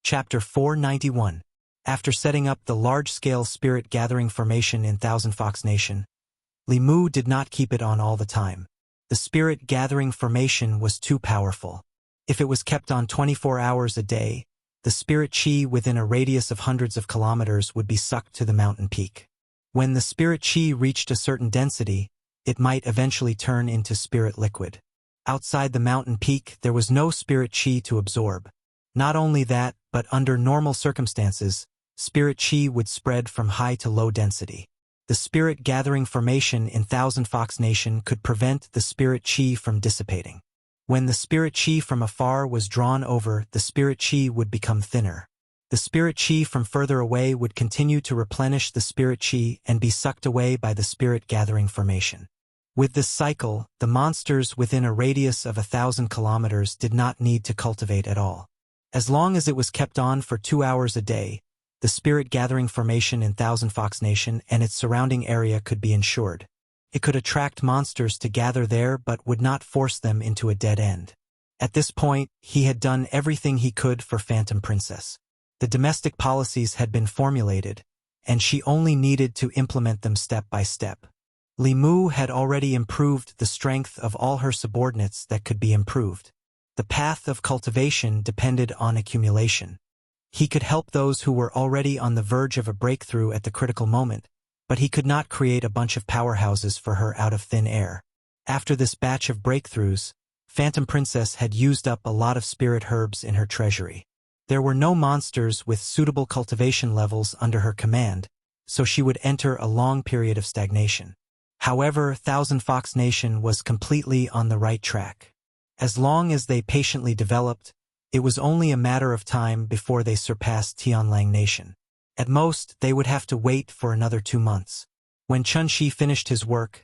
Chapter 491. After setting up the large-scale spirit-gathering formation in Thousand Fox Nation, Li Mu did not keep it on all the time. The spirit-gathering formation was too powerful. If it was kept on 24 hours a day, the spirit chi within a radius of hundreds of kilometers would be sucked to the mountain peak. When the spirit chi reached a certain density, it might eventually turn into spirit liquid. Outside the mountain peak, there was no spirit chi to absorb. Not only that, but under normal circumstances, spirit chi would spread from high to low density. The spirit-gathering formation in Thousand Fox Nation could prevent the spirit chi from dissipating. When the spirit chi from afar was drawn over, the spirit chi would become thinner. The spirit chi from further away would continue to replenish the spirit chi and be sucked away by the spirit-gathering formation. With this cycle, the monsters within a radius of 1,000 kilometers did not need to cultivate at all. As long as it was kept on for 2 hours a day, the spirit-gathering formation in Thousand Fox Nation and its surrounding area could be ensured. It could attract monsters to gather there but would not force them into a dead end. At this point, he had done everything he could for Phantom Princess. The domestic policies had been formulated, and she only needed to implement them step by step. Li Mu had already improved the strength of all her subordinates that could be improved. The path of cultivation depended on accumulation. He could help those who were already on the verge of a breakthrough at the critical moment, but he could not create a bunch of powerhouses for her out of thin air. After this batch of breakthroughs, Phantom Princess had used up a lot of spirit herbs in her treasury. There were no monsters with suitable cultivation levels under her command, so she would enter a long period of stagnation. However, Thousand Fox Nation was completely on the right track. As long as they patiently developed, it was only a matter of time before they surpassed Tianlang Nation. At most, they would have to wait for another 2 months. When Chunxi finished his work,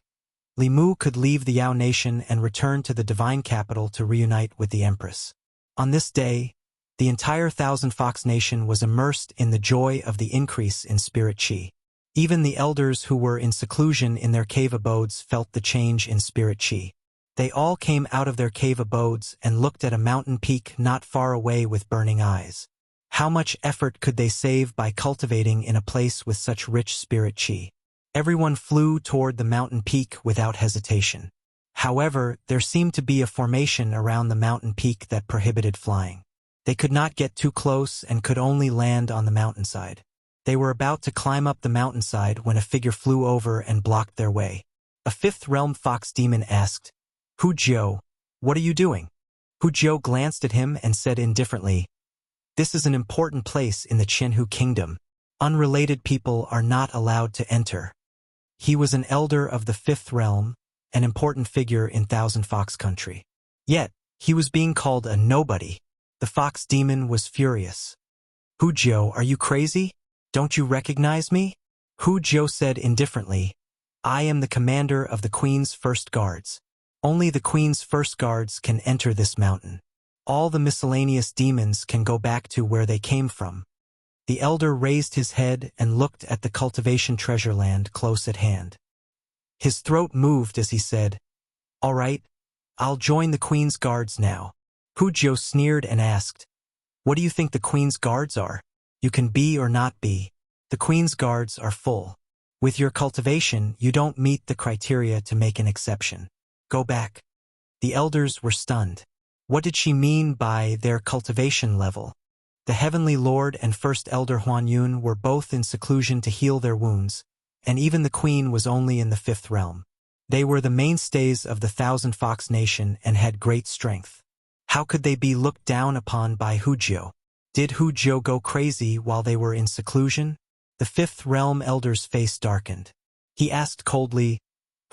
Li Mu could leave the Yao Nation and return to the divine capital to reunite with the Empress. On this day, the entire Thousand Fox Nation was immersed in the joy of the increase in spirit chi. Even the elders who were in seclusion in their cave abodes felt the change in spirit chi. They all came out of their cave abodes and looked at a mountain peak not far away with burning eyes. How much effort could they save by cultivating in a place with such rich spirit chi? Everyone flew toward the mountain peak without hesitation. However, there seemed to be a formation around the mountain peak that prohibited flying. They could not get too close and could only land on the mountainside. They were about to climb up the mountainside when a figure flew over and blocked their way. A fifth realm fox demon asked, "Hu Jiu, what are you doing?" Hu Jiu glanced at him and said indifferently, "This is an important place in the Qianhu kingdom. Unrelated people are not allowed to enter." He was an elder of the fifth realm, an important figure in Thousand Fox Country. Yet, he was being called a nobody. The fox demon was furious. "Hu Jiu, are you crazy? Don't you recognize me?" Hu Jiu said indifferently, "I am the commander of the Queen's First Guards. Only the Queen's First Guards can enter this mountain. All the miscellaneous demons can go back to where they came from." The elder raised his head and looked at the cultivation treasure land close at hand. His throat moved as he said, "All right, I'll join the Queen's Guards now." Hu Jiu sneered and asked, "What do you think the Queen's Guards are? You can be or not be. The Queen's Guards are full. With your cultivation, you don't meet the criteria to make an exception. Go back." The elders were stunned. What did she mean by their cultivation level? The Heavenly Lord and First Elder Huan Yun were both in seclusion to heal their wounds, and even the Queen was only in the fifth realm. They were the mainstays of the Thousand Fox Nation and had great strength. How could they be looked down upon by Hu Jiu? Did Hu Jiu go crazy while they were in seclusion? The fifth realm elder's face darkened. He asked coldly,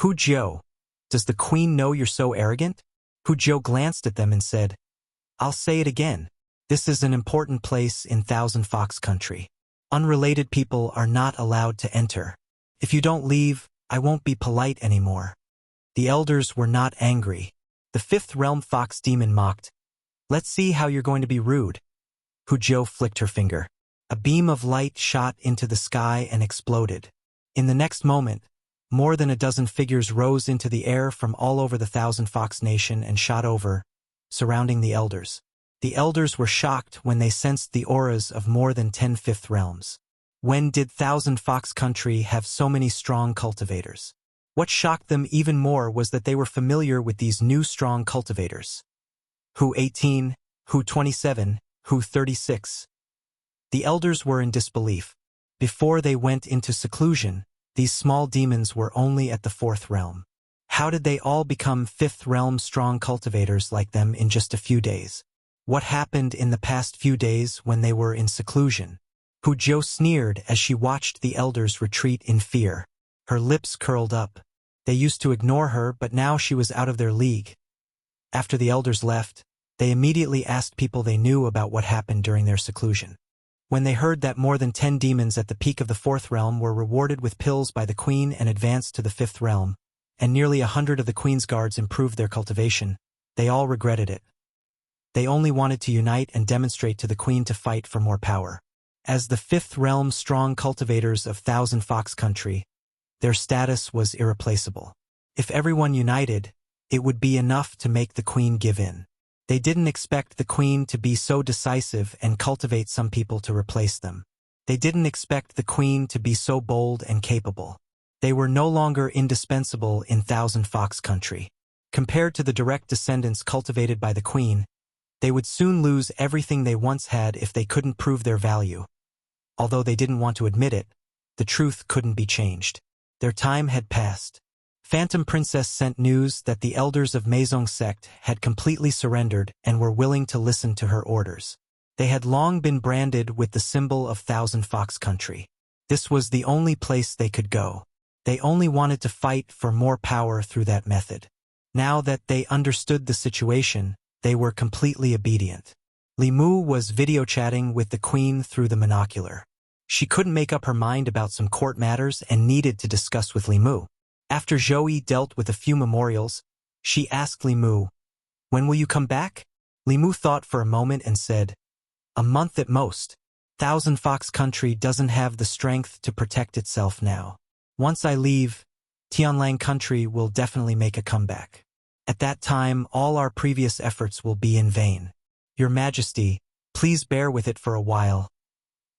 "Hu Jiu, does the Queen know you're so arrogant?" Hu Jiu glanced at them and said, "I'll say it again. This is an important place in Thousand Fox Country. Unrelated people are not allowed to enter. If you don't leave, I won't be polite anymore." The elders were not angry. The fifth realm fox demon mocked, "Let's see how you're going to be rude." Hu Jiu flicked her finger. A beam of light shot into the sky and exploded. In the next moment, more than a dozen figures rose into the air from all over the Thousand Fox Nation and shot over, surrounding the elders. The elders were shocked when they sensed the auras of more than 10 fifth realms. When did Thousand Fox Country have so many strong cultivators? What shocked them even more was that they were familiar with these new strong cultivators. Who 18, who 27, who 36. The elders were in disbelief. Before they went into seclusion, these small demons were only at the 4th realm. How did they all become 5th realm strong cultivators like them in just a few days? What happened in the past few days when they were in seclusion? Hu Zhou sneered as she watched the elders retreat in fear. Her lips curled up. They used to ignore her, but now she was out of their league. After the elders left, they immediately asked people they knew about what happened during their seclusion. When they heard that more than 10 demons at the peak of the 4th realm were rewarded with pills by the queen and advanced to the 5th realm, and nearly 100 of the queen's guards improved their cultivation, they all regretted it. They only wanted to unite and demonstrate to the queen to fight for more power. As the 5th realm strong cultivators of Thousand Fox Country, their status was irreplaceable. If everyone united, it would be enough to make the queen give in. They didn't expect the queen to be so decisive and cultivate some people to replace them. They didn't expect the queen to be so bold and capable. They were no longer indispensable in Thousand Fox Country. Compared to the direct descendants cultivated by the queen, they would soon lose everything they once had if they couldn't prove their value. Although they didn't want to admit it, the truth couldn't be changed. Their time had passed. Phantom Princess sent news that the elders of Maison sect had completely surrendered and were willing to listen to her orders. They had long been branded with the symbol of Thousand Fox Country. This was the only place they could go. They only wanted to fight for more power through that method. Now that they understood the situation, they were completely obedient. Li Mu was video chatting with the queen through the monocular. She couldn't make up her mind about some court matters and needed to discuss with Li Mu. After Zhou dealt with a few memorials, she asked Li Mu, "When will you come back?" Li Mu thought for a moment and said, "A month at most. Thousand Fox Country doesn't have the strength to protect itself now. Once I leave, Tianlang Country will definitely make a comeback. At that time, all our previous efforts will be in vain. Your Majesty, please bear with it for a while."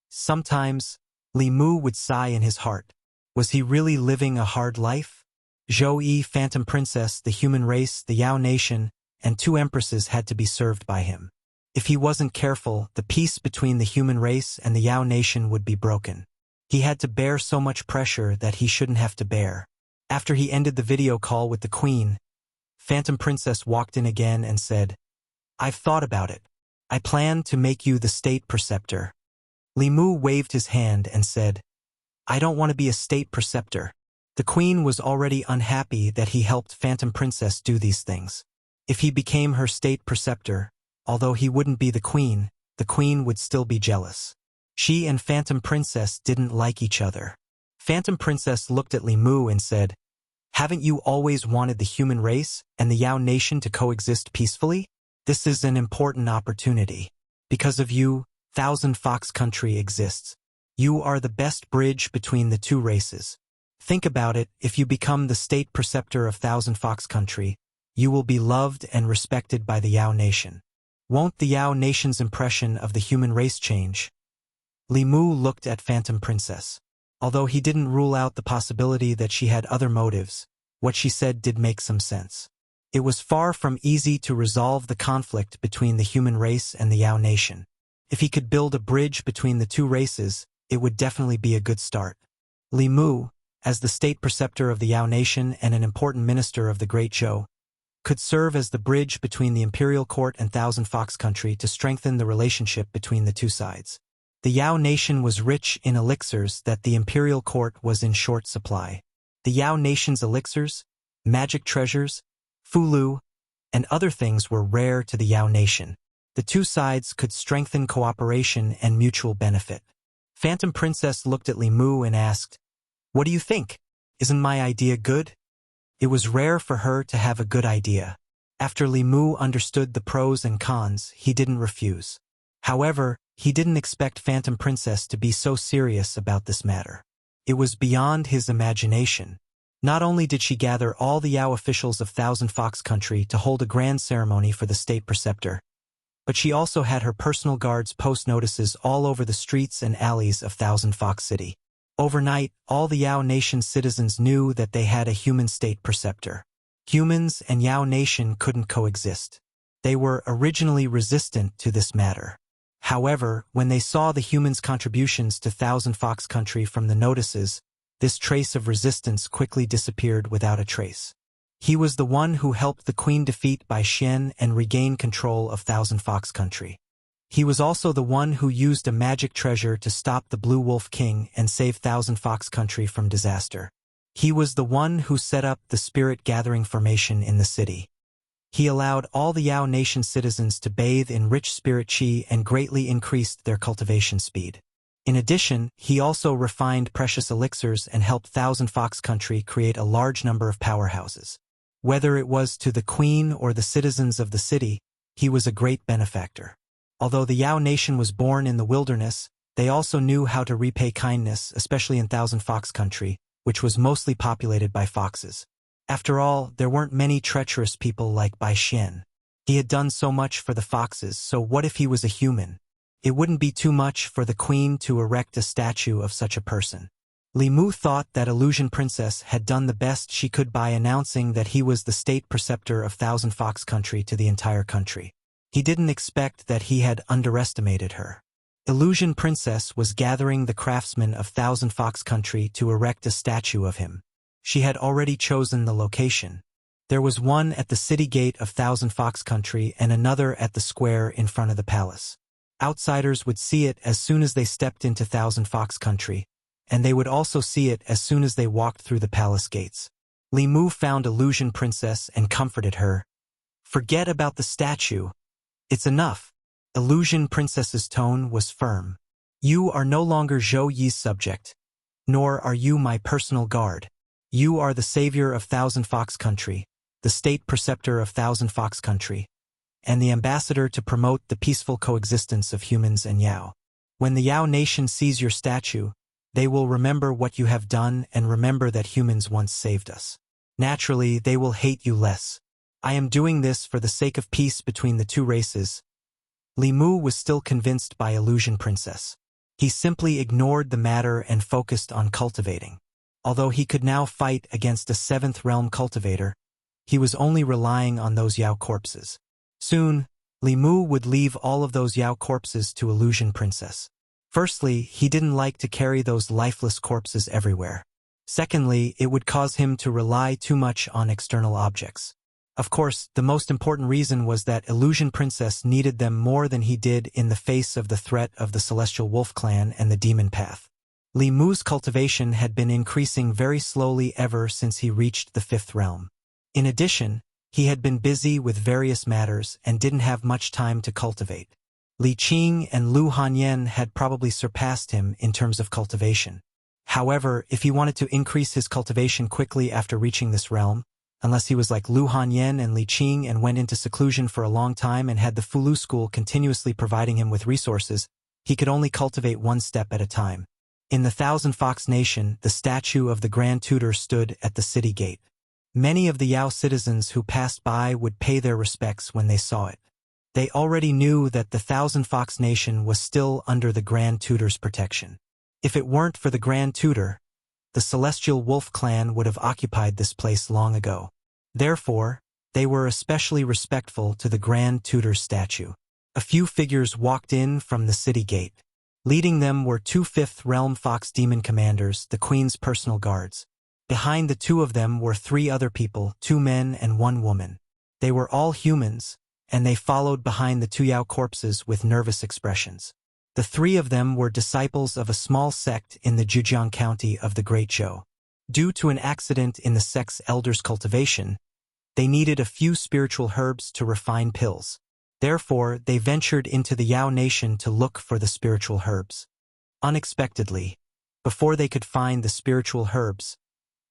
Sometimes, Li Mu would sigh in his heart. Was he really living a hard life? Zhou, Phantom Princess, the human race, the Yao Nation, and 2 empresses had to be served by him. If he wasn't careful, the peace between the human race and the Yao Nation would be broken. He had to bear so much pressure that he shouldn't have to bear. After he ended the video call with the queen, Phantom Princess walked in again and said, "I've thought about it. I plan to make you the state preceptor." Li Mu waved his hand and said, "I don't want to be a state preceptor." The queen was already unhappy that he helped Phantom Princess do these things. If he became her state preceptor, although he wouldn't be the queen would still be jealous. She and Phantom Princess didn't like each other. Phantom Princess looked at Li Mu and said, "Haven't you always wanted the human race and the Yao Nation to coexist peacefully? This is an important opportunity. Because of you, Thousand Fox Country exists. You are the best bridge between the 2 races. Think about it, if you become the state preceptor of Thousand Fox Country, you will be loved and respected by the Yao Nation. Won't the Yao Nation's impression of the human race change?" Li Mu looked at Phantom Princess. Although he didn't rule out the possibility that she had other motives, what she said did make some sense. It was far from easy to resolve the conflict between the human race and the Yao Nation. If he could build a bridge between the 2 races, it would definitely be a good start. Li Mu, as the state preceptor of the Yao Nation and an important minister of the Great Zhou, could serve as the bridge between the imperial court and Thousand Fox Country to strengthen the relationship between the 2 sides. The Yao Nation was rich in elixirs that the imperial court was in short supply. The Yao Nation's elixirs, magic treasures, fulu, and other things were rare to the Yao Nation. The 2 sides could strengthen cooperation and mutual benefit. Phantom Princess looked at Li Mu and asked, "What do you think? Isn't my idea good?" It was rare for her to have a good idea. After Li Mu understood the pros and cons, he didn't refuse. However, he didn't expect Phantom Princess to be so serious about this matter. It was beyond his imagination. Not only did she gather all the Yao officials of Thousand Fox Country to hold a grand ceremony for the state preceptor, but she also had her personal guards post notices all over the streets and alleys of Thousand Fox City. Overnight, all the Yao Nation citizens knew that they had a human state preceptor. Humans and Yao Nation couldn't coexist. They were originally resistant to this matter. However, when they saw the humans' contributions to Thousand Fox Country from the notices, this trace of resistance quickly disappeared without a trace. He was the one who helped the queen defeat Bai Xian and regain control of Thousand Fox Country. He was also the one who used a magic treasure to stop the Blue Wolf King and save Thousand Fox Country from disaster. He was the one who set up the spirit gathering formation in the city. He allowed all the Yao Nation citizens to bathe in rich spirit qi and greatly increased their cultivation speed. In addition, he also refined precious elixirs and helped Thousand Fox Country create a large number of powerhouses. Whether it was to the queen or the citizens of the city, he was a great benefactor. Although the Yao Nation was born in the wilderness, they also knew how to repay kindness, especially in Thousand Fox Country, which was mostly populated by foxes. After all, there weren't many treacherous people like Bai Xian. He had done so much for the foxes, so what if he was a human? It wouldn't be too much for the queen to erect a statue of such a person. Li Mu thought that Illusion Princess had done the best she could by announcing that he was the state preceptor of Thousand Fox Country to the entire country. He didn't expect that he had underestimated her. Illusion Princess was gathering the craftsmen of Thousand Fox Country to erect a statue of him. She had already chosen the location. There was one at the city gate of Thousand Fox Country and another at the square in front of the palace. Outsiders would see it as soon as they stepped into Thousand Fox Country, and they would also see it as soon as they walked through the palace gates. Li Mu found Illusion Princess and comforted her. "Forget about the statue. It's enough." Illusion Princess's tone was firm. "You are no longer Zhou Yi's subject, nor are you my personal guard. You are the savior of Thousand Fox Country, the state preceptor of Thousand Fox Country, and the ambassador to promote the peaceful coexistence of humans and Yao. When the Yao Nation sees your statue, they will remember what you have done and remember that humans once saved us. Naturally, they will hate you less. I am doing this for the sake of peace between the two races." Li Mu was still convinced by Illusion Princess. He simply ignored the matter and focused on cultivating. Although he could now fight against a 7th realm cultivator, he was only relying on those Yao corpses. Soon, Li Mu would leave all of those Yao corpses to Illusion Princess. Firstly, he didn't like to carry those lifeless corpses everywhere. Secondly, it would cause him to rely too much on external objects. Of course, the most important reason was that Illusion Princess needed them more than he did in the face of the threat of the Celestial Wolf Clan and the Demon Path. Li Mu's cultivation had been increasing very slowly ever since he reached the 5th realm. In addition, he had been busy with various matters and didn't have much time to cultivate. Li Qing and Lu Hanyan had probably surpassed him in terms of cultivation. However, if he wanted to increase his cultivation quickly after reaching this realm, unless he was like Lu Hanyan and Li Qing and went into seclusion for a long time and had the Fulu school continuously providing him with resources, he could only cultivate one step at a time. In the Thousand Fox Nation, the statue of the Grand Tutor stood at the city gate. Many of the Yao citizens who passed by would pay their respects when they saw it. They already knew that the Thousand Fox Nation was still under the Grand Tutor's protection. If it weren't for the Grand Tutor, the Celestial Wolf Clan would have occupied this place long ago. Therefore, they were especially respectful to the Grand Tutor's statue. A few figures walked in from the city gate. Leading them were 2 5th Realm Fox Demon Commanders, the Queen's personal guards. Behind the 2 of them were 3 other people, 2 men and 1 woman. They were all humans, and they followed behind the 2 Yao corpses with nervous expressions. The 3 of them were disciples of a small sect in the Zhejiang County of the Great Zhou. Due to an accident in the sect's elders' cultivation, they needed a few spiritual herbs to refine pills. Therefore, they ventured into the Yao Nation to look for the spiritual herbs. Unexpectedly, before they could find the spiritual herbs,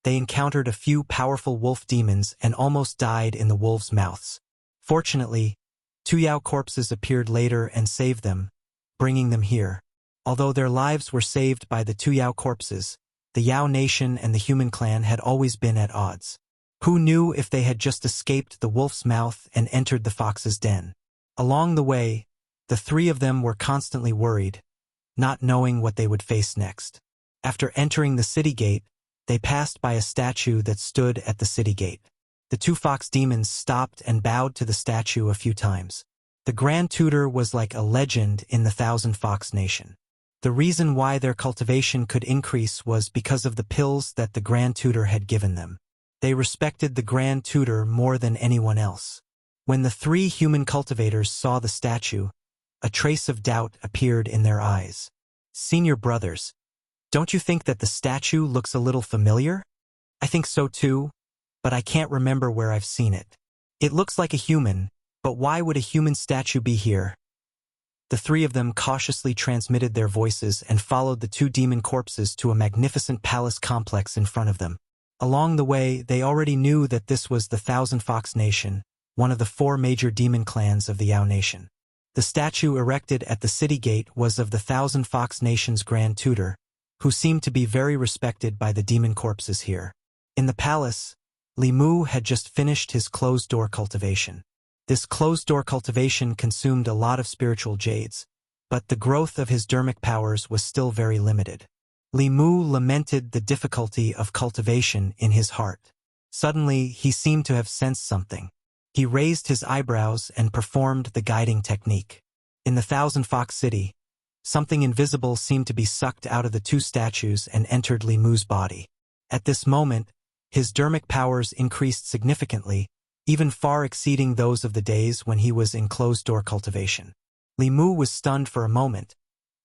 they encountered a few powerful wolf demons and almost died in the wolves' mouths. Fortunately, 2 Yao corpses appeared later and saved them, bringing them here. Although their lives were saved by the 2 Yao corpses, the Yao Nation and the human clan had always been at odds. Who knew if they had just escaped the wolf's mouth and entered the fox's den? Along the way, The three of them were constantly worried, not knowing what they would face next. After entering the city gate, they passed by a statue that stood at the city gate. The two fox demons stopped and bowed to the statue a few times. The Grand Tutor was like a legend in the Thousand Fox Nation. The reason why their cultivation could increase was because of the pills that the Grand Tutor had given them. They respected the Grand Tutor more than anyone else. When the three human cultivators saw the statue, a trace of doubt appeared in their eyes. "Senior brothers, don't you think that the statue looks a little familiar?" "I think so too, but I can't remember where I've seen it. It looks like a human, but why would a human statue be here?" The three of them cautiously transmitted their voices and followed the two demon corpses to a magnificent palace complex in front of them. Along the way, they already knew that this was the Thousand Fox Nation, one of the four major demon clans of the Yao Nation. The statue erected at the city gate was of the Thousand Fox Nation's Grand Tutor, who seemed to be very respected by the demon corpses here. In the palace, Li Mu had just finished his closed-door cultivation. This closed-door cultivation consumed a lot of spiritual jades, but the growth of his dermic powers was still very limited. Li Mu lamented the difficulty of cultivation in his heart. Suddenly, he seemed to have sensed something. He raised his eyebrows and performed the guiding technique. In the Thousand Fox City, something invisible seemed to be sucked out of the two statues and entered Li Mu's body. At this moment, his dermic powers increased significantly, even far exceeding those of the days when he was in closed-door cultivation. Li Mu was stunned for a moment,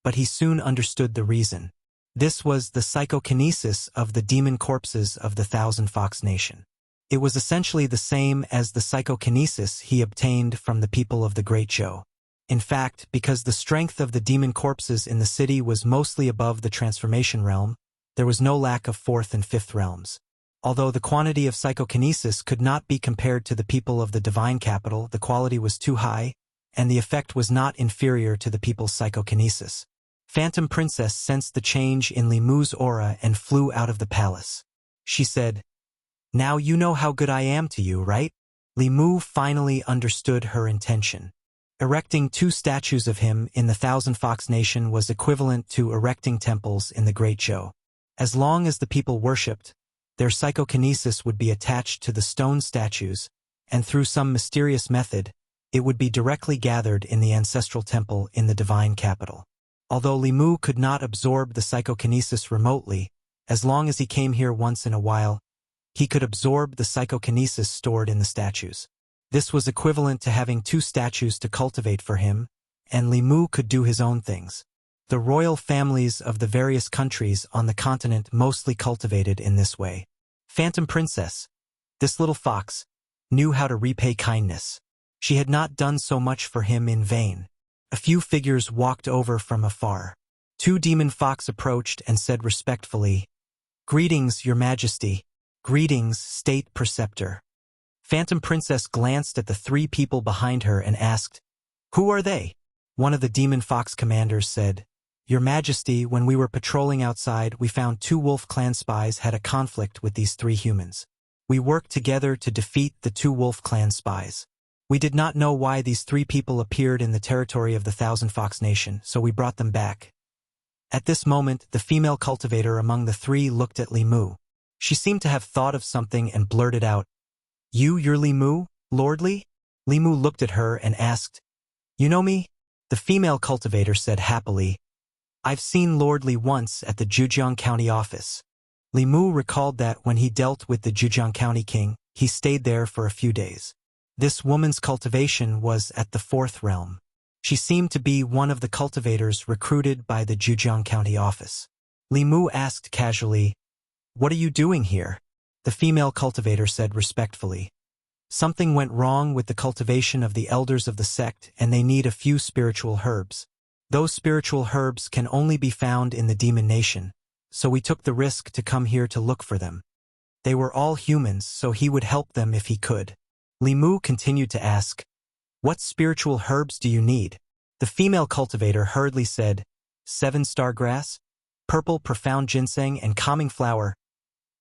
but he soon understood the reason. This was the psychokinesis of the demon corpses of the Thousand Fox Nation. It was essentially the same as the psychokinesis he obtained from the people of the Great Zhou. In fact, because the strength of the demon corpses in the city was mostly above the transformation realm, there was no lack of fourth and fifth realms. Although the quantity of psychokinesis could not be compared to the people of the divine capital, the quality was too high, and the effect was not inferior to the people's psychokinesis. Phantom Princess sensed the change in Li Mu's aura and flew out of the palace. She said, "Now you know how good I am to you, right?" Li Mu finally understood her intention. Erecting two statues of him in the Thousand Fox Nation was equivalent to erecting temples in the Great Zhou. As long as the people worshipped, their psychokinesis would be attached to the stone statues, and through some mysterious method, it would be directly gathered in the ancestral temple in the divine capital. Although Li Mu could not absorb the psychokinesis remotely, as long as he came here once in a while, he could absorb the psychokinesis stored in the statues. This was equivalent to having two statues to cultivate for him, and Li Mu could do his own things. The royal families of the various countries on the continent mostly cultivated in this way. Phantom Princess, this little fox, knew how to repay kindness. She had not done so much for him in vain. A few figures walked over from afar. Two demon fox approached and said respectfully, "Greetings, Your Majesty." "Greetings, State Preceptor." Phantom Princess glanced at the three people behind her and asked, "Who are they?" One of the demon fox commanders said, "Your Majesty, when we were patrolling outside, we found two wolf clan spies had a conflict with these three humans. We worked together to defeat the two wolf clan spies. We did not know why these three people appeared in the territory of the Thousand Fox Nation, so we brought them back." At this moment, the female cultivator among the three looked at Li Mu. She seemed to have thought of something and blurted out, You're Li Mu, Lord Li?" Li Mu looked at her and asked, "You know me?" The female cultivator said happily, "I've seen Lord Li once at the Zhejiang County office." Li Mu recalled that when he dealt with the Zhejiang County king, he stayed there for a few days. This woman's cultivation was at the fourth realm. She seemed to be one of the cultivators recruited by the Zhejiang County office. Li Mu asked casually, "What are you doing here?" The female cultivator said respectfully, "Something went wrong with the cultivation of the elders of the sect, and they need a few spiritual herbs. Those spiritual herbs can only be found in the demon nation, so we took the risk to come here to look for them. They were all humans, so he would help them if he could." Li Mu continued to ask, "What spiritual herbs do you need?" The female cultivator hurriedly said, 7-star grass, purple profound ginseng, and calming flower."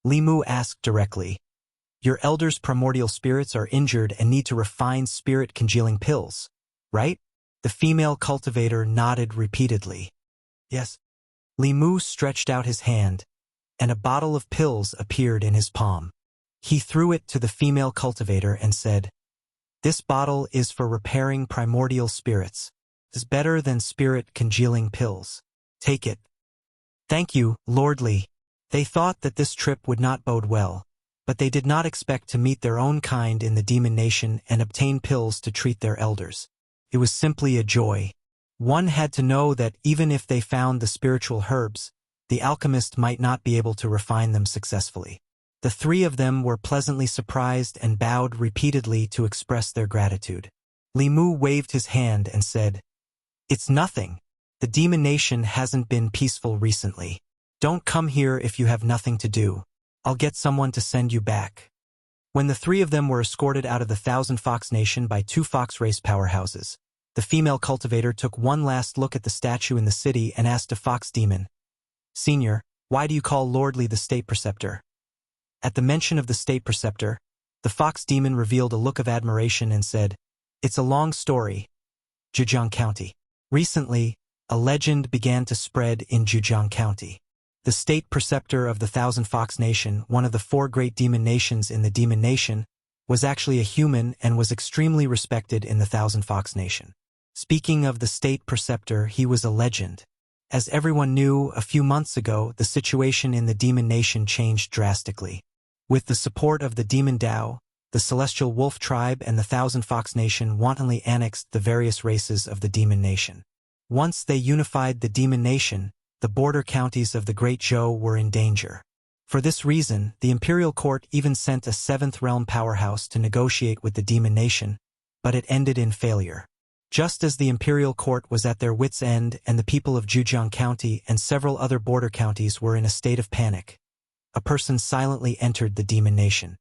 Li Mu asked directly, "Your elders' primordial spirits are injured and need to refine spirit congealing pills, right?" The female cultivator nodded repeatedly. Yes. Li Mu stretched out his hand, and a bottle of pills appeared in his palm. He threw it to the female cultivator and said, "This bottle is for repairing primordial spirits. It's better than spirit congealing pills. Take it." "Thank you, Lord Li." They thought that this trip would not bode well, but they did not expect to meet their own kind in the Demon Nation and obtain pills to treat their elders. It was simply a joy. One had to know that even if they found the spiritual herbs, the alchemist might not be able to refine them successfully. The three of them were pleasantly surprised and bowed repeatedly to express their gratitude. Li Mu waved his hand and said, "It's nothing. The Demon Nation hasn't been peaceful recently. Don't come here if you have nothing to do. I'll get someone to send you back." When the three of them were escorted out of the Thousand Fox Nation by two fox race powerhouses, the female cultivator took one last look at the statue in the city and asked a fox demon, "Senior, why do you call Lord Li the State Preceptor?" At the mention of the State Preceptor, the fox demon revealed a look of admiration and said, "It's a long story. Zhejiang County. Recently, a legend began to spread in Zhejiang County. The State Preceptor of the Thousand Fox Nation, one of the four great demon nations in the Demon Nation, was actually a human and was extremely respected in the Thousand Fox Nation. Speaking of the State Preceptor, he was a legend. As everyone knew, a few months ago, the situation in the Demon Nation changed drastically. With the support of the Demon Dao, the Celestial Wolf Tribe and the Thousand Fox Nation wantonly annexed the various races of the Demon Nation. Once they unified the Demon Nation, the border counties of the Great Zhou were in danger. For this reason, the Imperial Court even sent a Seventh Realm powerhouse to negotiate with the Demon Nation, but it ended in failure. Just as the Imperial Court was at their wits' end and the people of Zhejiang County and several other border counties were in a state of panic, a person silently entered the Demon Nation.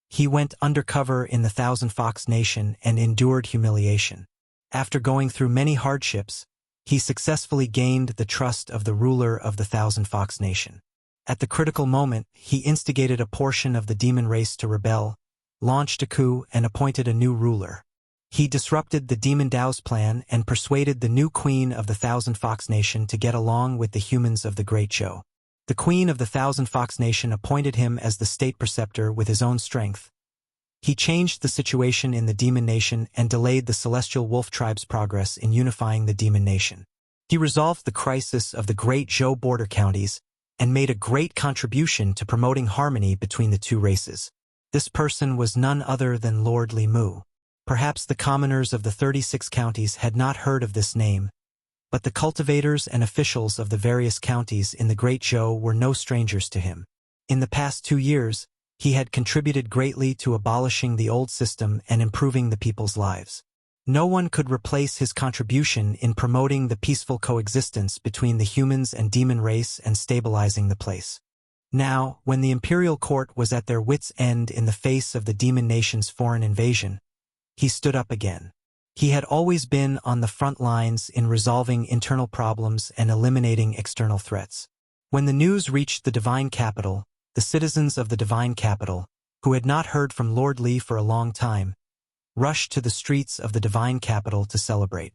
He went undercover in the Thousand Fox Nation and endured humiliation. After going through many hardships, he successfully gained the trust of the ruler of the Thousand Fox Nation. At the critical moment, he instigated a portion of the demon race to rebel, launched a coup, and appointed a new ruler. He disrupted the Demon Dao's plan and persuaded the new queen of the Thousand Fox Nation to get along with the humans of the Great Zhou. The queen of the Thousand Fox Nation appointed him as the State Preceptor with his own strength. He changed the situation in the Demon Nation and delayed the Celestial Wolf Tribe's progress in unifying the Demon Nation. He resolved the crisis of the Great Zhou border counties and made a great contribution to promoting harmony between the two races. This person was none other than Lord Li Mu. Perhaps the commoners of the 36 counties had not heard of this name, but the cultivators and officials of the various counties in the Great Zhou were no strangers to him. In the past 2 years, he had contributed greatly to abolishing the old system and improving the people's lives. No one could replace his contribution in promoting the peaceful coexistence between the humans and demon race and stabilizing the place. Now, when the Imperial Court was at their wits' end in the face of the Demon Nation's foreign invasion, he stood up again. He had always been on the front lines in resolving internal problems and eliminating external threats. When the news reached the Divine Capital, the citizens of the Divine Capital, who had not heard from Lord Li for a long time, rushed to the streets of the Divine Capital to celebrate.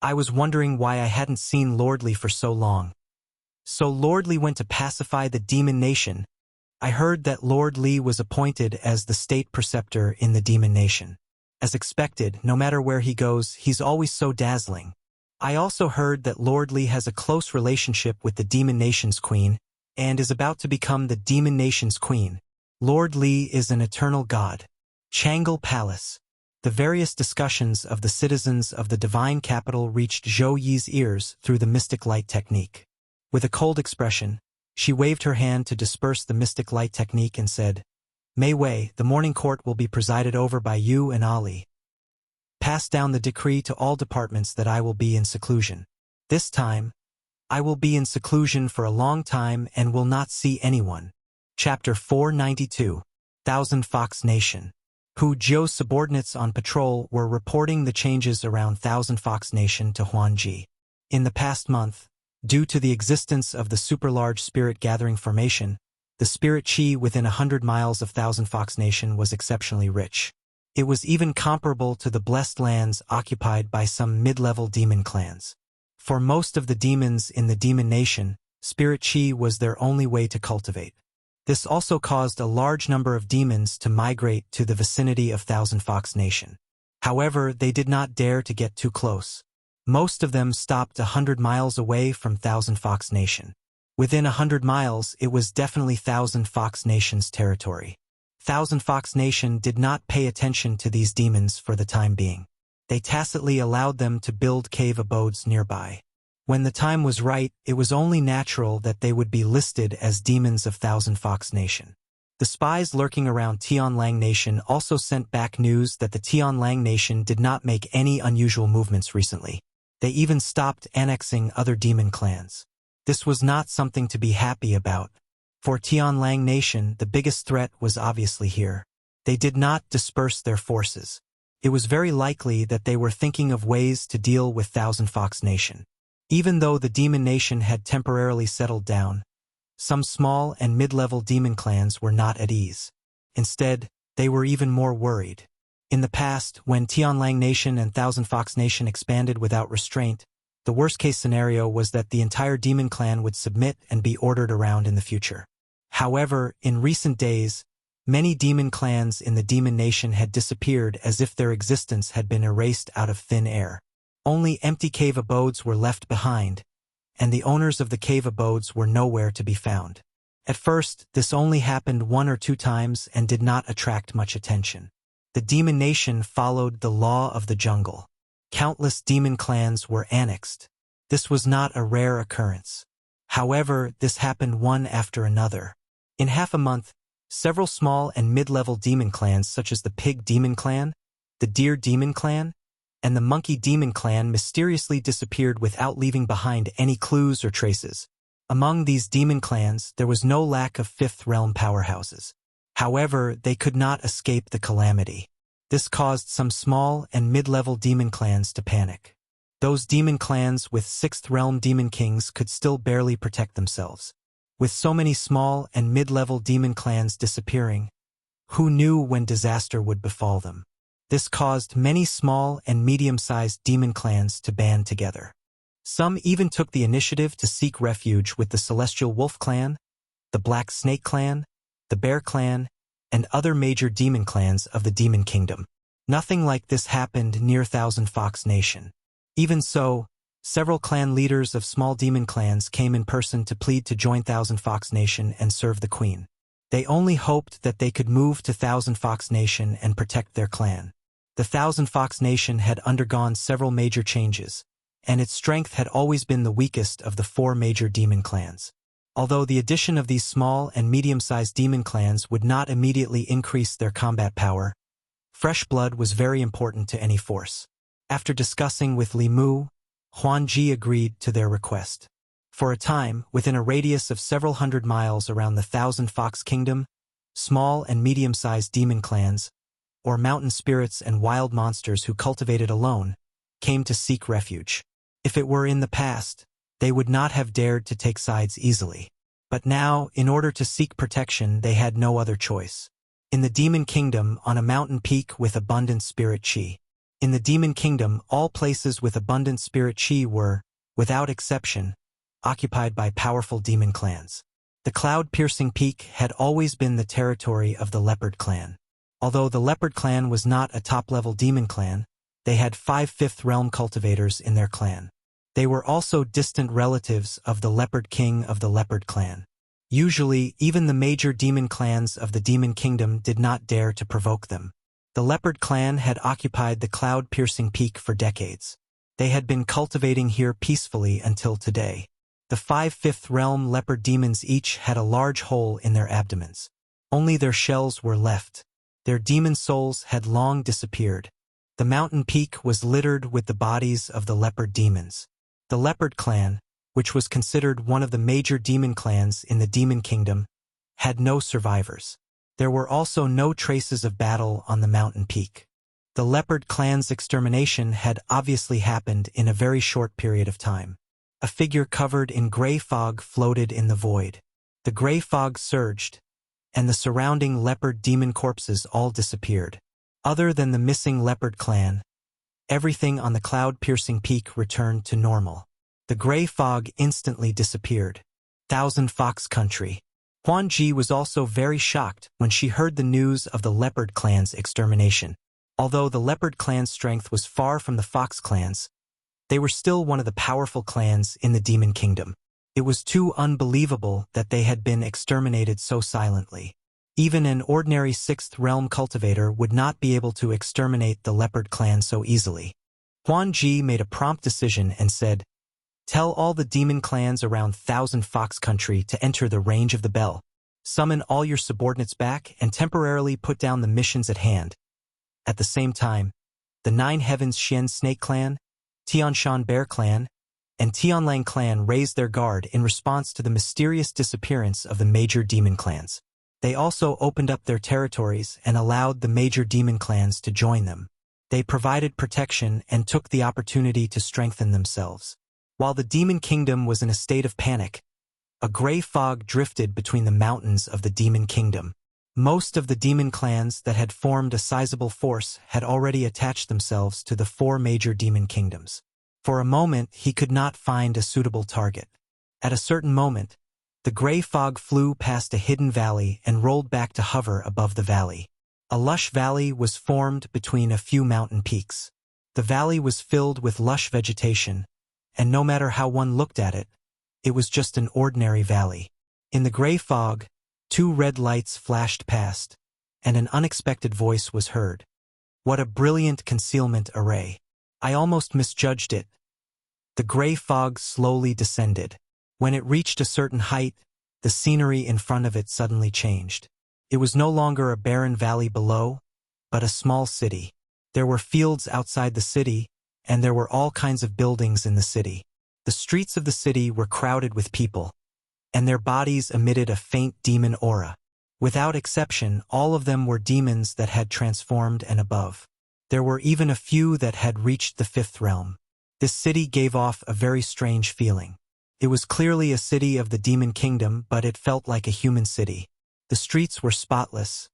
I was wondering why I hadn't seen Lord Li for so long. So Lord Li went to pacify the Demon Nation. I heard that Lord Li was appointed as the State Preceptor in the Demon Nation. As expected, no matter where he goes, he's always so dazzling. I also heard that Lord Li has a close relationship with the Demon Nation's queen, and is about to become the Demon Nation's queen. Lord Li is an eternal god. Changle Palace. The various discussions of the citizens of the Divine Capital reached Zhou Yi's ears through the mystic light technique. With a cold expression, she waved her hand to disperse the mystic light technique and said, "Mei Wei, the morning court will be presided over by you and Ali. Pass down the decree to all departments that I will be in seclusion. This time, I will be in seclusion for a long time and will not see anyone." Chapter 492. Thousand Fox Nation. Hu Zhou's subordinates on patrol were reporting the changes around Thousand Fox Nation to Huanji. In the past month, due to the existence of the super-large spirit gathering formation, the spirit chi within 100 miles of Thousand Fox Nation was exceptionally rich. It was even comparable to the blessed lands occupied by some mid-level demon clans. For most of the demons in the demon nation, spirit chi was their only way to cultivate. This also caused a large number of demons to migrate to the vicinity of Thousand Fox Nation. However, they did not dare to get too close. Most of them stopped 100 miles away from Thousand Fox Nation. Within 100 miles, it was definitely Thousand Fox Nation's territory. Thousand Fox Nation did not pay attention to these demons for the time being. They tacitly allowed them to build cave abodes nearby. When the time was right, it was only natural that they would be listed as demons of Thousand Fox Nation. The spies lurking around Tianlang Nation also sent back news that the Tianlang Nation did not make any unusual movements recently. They even stopped annexing other demon clans. This was not something to be happy about. For Tianlang Nation, the biggest threat was obviously here. They did not disperse their forces. It was very likely that they were thinking of ways to deal with Thousand Fox Nation. Even though the demon nation had temporarily settled down, some small and mid-level demon clans were not at ease. Instead, they were even more worried. In the past, when Tianlang Nation and Thousand Fox Nation expanded without restraint, the worst-case scenario was that the entire demon clan would submit and be ordered around in the future. However, in recent days, many demon clans in the demon nation had disappeared as if their existence had been erased out of thin air. Only empty cave abodes were left behind, and the owners of the cave abodes were nowhere to be found. At first, this only happened 1 or 2 times and did not attract much attention. The demon nation followed the law of the jungle. Countless demon clans were annexed. This was not a rare occurrence. However, this happened one after another. In half a month, several small and mid-level demon clans such as the Pig Demon Clan, the Deer Demon Clan, and the Monkey Demon Clan mysteriously disappeared without leaving behind any clues or traces. Among these demon clans, there was no lack of Fifth Realm powerhouses. However, they could not escape the calamity. This caused some small and mid-level demon clans to panic. Those demon clans with Sixth Realm demon kings could still barely protect themselves. With so many small and mid-level demon clans disappearing, who knew when disaster would befall them? This caused many small and medium-sized demon clans to band together. Some even took the initiative to seek refuge with the Celestial Wolf Clan, the Black Snake Clan, the Bear Clan, and other major demon clans of the Demon Kingdom. Nothing like this happened near Thousand Fox Nation. Even so, several clan leaders of small demon clans came in person to plead to join Thousand Fox Nation and serve the Queen. They only hoped that they could move to Thousand Fox Nation and protect their clan. The Thousand Fox Nation had undergone several major changes, and its strength had always been the weakest of the 4 major demon clans. Although the addition of these small and medium-sized demon clans would not immediately increase their combat power, fresh blood was very important to any force. After discussing with Li Mu, Huan Ji agreed to their request. For a time, within a radius of several hundred miles around the Thousand Fox Kingdom, small and medium-sized demon clans, or mountain spirits and wild monsters who cultivated alone, came to seek refuge. If it were in the past, they would not have dared to take sides easily. But now, in order to seek protection, they had no other choice. In the Demon Kingdom, on a mountain peak with abundant spirit chi. In the Demon Kingdom, all places with abundant spirit chi were, without exception, occupied by powerful demon clans. The cloud-piercing peak had always been the territory of the Leopard Clan. Although the Leopard Clan was not a top-level demon clan, they had 5 Fifth Realm cultivators in their clan. They were also distant relatives of the Leopard King of the Leopard Clan. Usually, even the major demon clans of the Demon Kingdom did not dare to provoke them. The Leopard Clan had occupied the cloud-piercing peak for decades. They had been cultivating here peacefully until today. The 5 Fifth Realm leopard demons each had a large hole in their abdomens. Only their shells were left. Their demon souls had long disappeared. The mountain peak was littered with the bodies of the leopard demons. The Leopard Clan, which was considered one of the major demon clans in the Demon Kingdom, had no survivors. There were also no traces of battle on the mountain peak. The Leopard Clan's extermination had obviously happened in a very short period of time. A figure covered in gray fog floated in the void. The gray fog surged, and the surrounding leopard demon corpses all disappeared. Other than the missing leopard clan, everything on the cloud-piercing peak returned to normal. The gray fog instantly disappeared. Thousand Fox Country. Huan Ji was also very shocked when she heard the news of the leopard clan's extermination. Although the leopard clan's strength was far from the fox clans, they were still one of the powerful clans in the Demon Kingdom. It was too unbelievable that they had been exterminated so silently. Even an ordinary sixth realm cultivator would not be able to exterminate the leopard clan so easily. Huan Ji made a prompt decision and said, "Tell all the demon clans around Thousand Fox Country to enter the range of the bell. Summon all your subordinates back and temporarily put down the missions at hand." At the same time, the Nine Heavens Xian Snake Clan, Tianshan Bear Clan, and Tianlang Clan raised their guard in response to the mysterious disappearance of the major demon clans. They also opened up their territories and allowed the major demon clans to join them. They provided protection and took the opportunity to strengthen themselves. While the Demon Kingdom was in a state of panic, a gray fog drifted between the mountains of the Demon Kingdom. Most of the demon clans that had formed a sizable force had already attached themselves to the four major demon kingdoms. For a moment, he could not find a suitable target. At a certain moment, the gray fog flew past a hidden valley and rolled back to hover above the valley. A lush valley was formed between a few mountain peaks. The valley was filled with lush vegetation, and no matter how one looked at it, it was just an ordinary valley. In the gray fog, two red lights flashed past, and an unexpected voice was heard. "What a brilliant concealment array. I almost misjudged it." The gray fog slowly descended. When it reached a certain height, the scenery in front of it suddenly changed. It was no longer a barren valley below, but a small city. There were fields outside the city, and there were all kinds of buildings in the city. The streets of the city were crowded with people, and their bodies emitted a faint demon aura. Without exception, all of them were demons that had transformed and above. There were even a few that had reached the fifth realm. This city gave off a very strange feeling. It was clearly a city of the Demon Kingdom, but it felt like a human city. The streets were spotless,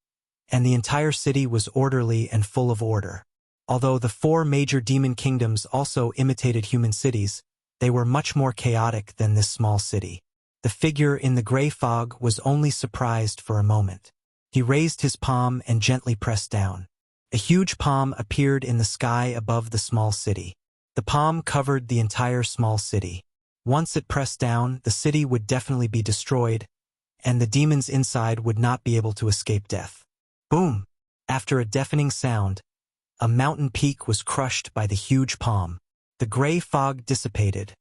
and the entire city was orderly and full of order. Although the four major demon kingdoms also imitated human cities, they were much more chaotic than this small city. The figure in the gray fog was only surprised for a moment. He raised his palm and gently pressed down. A huge palm appeared in the sky above the small city. The palm covered the entire small city. Once it pressed down, the city would definitely be destroyed, and the demons inside would not be able to escape death. Boom! After a deafening sound, a mountain peak was crushed by the huge palm. The gray fog dissipated,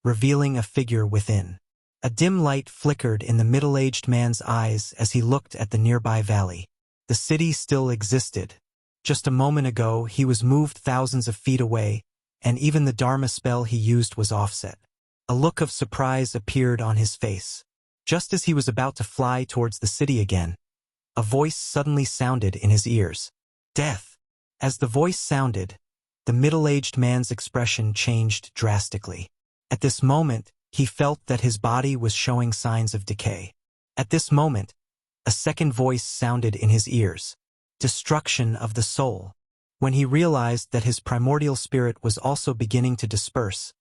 revealing a figure within. A dim light flickered in the middle-aged man's eyes as he looked at the nearby valley. The city still existed. Just a moment ago, he was moved thousands of feet away, and even the Dharma spell he used was offset. A look of surprise appeared on his face. Just as he was about to fly towards the city again, a voice suddenly sounded in his ears. "Death." As the voice sounded, the middle-aged man's expression changed drastically. At this moment, he felt that his body was showing signs of decay. At this moment, a second voice sounded in his ears. "Destruction of the soul." When he realized that his primordial spirit was also beginning to disperse,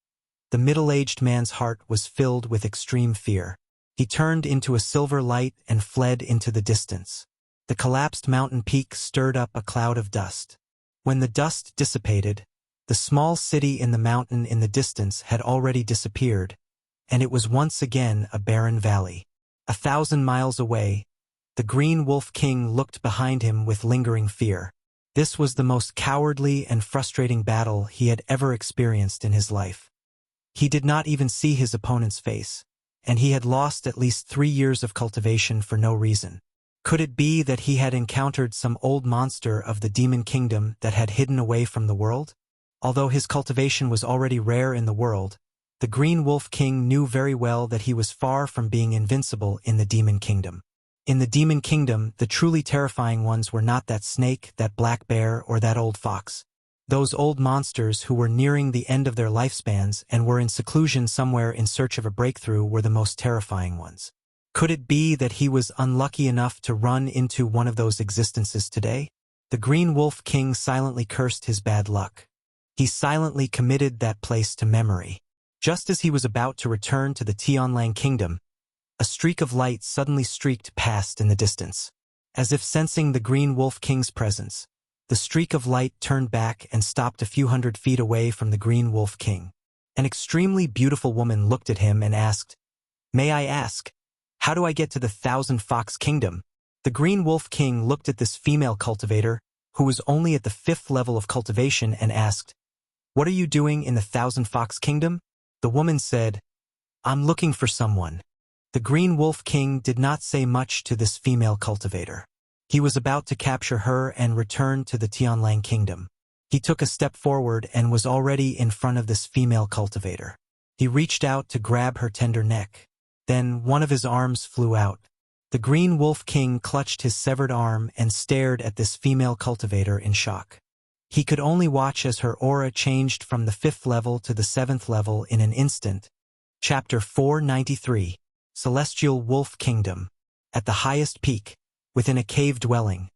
the middle-aged man's heart was filled with extreme fear. He turned into a silver light and fled into the distance. The collapsed mountain peak stirred up a cloud of dust. When the dust dissipated, the small city in the mountain in the distance had already disappeared, and it was once again a barren valley. 1,000 miles away, the Green Wolf King looked behind him with lingering fear. This was the most cowardly and frustrating battle he had ever experienced in his life. He did not even see his opponent's face, and he had lost at least 3 years of cultivation for no reason. Could it be that he had encountered some old monster of the Demon Kingdom that had hidden away from the world? Although his cultivation was already rare in the world, the Green Wolf King knew very well that he was far from being invincible in the Demon Kingdom. In the Demon Kingdom, the truly terrifying ones were not that snake, that black bear, or that old fox. Those old monsters who were nearing the end of their lifespans and were in seclusion somewhere in search of a breakthrough were the most terrifying ones. Could it be that he was unlucky enough to run into one of those existences today? The Green Wolf King silently cursed his bad luck. He silently committed that place to memory. Just as he was about to return to the Tianlang Kingdom, a streak of light suddenly streaked past in the distance. As if sensing the Green Wolf King's presence, the streak of light turned back and stopped a few hundred feet away from the Green Wolf King. An extremely beautiful woman looked at him and asked, "May I ask, how do I get to the Thousand Fox Kingdom?" The Green Wolf King looked at this female cultivator, who was only at the 5th level of cultivation, and asked, "What are you doing in the Thousand Fox Kingdom?" The woman said, "I'm looking for someone." The Green Wolf King did not say much to this female cultivator. He was about to capture her and return to the Tianlang Kingdom. He took a step forward and was already in front of this female cultivator. He reached out to grab her tender neck. Then one of his arms flew out. The Green Wolf King clutched his severed arm and stared at this female cultivator in shock. He could only watch as her aura changed from the 5th level to the 7th level in an instant. Chapter 493. Celestial Wolf Kingdom. At the highest peak, within a cave dwelling,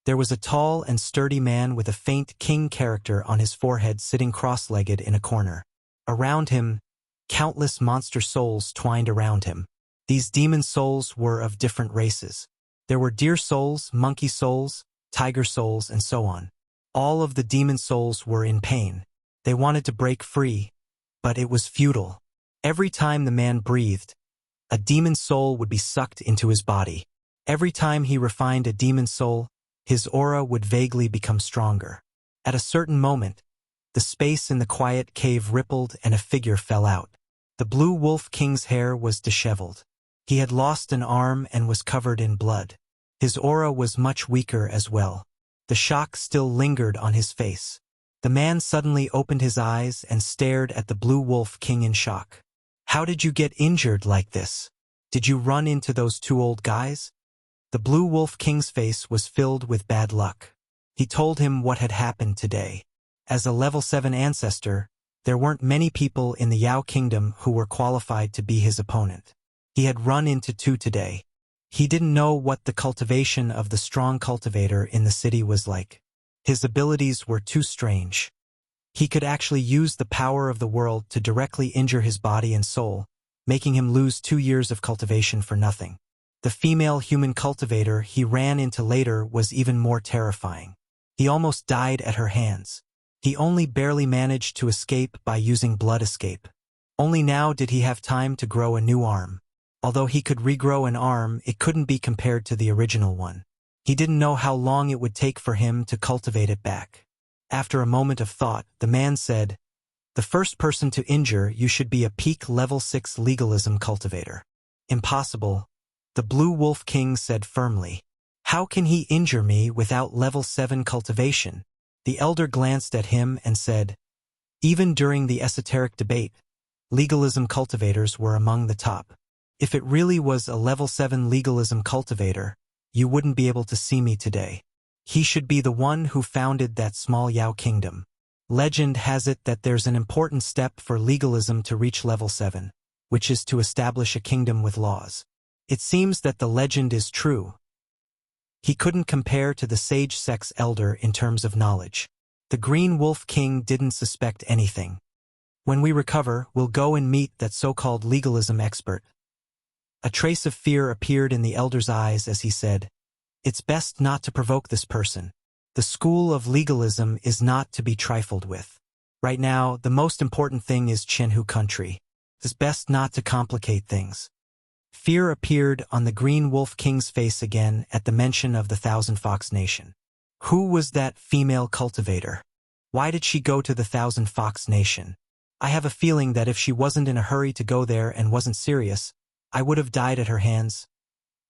there was a tall and sturdy man with a faint king character on his forehead sitting cross-legged in a corner. Around him, countless monster souls twined around him. These demon souls were of different races. There were deer souls, monkey souls, tiger souls, and so on. All of the demon souls were in pain. They wanted to break free, but it was futile. Every time the man breathed, a demon soul would be sucked into his body. Every time he refined a demon soul, his aura would vaguely become stronger. At a certain moment, the space in the quiet cave rippled and a figure fell out. The Blue Wolf King's hair was disheveled. He had lost an arm and was covered in blood. His aura was much weaker as well. The shock still lingered on his face. The man suddenly opened his eyes and stared at the Blue Wolf King in shock. "How did you get injured like this? Did you run into those 2 old guys?" The Blue Wolf King's face was filled with bad luck. He told him what had happened today. As a level 7 ancestor, there weren't many people in the Yao Kingdom who were qualified to be his opponent. He had run into 2 today. He didn't know what the cultivation of the strong cultivator in the city was like. His abilities were too strange. He could actually use the power of the world to directly injure his body and soul, making him lose 2 years of cultivation for nothing. The female human cultivator he ran into later was even more terrifying. He almost died at her hands. He only barely managed to escape by using blood escape. Only now did he have time to grow a new arm. Although he could regrow an arm, it couldn't be compared to the original one. He didn't know how long it would take for him to cultivate it back. After a moment of thought, the man said, "The first person to injure you should be a peak level 6 legalism cultivator." "Impossible," the Blue Wolf King said firmly. "How can he injure me without level 7 cultivation?" The elder glanced at him and said, "Even during the esoteric debate, legalism cultivators were among the top. If it really was a level 7 legalism cultivator, you wouldn't be able to see me today. He should be the one who founded that small Yao Kingdom. Legend has it that there's an important step for legalism to reach level 7, which is to establish a kingdom with laws. It seems that the legend is true." He couldn't compare to the sage sex elder in terms of knowledge. The Green Wolf King didn't suspect anything. "When we recover, we'll go and meet that so-called legalism expert." A trace of fear appeared in the elder's eyes as he said, "It's best not to provoke this person. The school of legalism is not to be trifled with. Right now, the most important thing is Chenhu country. It's best not to complicate things." Fear appeared on the Green Wolf King's face again at the mention of the Thousand Fox Nation. Who was that female cultivator? Why did she go to the Thousand Fox Nation? I have a feeling that if she wasn't in a hurry to go there and wasn't serious, I would have died at her hands.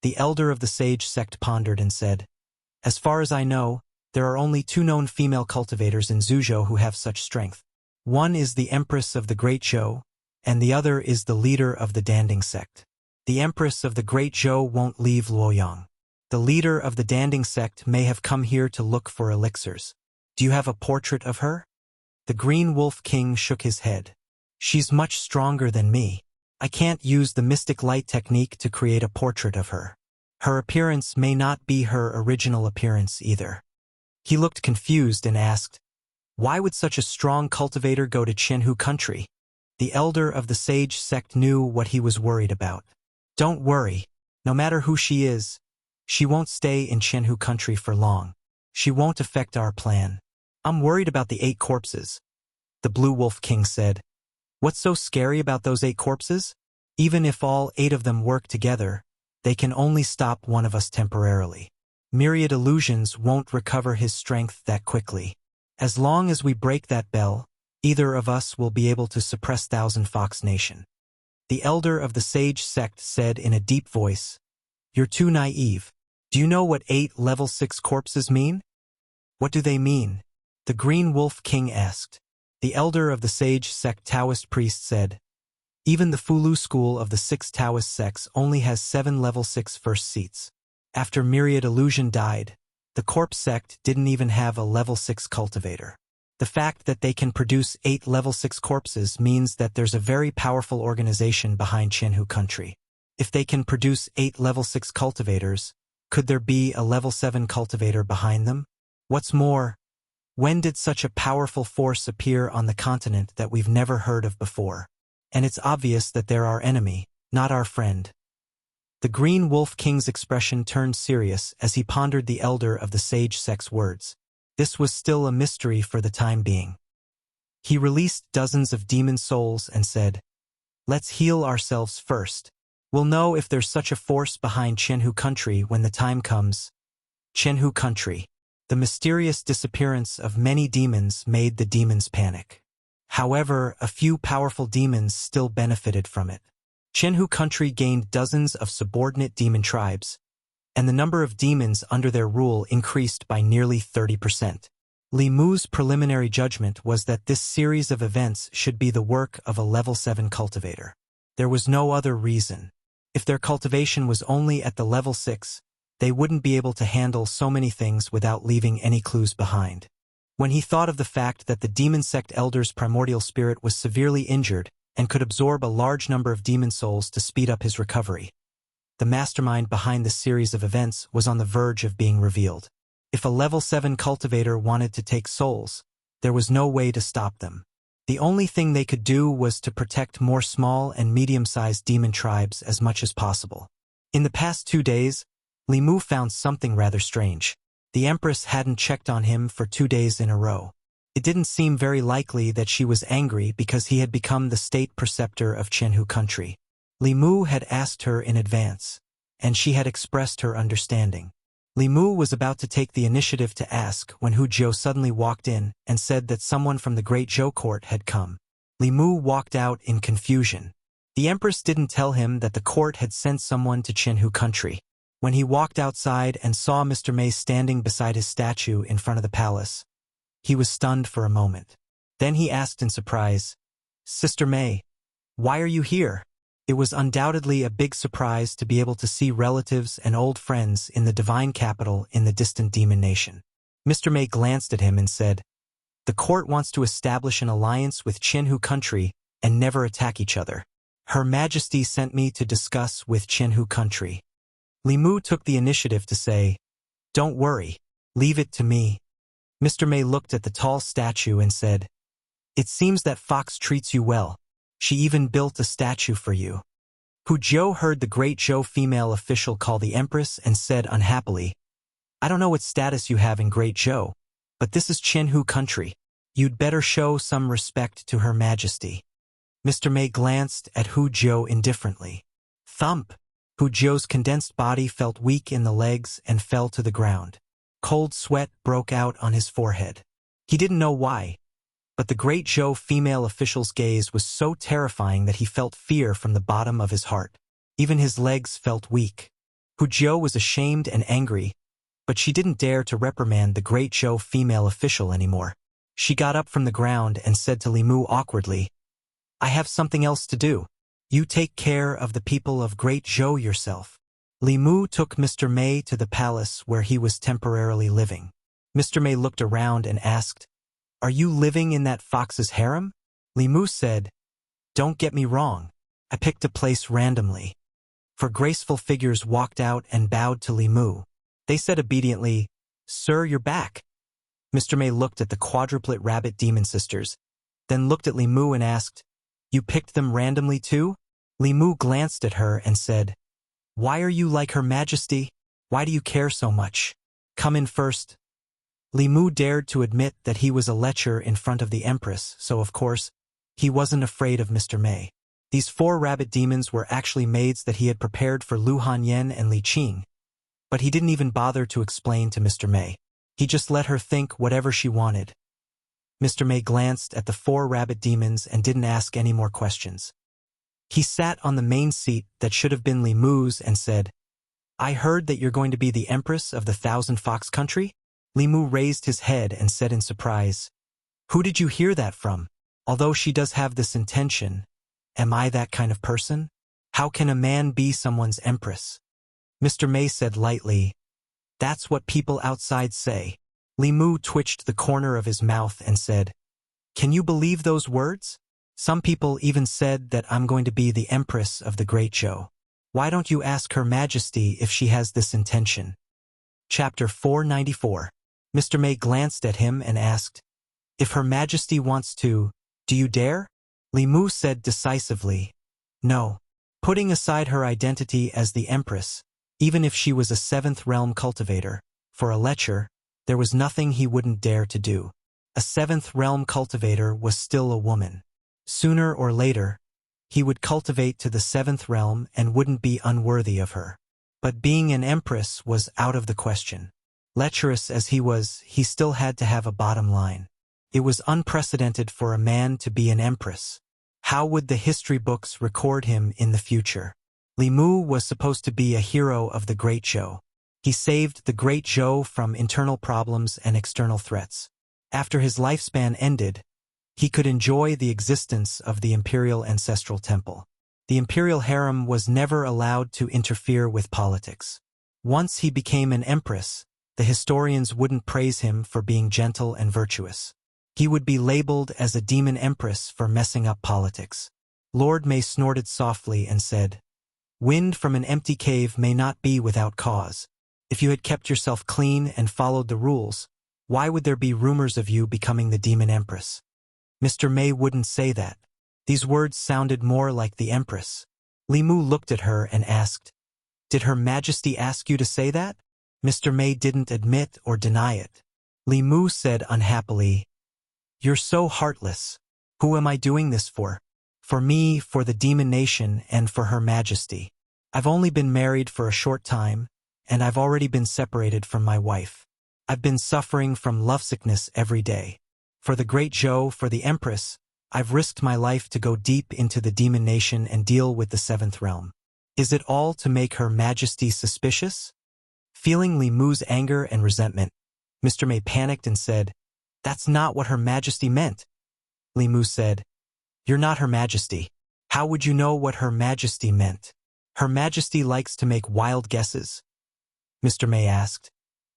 The elder of the sage sect pondered and said, "As far as I know, there are only 2 known female cultivators in Zhuzhou who have such strength. One is the Empress of the Great Zhou, and the other is the leader of the Danding sect. The Empress of the Great Zhou won't leave Luoyang. The leader of the Danding sect may have come here to look for elixirs. Do you have a portrait of her?" The Green Wolf King shook his head. "She's much stronger than me. I can't use the mystic light technique to create a portrait of her. Her appearance may not be her original appearance either." He looked confused and asked, "Why would such a strong cultivator go to Qianhu country?" The elder of the sage sect knew what he was worried about. "Don't worry. No matter who she is, she won't stay in Qianhu country for long. She won't affect our plan." "I'm worried about the 8 corpses," the Blue Wolf King said. "What's so scary about those 8 corpses? Even if all 8 of them work together, they can only stop one of us temporarily. Myriad illusions won't recover his strength that quickly. As long as we break that bell, either of us will be able to suppress Thousand Fox Nation." The elder of the sage sect said in a deep voice, "You're too naive. Do you know what 8 level 6 corpses mean?" "What do they mean?" the Green Wolf King asked. The elder of the sage sect Taoist priest said, "Even the Fulu school of the 6 Taoist sects only has 7 level 6 first seats. After Myriad Illusion died, the corpse sect didn't even have a level 6 cultivator. The fact that they can produce 8 level 6 corpses means that there's a very powerful organization behind Qianhu country. If they can produce 8 level 6 cultivators, could there be a level 7 cultivator behind them? What's more, when did such a powerful force appear on the continent that we've never heard of before? And it's obvious that they're our enemy, not our friend." The Green Wolf King's expression turned serious as he pondered the elder of the sage sect's words. This was still a mystery for the time being. He released dozens of demon souls and said, "Let's heal ourselves first. We'll know if there's such a force behind Qianhu country when the time comes." Qianhu country. The mysterious disappearance of many demons made the demons panic. However, a few powerful demons still benefited from it. Qianhu country gained dozens of subordinate demon tribes, and the number of demons under their rule increased by nearly 30%. Li Mu's preliminary judgment was that this series of events should be the work of a level 7 cultivator. There was no other reason. If their cultivation was only at the level 6, they wouldn't be able to handle so many things without leaving any clues behind. When he thought of the fact that the demon sect elder's primordial spirit was severely injured and could absorb a large number of demon souls to speed up his recovery, the mastermind behind this series of events was on the verge of being revealed. If a level 7 cultivator wanted to take souls, there was no way to stop them. The only thing they could do was to protect more small and medium-sized demon tribes as much as possible. In the past 2 days, Li Mu found something rather strange. The Empress hadn't checked on him for 2 days in a row. It didn't seem very likely that she was angry because he had become the state preceptor of Qianhu country. Li Mu had asked her in advance, and she had expressed her understanding. Li Mu was about to take the initiative to ask when Hu Jiu suddenly walked in and said that someone from the Great Zhou court had come. Li Mu walked out in confusion. The Empress didn't tell him that the court had sent someone to Qianhu country. When he walked outside and saw Mr. Mei standing beside his statue in front of the palace, he was stunned for a moment. Then he asked in surprise, "Sister Mei, why are you here?" It was undoubtedly a big surprise to be able to see relatives and old friends in the divine capital in the distant demon nation. Mr. Mei glanced at him and said, "The court wants to establish an alliance with Qianhu country and never attack each other. Her Majesty sent me to discuss with Qianhu country." Li Mu took the initiative to say, "Don't worry, leave it to me." Mr. Mei looked at the tall statue and said, "It seems that Fox treats you well. She even built a statue for you." Hu Jiu heard the Great Zhou female official call the Empress and said unhappily, "I don't know what status you have in Great Zhou, but this is Qianhu country. You'd better show some respect to Her Majesty." Mr. Mei glanced at Hu Jiu indifferently. Thump! Hu Jiu's condensed body felt weak in the legs and fell to the ground. Cold sweat broke out on his forehead. He didn't know why, but the Great Zhou female official's gaze was so terrifying that he felt fear from the bottom of his heart. Even his legs felt weak. Hu Jiu was ashamed and angry, but she didn't dare to reprimand the Great Zhou female official anymore. She got up from the ground and said to Li Mu awkwardly, "I have something else to do. You take care of the people of Great Zhou yourself." Li Mu took Mr. Mei to the palace where he was temporarily living. Mr. Mei looked around and asked, "Are you living in that fox's harem?" Li Mu said, "Don't get me wrong. I picked a place randomly." 4 graceful figures walked out and bowed to Li Mu. They said obediently, "Sir, you're back. Mr. May looked at the quadruplet rabbit demon sisters, then looked at Li Mu and asked, "You picked them randomly too?" Li Mu glanced at her and said, "Why are you like Her Majesty? Why do you care so much? Come in first." Li Mu dared to admit that he was a lecher in front of the Empress, so of course, he wasn't afraid of Mr. May. These 4 rabbit demons were actually maids that he had prepared for Lu Hanyen and Li Qing, but he didn't even bother to explain to Mr. May. He just let her think whatever she wanted. Mr. May glanced at the 4 rabbit demons and didn't ask any more questions. He sat on the main seat that should have been Li Mu's and said, "I heard that you're going to be the Empress of the Thousand Fox Country?" Li Mu raised his head and said in surprise, "Who did you hear that from? Although she does have this intention, am I that kind of person? How can a man be someone's Empress?" Mr. May said lightly, "That's what people outside say." Li Mu twitched the corner of his mouth and said, "Can you believe those words? Some people even said that I'm going to be the Empress of the Great Zhou. Why don't you ask Her Majesty if she has this intention?" Chapter 494. Mr. May glanced at him and asked, "If Her Majesty wants to, do you dare?" Li Mu said decisively, "No." Putting aside her identity as the Empress, even if she was a 7th realm cultivator, for a lecher, there was nothing he wouldn't dare to do. A 7th realm cultivator was still a woman. Sooner or later, he would cultivate to the 7th realm and wouldn't be unworthy of her. But being an Empress was out of the question. Lecherous as he was, he still had to have a bottom line. It was unprecedented for a man to be an Empress. How would the history books record him in the future? Li Mu was supposed to be a hero of the Great Zhou. He saved the Great Zhou from internal problems and external threats. After his lifespan ended, he could enjoy the existence of the Imperial Ancestral Temple. The Imperial Harem was never allowed to interfere with politics. Once he became an Empress, the historians wouldn't praise him for being gentle and virtuous. He would be labeled as a demon Empress for messing up politics. Lord May snorted softly and said, "Wind from an empty cave may not be without cause. If you had kept yourself clean and followed the rules, why would there be rumors of you becoming the demon Empress?" Mr. May wouldn't say that. These words sounded more like the Empress. Li Mu looked at her and asked, "Did Her Majesty ask you to say that?" Mr. May didn't admit or deny it. Li Mu said unhappily, "You're so heartless. Who am I doing this for? For me, for the demon nation, and for Her Majesty. I've only been married for a short time, and I've already been separated from my wife. I've been suffering from lovesickness every day. For the Great Zhou, for the Empress, I've risked my life to go deep into the demon nation and deal with the 7th realm. Is it all to make Her Majesty suspicious?" Feeling Li Mu's anger and resentment, Mr. May panicked and said, "That's not what Her Majesty meant." Li Mu said, "You're not Her Majesty. How would you know what Her Majesty meant? Her Majesty likes to make wild guesses." Mr. May asked,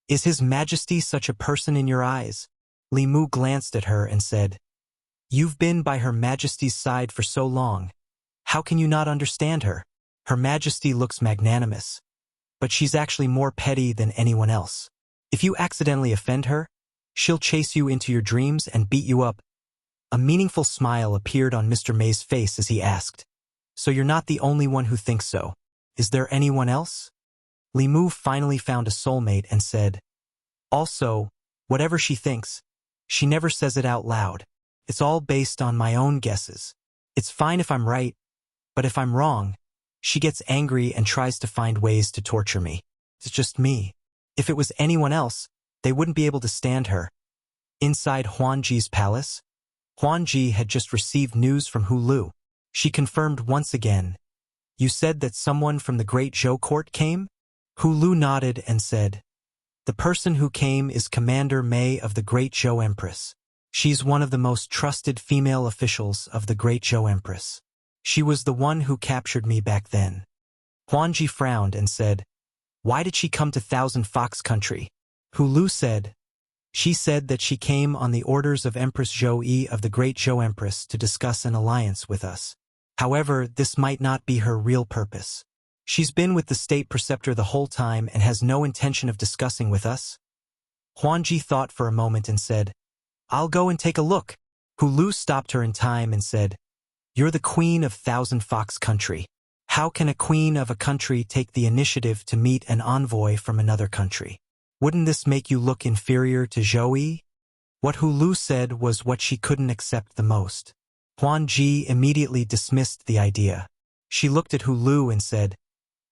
"Is His Majesty such a person in your eyes?" Li Mu glanced at her and said, "You've been by Her Majesty's side for so long. How can you not understand her? Her Majesty looks magnanimous, but she's actually more petty than anyone else. If you accidentally offend her, she'll chase you into your dreams and beat you up." A meaningful smile appeared on Mr. May's face as he asked, "So you're not the only one who thinks so. Is there anyone else?" Li Mu finally found a soulmate and said, "Also, whatever she thinks, she never says it out loud. It's all based on my own guesses. It's fine if I'm right, but if I'm wrong, she gets angry and tries to find ways to torture me. It's just me. If it was anyone else, they wouldn't be able to stand her." Inside Huanji's palace, Huanji had just received news from Hu Lu. She confirmed once again, "You said that someone from the Great Zhou court came?" Hu Lu nodded and said, "The person who came is Commander May of the Great Zhou Empress. She's one of the most trusted female officials of the Great Zhou Empress. She was the one who captured me back then." Huanji frowned and said, "Why did she come to Thousand Fox Country?" Hu Lu said, "She said that she came on the orders of Empress Zhou Yi of the Great Zhou Empress to discuss an alliance with us. However, this might not be her real purpose. She's been with the state preceptor the whole time and has no intention of discussing with us." Huanji thought for a moment and said, "I'll go and take a look." Hulu stopped her in time and said, "You're the queen of Thousand Fox Country. How can a queen of a country take the initiative to meet an envoy from another country? Wouldn't this make you look inferior to Zhou?" What Hulu said was what she couldn't accept the most. Huanji immediately dismissed the idea. She looked at Hulu and said,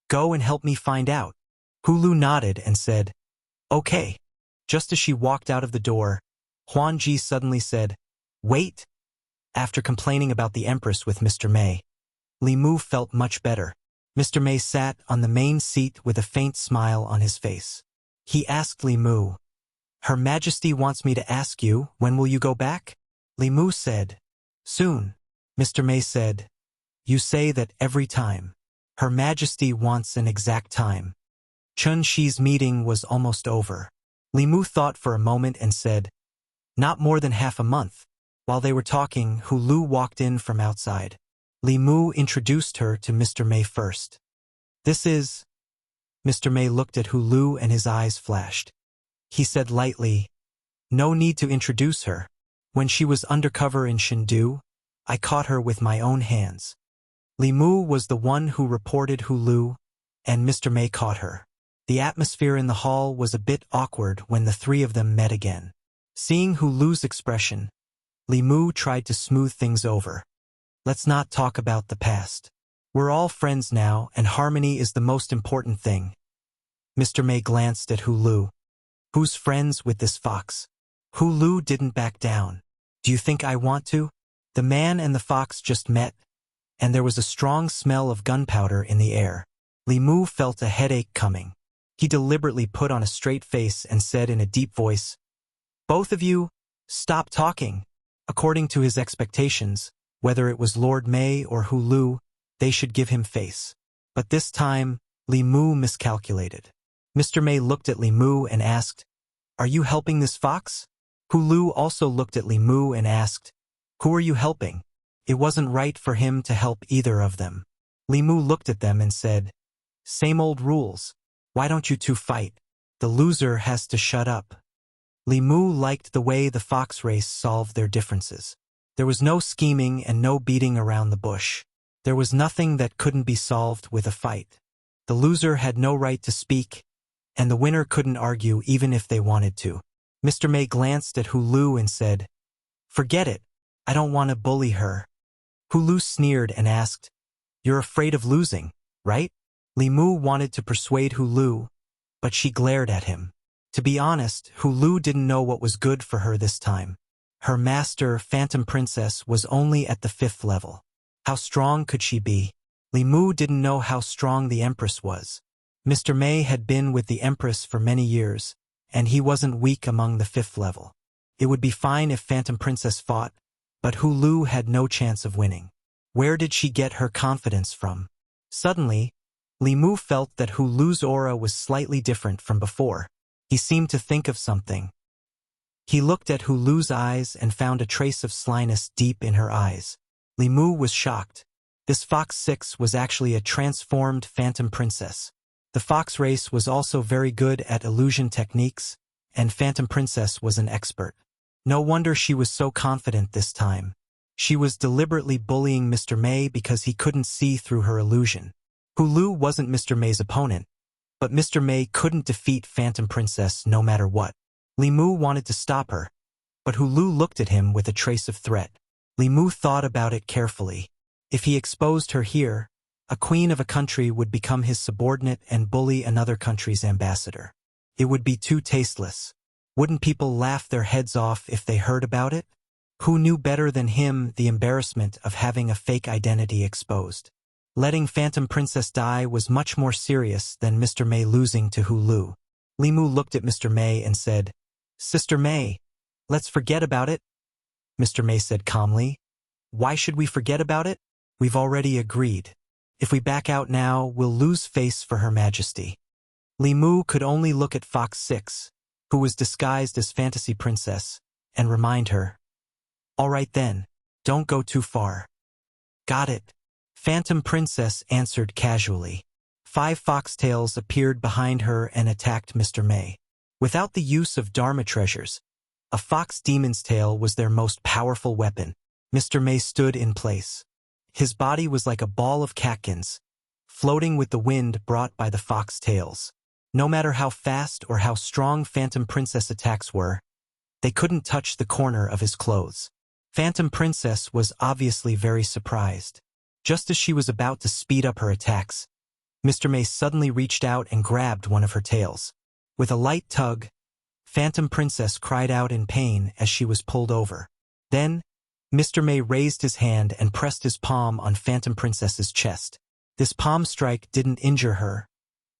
"Go and help me find out." Hulu nodded and said, "Okay." Just as she walked out of the door, Huanji suddenly said, "Wait." After complaining about the Empress with Mr. Mei, Li Mu felt much better. Mr. Mei sat on the main seat with a faint smile on his face. He asked Li Mu, "Her Majesty wants me to ask you, when will you go back?" Li Mu said, "Soon." Mr. Mei said, "You say that every time. Her Majesty wants an exact time." Chun Shi's meeting was almost over. Li Mu thought for a moment and said, "Not more than half a month." While they were talking, Hulu walked in from outside. Li Mu introduced her to Mr. Mei first. "This is—" Mr. Mei looked at Hulu and his eyes flashed. He said lightly, "No need to introduce her. When she was undercover in Shindu, I caught her with my own hands." Li Mu was the one who reported Hulu, and Mr. Mei caught her. The atmosphere in the hall was a bit awkward when the three of them met again. Seeing Hulu's expression, Li Mu tried to smooth things over. "Let's not talk about the past. We're all friends now, and harmony is the most important thing." Mr. Mei glanced at Hulu. "Who's friends with this fox?" Hulu didn't back down. "Do you think I want to?" The man and the fox just met, and there was a strong smell of gunpowder in the air. Li Mu felt a headache coming. He deliberately put on a straight face and said in a deep voice, "Both of you, stop talking." According to his expectations, whether it was Lord Mei or Hulu, they should give him face. But this time, Li Mu miscalculated. Mr. Mei looked at Li Mu and asked, "Are you helping this fox?" Hulu also looked at Li Mu and asked, "Who are you helping?" It wasn't right for him to help either of them. Li Mu looked at them and said, "Same old rules. Why don't you two fight? The loser has to shut up." Li Mu liked the way the fox race solved their differences. There was no scheming and no beating around the bush. There was nothing that couldn't be solved with a fight. The loser had no right to speak, and the winner couldn't argue even if they wanted to. Mr. Mei glanced at Hulu and said, "Forget it. I don't want to bully her." Hulu sneered and asked, "You're afraid of losing, right?" Li Mu wanted to persuade Hulu, but she glared at him. To be honest, Hulu didn't know what was good for her this time. Her master, Phantom Princess, was only at the 5th level. How strong could she be? Li Mu didn't know how strong the Empress was. Mr. Mei had been with the Empress for many years, and he wasn't weak among the 5th level. It would be fine if Phantom Princess fought, but Hulu had no chance of winning. Where did she get her confidence from? Suddenly, Li Mu felt that Hulu's aura was slightly different from before. He seemed to think of something. He looked at Hulu's eyes and found a trace of slyness deep in her eyes. Li Mu was shocked. This Fox 6 was actually a transformed Phantom Princess. The Fox race was also very good at illusion techniques, and Phantom Princess was an expert. No wonder she was so confident this time. She was deliberately bullying Mr. Mei because he couldn't see through her illusion. Hulu wasn't Mr. Mei's opponent, but Mr. Mei couldn't defeat Phantom Princess no matter what. Li Mu wanted to stop her, but Hulu looked at him with a trace of threat. Li Mu thought about it carefully. If he exposed her here, a queen of a country would become his subordinate and bully another country's ambassador. It would be too tasteless. Wouldn't people laugh their heads off if they heard about it? Who knew better than him the embarrassment of having a fake identity exposed? Letting Phantom Princess die was much more serious than Mr. Mei losing to Hulu. Li Mu looked at Mr. Mei and said, "Sister Mei, let's forget about it." Mr. Mei said calmly, "Why should we forget about it? We've already agreed. If we back out now, we'll lose face for Her Majesty." Li Mu could only look at Fox 6, who was disguised as Fantasy Princess, and remind her, "All right then, don't go too far." "Got it." Phantom Princess answered casually. 5 foxtails appeared behind her and attacked Mr. Mei. Without the use of Dharma treasures, a fox demon's tail was their most powerful weapon. Mr. May stood in place. His body was like a ball of catkins, floating with the wind brought by the fox tails. No matter how fast or how strong Phantom Princess attacks were, they couldn't touch the corner of his clothes. Phantom Princess was obviously very surprised. Just as she was about to speed up her attacks, Mr. May suddenly reached out and grabbed one of her tails. With a light tug, Phantom Princess cried out in pain as she was pulled over. Then, Mr. May raised his hand and pressed his palm on Phantom Princess's chest. This palm strike didn't injure her,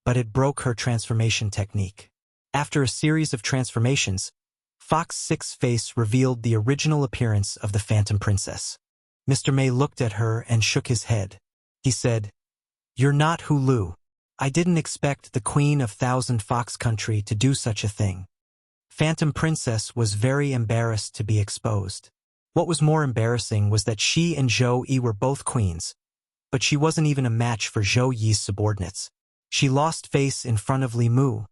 but it broke her transformation technique. After a series of transformations, Fox 6's face revealed the original appearance of the Phantom Princess. Mr. May looked at her and shook his head. He said, "You're not Hulu. I didn't expect the Queen of Thousand Fox Country to do such a thing." Phantom Princess was very embarrassed to be exposed. What was more embarrassing was that she and Zhou Yi were both queens, but she wasn't even a match for Zhou Yi's subordinates. She lost face in front of Li Mu.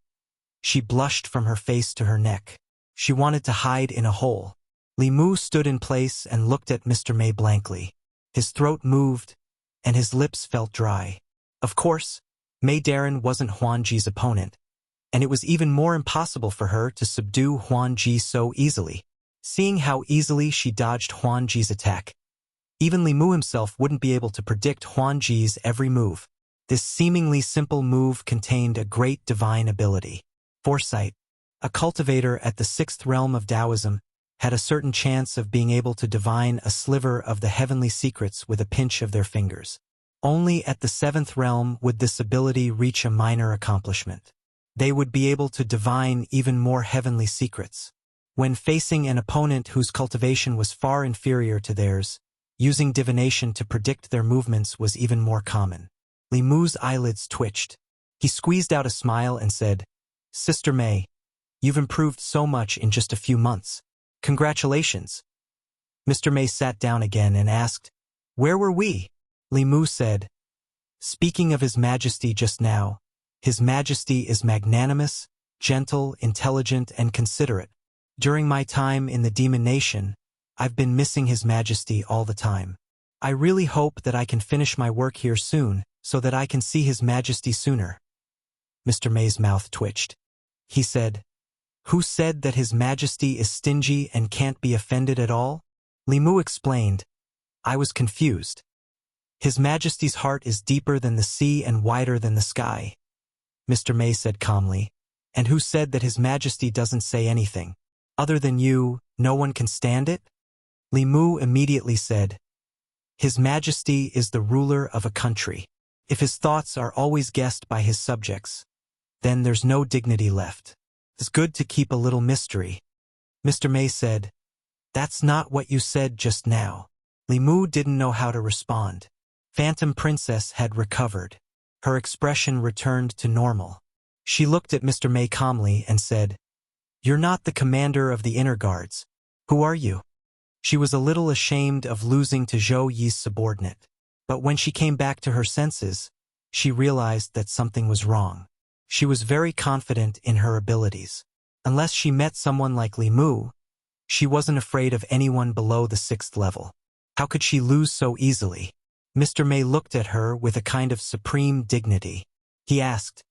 She blushed from her face to her neck. She wanted to hide in a hole. Li Mu stood in place and looked at Mr. May blankly. His throat moved, and his lips felt dry. Of course, Mei Darren wasn't Huan Ji's opponent, and it was even more impossible for her to subdue Huan Ji so easily. Seeing how easily she dodged Huan Ji's attack, even Li Mu himself wouldn't be able to predict Huan Ji's every move. This seemingly simple move contained a great divine ability. Foresight. A cultivator at the 6th realm of Taoism had a certain chance of being able to divine a sliver of the heavenly secrets with a pinch of their fingers. Only at the 7th realm would this ability reach a minor accomplishment. They would be able to divine even more heavenly secrets. When facing an opponent whose cultivation was far inferior to theirs, using divination to predict their movements was even more common. Li Mu's eyelids twitched. He squeezed out a smile and said, "Sister May, you've improved so much in just a few months. Congratulations." Mr. May sat down again and asked, "Where were we?" Li Mu said, "Speaking of His Majesty just now, His Majesty is magnanimous, gentle, intelligent, and considerate. During my time in the Demon Nation, I've been missing His Majesty all the time. I really hope that I can finish my work here soon, so that I can see His Majesty sooner." Mr. May's mouth twitched. He said, "Who said that His Majesty is stingy and can't be offended at all?" Li Mu explained, "I was confused. His Majesty's heart is deeper than the sea and wider than the sky." Mr. May said calmly, "And who said that His Majesty doesn't say anything? Other than you, no one can stand it?" Li Mu immediately said, "His Majesty is the ruler of a country. If his thoughts are always guessed by his subjects, then there's no dignity left. It's good to keep a little mystery." Mr. May said, "That's not what you said just now." Li Mu didn't know how to respond. Phantom Princess had recovered. Her expression returned to normal. She looked at Mr. May calmly and said, "You're not the commander of the inner guards. Who are you?" She was a little ashamed of losing to Zhou Yi's subordinate. But when she came back to her senses, she realized that something was wrong. She was very confident in her abilities. Unless she met someone like Li Mu, she wasn't afraid of anyone below the 6th level. How could she lose so easily? Mr. May looked at her with a kind of supreme dignity. He asked,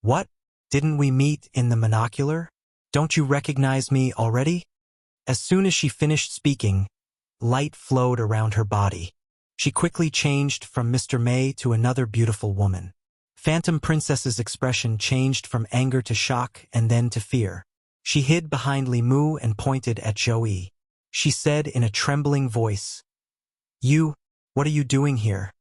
"What? Didn't we meet in the monocular? Don't you recognize me already?" As soon as she finished speaking, light flowed around her body. She quickly changed from Mr. May to another beautiful woman. Phantom Princess's expression changed from anger to shock and then to fear. She hid behind Li Mu and pointed at Zhou Yi. She said in a trembling voice, What are you doing here?"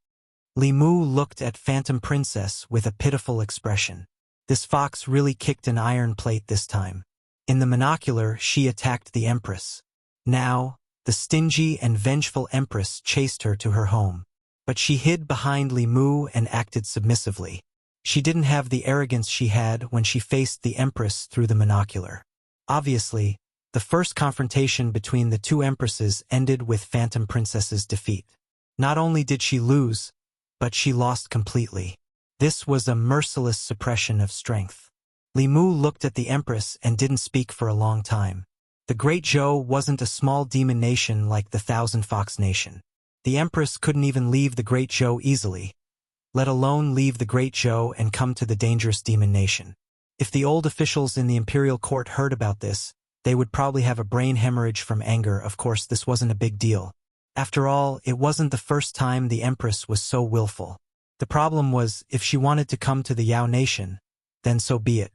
Li Mu looked at Phantom Princess with a pitiful expression. This fox really kicked an iron plate this time. In the monocular, she attacked the Empress. Now, the stingy and vengeful Empress chased her to her home. But she hid behind Li Mu and acted submissively. She didn't have the arrogance she had when she faced the Empress through the monocular. Obviously, the first confrontation between the two Empresses ended with Phantom Princess's defeat. Not only did she lose, but she lost completely. This was a merciless suppression of strength. Li Mu looked at the Empress and didn't speak for a long time. The Great Zhou wasn't a small demon nation like the Thousand Fox Nation. The Empress couldn't even leave the Great Zhou easily, let alone leave the Great Zhou and come to the dangerous demon nation. If the old officials in the imperial court heard about this, they would probably have a brain hemorrhage from anger. Of course, this wasn't a big deal. After all, it wasn't the first time the Empress was so willful. The problem was, if she wanted to come to the Yao nation, then so be it.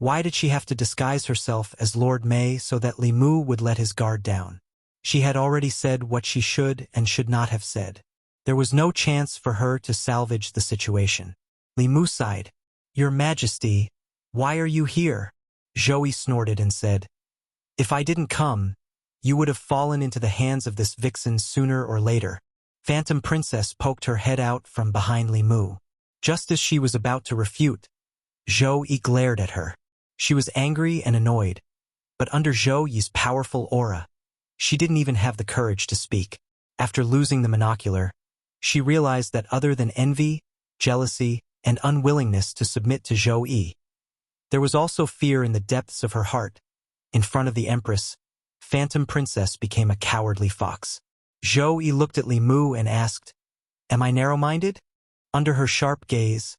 Why did she have to disguise herself as Lord Mei so that Li Mu would let his guard down? She had already said what she should and should not have said. There was no chance for her to salvage the situation. Li Mu sighed. "Your Majesty, why are you here?" Zhou snorted and said, "If I didn't come, you would have fallen into the hands of this vixen sooner or later." Phantom Princess poked her head out from behind Li Mu. Just as she was about to refute, Zhou glared at her. She was angry and annoyed, but under Zhou Yi's powerful aura, she didn't even have the courage to speak. After losing the monocular, she realized that other than envy, jealousy, and unwillingness to submit to Zhou Yi, there was also fear in the depths of her heart. In front of the Empress, Phantom Princess became a cowardly fox. Zhou Yi looked at Li Mu and asked, "Am I narrow-minded?" Under her sharp gaze,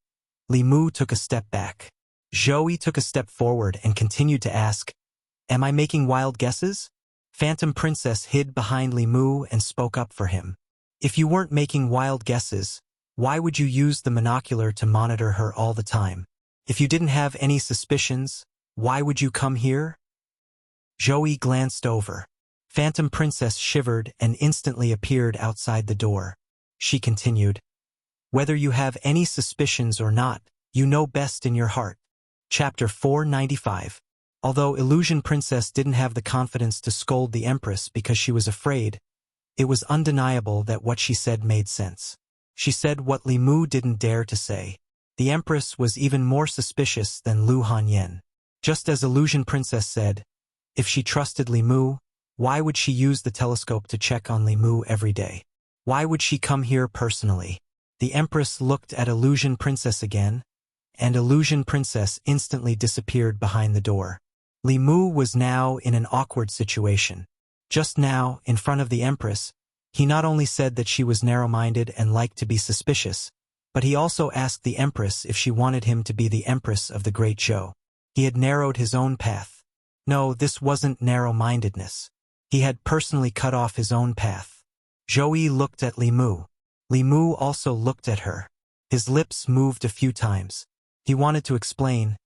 Li Mu took a step back. Zhou Yi took a step forward and continued to ask, "Am I making wild guesses?" Phantom Princess hid behind Li Mu and spoke up for him. "If you weren't making wild guesses, why would you use the monocular to monitor her all the time? If you didn't have any suspicions, why would you come here?" Zhou Yi glanced over. Phantom Princess shivered and instantly appeared outside the door. She continued, "Whether you have any suspicions or not, you know best in your heart." Chapter 495. Although Illusion Princess didn't have the confidence to scold the Empress because she was afraid, it was undeniable that what she said made sense. She said what Li Mu didn't dare to say. The Empress was even more suspicious than Lu Hanyan. Just as Illusion Princess said, if she trusted Li Mu, why would she use the telescope to check on Li Mu every day? Why would she come here personally? The Empress looked at Illusion Princess again, and Illusion Princess instantly disappeared behind the door. Li Mu was now in an awkward situation. Just now, in front of the Empress, he not only said that she was narrow-minded and liked to be suspicious, but he also asked the Empress if she wanted him to be the Empress of the Great Zhou. He had narrowed his own path. No, this wasn't narrow-mindedness. He had personally cut off his own path. Zhou Yi looked at Li Mu. Li Mu also looked at her. His lips moved a few times. He wanted to explain,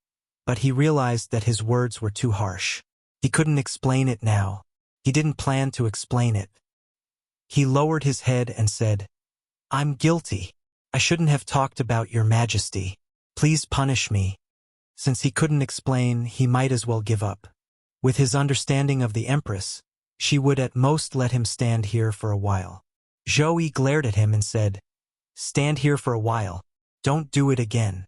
but he realized that his words were too harsh. He couldn't explain it now. He didn't plan to explain it. He lowered his head and said, "I'm guilty. I shouldn't have talked about your Majesty. Please punish me." Since he couldn't explain, he might as well give up. With his understanding of the Empress, she would at most let him stand here for a while. Zhou Yi glared at him and said, "Stand here for a while. Don't do it again."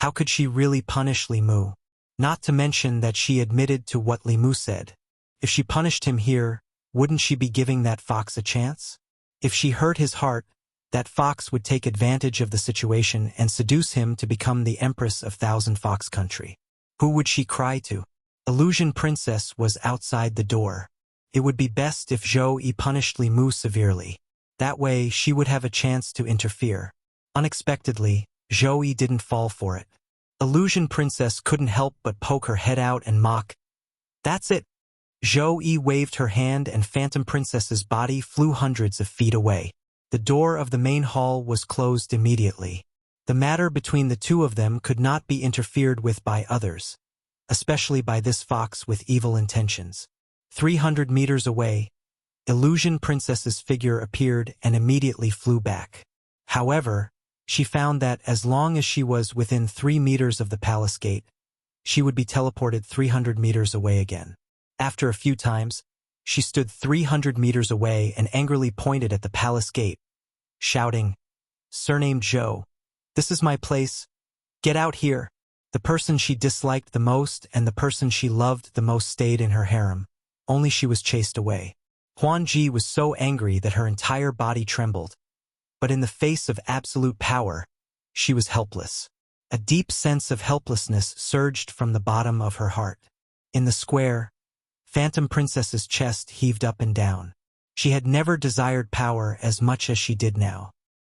How could she really punish Li Mu? Not to mention that she admitted to what Li Mu said. If she punished him here, wouldn't she be giving that fox a chance? If she hurt his heart, that fox would take advantage of the situation and seduce him to become the Empress of Thousand Fox Country. Who would she cry to? Illusion Princess was outside the door. It would be best if Zhou Yi punished Li Mu severely. That way, she would have a chance to interfere. Unexpectedly, Zhou Yi didn't fall for it. Illusion Princess couldn't help but poke her head out and mock. "That's it." Zhou Yi waved her hand and Phantom Princess's body flew hundreds of feet away. The door of the main hall was closed immediately. The matter between the two of them could not be interfered with by others, especially by this fox with evil intentions. 300 meters away, Illusion Princess's figure appeared and immediately flew back. However, she found that as long as she was within 3 meters of the palace gate, she would be teleported 300 meters away again. After a few times, she stood 300 meters away and angrily pointed at the palace gate, shouting, "Surnamed Zhou, this is my place. Get out here." The person she disliked the most and the person she loved the most stayed in her harem, only she was chased away. Huan Ji was so angry that her entire body trembled. But in the face of absolute power, she was helpless. A deep sense of helplessness surged from the bottom of her heart. In the square, Phantom Princess's chest heaved up and down. She had never desired power as much as she did now.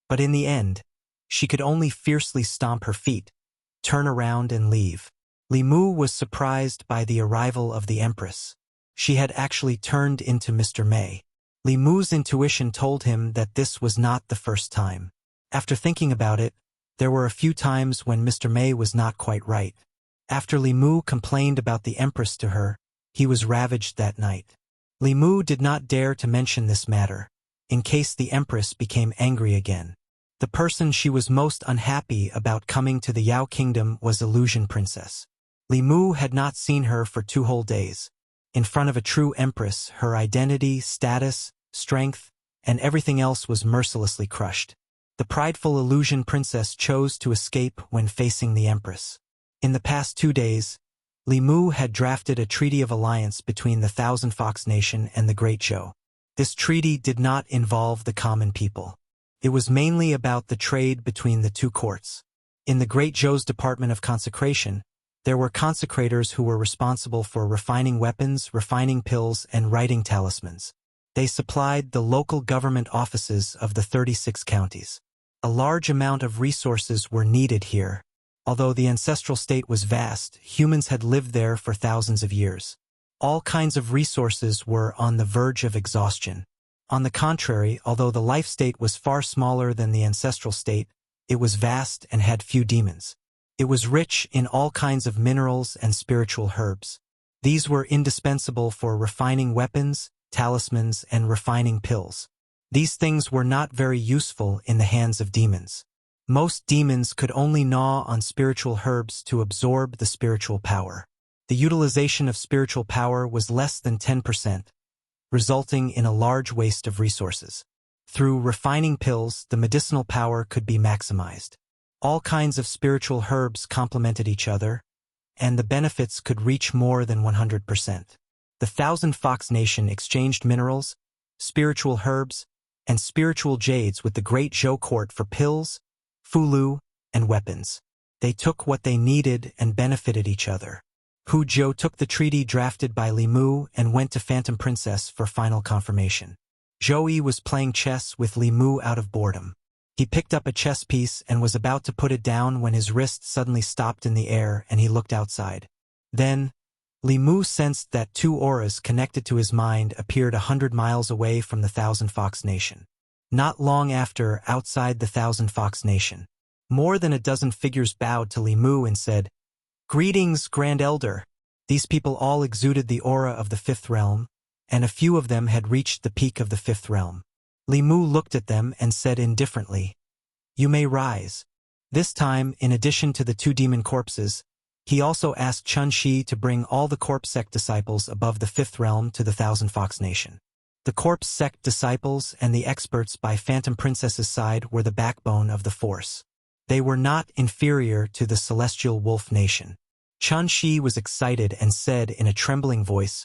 But in the end, she could only fiercely stomp her feet, turn around and leave. Li Mu was surprised by the arrival of the Empress. She had actually turned into Mr. Mei. Li Mu's intuition told him that this was not the first time. After thinking about it, there were a few times when Mr. Mei was not quite right. After Li Mu complained about the Empress to her, he was ravaged that night. Li Mu did not dare to mention this matter, in case the Empress became angry again. The person she was most unhappy about coming to the Yao Kingdom was Illusion Princess. Li Mu had not seen her for 2 whole days. In front of a true Empress, her identity, status, strength, and everything else was mercilessly crushed. The prideful Illusion Princess chose to escape when facing the Empress. In the past 2 days, Li Mu had drafted a treaty of alliance between the Thousand Fox Nation and the Great Zhou. This treaty did not involve the common people. It was mainly about the trade between the 2 courts. In the Great Zhou's Department of Consecration, there were consecrators who were responsible for refining weapons, refining pills, and writing talismans. They supplied the local government offices of the 36 counties. A large amount of resources were needed here. Although the ancestral state was vast, humans had lived there for thousands of years. All kinds of resources were on the verge of exhaustion. On the contrary, although the life state was far smaller than the ancestral state, it was vast and had few demons. It was rich in all kinds of minerals and spiritual herbs. These were indispensable for refining weapons, talismans, and refining pills. These things were not very useful in the hands of demons. Most demons could only gnaw on spiritual herbs to absorb the spiritual power. The utilization of spiritual power was less than 10%, resulting in a large waste of resources. Through refining pills, the medicinal power could be maximized. All kinds of spiritual herbs complemented each other, and the benefits could reach more than 100%. The Thousand Fox Nation exchanged minerals, spiritual herbs, and spiritual jades with the Great Zhou Court for pills, fulu, and weapons. They took what they needed and benefited each other. Hu Zhou took the treaty drafted by Li Mu and went to Phantom Princess for final confirmation. Zhou Yi was playing chess with Li Mu out of boredom. He picked up a chess piece and was about to put it down when his wrist suddenly stopped in the air and he looked outside. Then, Li Mu sensed that 2 auras connected to his mind appeared 100 miles away from the Thousand Fox Nation. Not long after, outside the Thousand Fox Nation, more than a dozen figures bowed to Li Mu and said, "Greetings, Grand Elder." These people all exuded the aura of the 5th realm, and a few of them had reached the peak of the 5th realm. Li Mu looked at them and said indifferently, "You may rise." This time, in addition to the 2 demon corpses, he also asked Chun Shi to bring all the corpse sect disciples above the 5th realm to the Thousand Fox Nation. The corpse sect disciples and the experts by Phantom Princess's side were the backbone of the force. They were not inferior to the Celestial Wolf Nation. Chun Shi was excited and said in a trembling voice,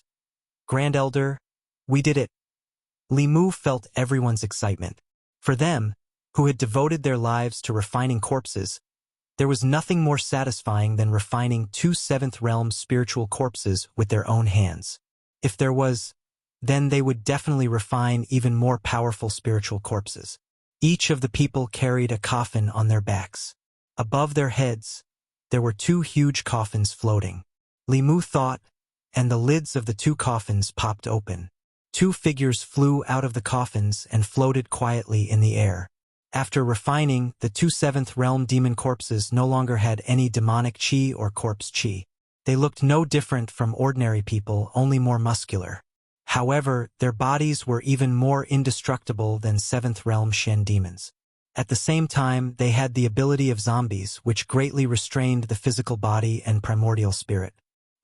"Grand Elder, we did it." Li Mu felt everyone's excitement. For them, who had devoted their lives to refining corpses, there was nothing more satisfying than refining 2 7th realm spiritual corpses with their own hands. If there was, then they would definitely refine even more powerful spiritual corpses. Each of the people carried a coffin on their backs. Above their heads, there were 2 huge coffins floating. Li Mu thought, and the lids of the 2 coffins popped open. 2 figures flew out of the coffins and floated quietly in the air. After refining, the 2 7th realm demon corpses no longer had any demonic chi or corpse chi. They looked no different from ordinary people, only more muscular. However, their bodies were even more indestructible than 7th realm Shen demons. At the same time, they had the ability of zombies, which greatly restrained the physical body and primordial spirit.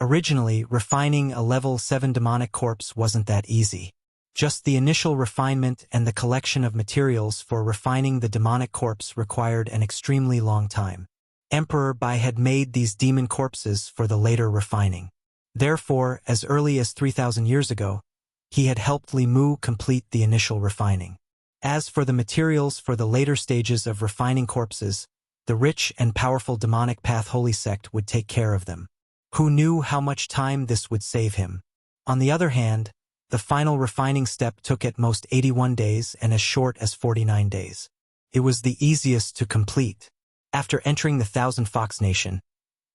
Originally, refining a level 7 demonic corpse wasn't that easy. Just the initial refinement and the collection of materials for refining the demonic corpse required an extremely long time. Emperor Bai had made these demon corpses for the later refining. Therefore, as early as 3,000 years ago, he had helped Li Mu complete the initial refining. As for the materials for the later stages of refining corpses, The rich and powerful demonic path holy sect would take care of them. Who knew how much time this would save him? On the other hand, the final refining step took at most 81 days and as short as 49 days. It was the easiest to complete. After entering the Thousand Fox Nation,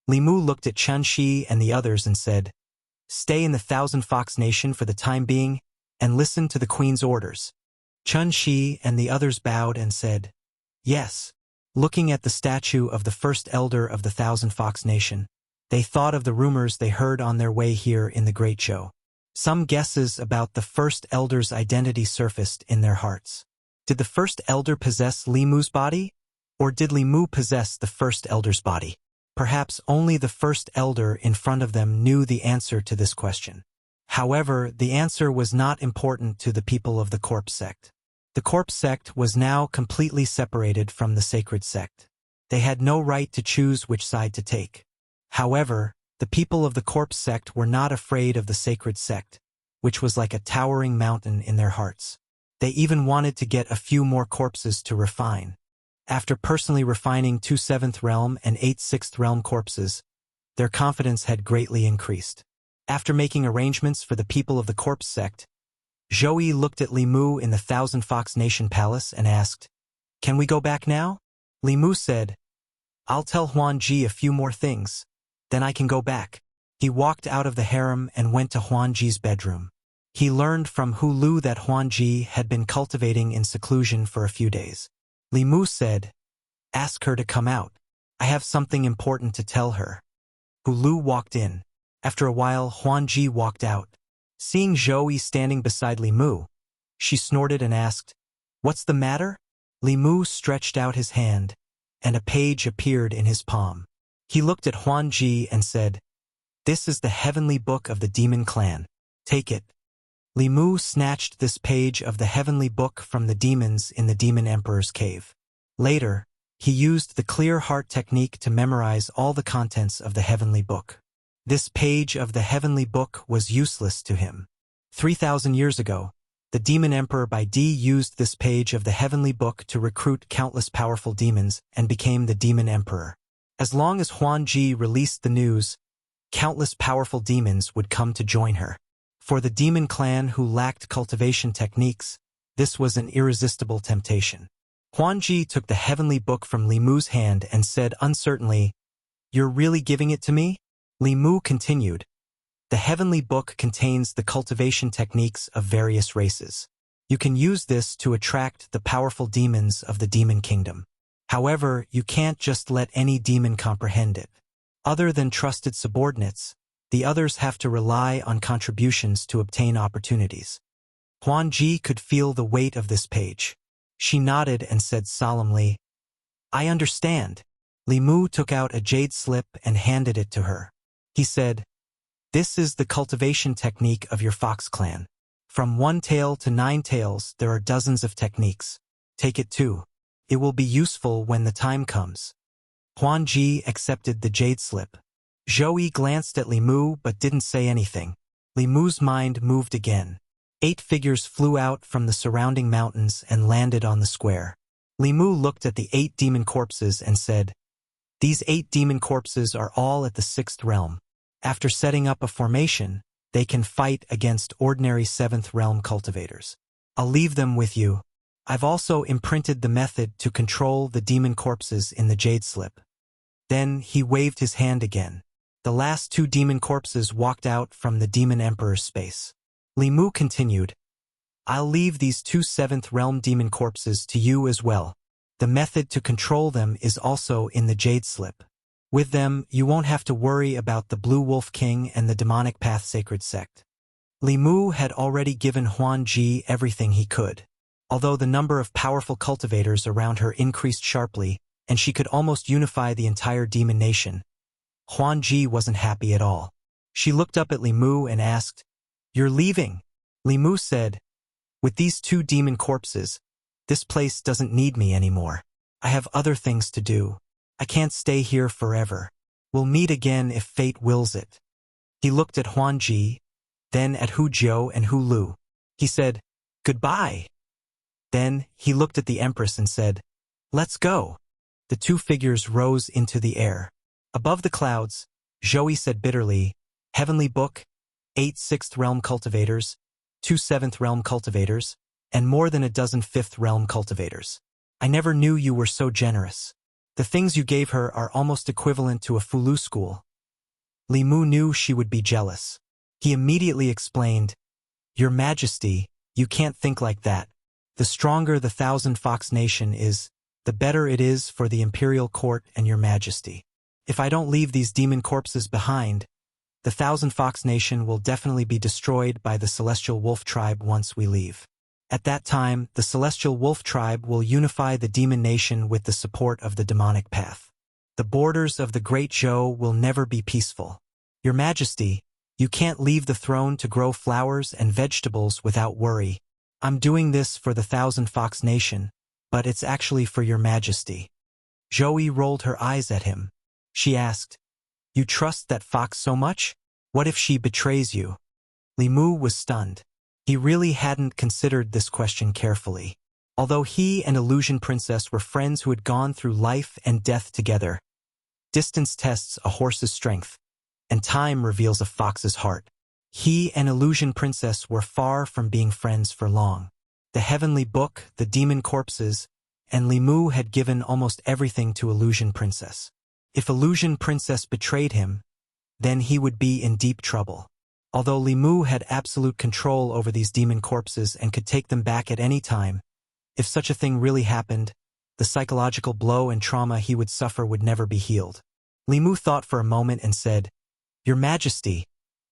Li Mu looked at Chen Shi and the others and said, "Stay in the Thousand Fox Nation for the time being and listen to the Queen's orders." Chen Shi and the others bowed and said, "Yes." Looking at the statue of the first elder of the Thousand Fox Nation, they thought of the rumors they heard on their way here in the Great Show. Some guesses about the first elder's identity surfaced in their hearts. Did the first elder possess Li Mu's body? Or did Li Mu possess the first elder's body? Perhaps only the first elder in front of them knew the answer to this question. However, the answer was not important to the people of the Corpse sect. The Corpse sect was now completely separated from the sacred sect. They had no right to choose which side to take. However, the people of the Corpse sect were not afraid of the sacred sect, which was like a towering mountain in their hearts. They even wanted to get a few more corpses to refine. After personally refining 2 7th realm and 8 6th realm corpses, their confidence had greatly increased. After making arrangements for the people of the Corpse sect, Zhou looked at Li Mu in the Thousand Fox Nation Palace and asked, "Can we go back now?" Li Mu said, "I'll tell Huan Ji a few more things. Then I can go back." He walked out of the harem and went to Huan Ji's bedroom. He learned from Hu Lu that Huan Ji had been cultivating in seclusion for a few days. Li Mu said, "Ask her to come out. I have something important to tell her." Hu Lu walked in. After a while, Huan Ji walked out. Seeing Zhou standing beside Li Mu, she snorted and asked, "What's the matter?" Li Mu stretched out his hand, and a page appeared in his palm. He looked at Huan Ji and said, "This is the heavenly book of the demon clan. Take it." Li Mu snatched this page of the heavenly book from the demons in the demon emperor's cave. Later, he used the clear heart technique to memorize all the contents of the heavenly book. This page of the heavenly book was useless to him. 3,000 years ago, the demon emperor Bai Di used this page of the heavenly book to recruit countless powerful demons and became the demon emperor. As long as Huan Ji released the news, countless powerful demons would come to join her. For the demon clan who lacked cultivation techniques, this was an irresistible temptation. Huan Ji took the heavenly book from Li Mu's hand and said uncertainly, "You're really giving it to me?" Li Mu continued, "The heavenly book contains the cultivation techniques of various races. You can use this to attract the powerful demons of the demon kingdom. However, you can't just let any demon comprehend it. Other than trusted subordinates, the others have to rely on contributions to obtain opportunities." Huan Ji could feel the weight of this page. She nodded and said solemnly, "I understand." Li Mu took out a jade slip and handed it to her. He said, "This is the cultivation technique of your fox clan. From 1 tail to 9 tails, there are dozens of techniques. Take it too. It will be useful when the time comes." Huan Ji accepted the jade slip. Zhou glanced at Li Mu but didn't say anything. Li Mu's mind moved again. 8 figures flew out from the surrounding mountains and landed on the square. Li Mu looked at the 8 demon corpses and said, "These 8 demon corpses are all at the 6th realm. After setting up a formation, they can fight against ordinary 7th realm cultivators. I'll leave them with you. I've also imprinted the method to control the demon corpses in the jade slip." Then he waved his hand again. The last 2 demon corpses walked out from the demon emperor's space. Li Mu continued, "I'll leave these 2 7th realm demon corpses to you as well. The method to control them is also in the jade slip. With them, you won't have to worry about the Blue Wolf King and the demonic path sacred sect." Li Mu had already given Huan Ji everything he could. Although the number of powerful cultivators around her increased sharply, and she could almost unify the entire demon nation, Huan Ji wasn't happy at all. She looked up at Li Mu and asked, "You're leaving?" Li Mu said, "With these 2 demon corpses, this place doesn't need me anymore. I have other things to do. I can't stay here forever. We'll meet again if fate wills it." He looked at Huan Ji, then at Hu Jiu and Hu Lu. He said, "Goodbye." Then he looked at the Empress and said, "Let's go." The two figures rose into the air. Above the clouds, Zhou said bitterly, "Heavenly Book, 8 sixth realm cultivators, 2 seventh realm cultivators, and more than a dozen fifth realm cultivators. I never knew you were so generous. The things you gave her are almost equivalent to a Fulu school." Li Mu knew she would be jealous. He immediately explained, "Your Majesty, you can't think like that. The stronger the Thousand Fox Nation is, the better it is for the Imperial Court and your Majesty. If I don't leave these demon corpses behind, the Thousand Fox Nation will definitely be destroyed by the Celestial Wolf Tribe once we leave. At that time, the Celestial Wolf Tribe will unify the Demon Nation with the support of the demonic path. The borders of the Great Zhou will never be peaceful. Your Majesty, you can't leave the throne to grow flowers and vegetables without worry. I'm doing this for the Thousand Fox Nation, but it's actually for your Majesty." Zhou rolled her eyes at him. She asked, "You trust that fox so much? What if she betrays you?" Li Mu was stunned. He really hadn't considered this question carefully. Although he and Illusion Princess were friends who had gone through life and death together, distance tests a horse's strength, and time reveals a fox's heart. He and Illusion Princess were far from being friends for long. The Heavenly Book, the demon corpses, and Li Mu had given almost everything to Illusion Princess. If Illusion Princess betrayed him, then he would be in deep trouble. Although Li Mu had absolute control over these demon corpses and could take them back at any time, if such a thing really happened, the psychological blow and trauma he would suffer would never be healed. Li Mu thought for a moment and said, "Your Majesty,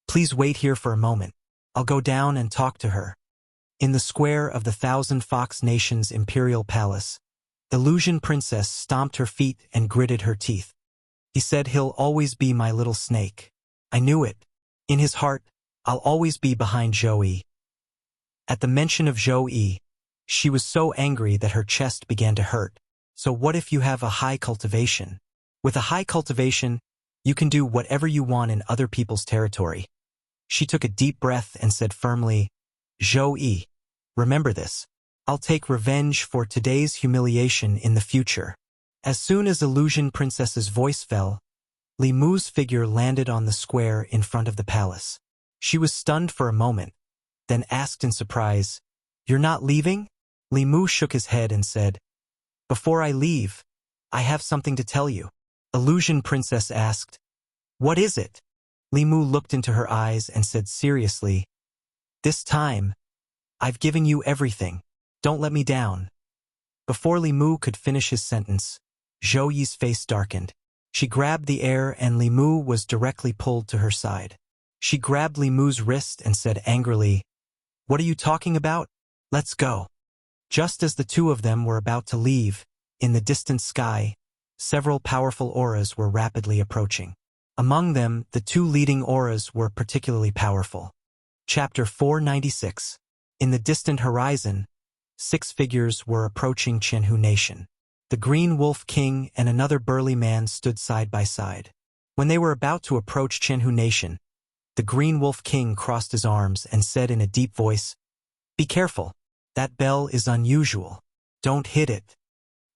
please wait here for a moment. I'll go down and talk to her." In the square of the Thousand Fox Nation's imperial palace, Illusion Princess stomped her feet and gritted her teeth. He said, "He'll always be my little snake. I knew it. In his heart, I'll always be behind Zhou." At the mention of Zhou, she was so angry that her chest began to hurt. "So what if you have a high cultivation? With a high cultivation, you can do whatever you want in other people's territory." She took a deep breath and said firmly, "Zhou, remember this. I'll take revenge for today's humiliation in the future." As soon as Illusion Princess's voice fell, Li Mu's figure landed on the square in front of the palace. She was stunned for a moment, then asked in surprise, "You're not leaving?" Li Mu shook his head and said, "Before I leave, I have something to tell you." Illusion Princess asked, "What is it?" Li Mu looked into her eyes and said seriously, "This time, I've given you everything. Don't let me down." Before Li Mu could finish his sentence, Zhou face darkened. She grabbed the air and Li Mu was directly pulled to her side. She grabbed Li Mu's wrist and said angrily, "What are you talking about? Let's go." Just as the two of them were about to leave, in the distant sky, several powerful auras were rapidly approaching. Among them, the two leading auras were particularly powerful. Chapter 496. In the distant horizon, 6 figures were approaching Qianhu Nation. The Green Wolf King and another burly man stood side by side. When they were about to approach Qianhu Nation, the Green Wolf King crossed his arms and said in a deep voice, "Be careful. That bell is unusual. Don't hit it."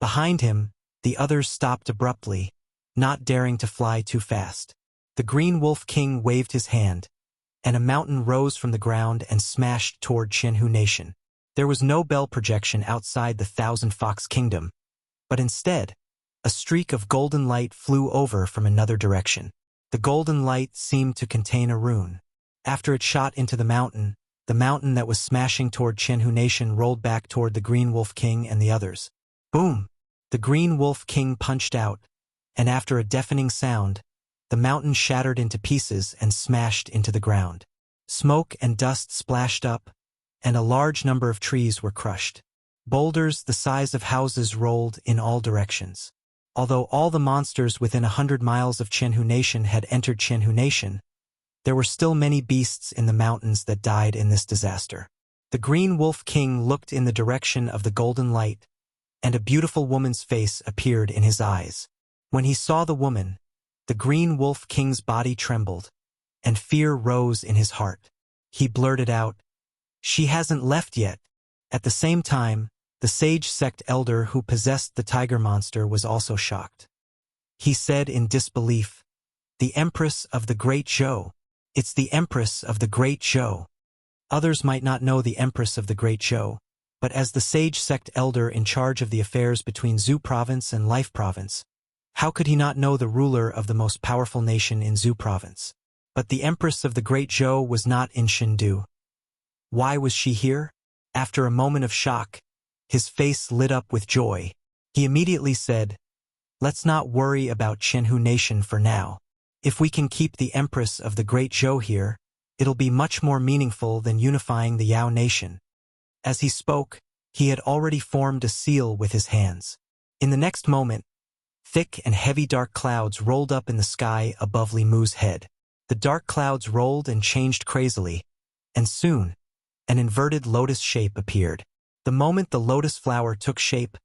Behind him, the others stopped abruptly, not daring to fly too fast. The Green Wolf King waved his hand, and a mountain rose from the ground and smashed toward Qianhu Nation. There was no bell projection outside the Thousand Fox Kingdom, but instead, a streak of golden light flew over from another direction. The golden light seemed to contain a rune. After it shot into the mountain that was smashing toward Qianhu Nation rolled back toward the Green Wolf King and the others. Boom! The Green Wolf King punched out, and after a deafening sound, the mountain shattered into pieces and smashed into the ground. Smoke and dust splashed up, and a large number of trees were crushed. Boulders the size of houses rolled in all directions. Although all the monsters within 100 miles of Qianhu Nation had entered Qianhu Nation, there were still many beasts in the mountains that died in this disaster. The Green Wolf King looked in the direction of the golden light, and a beautiful woman's face appeared in his eyes. When he saw the woman, the Green Wolf King's body trembled, and fear rose in his heart. He blurted out, "She hasn't left yet." At the same time, The sage sect elder who possessed the tiger monster was also shocked. He said in disbelief, "The Empress of the Great Zhou. It's the Empress of the Great Zhou." Others might not know the Empress of the Great Zhou, but as the sage sect elder in charge of the affairs between Zhou Province and Life Province, how could he not know the ruler of the most powerful nation in Zhou Province? But the Empress of the Great Zhou was not in Shindu. Why was she here? After a moment of shock, his face lit up with joy. He immediately said, "Let's not worry about Shenhu Nation for now. If we can keep the Empress of the Great Zhou here, it'll be much more meaningful than unifying the Yao Nation." As he spoke, he had already formed a seal with his hands. In the next moment, thick and heavy dark clouds rolled up in the sky above Li Mu's head. The dark clouds rolled and changed crazily, and soon, an inverted lotus shape appeared. The moment the lotus flower took shape,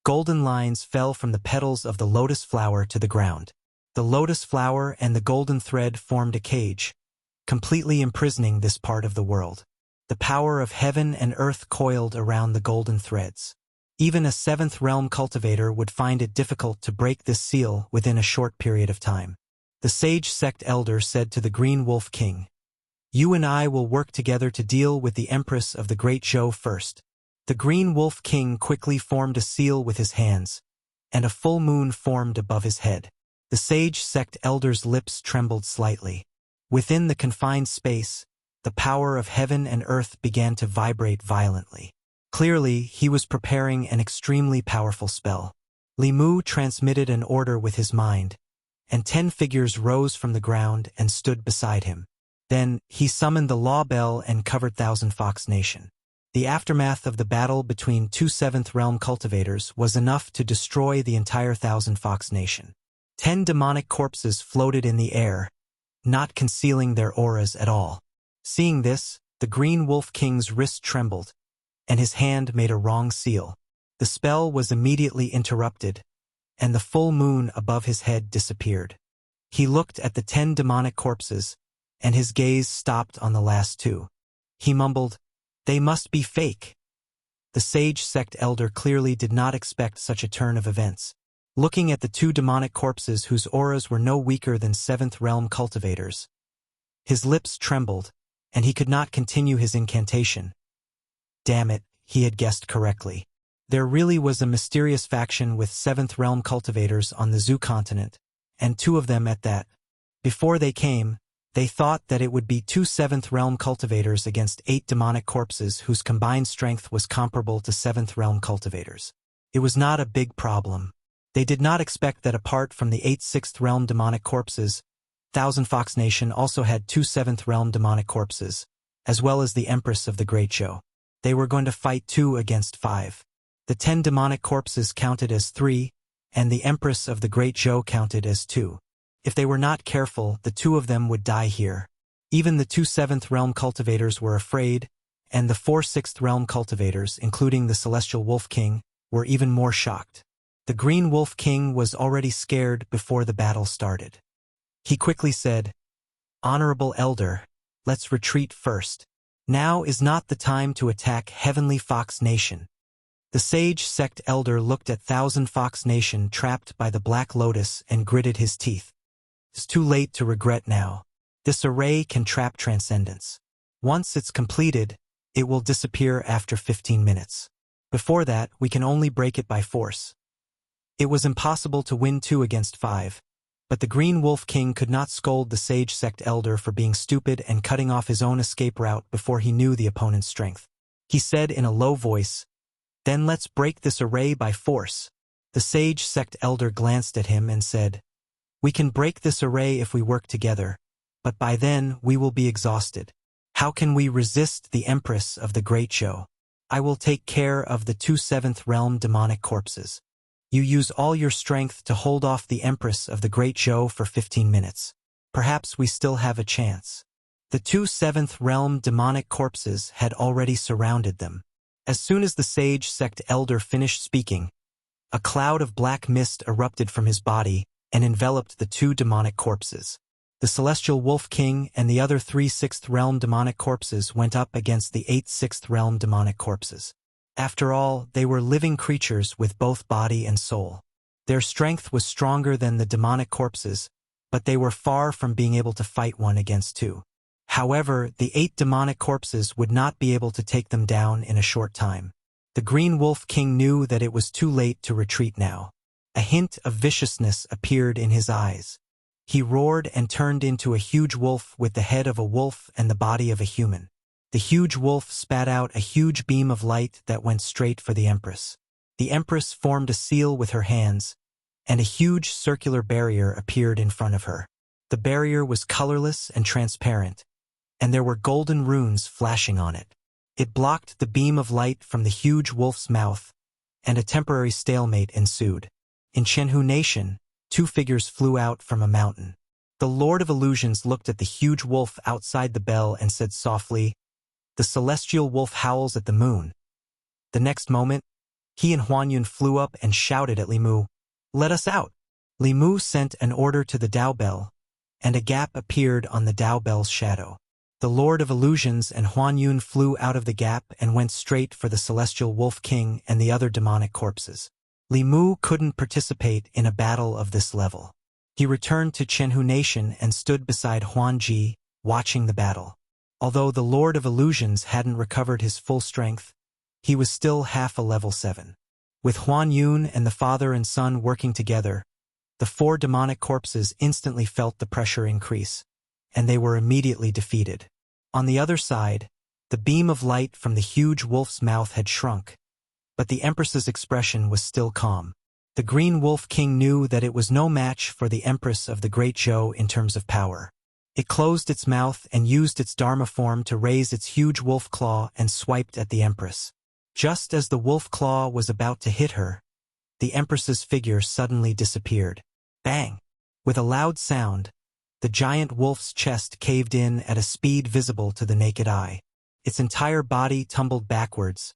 golden lines fell from the petals of the lotus flower to the ground. The lotus flower and the golden thread formed a cage, completely imprisoning this part of the world. The power of heaven and earth coiled around the golden threads. Even a seventh realm cultivator would find it difficult to break this seal within a short period of time. The sage sect elder said to the Green Wolf King, "You and I will work together to deal with the Empress of the Great Zhou first." The Green Wolf King quickly formed a seal with his hands, and a full moon formed above his head. The sage sect elder's lips trembled slightly. Within the confined space, the power of heaven and earth began to vibrate violently. Clearly, he was preparing an extremely powerful spell. Li Mu transmitted an order with his mind, and 10 figures rose from the ground and stood beside him. Then, he summoned the law bell and covered Thousand Fox Nation. The aftermath of the battle between two seventh realm cultivators was enough to destroy the entire Thousand Fox Nation. 10 demonic corpses floated in the air, not concealing their auras at all. Seeing this, the Green Wolf King's wrist trembled, and his hand made a wrong seal. The spell was immediately interrupted, and the full moon above his head disappeared. He looked at the 10 demonic corpses, and his gaze stopped on the last 2. He mumbled, "They must be fake." The sage sect elder clearly did not expect such a turn of events. Looking at the 2 demonic corpses whose auras were no weaker than 7th realm cultivators, his lips trembled, and he could not continue his incantation. Damn it, he had guessed correctly. There really was a mysterious faction with 7th realm cultivators on the Zhou continent, and 2 of them at that. Before they came, they thought that it would be 2 7th realm cultivators against 8 demonic corpses whose combined strength was comparable to 7th realm cultivators. It was not a big problem. They did not expect that apart from the 8 6th realm demonic corpses, Thousand Fox Nation also had 2 7th realm demonic corpses, as well as the Empress of the Great Zhou. They were going to fight 2 against 5. The 10 demonic corpses counted as 3, and the Empress of the Great Zhou counted as 2. If they were not careful, the 2 of them would die here. Even the 2 7th realm cultivators were afraid, and the 4 6th realm cultivators, including the Celestial Wolf King, were even more shocked. The Green Wolf King was already scared before the battle started. He quickly said, "Honorable Elder, let's retreat first. Now is not the time to attack Heavenly Fox Nation." The sage sect elder looked at Thousand Fox Nation trapped by the Black Lotus and gritted his teeth. It's too late to regret now. This array can trap transcendence. Once it's completed, it will disappear after 15 minutes. Before that, we can only break it by force. It was impossible to win 2 against 5, but the Green Wolf King could not scold the sage sect elder for being stupid and cutting off his own escape route before he knew the opponent's strength. He said in a low voice, "Then let's break this array by force." The sage sect elder glanced at him and said, "We can break this array if we work together, but by then we will be exhausted. How can we resist the Empress of the Great Zhou? I will take care of the 2 7th realm demonic corpses. You use all your strength to hold off the Empress of the Great Zhou for 15 minutes. Perhaps we still have a chance." The 2 7th realm demonic corpses had already surrounded them. As soon as the sage sect elder finished speaking, a cloud of black mist erupted from his body and enveloped the 2 demonic corpses. The Celestial Wolf King and the other 3 6th realm demonic corpses went up against the 8 6th realm demonic corpses. After all, they were living creatures with both body and soul. Their strength was stronger than the demonic corpses, but they were far from being able to fight one against two. However, the 8 demonic corpses would not be able to take them down in a short time. The Green Wolf King knew that it was too late to retreat now. A hint of viciousness appeared in his eyes. He roared and turned into a huge wolf with the head of a wolf and the body of a human. The huge wolf spat out a huge beam of light that went straight for the Empress. The Empress formed a seal with her hands, and a huge circular barrier appeared in front of her. The barrier was colorless and transparent, and there were golden runes flashing on it. It blocked the beam of light from the huge wolf's mouth, and a temporary stalemate ensued. In Chenhu Nation, 2 figures flew out from a mountain. The Lord of Illusions looked at the huge wolf outside the bell and said softly, "The celestial wolf howls at the moon." The next moment, he and Huanyun flew up and shouted at Li Mu, "Let us out!" Li Mu sent an order to the Dao Bell, and a gap appeared on the Dao Bell's shadow. The Lord of Illusions and Huanyun flew out of the gap and went straight for the Celestial Wolf King and the other demonic corpses. Li Mu couldn't participate in a battle of this level. He returned to Chenhu Nation and stood beside Huan Ji, watching the battle. Although the Lord of Illusions hadn't recovered his full strength, he was still half a level 7. With Huan Yun and the father and son working together, the 4 demonic corpses instantly felt the pressure increase, and they were immediately defeated. On the other side, the beam of light from the huge wolf's mouth had shrunk, but the Empress's expression was still calm. The Green Wolf King knew that it was no match for the Empress of the Great Zhou in terms of power. It closed its mouth and used its Dharma form to raise its huge wolf claw and swiped at the Empress. Just as the wolf claw was about to hit her, the Empress's figure suddenly disappeared. Bang! With a loud sound, the giant wolf's chest caved in at a speed visible to the naked eye. Its entire body tumbled backwards,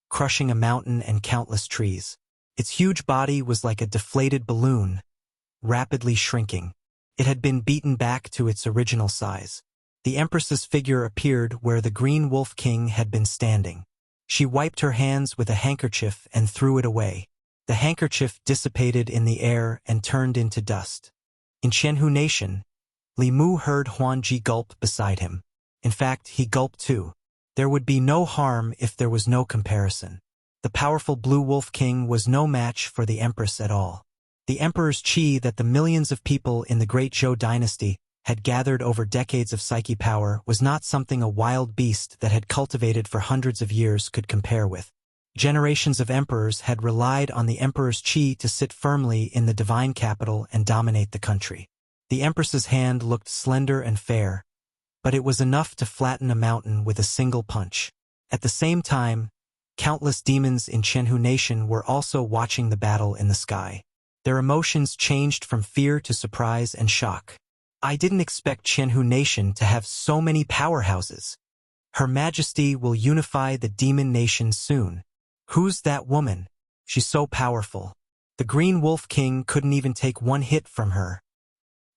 crushing a mountain and countless trees. Its huge body was like a deflated balloon, rapidly shrinking. It had been beaten back to its original size. The Empress's figure appeared where the Green Wolf King had been standing. She wiped her hands with a handkerchief and threw it away. The handkerchief dissipated in the air and turned into dust. In Chenhu Nation, Li Mu heard Huan Ji gulp beside him. In fact, he gulped too. There would be no harm if there was no comparison. The powerful Blue Wolf King was no match for the Empress at all. The Emperor's qi that the millions of people in the Great Zhou dynasty had gathered over decades of psyche power was not something a wild beast that had cultivated for hundreds of years could compare with. Generations of emperors had relied on the Emperor's qi to sit firmly in the divine capital and dominate the country. The Empress's hand looked slender and fair, but it was enough to flatten a mountain with a single punch. At the same time, countless demons in Chenhu Nation were also watching the battle in the sky. Their emotions changed from fear to surprise and shock. "I didn't expect Chenhu Nation to have so many powerhouses. Her Majesty will unify the demon nation soon. Who's that woman? She's so powerful. The Green Wolf King couldn't even take one hit from her."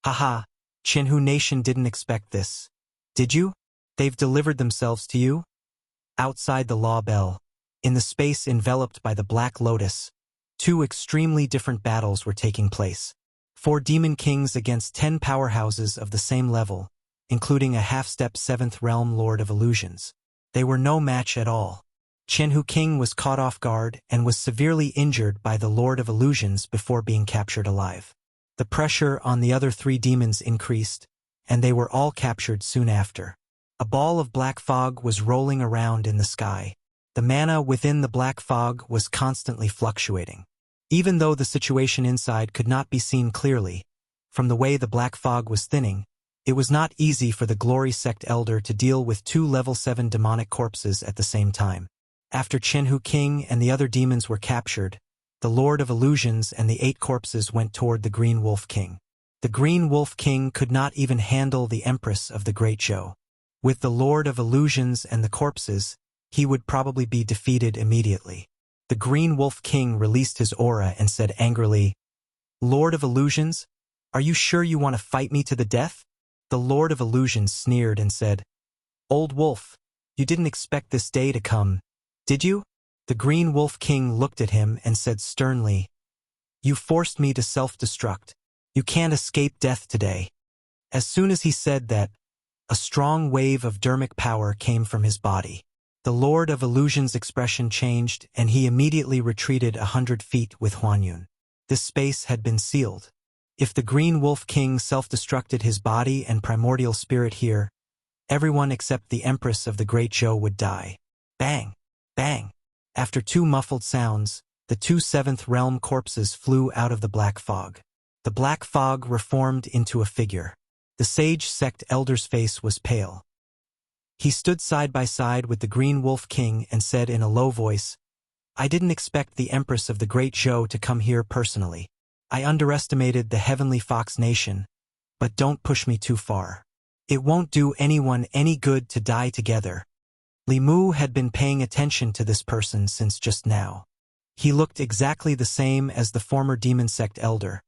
"Haha, Chenhu Nation didn't expect this. Did you? They've delivered themselves to you?" Outside the Law Bell, in the space enveloped by the Black Lotus, 2 extremely different battles were taking place. 4 demon kings against 10 powerhouses of the same level, including a half-step 7th realm Lord of Illusions. They were no match at all. Chenhu King was caught off guard and was severely injured by the Lord of Illusions before being captured alive. The pressure on the other 3 demons increased, and they were all captured soon after. A ball of black fog was rolling around in the sky. The mana within the black fog was constantly fluctuating. Even though the situation inside could not be seen clearly, from the way the black fog was thinning, it was not easy for the Glory Sect Elder to deal with 2 level 7 demonic corpses at the same time. After Chenhu King and the other demons were captured, the Lord of Illusions and the 8 corpses went toward the Green Wolf King. The Green Wolf King could not even handle the Empress of the Great Zhou. With the Lord of Illusions and the corpses, he would probably be defeated immediately. The Green Wolf King released his aura and said angrily, "Lord of Illusions, are you sure you want to fight me to the death?" The Lord of Illusions sneered and said, "Old Wolf, you didn't expect this day to come, did you?" The Green Wolf King looked at him and said sternly, "You forced me to self-destruct. You can't escape death today." As soon as he said that, a strong wave of dermic power came from his body. The Lord of Illusion's expression changed, and he immediately retreated 100 feet with Huanyun. This space had been sealed. If the Green Wolf King self-destructed his body and primordial spirit here, everyone except the Empress of the Great Zhou would die. Bang! Bang! After two muffled sounds, the two seventh realm corpses flew out of the black fog. The black fog reformed into a figure. The sage sect elder's face was pale. He stood side by side with the Green Wolf King and said in a low voice, "I didn't expect the Empress of the Great Zhou to come here personally. I underestimated the Heavenly Fox Nation, but don't push me too far. It won't do anyone any good to die together." Li Mu had been paying attention to this person since just now. He looked exactly the same as the former demon sect elder,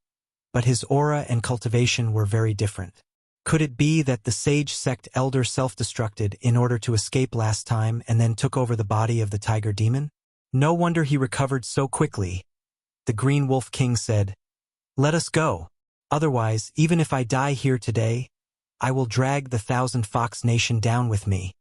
but his aura and cultivation were very different. Could it be that the sage sect elder self-destructed in order to escape last time and then took over the body of the tiger demon? No wonder he recovered so quickly. The Green Wolf King said, "Let us go. Otherwise, even if I die here today, I will drag the Thousand Fox Nation down with me."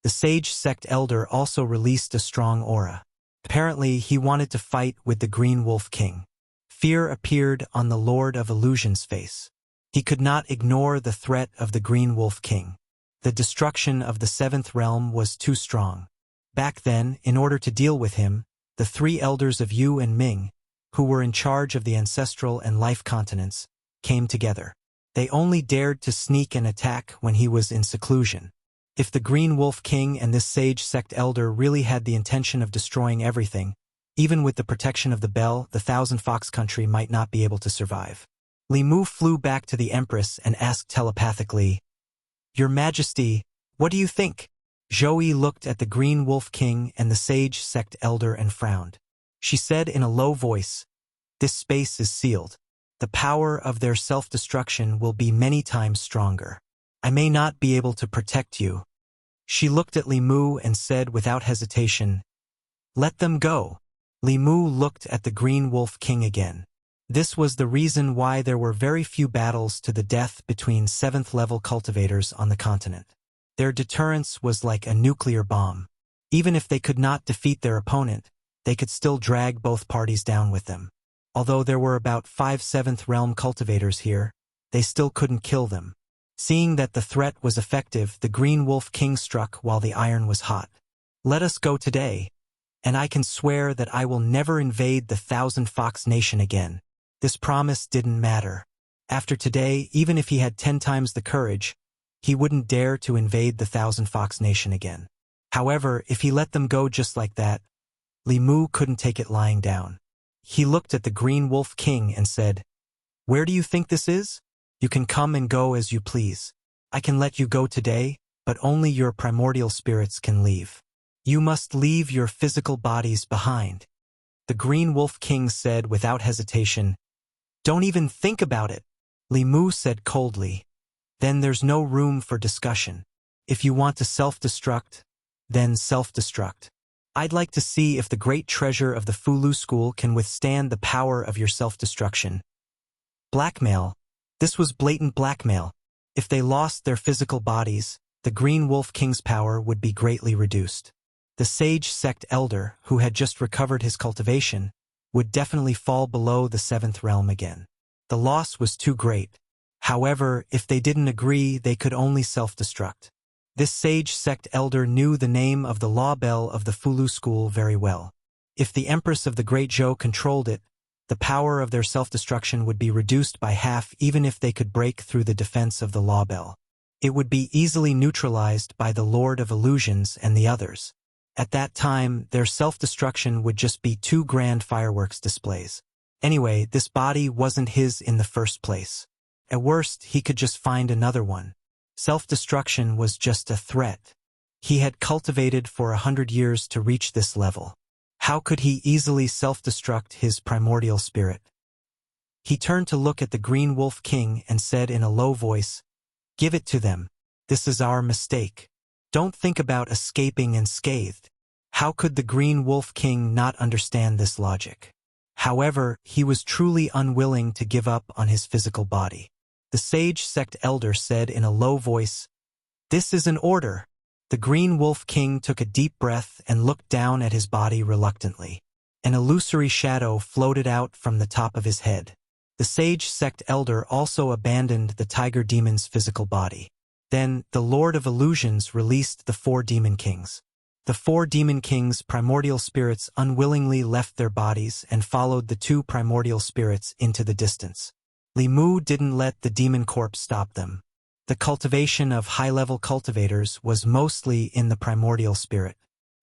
The sage sect elder also released a strong aura. Apparently, he wanted to fight with the Green Wolf King. Fear appeared on the Lord of Illusion's face. He could not ignore the threat of the Green Wolf King. The destruction of the seventh realm was too strong. Back then, in order to deal with him, the three elders of Yu and Ming, who were in charge of the ancestral and life continents, came together. They only dared to sneak and attack when he was in seclusion. If the Green Wolf King and this sage sect elder really had the intention of destroying everything, even with the protection of the bell, the Thousand Fox country might not be able to survive. Li Mu flew back to the Empress and asked telepathically, "Your Majesty, what do you think?" Zhou looked at the Green Wolf King and the sage sect elder and frowned. She said in a low voice, "This space is sealed. The power of their self-destruction will be many times stronger. I may not be able to protect you." She looked at Li Mu and said without hesitation, "Let them go." Li Mu looked at the Green Wolf King again. This was the reason why there were very few battles to the death between 7th-level cultivators on the continent. Their deterrence was like a nuclear bomb. Even if they could not defeat their opponent, they could still drag both parties down with them. Although there were about 5 7th realm cultivators here, they still couldn't kill them. Seeing that the threat was effective, the Green Wolf King struck while the iron was hot. "Let us go today, and I can swear that I will never invade the Thousand Fox Nation again." This promise didn't matter. After today, even if he had 10 times the courage, he wouldn't dare to invade the Thousand Fox Nation again. However, if he let them go just like that, Li Mu couldn't take it lying down. He looked at the Green Wolf King and said, "Where do you think this is? You can come and go as you please. I can let you go today, but only your primordial spirits can leave. You must leave your physical bodies behind." The Green Wolf King said without hesitation, "Don't even think about it." Li Mu said coldly, "Then there's no room for discussion. If you want to self-destruct, then self-destruct. I'd like to see if the great treasure of the Fulu School can withstand the power of your self-destruction." Blackmail. This was blatant blackmail. If they lost their physical bodies, the Green Wolf King's power would be greatly reduced. The sage sect elder, who had just recovered his cultivation, would definitely fall below the 7th realm again. The loss was too great. However, if they didn't agree, they could only self-destruct. This sage sect elder knew the name of the law bell of the Fulu School very well. If the Empress of the Great Zhou controlled it, the power of their self-destruction would be reduced by half even if they could break through the defense of the law bell. It would be easily neutralized by the Lord of Illusions and the others. At that time, their self-destruction would just be 2 grand fireworks displays. Anyway, this body wasn't his in the first place. At worst, he could just find another one. Self-destruction was just a threat. He had cultivated for 100 years to reach this level. How could he easily self-destruct his primordial spirit? He turned to look at the Green Wolf King and said in a low voice, "Give it to them. This is our mistake. Don't think about escaping unscathed." How could the Green Wolf King not understand this logic? However, he was truly unwilling to give up on his physical body. The sage sect elder said in a low voice, "This is an order." The Green Wolf King took a deep breath and looked down at his body reluctantly. An illusory shadow floated out from the top of his head. The sage sect elder also abandoned the tiger demon's physical body. Then, the Lord of Illusions released the 4 demon kings. The 4 demon kings' primordial spirits unwillingly left their bodies and followed the 2 primordial spirits into the distance. Li Mu didn't let the demon corpse stop them. The cultivation of high-level cultivators was mostly in the primordial spirit.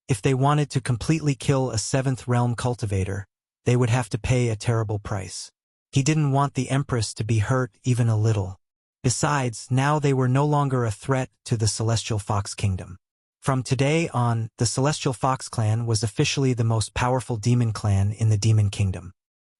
If they wanted to completely kill a 7th realm cultivator, they would have to pay a terrible price. He didn't want the Empress to be hurt even a little. Besides, now they were no longer a threat to the Celestial Fox Kingdom. From today on, the Celestial Fox Clan was officially the most powerful demon clan in the Demon Kingdom.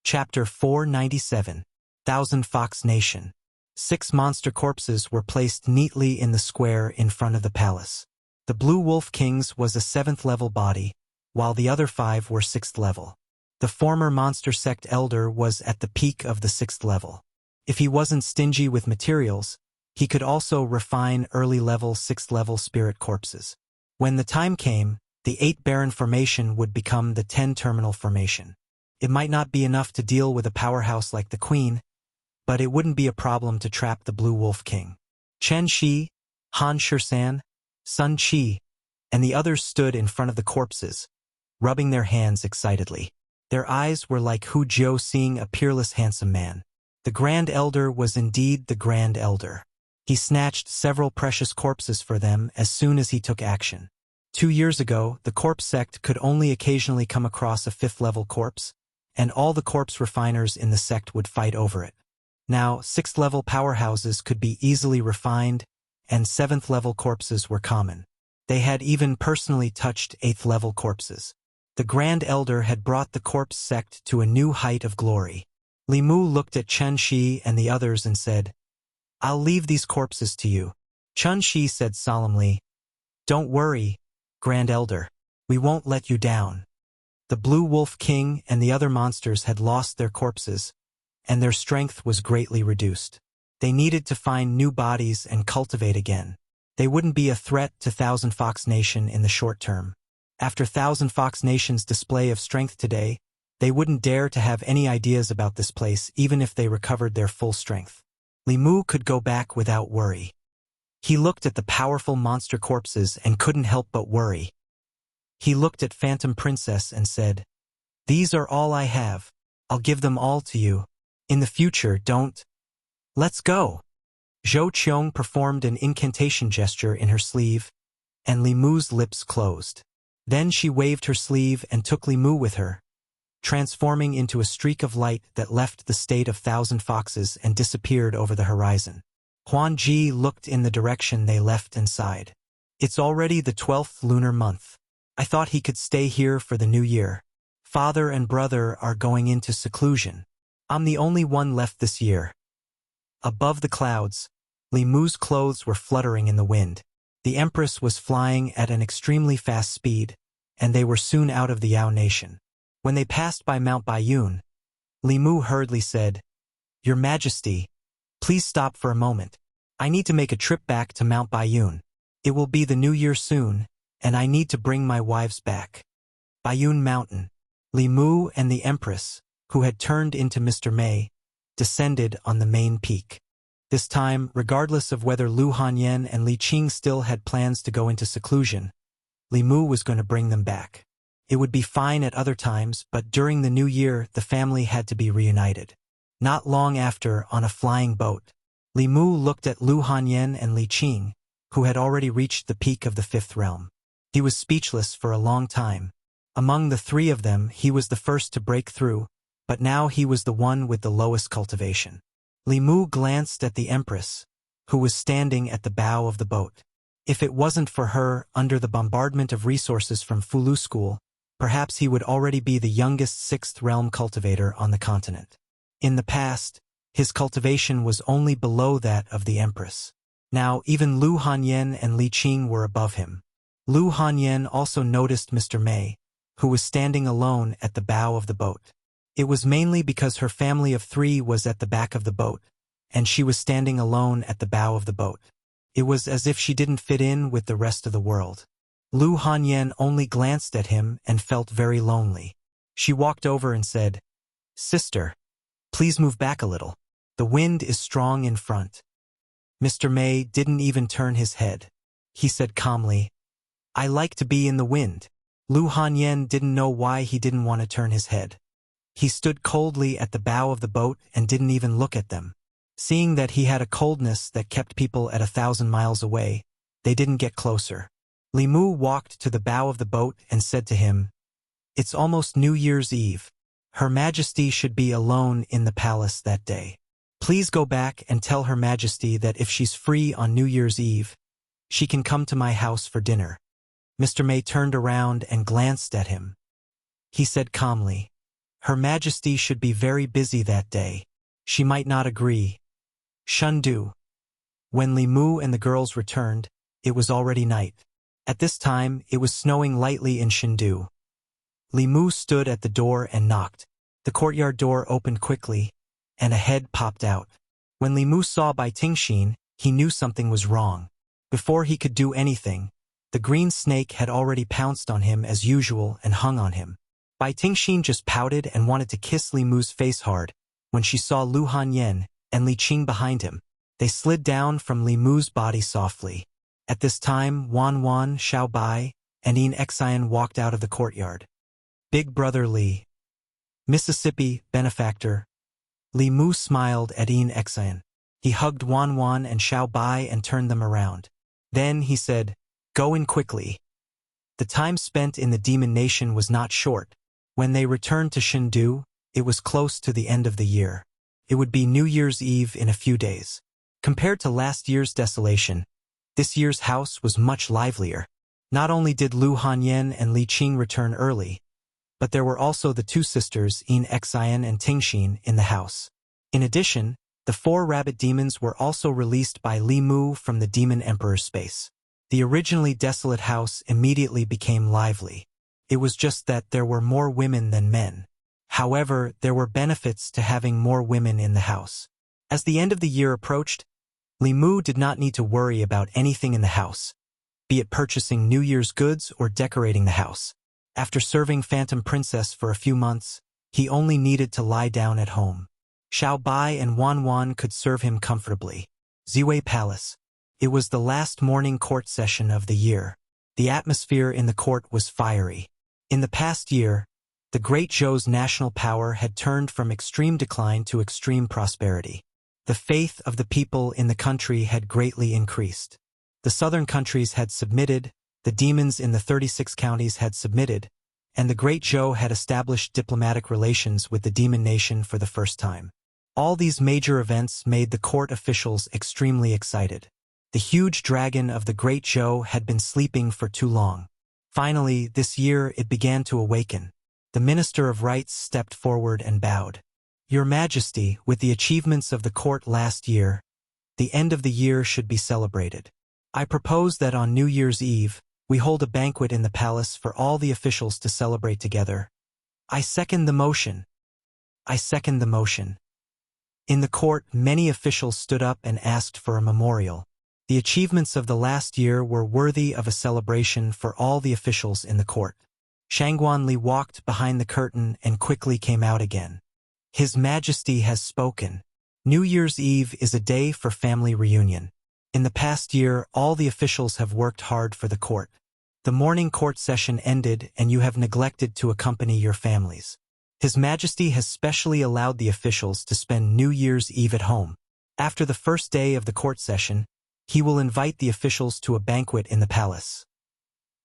Chapter 497. Thousand Fox Nation. 6 monster corpses were placed neatly in the square in front of the palace. The Blue Wolf King's was a 7th level body, while the other 5 were 6th level. The former monster sect elder was at the peak of the 6th level. If he wasn't stingy with materials, he could also refine early-level 6th-level spirit corpses. When the time came, the 8 Baron formation would become the 10 Terminal formation. It might not be enough to deal with a powerhouse like the Queen, but it wouldn't be a problem to trap the Blue Wolf King. Chen Shi, Han Shisan, Sun Qi, and the others stood in front of the corpses, rubbing their hands excitedly. Their eyes were like Hu Jiu seeing a peerless handsome man. The Grand Elder was indeed the Grand Elder. He snatched several precious corpses for them as soon as he took action. 2 years ago, the corpse sect could only occasionally come across a 5th-level corpse, and all the corpse refiners in the sect would fight over it. Now, 6th-level powerhouses could be easily refined, and 7th-level corpses were common. They had even personally touched 8th-level corpses. The Grand Elder had brought the corpse sect to a new height of glory. Li Mu looked at Chen Shi and the others and said, "I'll leave these corpses to you." Chen Shi said solemnly, "Don't worry, Grand Elder. We won't let you down." The Blue Wolf King and the other monsters had lost their corpses, and their strength was greatly reduced. They needed to find new bodies and cultivate again. They wouldn't be a threat to Thousand Fox Nation in the short term. After Thousand Fox Nation's display of strength today, they wouldn't dare to have any ideas about this place even if they recovered their full strength. Li Mu could go back without worry. He looked at the powerful monster corpses and couldn't help but worry. He looked at Phantom Princess and said, "These are all I have. I'll give them all to you. In the future, don't. Let's go." Zhou Qiong performed an incantation gesture in her sleeve, and Li Mu's lips closed. Then she waved her sleeve and took Li Mu with her, transforming into a streak of light that left the state of Thousand Foxes and disappeared over the horizon. Huan Ji looked in the direction they left and sighed. "It's already the 12th lunar month. I thought he could stay here for the new year. Father and brother are going into seclusion. I'm the only one left this year." Above the clouds, Li Mu's clothes were fluttering in the wind. The Empress was flying at an extremely fast speed, and they were soon out of the Yao Nation. When they passed by Mount Baiyun, Li Mu hurriedly said, "Your Majesty, please stop for a moment. I need to make a trip back to Mount Baiyun. It will be the new year soon, and I need to bring my wives back." Baiyun Mountain. Li Mu and the Empress, who had turned into Mr. Mei, descended on the main peak. This time, regardless of whether Lu Hanyan and Li Qing still had plans to go into seclusion, Li Mu was going to bring them back. It would be fine at other times, but during the new year, the family had to be reunited. Not long after, on a flying boat, Li Mu looked at Lu Hanyan and Li Qing, who had already reached the peak of the 5th realm. He was speechless for a long time. Among the 3 of them, he was the first to break through, but now he was the one with the lowest cultivation. Li Mu glanced at the Empress, who was standing at the bow of the boat. If it wasn't for her, under the bombardment of resources from Fulu School, perhaps he would already be the youngest 6th realm cultivator on the continent. In the past, his cultivation was only below that of the Empress. Now even Lu Hanyan and Li Qing were above him. Lu Hanyan also noticed Mr. Mei, who was standing alone at the bow of the boat. It was mainly because her family of 3 was at the back of the boat, and she was standing alone at the bow of the boat. It was as if she didn't fit in with the rest of the world. Lu Hanyan only glanced at him and felt very lonely. She walked over and said, "Sister, please move back a little. The wind is strong in front." Mr. Mei didn't even turn his head. He said calmly, "I like to be in the wind." Lu Hanyan didn't know why he didn't want to turn his head. He stood coldly at the bow of the boat and didn't even look at them. Seeing that he had a coldness that kept people at 1,000 miles away, they didn't get closer. Li Mu walked to the bow of the boat and said to him, "It's almost New Year's Eve. Her Majesty should be alone in the palace that day. Please go back and tell Her Majesty that if she's free on New Year's Eve, she can come to my house for dinner." Mr. Mei turned around and glanced at him. He said calmly, "Her Majesty should be very busy that day. She might not agree." Shundu. When Li Mu and the girls returned, it was already night. At this time, it was snowing lightly in Shindu. Li Mu stood at the door and knocked. The courtyard door opened quickly, and a head popped out. When Li Mu saw Bai Tingxin, he knew something was wrong. Before he could do anything, the green snake had already pounced on him as usual and hung on him. Bai Tingxin just pouted and wanted to kiss Li Mu's face hard when she saw Lu Hanyan and Li Qing behind him. They slid down from Li Mu's body softly. At this time, Wan Wan, Xiao Bai, and Yin Xian walked out of the courtyard. Big Brother Li. Mississippi, benefactor. Li Mu smiled at Yin Xian. He hugged Wan Wan and Xiao Bai and turned them around. Then he said, "Go in quickly." The time spent in the Demon Nation was not short. When they returned to Shindu, it was close to the end of the year. It would be New Year's Eve in a few days. Compared to last year's desolation, this year's house was much livelier. Not only did Lu Hanyan and Li Qing return early, but there were also the 2 sisters, Yin Xian and Tingxin, in the house. In addition, the 4 rabbit demons were also released by Li Mu from the Demon Emperor's space. The originally desolate house immediately became lively. It was just that there were more women than men. However, there were benefits to having more women in the house. As the end of the year approached, Li Mu did not need to worry about anything in the house, be it purchasing New Year's goods or decorating the house. After serving Phantom Princess for a few months, he only needed to lie down at home. Xiao Bai and Wan Wan could serve him comfortably. Ziwei Palace. It was the last morning court session of the year. The atmosphere in the court was fiery. In the past year, the Great Zhou's national power had turned from extreme decline to extreme prosperity. The faith of the people in the country had greatly increased. The southern countries had submitted, the demons in the 36 counties had submitted, and the Great Zhou had established diplomatic relations with the Demon Nation for the first time. All these major events made the court officials extremely excited. The huge dragon of the Great Zhou had been sleeping for too long. Finally, this year it began to awaken. The Minister of Rights stepped forward and bowed. "Your Majesty, with the achievements of the court last year, the end of the year should be celebrated. I propose that on New Year's Eve, we hold a banquet in the palace for all the officials to celebrate together. I second the motion." "I second the motion." In the court, many officials stood up and asked for a memorial. The achievements of the last year were worthy of a celebration for all the officials in the court. Shangguan Li walked behind the curtain and quickly came out again. "His Majesty has spoken. New Year's Eve is a day for family reunion. In the past year, all the officials have worked hard for the court. The morning court session ended and you have neglected to accompany your families. His Majesty has specially allowed the officials to spend New Year's Eve at home. After the first day of the court session, he will invite the officials to a banquet in the palace."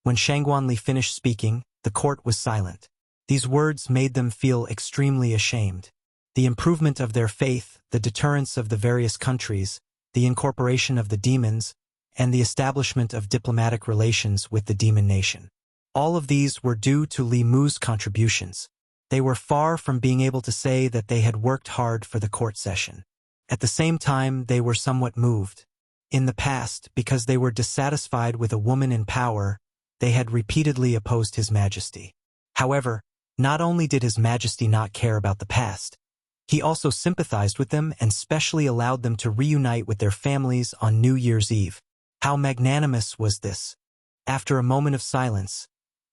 When Shangguan Li finished speaking, the court was silent. These words made them feel extremely ashamed. The improvement of their faith, the deterrence of the various countries, the incorporation of the demons, and the establishment of diplomatic relations with the Demon Nation. All of these were due to Li Mu's contributions. They were far from being able to say that they had worked hard for the court session. At the same time, they were somewhat moved. In the past, because they were dissatisfied with a woman in power, They had repeatedly opposed His Majesty. However, not only did His Majesty not care about the past, he also sympathized with them and specially allowed them to reunite with their families on New Year's Eve. How magnanimous was this? After a moment of silence,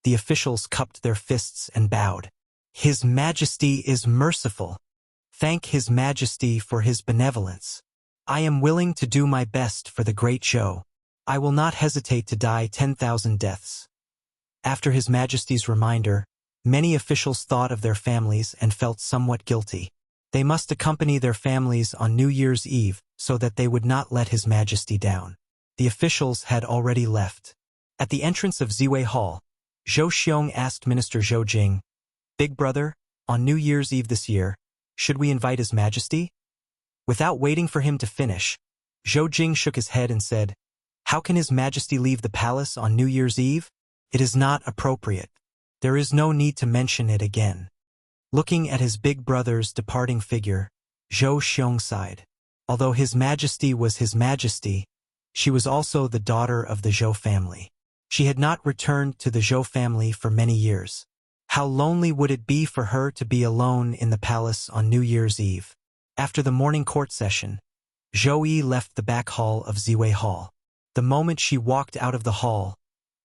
the officials cupped their fists and bowed. His Majesty is merciful. Thank His Majesty for His benevolence. I am willing to do my best for the great Zhou. I will not hesitate to die 10,000 deaths. After His Majesty's reminder, many officials thought of their families and felt somewhat guilty. They must accompany their families on New Year's Eve so that they would not let His Majesty down. The officials had already left. At the entrance of Ziwei Hall, Zhou Xiong asked Minister Zhou Jing, "Big brother, on New Year's Eve this year, should we invite His Majesty?" Without waiting for him to finish, Zhou Jing shook his head and said, "How can His Majesty leave the palace on New Year's Eve? It is not appropriate. There is no need to mention it again." Looking at his big brother's departing figure, Zhou Xiong sighed. Although His Majesty was His Majesty, she was also the daughter of the Zhou family. She had not returned to the Zhou family for many years. How lonely would it be for her to be alone in the palace on New Year's Eve? After the morning court session, Zhou Yi left the back hall of Ziwei Hall. The moment she walked out of the hall,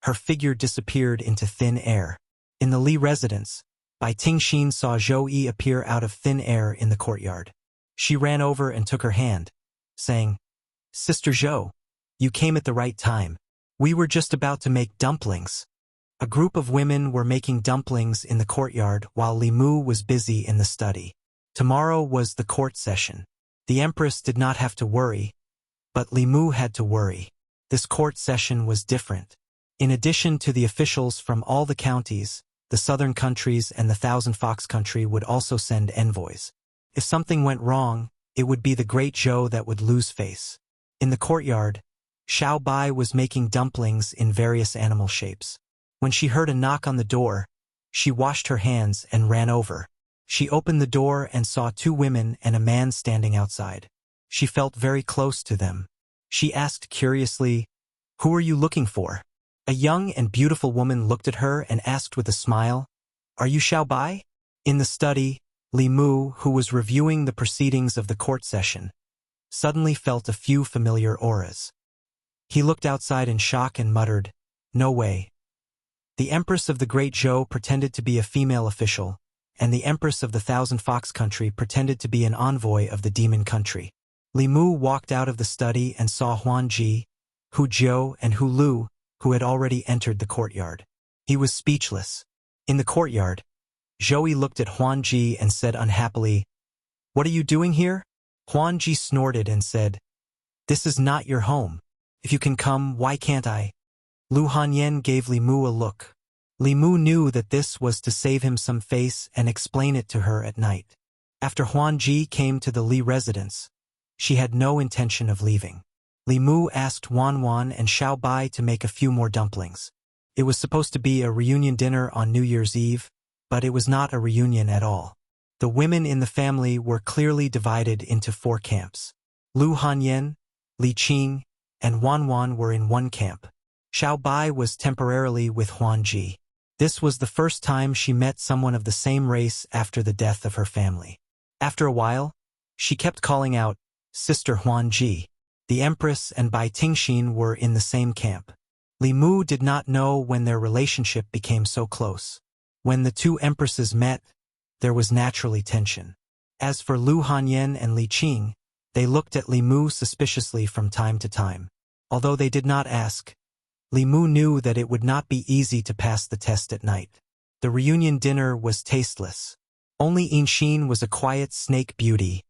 her figure disappeared into thin air. In the Li residence, Bai Tingxin saw Zhou Yi appear out of thin air in the courtyard. She ran over and took her hand, saying, "Sister Zhou, you came at the right time. We were just about to make dumplings." A group of women were making dumplings in the courtyard while Li Mu was busy in the study. Tomorrow was the court session. The Empress did not have to worry, but Li Mu had to worry. This court session was different. In addition to the officials from all the counties, the southern countries and the Thousand Fox country would also send envoys. If something went wrong, it would be the great Zhou that would lose face. In the courtyard, Xiao Bai was making dumplings in various animal shapes. When she heard a knock on the door, she washed her hands and ran over. She opened the door and saw two women and a man standing outside. She felt very close to them. She asked curiously, "Who are you looking for?" A young and beautiful woman looked at her and asked with a smile, "Are you Xiao Bai?" In the study, Li Mu, who was reviewing the proceedings of the court session, suddenly felt a few familiar auras. He looked outside in shock and muttered, "No way." The Empress of the Great Zhou pretended to be a female official, and the Empress of the Thousand Fox country pretended to be an envoy of the demon country. Li Mu walked out of the study and saw Huan Ji, Hu Jiu, and Hu Lu, who had already entered the courtyard. He was speechless. In the courtyard, Zhou Yi looked at Huan Ji and said unhappily, "What are you doing here?" Huan Ji snorted and said, "This is not your home. If you can come, why can't I?" Lu Hanyan gave Li Mu a look. Li Mu knew that this was to save him some face and explain it to her at night. After Huan Ji came to the Li residence, she had no intention of leaving. Li Mu asked Wan Wan and Xiao Bai to make a few more dumplings. It was supposed to be a reunion dinner on New Year's Eve, but it was not a reunion at all. The women in the family were clearly divided into 4 camps. Lu Hanyan, Li Qing, and Wan Wan were in one camp. Xiao Bai was temporarily with Huan Ji. This was the first time she met someone of the same race after the death of her family. After a while, she kept calling out, "Sister Huan Ji." The Empress and Bai Tingxin were in the same camp. Li Mu did not know when their relationship became so close. When the two empresses met, there was naturally tension. As for Lu Hanyan and Li Qing, they looked at Li Mu suspiciously from time to time. Although they did not ask, Li Mu knew that it would not be easy to pass the test at night. The reunion dinner was tasteless. Only Inxin was a quiet snake beauty,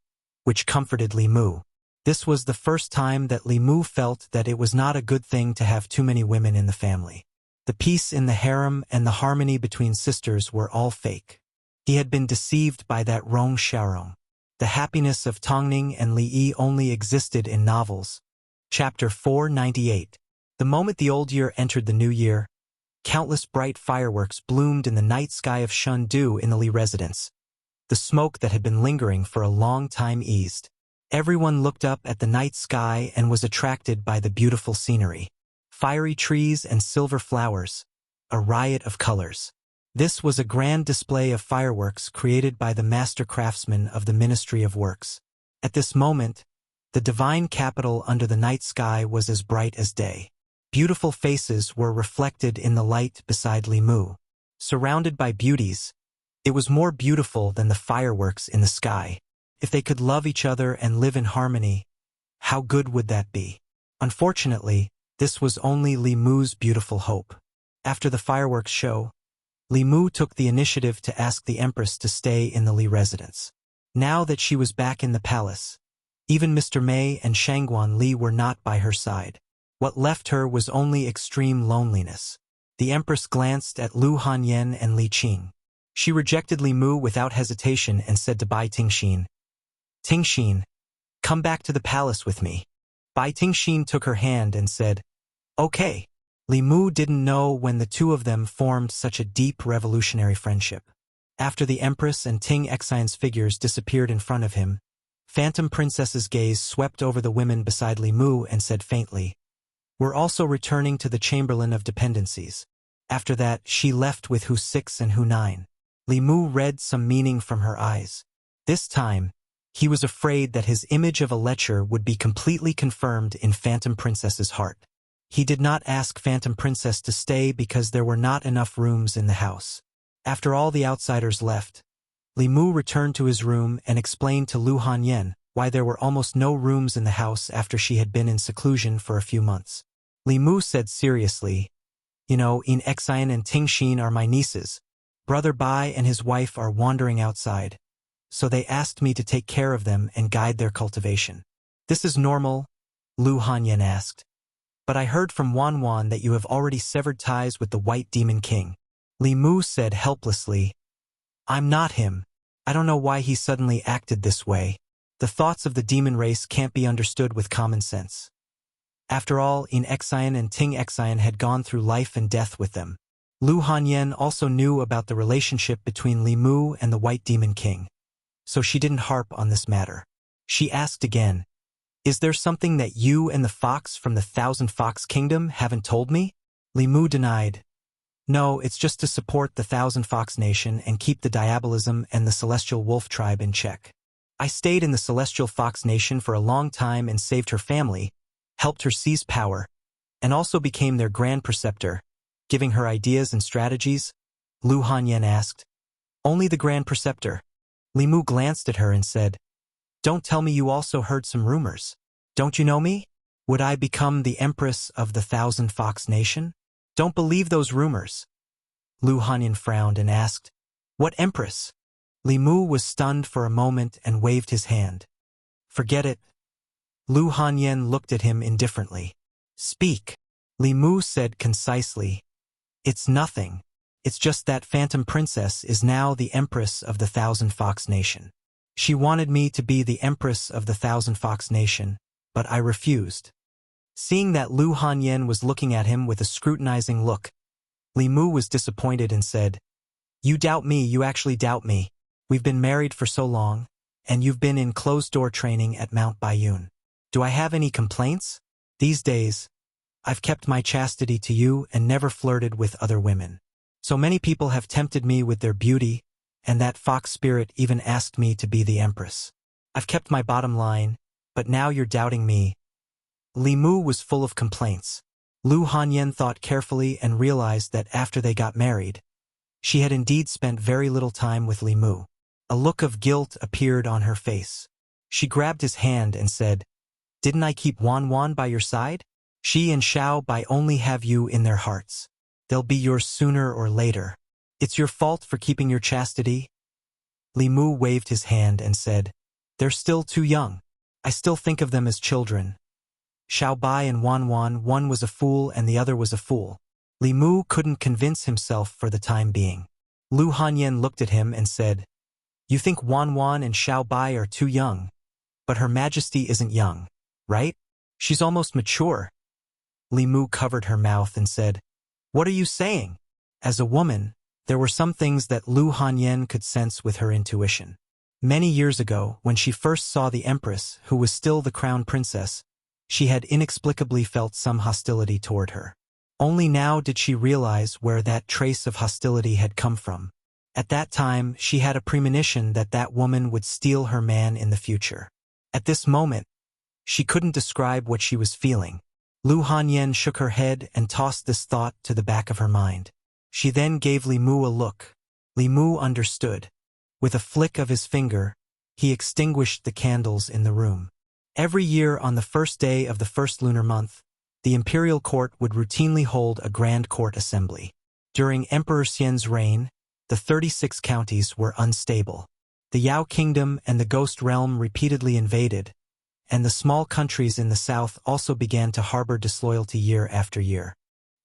which comforted Li Mu. This was the first time that Li Mu felt that it was not a good thing to have too many women in the family. The peace in the harem and the harmony between sisters were all fake. He had been deceived by that Rong Xiaorong. The happiness of Tongning and Li Yi only existed in novels. Chapter 498. The moment the old year entered the new year, countless bright fireworks bloomed in the night sky of Shundu in the Li residence. The smoke that had been lingering for a long time eased. Everyone looked up at the night sky and was attracted by the beautiful scenery. Fiery trees and silver flowers, a riot of colors. This was a grand display of fireworks created by the master craftsmen of the Ministry of Works. At this moment, the divine capital under the night sky was as bright as day. Beautiful faces were reflected in the light beside Li Mu. Surrounded by beauties, it was more beautiful than the fireworks in the sky. If they could love each other and live in harmony, how good would that be? Unfortunately, this was only Li Mu's beautiful hope. After the fireworks show, Li Mu took the initiative to ask the Empress to stay in the Li residence. Now that she was back in the palace, even Mr. Mei and Shangguan Li were not by her side. What left her was only extreme loneliness. The Empress glanced at Lu Hanyan and Li Qing. She rejected Li Mu without hesitation and said to Bai Tingxin, "Tingxin, come back to the palace with me." Bai Tingxin took her hand and said, "Okay." Li Mu didn't know when the two of them formed such a deep revolutionary friendship. After the Empress and Ting Xian's figures disappeared in front of him, Phantom Princess's gaze swept over the women beside Li Mu and said faintly, "We're also returning to the Chamberlain of Dependencies." After that, she left with Hu 6 and Hu 9. Li Mu read some meaning from her eyes. This time, he was afraid that his image of a lecher would be completely confirmed in Phantom Princess's heart. He did not ask Phantom Princess to stay because there were not enough rooms in the house. After all the outsiders left, Li Mu returned to his room and explained to Lu Hanyan why there were almost no rooms in the house after she had been in seclusion for a few months. Li Mu said seriously, "In Xian and Tingxin are my nieces. Brother Bai and his wife are wandering outside, so they asked me to take care of them and guide their cultivation." "This is normal?" Lu Hanyan asked. "But I heard from Wan that you have already severed ties with the White Demon King." Li Mu said helplessly, "I'm not him. I don't know why he suddenly acted this way. The thoughts of the demon race can't be understood with common sense. After all, Xian and Ting Xian had gone through life and death with them." Lu Hanyan also knew about the relationship between Li Mu and the White Demon King, so she didn't harp on this matter. She asked again, "Is there something that you and the fox from the Thousand Fox Kingdom haven't told me?" Li Mu denied, "No, it's just to support the Thousand Fox Nation and keep the Diabolism and the Celestial Wolf Tribe in check. I stayed in the Celestial Fox Nation for a long time and saved her family, helped her seize power, and also became their Grand Preceptor, giving her ideas and strategies." Lu Hanyan asked, "Only the Grand Preceptor?" Li Mu glanced at her and said, "Don't tell me you also heard some rumors. Don't you know me? Would I become the Empress of the Thousand Fox Nation? Don't believe those rumors." Lu Hanyan frowned and asked, "What Empress?" Li Mu was stunned for a moment and waved his hand. "Forget it." Lu Hanyan looked at him indifferently. "Speak." Li Mu said concisely, "It's nothing. It's just that Phantom Princess is now the Empress of the Thousand Fox Nation. She wanted me to be the Empress of the Thousand Fox Nation, but I refused." Seeing that Lu Hanyan was looking at him with a scrutinizing look, Li Mu was disappointed and said, "You doubt me, you actually doubt me. We've been married for so long, and you've been in closed-door training at Mount Baiyun. Do I have any complaints? These days, I've kept my chastity to you and never flirted with other women. So many people have tempted me with their beauty, and that fox spirit even asked me to be the Empress. I've kept my bottom line, but now you're doubting me." Li Mu was full of complaints. Lu Hanyan thought carefully and realized that after they got married, she had indeed spent very little time with Li Mu. A look of guilt appeared on her face. She grabbed his hand and said, "Didn't I keep Wan by your side? She and Xiao Bai only have you in their hearts. They'll be yours sooner or later. It's your fault for keeping your chastity." Li Mu waved his hand and said, "They're still too young. I still think of them as children. Xiao Bai and Wan, one was a fool and the other was a fool." Li Mu couldn't convince himself for the time being. Lu Hanyan looked at him and said, "You think Wan and Xiao Bai are too young, but Her Majesty isn't young, right? She's almost mature." Li Mu covered her mouth and said, "What are you saying?" As a woman, there were some things that Lu Hanyan could sense with her intuition. Many years ago, when she first saw the Empress, who was still the crown princess, she had inexplicably felt some hostility toward her. Only now did she realize where that trace of hostility had come from. At that time, she had a premonition that that woman would steal her man in the future. At this moment, she couldn't describe what she was feeling. Lu Hanyan shook her head and tossed this thought to the back of her mind. She then gave Li Mu a look. Li Mu understood. With a flick of his finger, he extinguished the candles in the room. Every year on the first day of the first lunar month, the imperial court would routinely hold a grand court assembly. During Emperor Xian's reign, the 36 counties were unstable. The Yao Kingdom and the Ghost Realm repeatedly invaded, and the small countries in the south also began to harbor disloyalty year after year.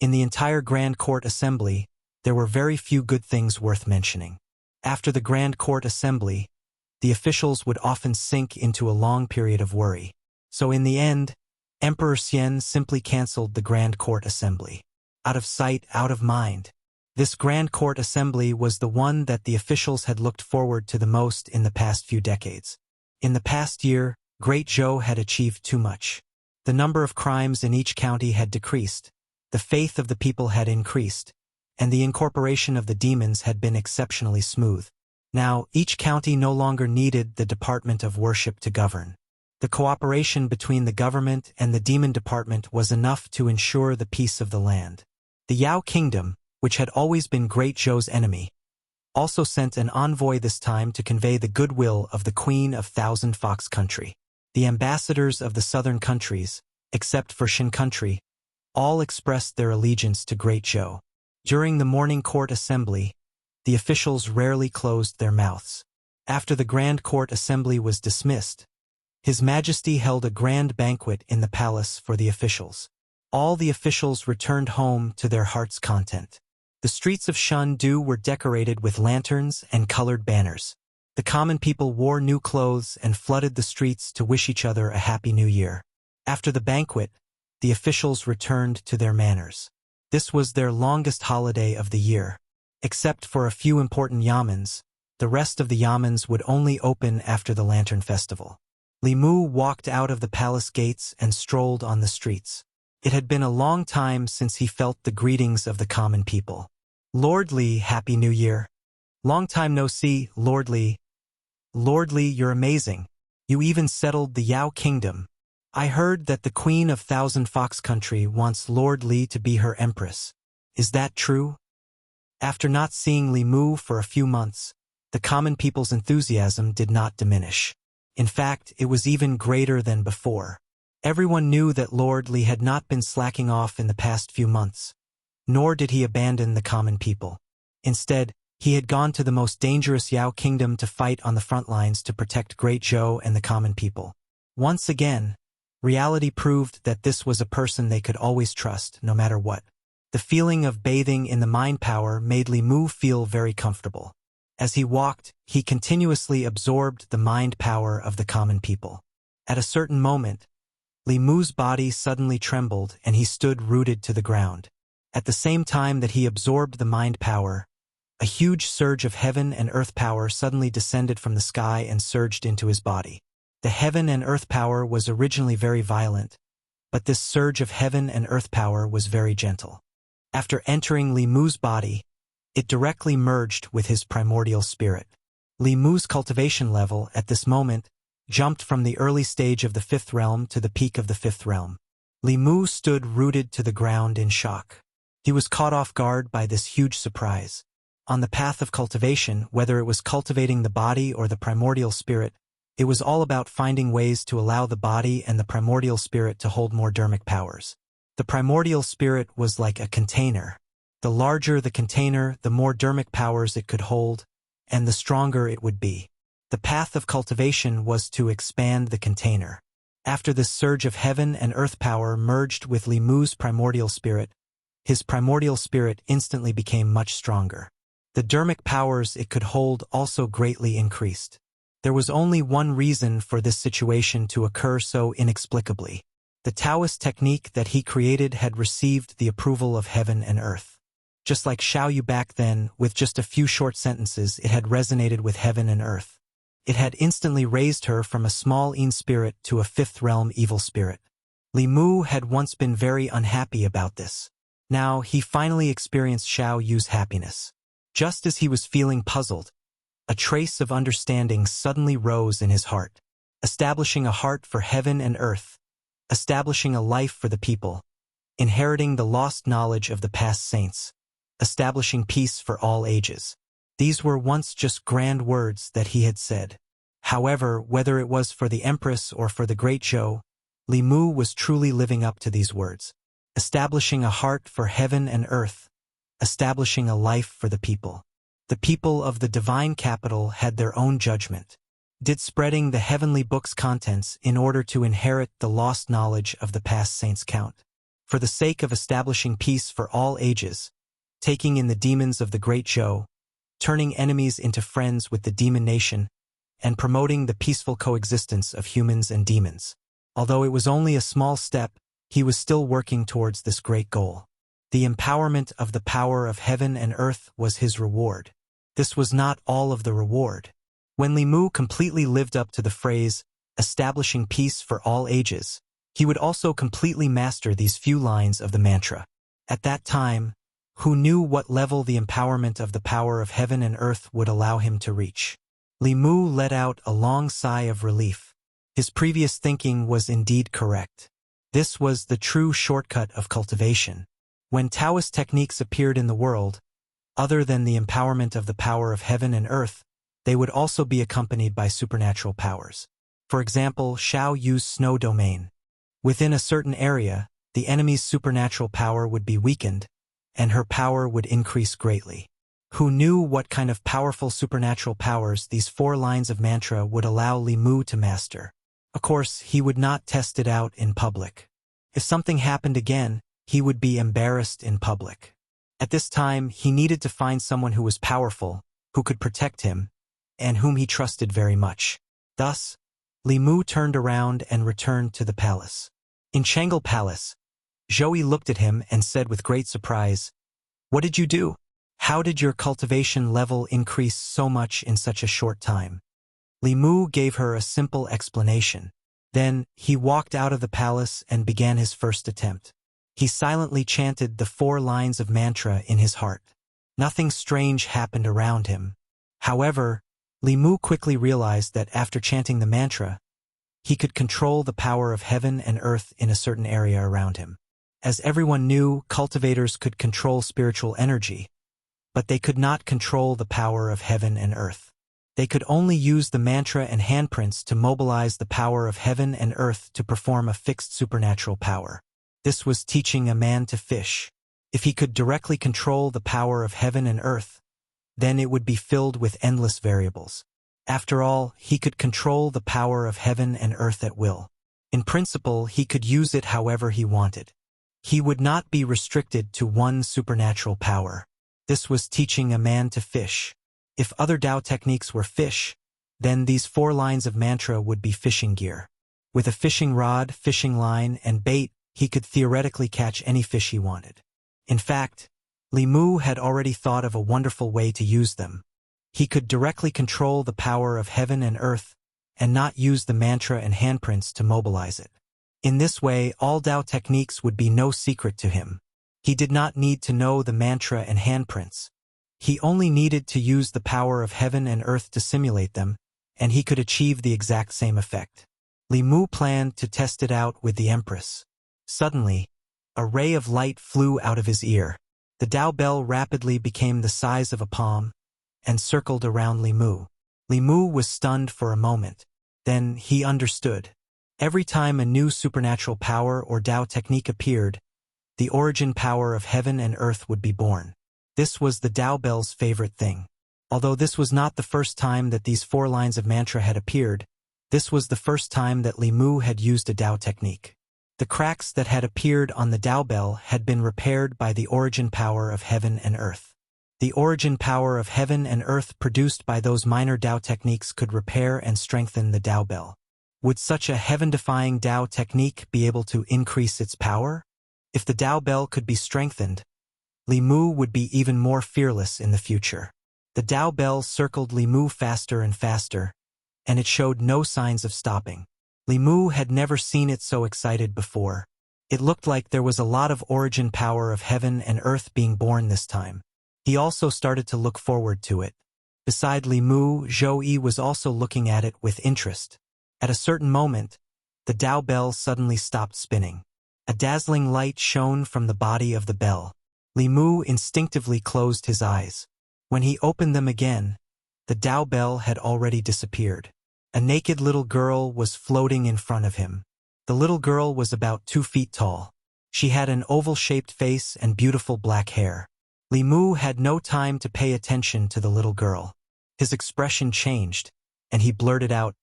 In the entire Grand Court Assembly, there were very few good things worth mentioning. After the Grand Court Assembly, the officials would often sink into a long period of worry. So in the end, Emperor Xian simply cancelled the Grand Court Assembly. Out of sight, out of mind. This Grand Court Assembly was the one that the officials had looked forward to the most in the past few decades. In the past year, Great Zhou had achieved too much. The number of crimes in each county had decreased, the faith of the people had increased, and the incorporation of the demons had been exceptionally smooth. Now, each county no longer needed the Department of Worship to govern. The cooperation between the government and the demon department was enough to ensure the peace of the land. The Yao Kingdom, which had always been Great Zhou's enemy, also sent an envoy this time to convey the goodwill of the Queen of Thousand Fox Country. The ambassadors of the southern countries, except for Shin Country, all expressed their allegiance to Great Zhou. During the morning court assembly, the officials rarely closed their mouths. After the Grand Court Assembly was dismissed, His Majesty held a grand banquet in the palace for the officials. All the officials returned home to their heart's content. The streets of Shandu were decorated with lanterns and colored banners. The common people wore new clothes and flooded the streets to wish each other a happy new year. After the banquet, the officials returned to their manners. This was their longest holiday of the year. Except for a few important yamens, the rest of the yamens would only open after the Lantern Festival. Li Mu walked out of the palace gates and strolled on the streets. It had been a long time since he felt the greetings of the common people. Lord Li, Happy New Year. Long time no see, Lord Li. Lord Li, you're amazing. You even settled the Yao Kingdom. I heard that the Queen of Thousand Fox Country wants Lord Li to be her empress. Is that true? After not seeing Li Mu for a few months, the common people's enthusiasm did not diminish. In fact, it was even greater than before. Everyone knew that Lord Li had not been slacking off in the past few months, nor did he abandon the common people. Instead, he had gone to the most dangerous Yao Kingdom to fight on the front lines to protect Great Zhou and the common people. Once again, reality proved that this was a person they could always trust, no matter what. The feeling of bathing in the mind power made Li Mu feel very comfortable. As he walked, he continuously absorbed the mind power of the common people. At a certain moment, Li Mu's body suddenly trembled and he stood rooted to the ground. At the same time that he absorbed the mind power, a huge surge of heaven and earth power suddenly descended from the sky and surged into his body. The heaven and earth power was originally very violent, but this surge of heaven and earth power was very gentle. After entering Li Mu's body, it directly merged with his primordial spirit. Li Mu's cultivation level at this moment jumped from the early stage of the fifth realm to the peak of the fifth realm. Li Mu stood rooted to the ground in shock. He was caught off guard by this huge surprise. On the path of cultivation, whether it was cultivating the body or the primordial spirit, it was all about finding ways to allow the body and the primordial spirit to hold more dharmic powers. The primordial spirit was like a container. The larger the container, the more dharmic powers it could hold, and the stronger it would be. The path of cultivation was to expand the container. After this surge of heaven and earth power merged with Li Mu's primordial spirit, his primordial spirit instantly became much stronger. The dharmic powers it could hold also greatly increased. There was only one reason for this situation to occur so inexplicably. The Taoist technique that he created had received the approval of heaven and earth. Just like Xiaoyu back then, with just a few short sentences, it had resonated with heaven and earth. It had instantly raised her from a small Yin spirit to a fifth realm evil spirit. Li Mu had once been very unhappy about this. Now, he finally experienced Xiao Yu's happiness. Just as he was feeling puzzled, a trace of understanding suddenly rose in his heart, establishing a heart for heaven and earth, establishing a life for the people, inheriting the lost knowledge of the past saints, establishing peace for all ages. These were once just grand words that he had said. However, whether it was for the Empress or for the Great Zhou, Li Mu was truly living up to these words, establishing a heart for heaven and earth, establishing a life for the people. The people of the divine capital had their own judgment, did spreading the heavenly book's contents in order to inherit the lost knowledge of the past saints count. For the sake of establishing peace for all ages, taking in the demons of the Great Zhou, turning enemies into friends with the demon nation, and promoting the peaceful coexistence of humans and demons. Although it was only a small step, he was still working towards this great goal. The empowerment of the power of heaven and earth was his reward. This was not all of the reward. When Li Mu completely lived up to the phrase, establishing peace for all ages, he would also completely master these few lines of the mantra. At that time, who knew what level the empowerment of the power of heaven and earth would allow him to reach? Li Mu let out a long sigh of relief. His previous thinking was indeed correct. This was the true shortcut of cultivation. When Taoist techniques appeared in the world, other than the empowerment of the power of heaven and earth, they would also be accompanied by supernatural powers. For example, Xiao Yu's snow domain. Within a certain area, the enemy's supernatural power would be weakened, and her power would increase greatly. Who knew what kind of powerful supernatural powers these 4 lines of mantra would allow Li Mu to master? Of course, he would not test it out in public. If something happened again, he would be embarrassed in public. At this time, he needed to find someone who was powerful, who could protect him, and whom he trusted very much. Thus, Li Mu turned around and returned to the palace. In Chang'e Palace, Zhou Yi looked at him and said with great surprise, "What did you do? How did your cultivation level increase so much in such a short time?" Li Mu gave her a simple explanation. Then, he walked out of the palace and began his first attempt. He silently chanted the 4 lines of mantra in his heart. Nothing strange happened around him. However, Li Mu quickly realized that after chanting the mantra, he could control the power of heaven and earth in a certain area around him. As everyone knew, cultivators could control spiritual energy, but they could not control the power of heaven and earth. They could only use the mantra and handprints to mobilize the power of heaven and earth to perform a fixed supernatural power. This was teaching a man to fish. If he could directly control the power of heaven and earth, then it would be filled with endless variables. After all, he could control the power of heaven and earth at will. In principle, he could use it however he wanted. He would not be restricted to one supernatural power. This was teaching a man to fish. If other Tao techniques were fish, then these 4 lines of mantra would be fishing gear. With a fishing rod, fishing line, and bait, he could theoretically catch any fish he wanted. In fact, Li Mu had already thought of a wonderful way to use them. He could directly control the power of heaven and earth, and not use the mantra and handprints to mobilize it. In this way, all Tao techniques would be no secret to him. He did not need to know the mantra and handprints. He only needed to use the power of heaven and earth to simulate them, and he could achieve the exact same effect. Li Mu planned to test it out with the Empress. Suddenly, a ray of light flew out of his ear. The Tao bell rapidly became the size of a palm, and circled around Li Mu. Li Mu was stunned for a moment. Then he understood. Every time a new supernatural power or Tao technique appeared, the origin power of heaven and earth would be born. This was the Tao bell's favorite thing. Although this was not the first time that these 4 lines of mantra had appeared, this was the first time that Li Mu had used a Tao technique. The cracks that had appeared on the Tao bell had been repaired by the origin power of heaven and earth. The origin power of heaven and earth produced by those minor Tao techniques could repair and strengthen the Tao bell. Would such a heaven-defying Tao technique be able to increase its power? If the Tao bell could be strengthened, Li Mu would be even more fearless in the future. The Tao bell circled Li Mu faster and faster, and it showed no signs of stopping. Li Mu had never seen it so excited before. It looked like there was a lot of origin power of heaven and earth being born this time. He also started to look forward to it. Beside Li Mu, Zhou Yi was also looking at it with interest. At a certain moment, the Tao bell suddenly stopped spinning. A dazzling light shone from the body of the bell. Li Mu instinctively closed his eyes. When he opened them again, the Tao bell had already disappeared. A naked little girl was floating in front of him. The little girl was about 2 feet tall. She had an oval-shaped face and beautiful black hair. Li Mu had no time to pay attention to the little girl. His expression changed, and he blurted out,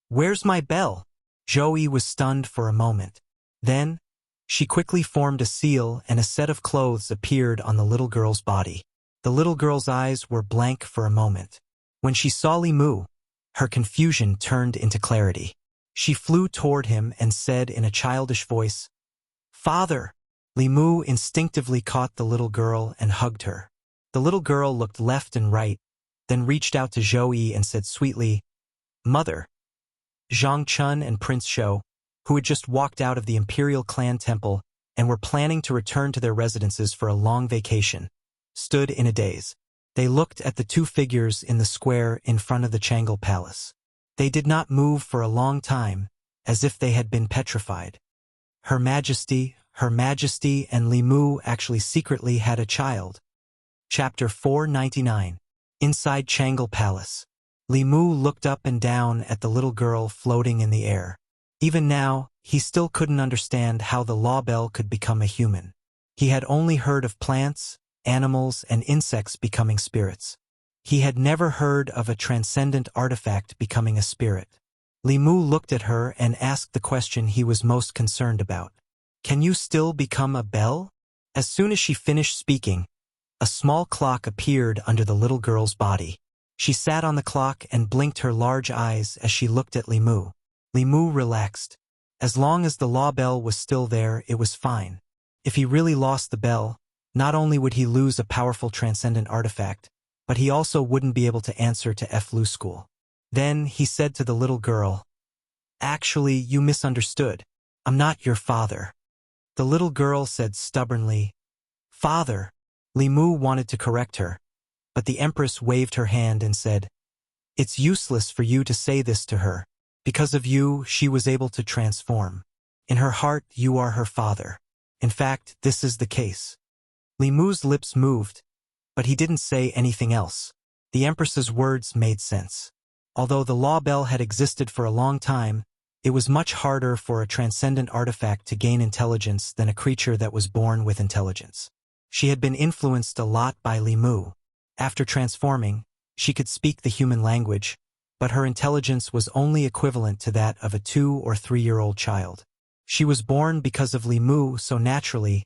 "Where's my bell?" Zhou Yi was stunned for a moment. Then, she quickly formed a seal and a set of clothes appeared on the little girl's body. The little girl's eyes were blank for a moment. When she saw Li Mu, her confusion turned into clarity. She flew toward him and said in a childish voice, "Father!" Li Mu instinctively caught the little girl and hugged her. The little girl looked left and right, then reached out to Zhou Yi and said sweetly, "Mother." Zhang Chun and Prince Shou, who had just walked out of the Imperial Clan Temple and were planning to return to their residences for a long vacation, stood in a daze. They looked at the 2 figures in the square in front of the Changle Palace. They did not move for a long time, as if they had been petrified. Her Majesty, and Li Mu actually secretly had a child. Chapter 499. Inside Changle Palace. Li Mu looked up and down at the little girl floating in the air. Even now, he still couldn't understand how the law bell could become a human. He had only heard of plants, animals, and insects becoming spirits. He had never heard of a transcendent artifact becoming a spirit. Li Mu looked at her and asked the question he was most concerned about. "Can you still become a bell?" As soon as she finished speaking, a small clock appeared under the little girl's body. She sat on the clock and blinked her large eyes as she looked at Li Mu. Li Mu relaxed. As long as the law bell was still there, it was fine. If he really lost the bell, not only would he lose a powerful transcendent artifact, but he also wouldn't be able to answer to Flu School. Then he said to the little girl, "Actually, you misunderstood. I'm not your father." The little girl said stubbornly, "Father." Li Mu wanted to correct her, but the Empress waved her hand and said, "It's useless for you to say this to her. Because of you, she was able to transform. In her heart, you are her father. In fact, this is the case." Li Mu's lips moved, but he didn't say anything else. The Empress's words made sense. Although the law bell had existed for a long time, it was much harder for a transcendent artifact to gain intelligence than a creature that was born with intelligence. She had been influenced a lot by Li Mu. After transforming, she could speak the human language, but her intelligence was only equivalent to that of a 2- or 3-year-old child. She was born because of Li Mu, so naturally,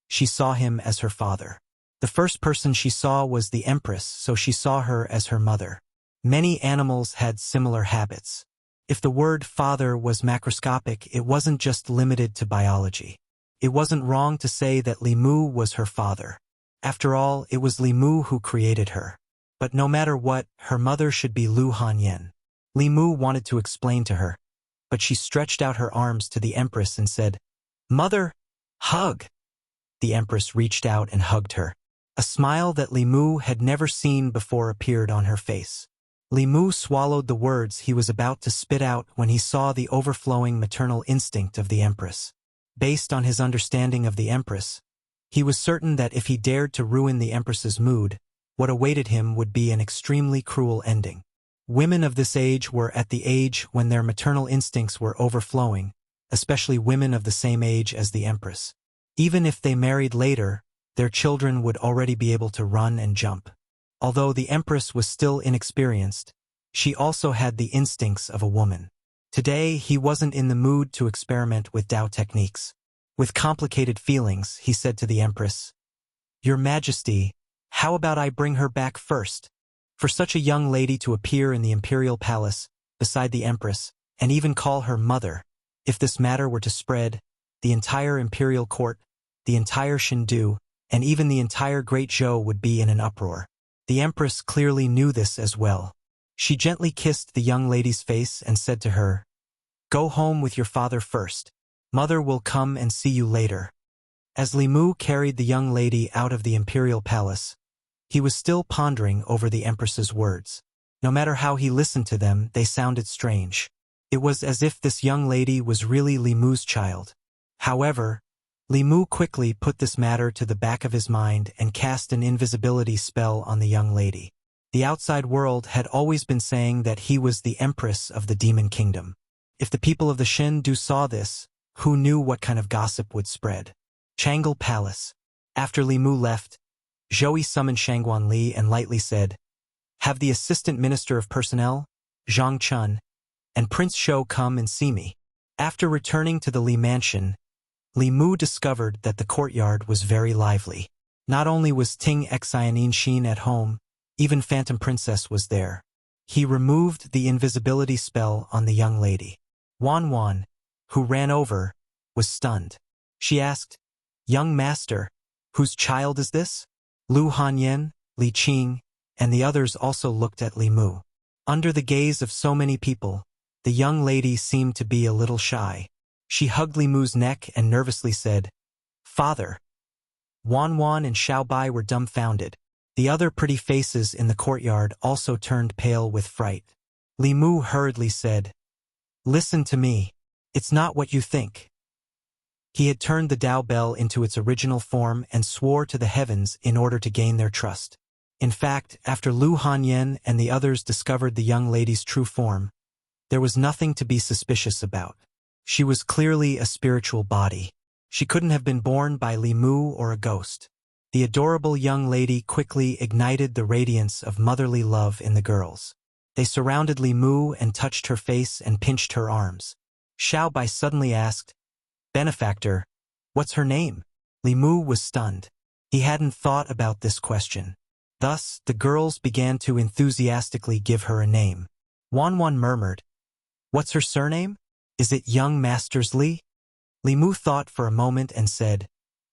she saw him as her father. The first person she saw was the Empress, so she saw her as her mother. Many animals had similar habits. If the word father was macroscopic, it wasn't just limited to biology. It wasn't wrong to say that Li Mu was her father. After all, it was Li Mu who created her. But no matter what, her mother should be Lu Hanyan. Li Mu wanted to explain to her, but she stretched out her arms to the Empress and said, "Mother, hug." The Empress reached out and hugged her. A smile that Li Mu had never seen before appeared on her face. Li Mu swallowed the words he was about to spit out when he saw the overflowing maternal instinct of the Empress. Based on his understanding of the Empress, he was certain that if he dared to ruin the Empress's mood, what awaited him would be an extremely cruel ending. Women of this age were at the age when their maternal instincts were overflowing, especially women of the same age as the Empress. Even if they married later, their children would already be able to run and jump. Although the Empress was still inexperienced, she also had the instincts of a woman. Today, he wasn't in the mood to experiment with Tao techniques. With complicated feelings, he said to the Empress, "Your Majesty, how about I bring her back first?" For such a young lady to appear in the imperial palace, beside the Empress, and even call her mother, if this matter were to spread, the entire imperial court, the entire Shindu, and even the entire Great Zhou would be in an uproar. The Empress clearly knew this as well. She gently kissed the young lady's face and said to her, "Go home with your father first. Mother will come and see you later." As Li Mu carried the young lady out of the imperial palace, he was still pondering over the empress's words. No matter how he listened to them, they sounded strange. It was as if this young lady was really Li Mu's child. However, Li Mu quickly put this matter to the back of his mind and cast an invisibility spell on the young lady. The outside world had always been saying that he was the empress of the demon kingdom. If the people of the Shindu saw this, who knew what kind of gossip would spread? Changle Palace. After Li Mu left, Zhou summoned Shangguan Li and lightly said, "Have the Assistant Minister of Personnel, Zhang Chun, and Prince Shou come and see me." After returning to the Li mansion, Li Mu discovered that the courtyard was very lively. Not only was Ting Xianin Xin at home, even Phantom Princess was there. He removed the invisibility spell on the young lady. Wan Wan, who ran over, was stunned. She asked, "Young master, whose child is this?" Lu Hanyan, Li Qing, and the others also looked at Li Mu. Under the gaze of so many people, the young lady seemed to be a little shy. She hugged Li Mu's neck and nervously said, "Father." Wan Wan and Xiao Bai were dumbfounded. The other pretty faces in the courtyard also turned pale with fright. Li Mu hurriedly said, "Listen to me. It's not what you think." He had turned the Tao bell into its original form and swore to the heavens in order to gain their trust. In fact, after Lu Hanyan and the others discovered the young lady's true form, there was nothing to be suspicious about. She was clearly a spiritual body. She couldn't have been born by Li Mu or a ghost. The adorable young lady quickly ignited the radiance of motherly love in the girls. They surrounded Li Mu and touched her face and pinched her arms. Xiao Bai suddenly asked, "Benefactor, what's her name?" Li Mu was stunned. He hadn't thought about this question. Thus, the girls began to enthusiastically give her a name. Wan Wan murmured, "What's her surname? Is it Young Masters Li?" Li Mu thought for a moment and said,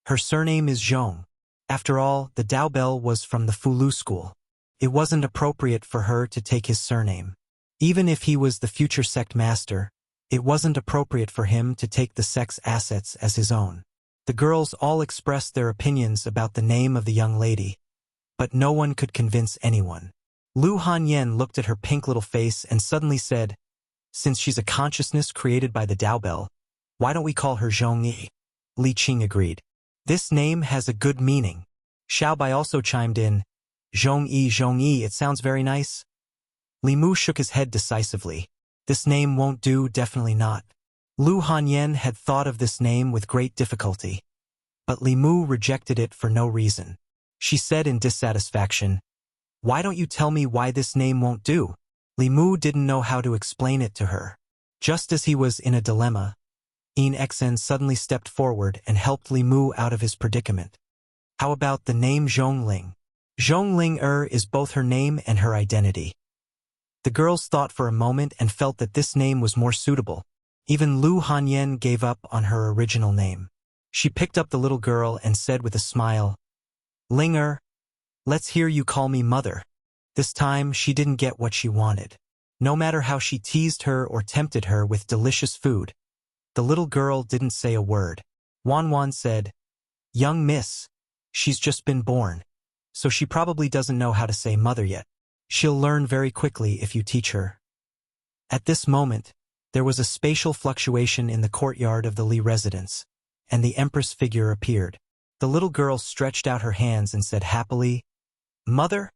"Her surname is Zhong." After all, the Tao Bell was from the Fulu school. It wasn't appropriate for her to take his surname. Even if he was the future sect master, it wasn't appropriate for him to take the sect's assets as his own. The girls all expressed their opinions about the name of the young lady, but no one could convince anyone. Lu Hanyan looked at her pink little face and suddenly said, "Since she's a consciousness created by the Tao Bell, why don't we call her Zhongyi?" Li Qing agreed. "This name has a good meaning." Xiao Bai also chimed in, Zhongyi, Zhongyi, it sounds very nice." Li Mu shook his head decisively. "This name won't do, definitely not." Lu Hanyan had thought of this name with great difficulty, but Li Mu rejected it for no reason. She said in dissatisfaction, "Why don't you tell me why this name won't do?" Li Mu didn't know how to explain it to her. Just as he was in a dilemma, Yin Xen suddenly stepped forward and helped Li Mu out of his predicament. "How about the name Zhongling?" Zhongling is both her name and her identity. The girls thought for a moment and felt that this name was more suitable. Even Lu Hanyan gave up on her original name. She picked up the little girl and said with a smile, "Ling let's hear you call me mother." This time she didn't get what she wanted. No matter how she teased her or tempted her with delicious food, the little girl didn't say a word. Wan Wan said, "Young miss, she's just been born, so she probably doesn't know how to say mother yet. She'll learn very quickly if you teach her." At this moment, there was a spatial fluctuation in the courtyard of the Li residence, and the Empress figure appeared. The little girl stretched out her hands and said happily, "Mother?"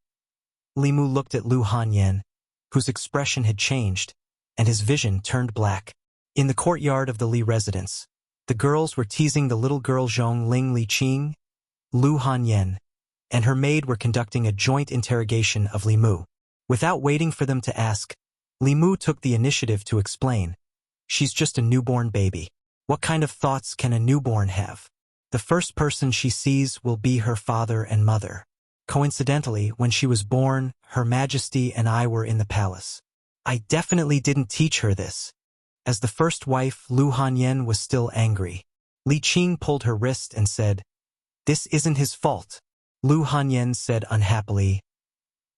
Li Mu looked at Lu Hanyan, whose expression had changed, and his vision turned black. In the courtyard of the Li residence, the girls were teasing the little girl Zhong Ling Li Qing, Lu Hanyan, and her maid were conducting a joint interrogation of Li Mu. Without waiting for them to ask, Li Mu took the initiative to explain. "She's just a newborn baby. What kind of thoughts can a newborn have? The first person she sees will be her father and mother. Coincidentally, when she was born, Her Majesty and I were in the palace. I definitely didn't teach her this." As the first wife, Lu Hanyan was still angry. Li Qing pulled her wrist and said, "This isn't his fault." Lu Hanyan said unhappily,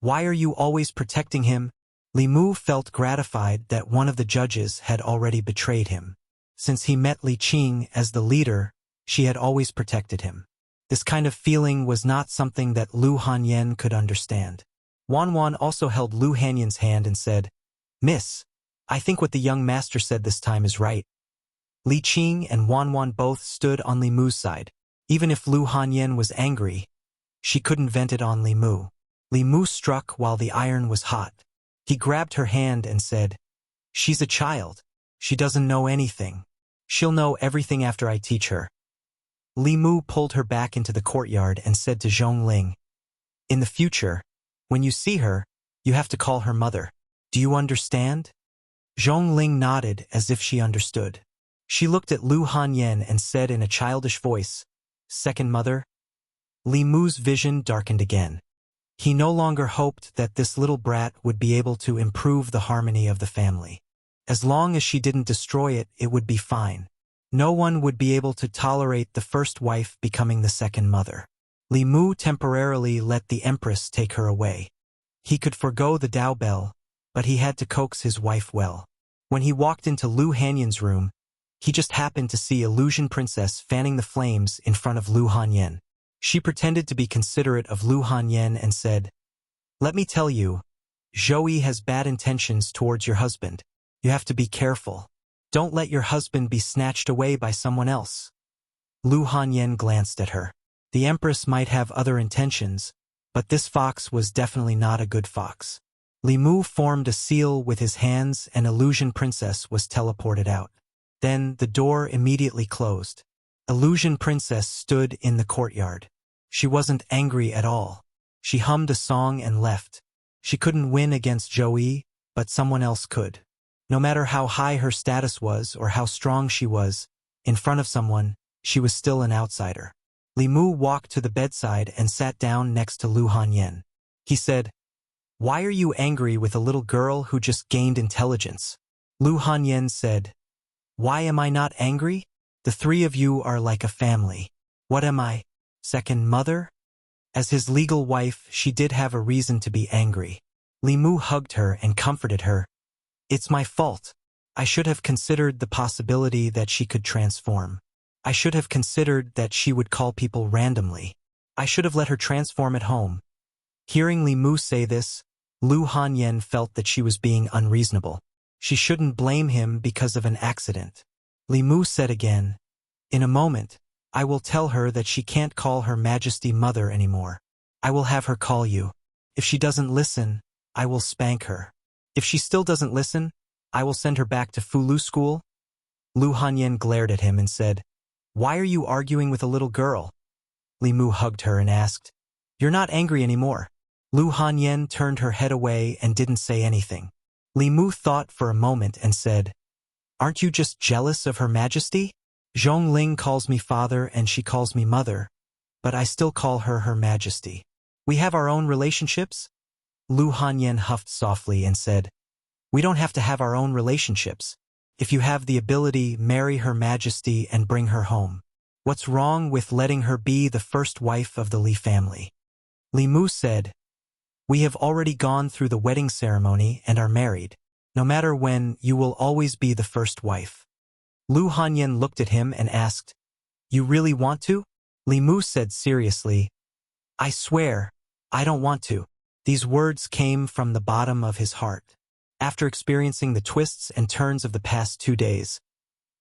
"Why are you always protecting him?" Li Mu felt gratified that one of the judges had already betrayed him. Since he met Li Qing as the leader, she had always protected him. This kind of feeling was not something that Lu Hanyan could understand. Wan also held Lu Hanyan's hand and said, "Miss, I think what the young master said this time is right." Li Qing and Wan both stood on Li Mu's side. Even if Lu Hanyan was angry, she couldn't vent it on Li Mu. Li Mu struck while the iron was hot. He grabbed her hand and said, "She's a child. She doesn't know anything. She'll know everything after I teach her." Li Mu pulled her back into the courtyard and said to Zhongling, "In the future, when you see her, you have to call her mother. Do you understand?" Zhongling nodded as if she understood. She looked at Lu Hanyan and said in a childish voice, "Second mother?" Li Mu's vision darkened again. He no longer hoped that this little brat would be able to improve the harmony of the family. As long as she didn't destroy it, it would be fine. No one would be able to tolerate the first wife becoming the second mother. Li Mu temporarily let the empress take her away. He could forgo the Dao Bell, but he had to coax his wife well. When he walked into Lu Hanyan's room, he just happened to see Illusion Princess fanning the flames in front of Lu Hanyan. She pretended to be considerate of Lu Hanyan and said, "Let me tell you, Zhou has bad intentions towards your husband. You have to be careful. Don't let your husband be snatched away by someone else." Lu Hanyan glanced at her. The empress might have other intentions, but this fox was definitely not a good fox. Li Mu formed a seal with his hands and Illusion Princess was teleported out. Then the door immediately closed. Illusion Princess stood in the courtyard. She wasn't angry at all. She hummed a song and left. She couldn't win against Zhou, but someone else could. No matter how high her status was or how strong she was, in front of someone, she was still an outsider. Li Mu walked to the bedside and sat down next to Lu Hanyan. He said, "Why are you angry with a little girl who just gained intelligence?" Lu Hanyan said, "Why am I not angry? The three of you are like a family. What am I? Second mother?" As his legal wife, she did have a reason to be angry. Li Mu hugged her and comforted her. "It's my fault. I should have considered the possibility that she could transform. I should have considered that she would call people randomly. I should have let her transform at home." Hearing Li Mu say this, Lu Hanyan felt that she was being unreasonable. She shouldn't blame him because of an accident. Li Mu said again, "In a moment, I will tell her that she can't call Her Majesty Mother anymore. I will have her call you. If she doesn't listen, I will spank her. If she still doesn't listen, I will send her back to Fulu school." Lu Hanyan glared at him and said, "Why are you arguing with a little girl?" Li Mu hugged her and asked, "You're not angry anymore?" Lu Hanyan turned her head away and didn't say anything. Li Mu thought for a moment and said, "Aren't you just jealous of Her Majesty? Zhongling calls me father and she calls me mother, but I still call her Her Majesty. We have our own relationships?" Lu Hanyan huffed softly and said, "We don't have to have our own relationships. If you have the ability, marry Her Majesty and bring her home. What's wrong with letting her be the first wife of the Li family?" Li Mu said, "We have already gone through the wedding ceremony and are married. No matter when, you will always be the first wife." Lu Hanyan looked at him and asked, "You really want to?" Li Mu said seriously, "I swear, I don't want to." These words came from the bottom of his heart. After experiencing the twists and turns of the past 2 days,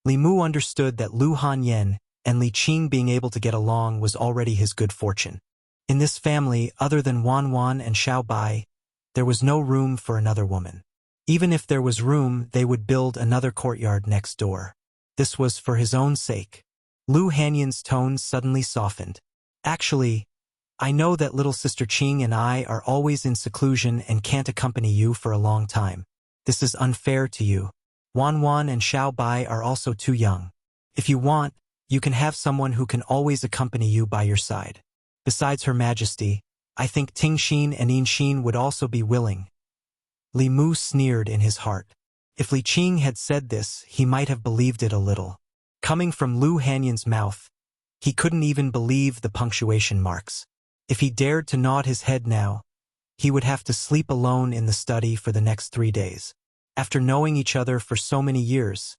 Li Mu understood that Lu Hanyan and Li Qing being able to get along was already his good fortune. In this family, other than Wan and Xiao Bai, there was no room for another woman. Even if there was room, they would build another courtyard next door. This was for his own sake. Lu Hanyan's tone suddenly softened. "Actually, I know that little sister Qing and I are always in seclusion and can't accompany you for a long time. This is unfair to you. Wan and Xiao Bai are also too young. If you want, you can have someone who can always accompany you by your side. Besides Her Majesty, I think Tingxin and Yinxin would also be willing." Li Mu sneered in his heart. If Li Qing had said this, he might have believed it a little. Coming from Lu Hanyan's mouth, he couldn't even believe the punctuation marks. If he dared to nod his head now, he would have to sleep alone in the study for the next 3 days. After knowing each other for so many years,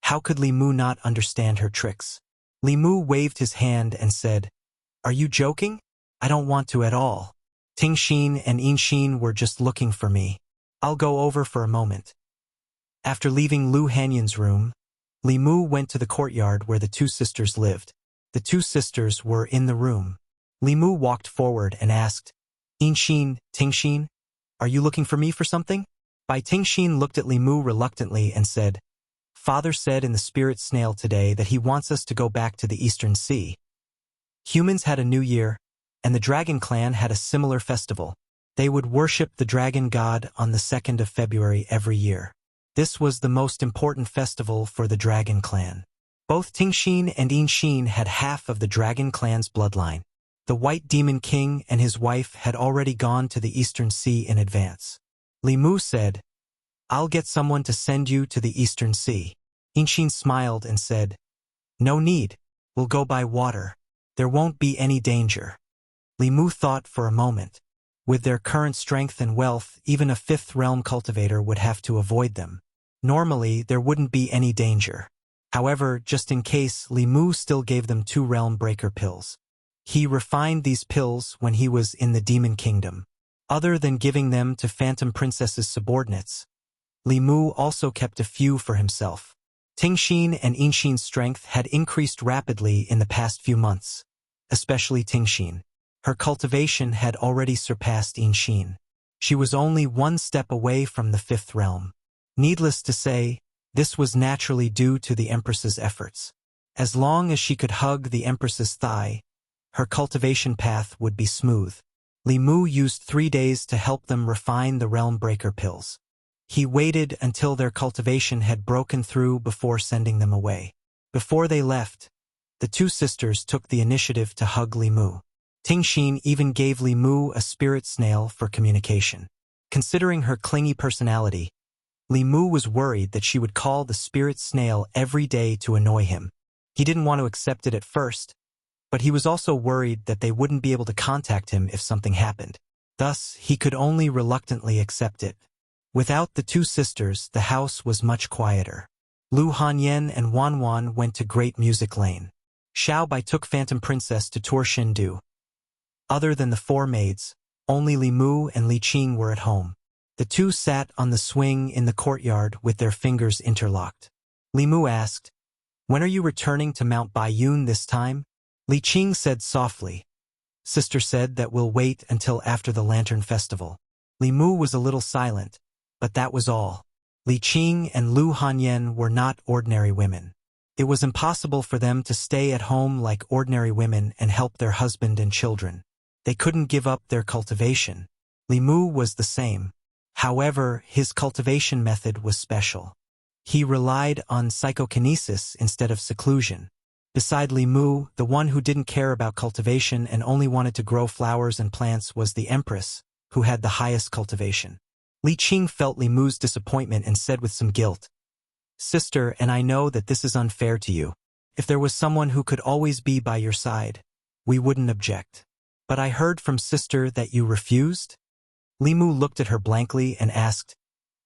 How could Li Mu not understand her tricks? Li Mu waved his hand and said, "Are you joking? I don't want to at all. Ting Xin and Yin Xin were just looking for me. I'll go over for a moment." After leaving Lu Hanyan's room, Li Mu went to the courtyard where the two sisters lived. The two sisters were in the room. Li Mu walked forward and asked, "Yin Xin, Ting Xin, are you looking for me for something?" Bai Ting Xin looked at Li Mu reluctantly and said, "Father said in the spirit snail today that he wants us to go back to the Eastern Sea. Humans had a new year, and the Dragon Clan had a similar festival. They would worship the Dragon God on the 2nd of February every year. This was the most important festival for the Dragon Clan. Both Ting Xin and Yin Xin had half of the Dragon Clan's bloodline. The White Demon King and his wife had already gone to the Eastern Sea in advance. Li Mu said, "I'll get someone to send you to the Eastern Sea." Yin Xin smiled and said, "No need, we'll go by water. There won't be any danger." Li Mu thought for a moment. With their current strength and wealth, even a fifth realm cultivator would have to avoid them. Normally, there wouldn't be any danger. However, just in case, Li Mu still gave them 2 realm breaker pills. He refined these pills when he was in the Demon Kingdom. Other than giving them to Phantom Princess's subordinates, Li Mu also kept a few for himself. Ting Xin and Yin Xin's strength had increased rapidly in the past few months, especially Ting Xin. Her cultivation had already surpassed Yin Xin. She was only 1 step away from the 5th realm. Needless to say, this was naturally due to the Empress's efforts. As long as she could hug the Empress's thigh, her cultivation path would be smooth. Li Mu used 3 days to help them refine the realm breaker pills. He waited until their cultivation had broken through before sending them away. Before they left, the two sisters took the initiative to hug Li Mu. Ting Xin even gave Li Mu a spirit snail for communication. Considering her clingy personality, Li Mu was worried that she would call the spirit snail every day to annoy him. He didn't want to accept it at first, but he was also worried that they wouldn't be able to contact him if something happened. Thus, he could only reluctantly accept it. Without the two sisters, the house was much quieter. Lu Hanyan and Wan Wan went to Great Music Lane. Xiao Bai took Phantom Princess to Tour Shindu. Other than the 4 maids, only Li Mu and Li Qing were at home. The two sat on the swing in the courtyard with their fingers interlocked. Li Mu asked, "When are you returning to Mount Baiyun this time?" Li Qing said softly, "Sister said that we'll wait until after the Lantern Festival." Li Mu was a little silent, but that was all. Li Qing and Lu Hanyan were not ordinary women. It was impossible for them to stay at home like ordinary women and help their husband and children. They couldn't give up their cultivation. Li Mu was the same. However, his cultivation method was special. He relied on psychokinesis instead of seclusion. Beside Li Mu, the one who didn't care about cultivation and only wanted to grow flowers and plants was the Empress, who had the highest cultivation. Li Qing felt Li Mu's disappointment and said with some guilt, "Sister, and I know that this is unfair to you. If there was someone who could always be by your side, we wouldn't object. But I heard from Sister that you refused?" Li Mu looked at her blankly and asked,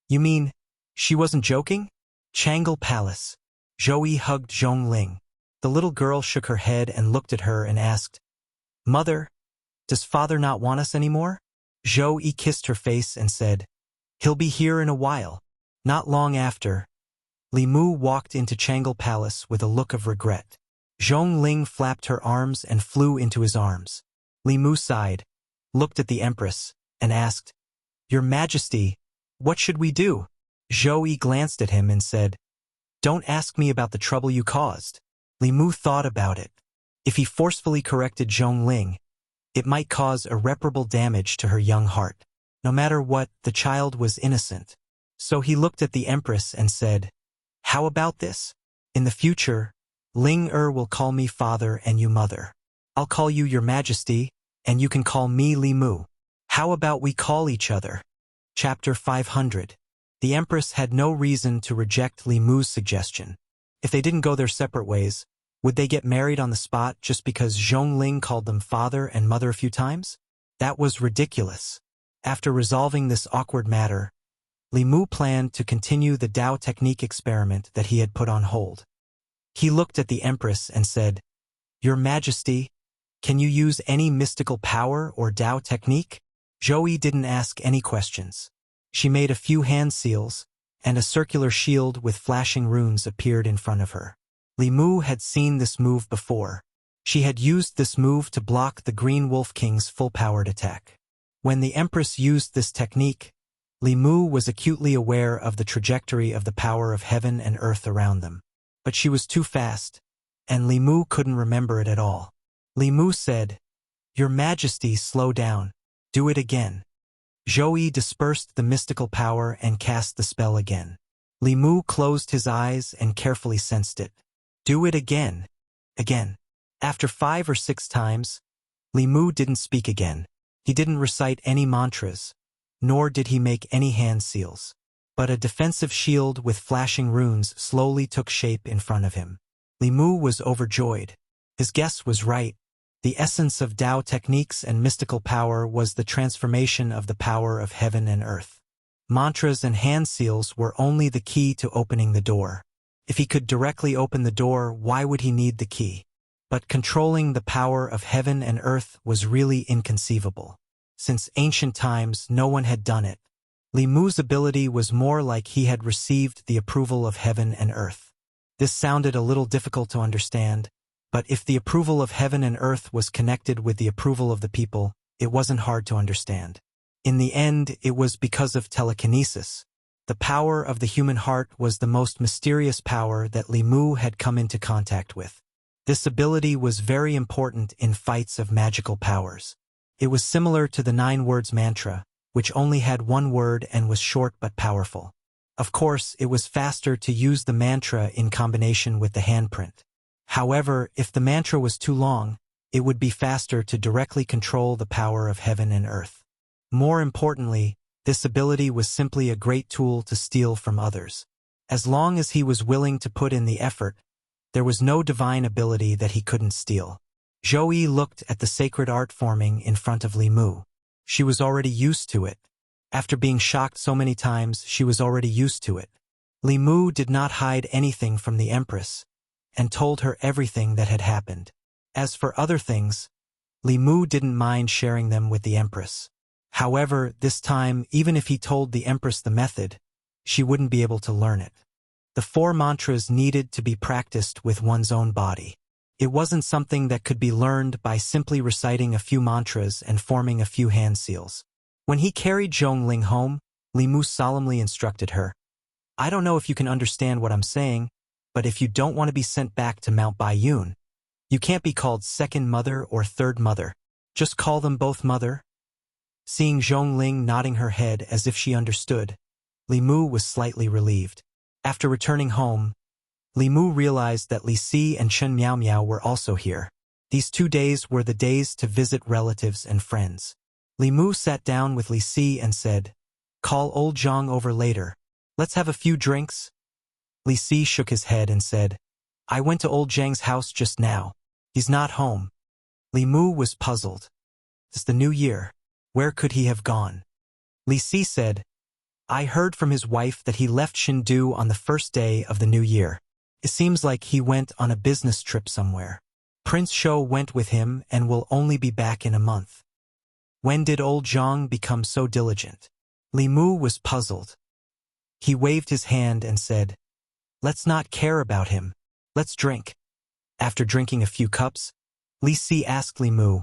"You mean, she wasn't joking?" Changle Palace. Zhou hugged Zhong Ling. The little girl shook her head and looked at her and asked, "Mother, does Father not want us anymore?" Zhou kissed her face and said, "He'll be here in a while." Not long after, Li Mu walked into Changle Palace with a look of regret. Zhong Ling flapped her arms and flew into his arms. Li Mu sighed, looked at the Empress, and asked, "Your Majesty, what should we do?" Zhou glanced at him and said, "Don't ask me about the trouble you caused." Li Mu thought about it. If he forcefully corrected Zhong Ling, it might cause irreparable damage to her young heart. No matter what, the child was innocent. So he looked at the Empress and said, "How about this? In the future, Ling will call me Father and you Mother. I'll call you Your Majesty, and you can call me Li Mu. How about we call each other?" Chapter 500. The Empress had no reason to reject Li Mu's suggestion. If they didn't go their separate ways, would they get married on the spot just because Zhong Ling called them Father and Mother a few times? That was ridiculous. After resolving this awkward matter, Li Mu planned to continue the Dao technique experiment that he had put on hold. He looked at the Empress and said, "Your Majesty, can you use any mystical power or Dao technique?" Zhou didn't ask any questions. She made a few hand seals, and a circular shield with flashing runes appeared in front of her. Li Mu had seen this move before. She had used this move to block the Green Wolf King's full-powered attack. When the Empress used this technique, Li Mu was acutely aware of the trajectory of the power of heaven and earth around them. But she was too fast, and Li Mu couldn't remember it at all. Li Mu said, "Your Majesty, slow down. Do it again." Zhou dispersed the mystical power and cast the spell again. Li Mu closed his eyes and carefully sensed it. "Do it again." Again. After 5 or 6 times, Li Mu didn't speak again. He didn't recite any mantras, nor did he make any hand seals. But a defensive shield with flashing runes slowly took shape in front of him. Li Mu was overjoyed. His guess was right. The essence of Dao techniques and mystical power was the transformation of the power of heaven and earth. Mantras and hand seals were only the key to opening the door. If he could directly open the door, why would he need the key? But controlling the power of heaven and earth was really inconceivable. Since ancient times, no one had done it. Li Mu's ability was more like he had received the approval of heaven and earth. This sounded a little difficult to understand, but if the approval of heaven and earth was connected with the approval of the people, it wasn't hard to understand. In the end, it was because of telekinesis. The power of the human heart was the most mysterious power that Li Mu had come into contact with. This ability was very important in fights of magical powers. It was similar to the 9 words mantra, which only had 1 word and was short but powerful. Of course, it was faster to use the mantra in combination with the handprint. However, if the mantra was too long, it would be faster to directly control the power of heaven and earth. More importantly, this ability was simply a great tool to steal from others. As long as he was willing to put in the effort, there was no divine ability that he couldn't steal. Zhou looked at the sacred art forming in front of Li Mu. She was already used to it. After being shocked so many times, she was already used to it. Li Mu did not hide anything from the Empress, and told her everything that had happened. As for other things, Li Mu didn't mind sharing them with the Empress. However, this time, even if he told the Empress the method, she wouldn't be able to learn it. The 4 mantras needed to be practiced with one's own body. It wasn't something that could be learned by simply reciting a few mantras and forming a few hand seals. When he carried Zhongling home, Li Mu solemnly instructed her, "I don't know if you can understand what I'm saying, but if you don't want to be sent back to Mount Baiyun, you can't be called second mother or third mother. Just call them both mother." Seeing Zhongling nodding her head as if she understood, Li Mu was slightly relieved. After returning home, Li Mu realized that Li Si and Chen Miao Miao were also here. These 2 days were the days to visit relatives and friends. Li Mu sat down with Li Si and said, "Call old Zhang over later. Let's have a few drinks." Li Si shook his head and said, "I went to old Zhang's house just now. He's not home." Li Mu was puzzled. It's the new year. Where could he have gone? Li Si said, "I heard from his wife that he left Chengdu on the first day of the new year. It seems like he went on a business trip somewhere. Prince Shou went with him and will only be back in a month." When did old Zhang become so diligent? Li Mu was puzzled. He waved his hand and said, "Let's not care about him. Let's drink." After drinking a few cups, Li Si asked Li Mu,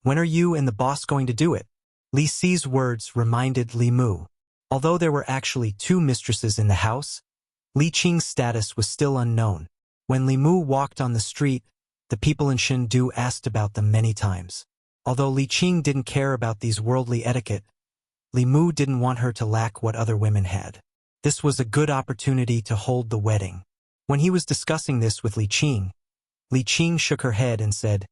"When are you and the boss going to do it?" Li Si's words reminded Li Mu. Although there were actually 2 mistresses in the house, Li Qing's status was still unknown. When Li Mu walked on the street, the people in Chengdu asked about them many times. Although Li Qing didn't care about these worldly etiquette, Li Mu didn't want her to lack what other women had. This was a good opportunity to hold the wedding. When he was discussing this with Li Qing shook her head and said,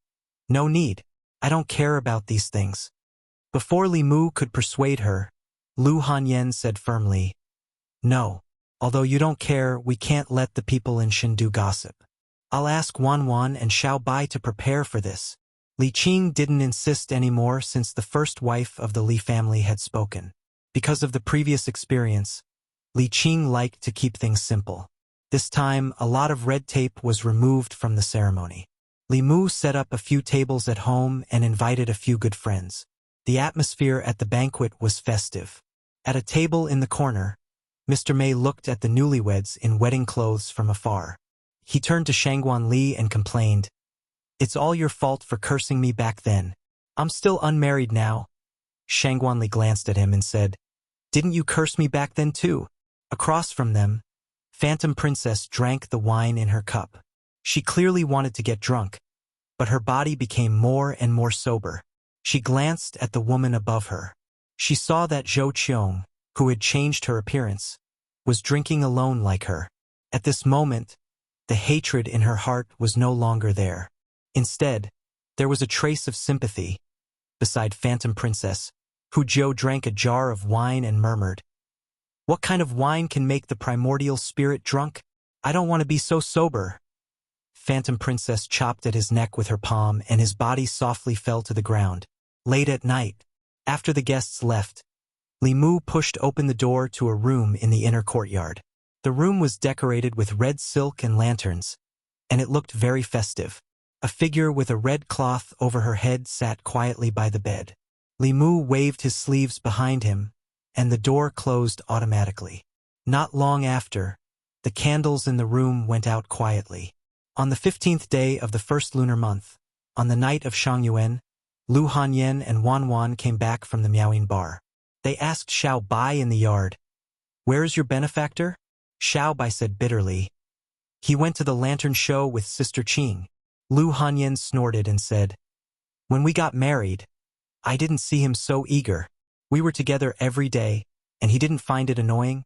"No need. I don't care about these things." Before Li Mu could persuade her, Lu Hanyan said firmly, "No. Although you don't care, we can't let the people in Chengdu gossip. I'll ask Wan Wan and Xiao Bai to prepare for this." Li Qing didn't insist anymore since the first wife of the Li family had spoken. Because of the previous experience, Li Qing liked to keep things simple. This time, a lot of red tape was removed from the ceremony. Li Mu set up a few tables at home and invited a few good friends. The atmosphere at the banquet was festive. At a table in the corner, Mr. Mei looked at the newlyweds in wedding clothes from afar. He turned to Shangguan Li and complained, "It's all your fault for cursing me back then. I'm still unmarried now." Shangguan Li glanced at him and said, "Didn't you curse me back then too?" Across from them, Phantom Princess drank the wine in her cup. She clearly wanted to get drunk, but her body became more and more sober. She glanced at the woman above her. She saw that Zhou Qiong, who had changed her appearance, was drinking alone like her. At this moment, the hatred in her heart was no longer there. Instead, there was a trace of sympathy. Beside Phantom Princess, who Zhou drank a jar of wine and murmured, "What kind of wine can make the primordial spirit drunk? I don't want to be so sober." Phantom Princess chopped at his neck with her palm and his body softly fell to the ground. Late at night, after the guests left, Li Mu pushed open the door to a room in the inner courtyard. The room was decorated with red silk and lanterns, and it looked very festive. A figure with a red cloth over her head sat quietly by the bed. Li Mu waved his sleeves behind him, and the door closed automatically. Not long after, the candles in the room went out quietly. On the 15th day of the first lunar month, on the night of Shangyuan, Lu Hanyan and Wan Wan came back from the Miaoying bar. They asked Xiao Bai in the yard, "Where is your benefactor?" Xiao Bai said bitterly, "He went to the lantern show with Sister Qing." Lu Hanyan snorted and said, "When we got married, I didn't see him so eager. We were together every day, and he didn't find it annoying."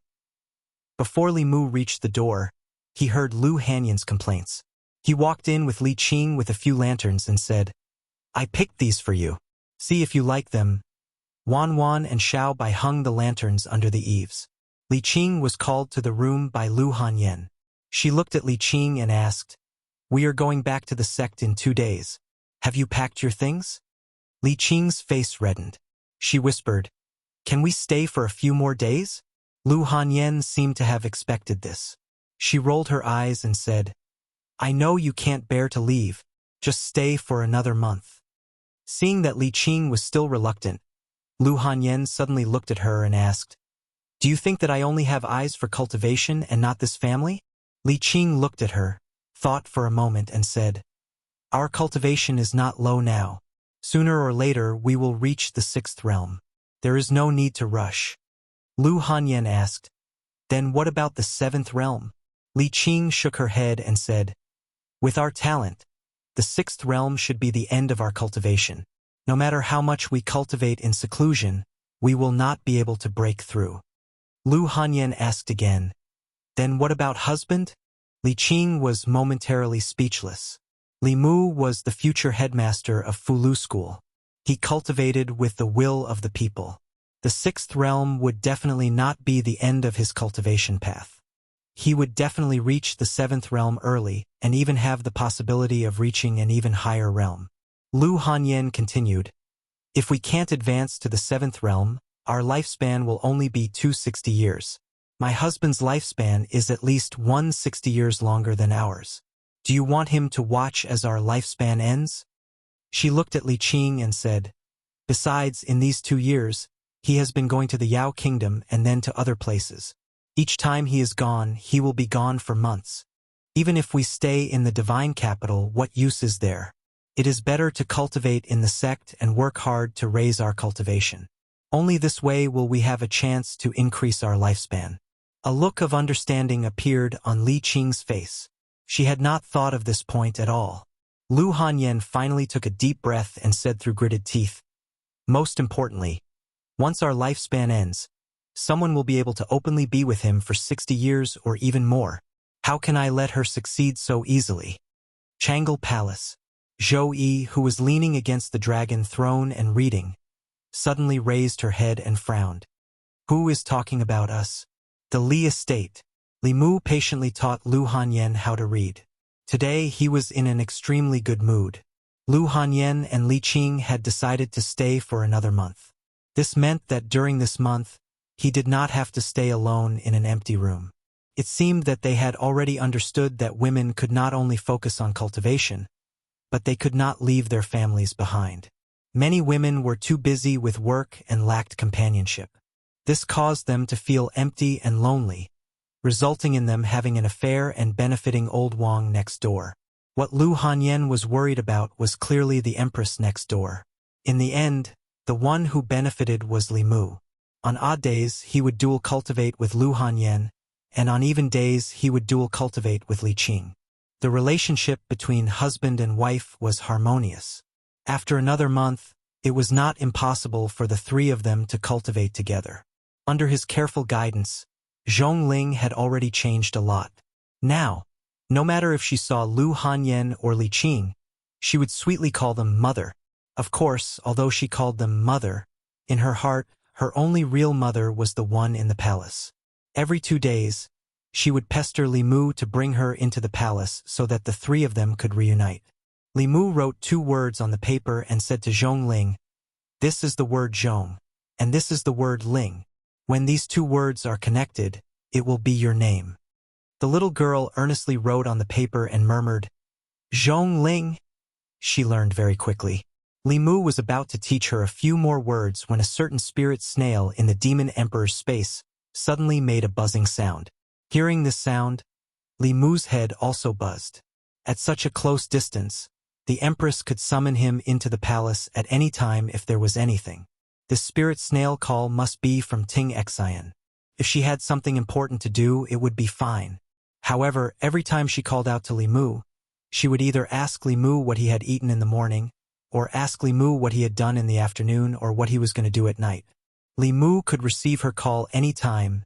Before Li Mu reached the door, he heard Lu Hanyan's complaints. He walked in with Li Qing with a few lanterns and said, "I picked these for you. See if you like them." Wan Wan and Xiao Bai hung the lanterns under the eaves. Li Qing was called to the room by Lu Hanyan. She looked at Li Qing and asked, "We are going back to the sect in 2 days. Have you packed your things?" Li Qing's face reddened. She whispered, "Can we stay for a few more days?" Lu Hanyan seemed to have expected this. She rolled her eyes and said, "I know you can't bear to leave. Just stay for another month." Seeing that Li Qing was still reluctant, Lu Hanyan suddenly looked at her and asked, "Do you think that I only have eyes for cultivation and not this family?" Li Qing looked at her, thought for a moment and said, "Our cultivation is not low now. Sooner or later we will reach the 6th realm. There is no need to rush." Lu Hanyan asked, "Then what about the 7th realm?" Li Qing shook her head and said, "With our talent, the 6th realm should be the end of our cultivation. No matter how much we cultivate in seclusion, we will not be able to break through." Lu Hanyan asked again, "Then what about husband?" Li Qing was momentarily speechless. Li Mu was the future headmaster of Fulu School. He cultivated with the will of the people. The 6th realm would definitely not be the end of his cultivation path. He would definitely reach the 7th realm early and even have the possibility of reaching an even higher realm. Lu Hanyan continued, "If we can't advance to the 7th realm, our lifespan will only be 260 years. My husband's lifespan is at least 160 years longer than ours. Do you want him to watch as our lifespan ends?" She looked at Li Qing and said, "Besides, in these 2 years, he has been going to the Yao Kingdom and then to other places. Each time he is gone, he will be gone for months. Even if we stay in the divine capital, what use is there? It is better to cultivate in the sect and work hard to raise our cultivation. Only this way will we have a chance to increase our lifespan." A look of understanding appeared on Li Qing's face. She had not thought of this point at all. Lu Hanyan finally took a deep breath and said through gritted teeth, "Most importantly, once our lifespan ends, someone will be able to openly be with him for 60 years or even more. How can I let her succeed so easily?" Changle Palace. Zhou Yi, who was leaning against the dragon throne and reading, suddenly raised her head and frowned. "Who is talking about us?" "The Li estate." Li Mu patiently taught Lu Hanyan how to read. Today he was in an extremely good mood. Lu Hanyan and Li Qing had decided to stay for another month. This meant that during this month, he did not have to stay alone in an empty room. It seemed that they had already understood that women could not only focus on cultivation, but they could not leave their families behind. Many women were too busy with work and lacked companionship. This caused them to feel empty and lonely, resulting in them having an affair and benefiting old Wang next door. What Lu Hanyan was worried about was clearly the empress next door. In the end, the one who benefited was Li Mu. On odd days, he would dual cultivate with Lu Hanyan, and on even days he would dual cultivate with Li Qing. The relationship between husband and wife was harmonious. After another month, it was not impossible for the three of them to cultivate together. Under his careful guidance, Zhongling had already changed a lot. Now, no matter if she saw Lu Hanyan or Li Qing, she would sweetly call them mother. Of course, although she called them mother, in her heart, her only real mother was the one in the palace. Every 2 days, she would pester Li Mu to bring her into the palace so that the three of them could reunite. Li Mu wrote 2 words on the paper and said to Zhongling, "This is the word Zhong, and this is the word Ling. When these 2 words are connected, it will be your name." The little girl earnestly wrote on the paper and murmured, "Zhongling." She learned very quickly. Li Mu was about to teach her a few more words when a certain spirit snail in the demon emperor's space suddenly made a buzzing sound. Hearing this sound, Li Mu's head also buzzed. At such a close distance, the empress could summon him into the palace at any time if there was anything. This spirit snail call must be from Ting Xian. If she had something important to do, it would be fine. However, every time she called out to Li Mu, she would either ask Li Mu what he had eaten in the morning, or ask Li Mu what he had done in the afternoon or what he was going to do at night. Li Mu could receive her call anytime,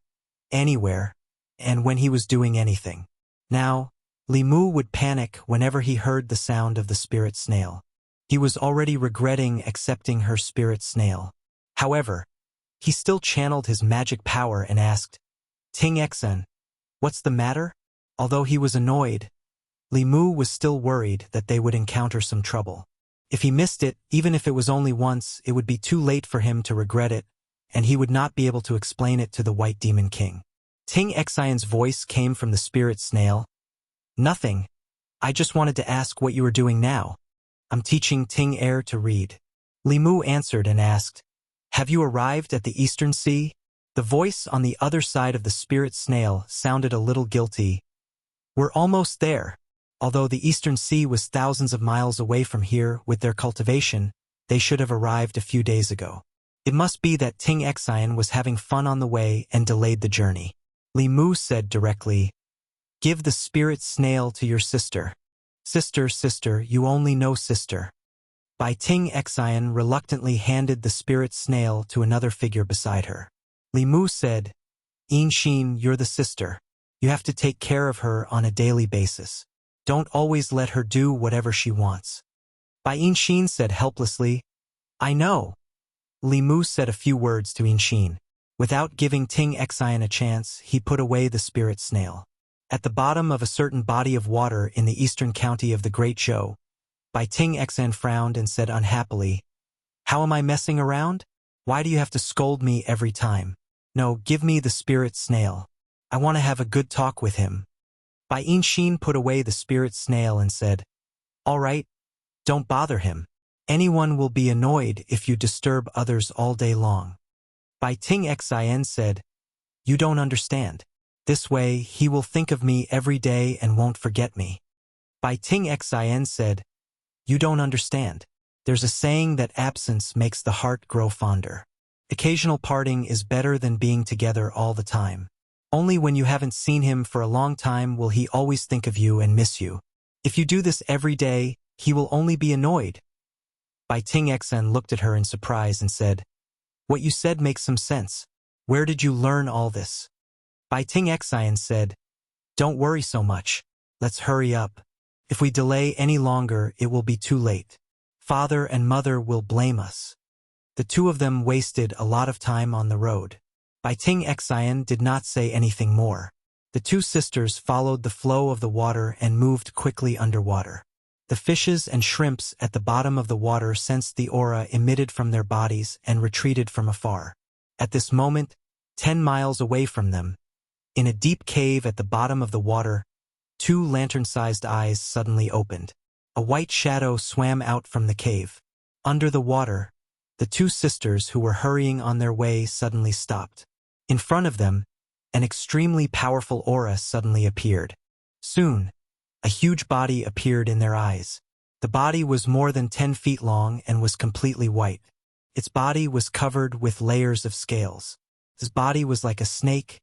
anywhere, and when he was doing anything. Now, Li Mu would panic whenever he heard the sound of the spirit snail. He was already regretting accepting her spirit snail. However, he still channeled his magic power and asked, "Ting Xian, what's the matter?" Although he was annoyed, Li Mu was still worried that they would encounter some trouble. If he missed it, even if it was only once, it would be too late for him to regret it, and he would not be able to explain it to the White Demon King. Ting Xian's voice came from the spirit snail. "Nothing. I just wanted to ask what you are doing now." "I'm teaching Ting Er to read." Li Mu answered and asked, "Have you arrived at the Eastern Sea?" The voice on the other side of the spirit snail sounded a little guilty. "We're almost there." Although the Eastern Sea was thousands of miles away from here with their cultivation, they should have arrived a few days ago. It must be that Ting Xian was having fun on the way and delayed the journey. Li Mu said directly, "Give the spirit snail to your sister." "Sister, sister, you only know sister." Bai Ting Xian reluctantly handed the spirit snail to another figure beside her. Li Mu said, "In Xin, you're the sister. You have to take care of her on a daily basis. Don't always let her do whatever she wants." Bai Xin said helplessly, "I know." Li Mu said a few words to Xin. Without giving Ting Xian a chance, he put away the spirit snail. At the bottom of a certain body of water in the eastern county of the Great Zhou, Bai Ting Xian frowned and said unhappily, "How am I messing around? Why do you have to scold me every time? No, give me the spirit snail. I want to have a good talk with him." Bai Xin put away the spirit snail and said, "All right, don't bother him. Anyone will be annoyed if you disturb others all day long." Bai Ting Xian said, "You don't understand. This way, he will think of me every day and won't forget me." Bai Ting Xian said, "You don't understand. There's a saying that absence makes the heart grow fonder. Occasional parting is better than being together all the time. Only when you haven't seen him for a long time will he always think of you and miss you. If you do this every day, he will only be annoyed." Bai Ting Xian looked at her in surprise and said, "What you said makes some sense. Where did you learn all this?" Bai Ting Xian said, "Don't worry so much. Let's hurry up. If we delay any longer, it will be too late. Father and mother will blame us." The two of them wasted a lot of time on the road. Bai Ting Xian did not say anything more. The two sisters followed the flow of the water and moved quickly underwater. The fishes and shrimps at the bottom of the water sensed the aura emitted from their bodies and retreated from afar. At this moment, 10 miles away from them, in a deep cave at the bottom of the water, two lantern-sized eyes suddenly opened. A white shadow swam out from the cave. Under the water, the two sisters who were hurrying on their way suddenly stopped. In front of them, an extremely powerful aura suddenly appeared. Soon, a huge body appeared in their eyes. The body was more than 10 feet long and was completely white. Its body was covered with layers of scales. Its body was like a snake,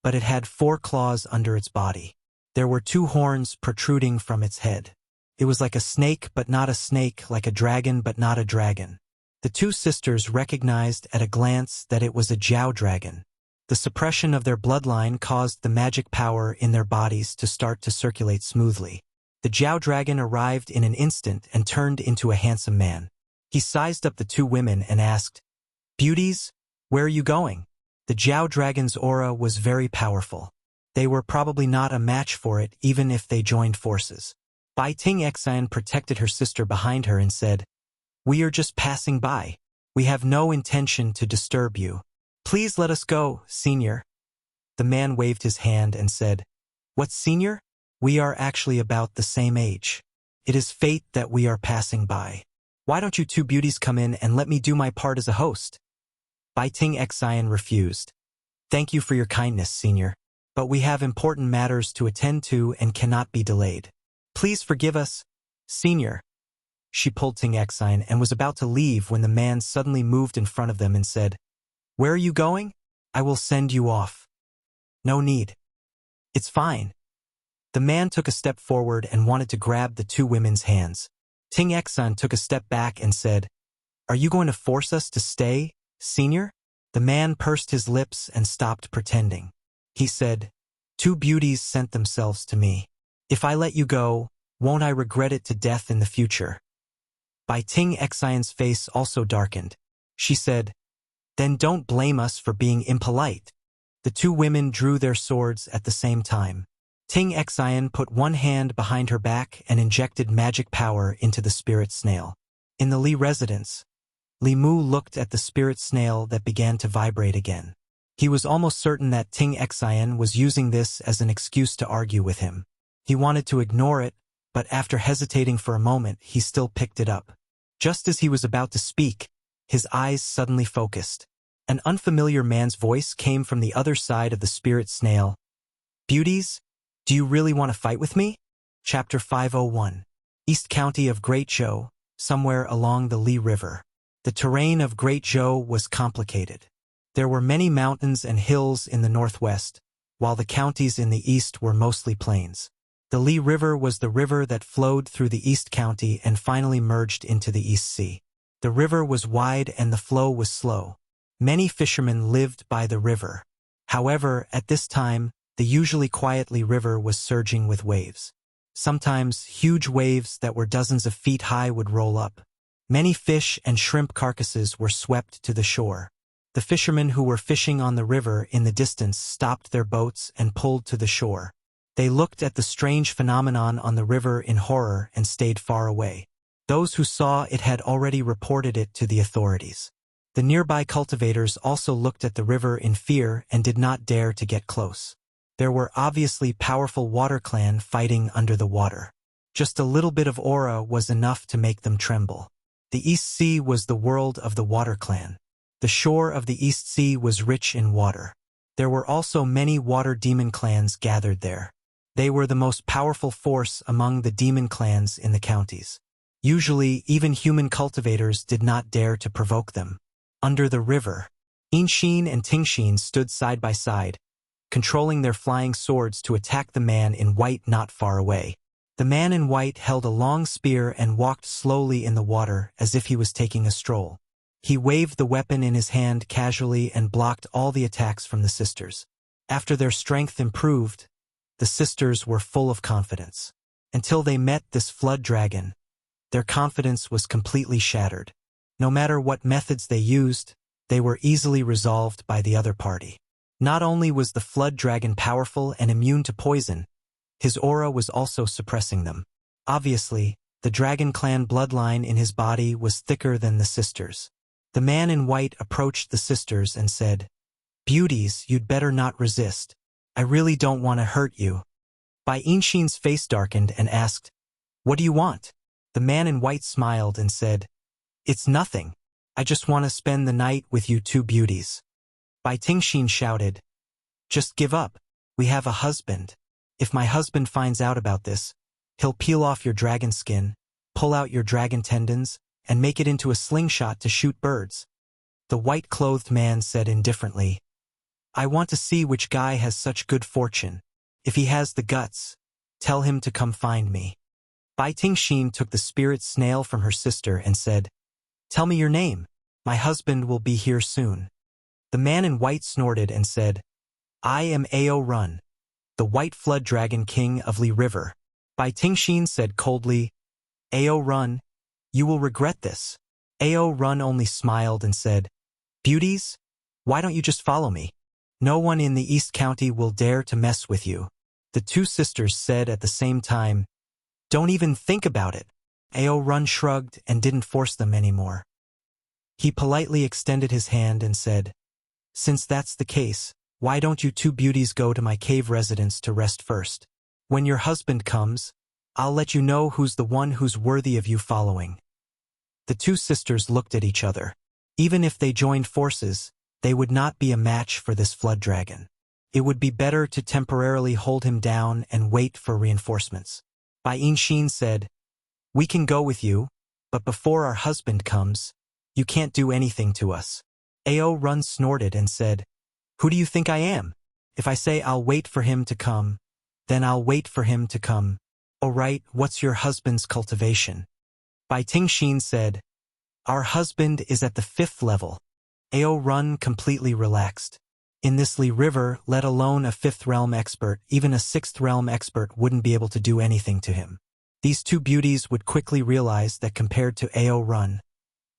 but it had 4 claws under its body. There were 2 horns protruding from its head. It was like a snake but not a snake, like a dragon but not a dragon. The two sisters recognized at a glance that it was a Jiao dragon. The suppression of their bloodline caused the magic power in their bodies to start to circulate smoothly. The Jiao dragon arrived in an instant and turned into a handsome man. He sized up the 2 women and asked, "Beauties, where are you going?" The Jiao dragon's aura was very powerful. They were probably not a match for it even if they joined forces. Bai Ting Xian protected her sister behind her and said, "We are just passing by. We have no intention to disturb you. Please let us go, senior." The man waved his hand and said, "What, senior? We are actually about the same age. It is fate that we are passing by. Why don't you 2 beauties come in and let me do my part as a host?" Bai Ting Xian refused. "Thank you for your kindness, senior, but we have important matters to attend to and cannot be delayed. Please forgive us, senior." She pulled Ting Xian and was about to leave when the man suddenly moved in front of them and said, "Where are you going? I will send you off." "No need. It's fine." The man took a step forward and wanted to grab the 2 women's hands. Ting Xian took a step back and said, "Are you going to force us to stay, senior?" The man pursed his lips and stopped pretending. He said, "2 beauties sent themselves to me. If I let you go, won't I regret it to death in the future?" Bai Ting Xian's face also darkened. She said, "Then don't blame us for being impolite." The 2 women drew their swords at the same time. Ting Xian put one hand behind her back and injected magic power into the spirit snail. In the Li residence, Li Mu looked at the spirit snail that began to vibrate again. He was almost certain that Ting Xian was using this as an excuse to argue with him. He wanted to ignore it, but after hesitating for a moment, he still picked it up. Just as he was about to speak, his eyes suddenly focused. An unfamiliar man's voice came from the other side of the spirit snail. "Beauties, do you really want to fight with me?" Chapter 501. East County of Great Zhou, somewhere along the Li River. The terrain of Great Zhou was complicated. There were many mountains and hills in the northwest, while the counties in the east were mostly plains. The Li River was the river that flowed through the East County and finally merged into the East Sea. The river was wide and the flow was slow. Many fishermen lived by the river. However, at this time, the usually quiet Li River was surging with waves. Sometimes, huge waves that were dozens of feet high would roll up. Many fish and shrimp carcasses were swept to the shore. The fishermen who were fishing on the river in the distance stopped their boats and pulled to the shore. They looked at the strange phenomenon on the river in horror and stayed far away. Those who saw it had already reported it to the authorities. The nearby cultivators also looked at the river in fear and did not dare to get close. There were obviously powerful water clan fighting under the water. Just a little bit of aura was enough to make them tremble. The East Sea was the world of the water clan. The shore of the East Sea was rich in water. There were also many water demon clans gathered there. They were the most powerful force among the demon clans in the counties. Usually, even human cultivators did not dare to provoke them. Under the river, Inshin and Tingshin stood side by side, controlling their flying swords to attack the man in white not far away. The man in white held a long spear and walked slowly in the water as if he was taking a stroll. He waved the weapon in his hand casually and blocked all the attacks from the sisters. After their strength improved, the sisters were full of confidence. Until they met this flood dragon, their confidence was completely shattered. No matter what methods they used, they were easily resolved by the other party. Not only was the flood dragon powerful and immune to poison, his aura was also suppressing them. Obviously, the dragon clan bloodline in his body was thicker than the sisters. The man in white approached the sisters and said, Beauties, you'd better not resist. I really don't want to hurt you. Bai Yinxin's face darkened and asked, What do you want? The man in white smiled and said, It's nothing. I just want to spend the night with you two beauties. Bai Tingxin shouted, Just give up. We have a husband. If my husband finds out about this, he'll peel off your dragon skin, pull out your dragon tendons, and make it into a slingshot to shoot birds. The white-clothed man said indifferently, I want to see which guy has such good fortune. If he has the guts, tell him to come find me. Bai Tingxin took the spirit snail from her sister and said, Tell me your name. My husband will be here soon. The man in white snorted and said, I am Ao Run, the white flood dragon king of Li River. Bai Tingxin said coldly, Ao Run, you will regret this. Ao Run only smiled and said, Beauties, why don't you just follow me? No one in the East County will dare to mess with you. The two sisters said at the same time, Don't even think about it. Ao Run shrugged and didn't force them anymore. He politely extended his hand and said, Since that's the case, why don't you two beauties go to my cave residence to rest first? When your husband comes, I'll let you know who's the one who's worthy of you following. The two sisters looked at each other. Even if they joined forces, they would not be a match for this flood dragon. It would be better to temporarily hold him down and wait for reinforcements. Bai Yinxin said, We can go with you, but before our husband comes, you can't do anything to us. Ao Run snorted and said, Who do you think I am? If I say I'll wait for him to come, then I'll wait for him to come. All right, what's your husband's cultivation? Bai Tingxin said, Our husband is at the 5th level. Ao Run completely relaxed. In this Li River, let alone a 5th realm expert, even a 6th realm expert wouldn't be able to do anything to him. These two beauties would quickly realize that compared to Ao Run,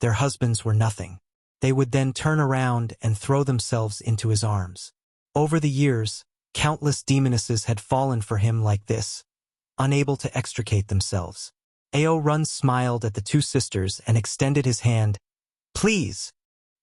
their husbands were nothing. They would then turn around and throw themselves into his arms. Over the years, countless demonesses had fallen for him like this, unable to extricate themselves. Ao Run smiled at the two sisters and extended his hand. Please!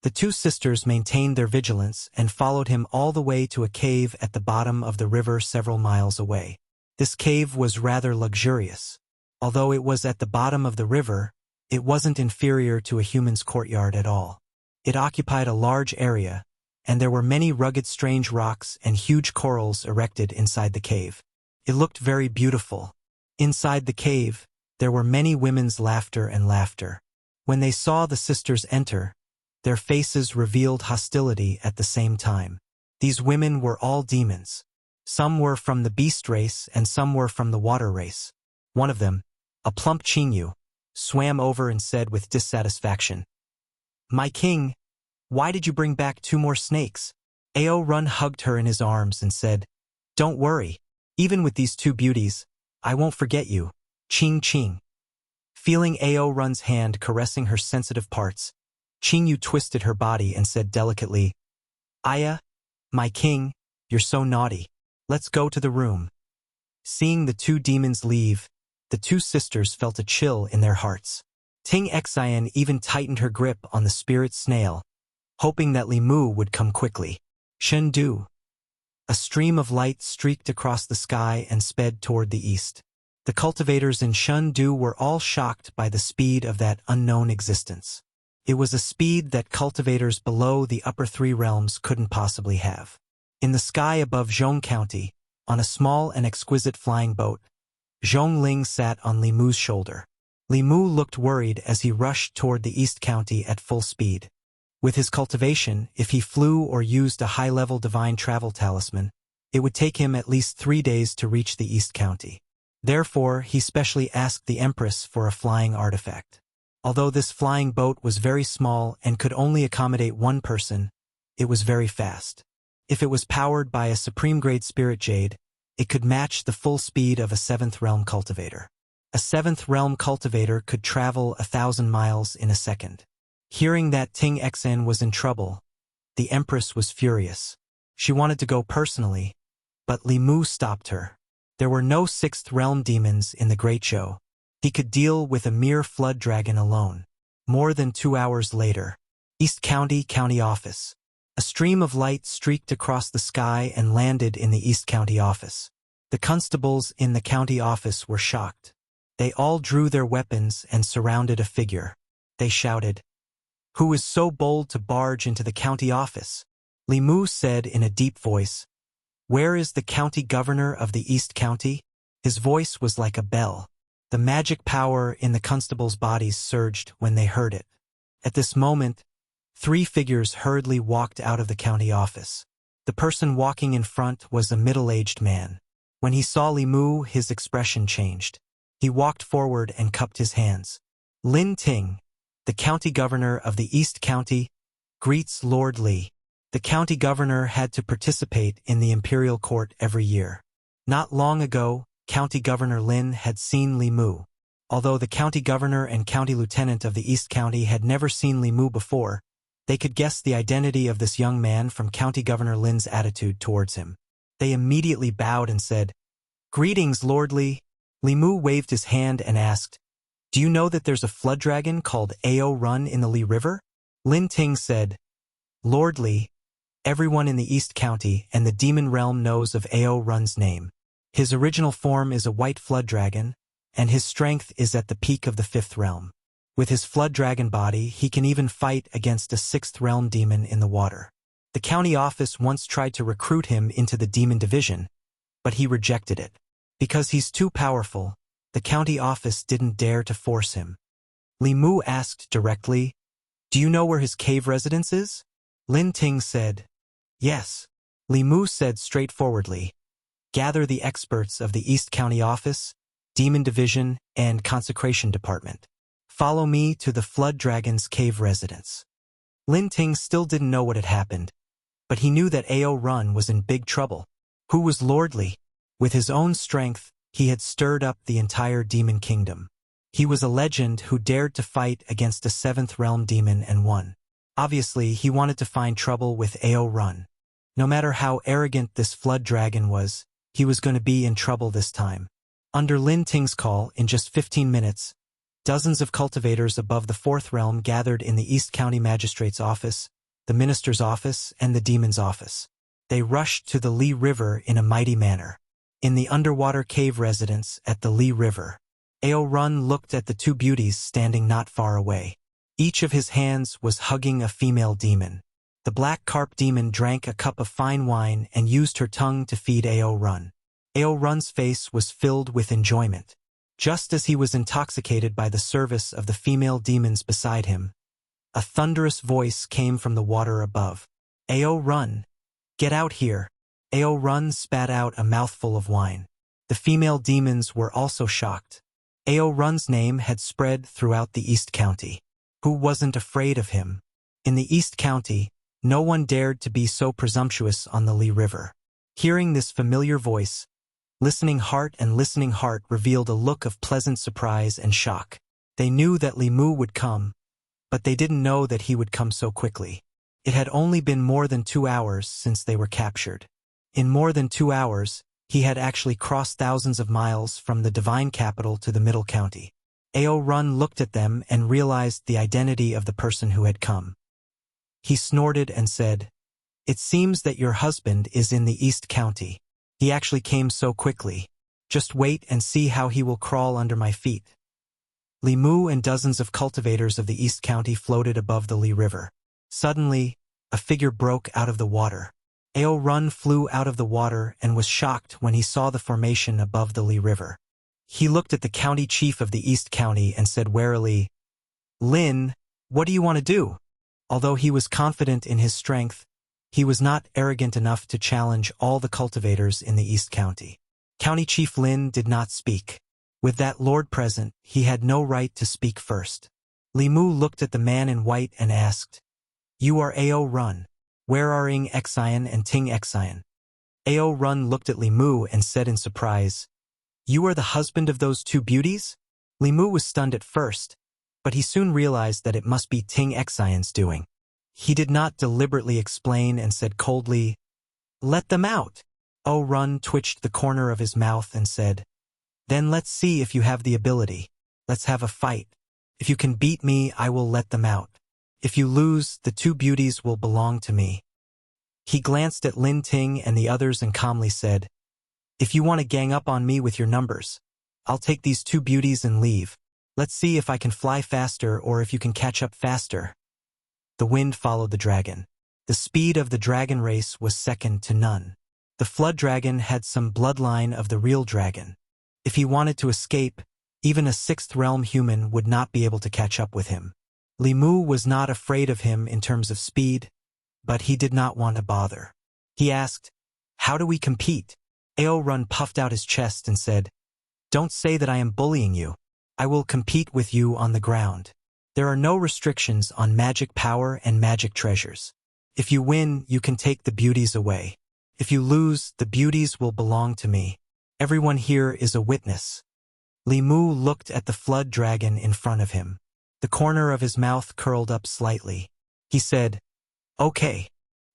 The two sisters maintained their vigilance and followed him all the way to a cave at the bottom of the river several miles away. This cave was rather luxurious. Although it was at the bottom of the river, it wasn't inferior to a human's courtyard at all. It occupied a large area, and there were many rugged strange rocks and huge corals erected inside the cave. It looked very beautiful. Inside the cave, there were many women's laughter and laughter. When they saw the sisters enter, their faces revealed hostility at the same time. These women were all demons. Some were from the beast race and some were from the water race. One of them, a plump Qingyu, swam over and said with dissatisfaction, My king, why did you bring back 2 more snakes? Ao Run hugged her in his arms and said, Don't worry, even with these 2 beauties, I won't forget you, Qing Qing. Feeling Ao Run's hand caressing her sensitive parts, Qingyu twisted her body and said delicately, Aya, my king, you're so naughty. Let's go to the room. Seeing the 2 demons leave, the 2 sisters felt a chill in their hearts. Ting Xian even tightened her grip on the spirit snail, hoping that Li Mu would come quickly. Shen Du. A stream of light streaked across the sky and sped toward the east. The cultivators in Shen Du were all shocked by the speed of that unknown existence. It was a speed that cultivators below the upper 3 realms couldn't possibly have. In the sky above Zhong County, on a small and exquisite flying boat, Zhong Ling sat on Li Mu's shoulder. Li Mu looked worried as he rushed toward the East County at full speed. With his cultivation, if he flew or used a high-level divine travel talisman, it would take him at least 3 days to reach the East County. Therefore, he specially asked the Empress for a flying artifact. Although this flying boat was very small and could only accommodate 1 person, it was very fast. If it was powered by a supreme-grade spirit jade, it could match the full speed of a 7th realm cultivator. A 7th realm cultivator could travel 1,000 miles in a second. Hearing that Ting Xen was in trouble, the Empress was furious. She wanted to go personally, but Li Mu stopped her. There were no 6th realm demons in the Great Show. He could deal with a mere flood dragon alone. More than 2 hours later, East County County Office. A stream of light streaked across the sky and landed in the East County office. The constables in the county office were shocked. They all drew their weapons and surrounded a figure. They shouted, "Who is so bold to barge into the county office?" Li Mu said in a deep voice, "Where is the county governor of the East County?" His voice was like a bell. The magic power in the constables' bodies surged when they heard it. At this moment, 3 figures hurriedly walked out of the county office. The person walking in front was a middle-aged man. When he saw Li Mu, his expression changed. He walked forward and cupped his hands. "Lin Ting, the county governor of the East County, greets Lord Li." The county governor had to participate in the imperial court every year. Not long ago, County Governor Lin had seen Li Mu. Although the county governor and county lieutenant of the East County had never seen Li Mu before, they could guess the identity of this young man from County Governor Lin's attitude towards him. They immediately bowed and said, "Greetings, Lord Li." Li Mu waved his hand and asked, "Do you know that there's a flood dragon called Ao Run in the Li River?" Lin Ting said, "Lord Li, everyone in the East County and the demon realm knows of Ao Run's name. His original form is a white flood dragon, and his strength is at the peak of the 5th realm. With his flood dragon body, he can even fight against a 6th realm demon in the water. The county office once tried to recruit him into the demon division, but he rejected it. Because he's too powerful, the county office didn't dare to force him." Li Mu asked directly, "Do you know where his cave residence is?" Lin Ting said, "Yes." Li Mu said straightforwardly, "Gather the experts of the East County office, Demon Division, and Consecration Department. Follow me to the Flood Dragon's cave residence." Lin Ting still didn't know what had happened, but he knew that Ao Run was in big trouble. Who was Lord Li? With his own strength, he had stirred up the entire demon kingdom. He was a legend who dared to fight against a 7th realm demon and won. Obviously, he wanted to find trouble with Ao Run. No matter how arrogant this flood dragon was, he was going to be in trouble this time. Under Lin Ting's call, in just 15 minutes, dozens of cultivators above the 4th realm gathered in the East County Magistrate's office, the Minister's office, and the Demon's office. They rushed to the Li River in a mighty manner. In the underwater cave residence at the Li River, Ao Run looked at the 2 beauties standing not far away. Each of his hands was hugging a female demon. The black carp demon drank a cup of fine wine and used her tongue to feed Ao Run. Ao Run's face was filled with enjoyment. Just as he was intoxicated by the service of the female demons beside him, a thunderous voice came from the water above. "Ao Run, get out here." Ao Run spat out a mouthful of wine. The female demons were also shocked. Ao Run's name had spread throughout the East County. Who wasn't afraid of him? In the East County, no one dared to be so presumptuous on the Li River. Hearing this familiar voice, Listening Heart revealed a look of pleasant surprise and shock. They knew that Li Mu would come, but they didn't know that he would come so quickly. It had only been more than 2 hours since they were captured. In more than 2 hours, he had actually crossed thousands of miles from the divine capital to the middle county. Ao Run looked at them and realized the identity of the person who had come. He snorted and said, "It seems that your husband is in the East County. He actually came so quickly. Just wait and see how he will crawl under my feet." Li Mu and dozens of cultivators of the East County floated above the Li River. Suddenly, a figure broke out of the water. Ao Run flew out of the water and was shocked when he saw the formation above the Li River. He looked at the county chief of the East County and said warily, "Lin, what do you want to do?" Although he was confident in his strength, he was not arrogant enough to challenge all the cultivators in the East County. County Chief Lin did not speak. With that lord present, he had no right to speak first. Li Mu looked at the man in white and asked, "You are Ao Run. Where are Ing Xian and Ting Xian?" Ao Run looked at Li Mu and said in surprise, "You are the husband of those 2 beauties?" Li Mu was stunned at first, but he soon realized that it must be Ting Xian's doing. He did not deliberately explain and said coldly, "Let them out." Ao Run twitched the corner of his mouth and said, "Then let's see if you have the ability. Let's have a fight. If you can beat me, I will let them out. If you lose, the 2 beauties will belong to me." He glanced at Lin Ting and the others and calmly said, "If you want to gang up on me with your numbers, I'll take these two beauties and leave. Let's see if I can fly faster or if you can catch up faster." The wind followed the dragon. The speed of the dragon race was second to none. The flood dragon had some bloodline of the real dragon. If he wanted to escape, even a sixth realm human would not be able to catch up with him. Li Mu was not afraid of him in terms of speed, but he did not want to bother. He asked, "How do we compete?" Ao Run puffed out his chest and said, "Don't say that I am bullying you. I will compete with you on the ground. There are no restrictions on magic power and magic treasures. If you win, you can take the beauties away. If you lose, the beauties will belong to me. Everyone here is a witness." Li Mu looked at the flood dragon in front of him. The corner of his mouth curled up slightly. He said, "Okay."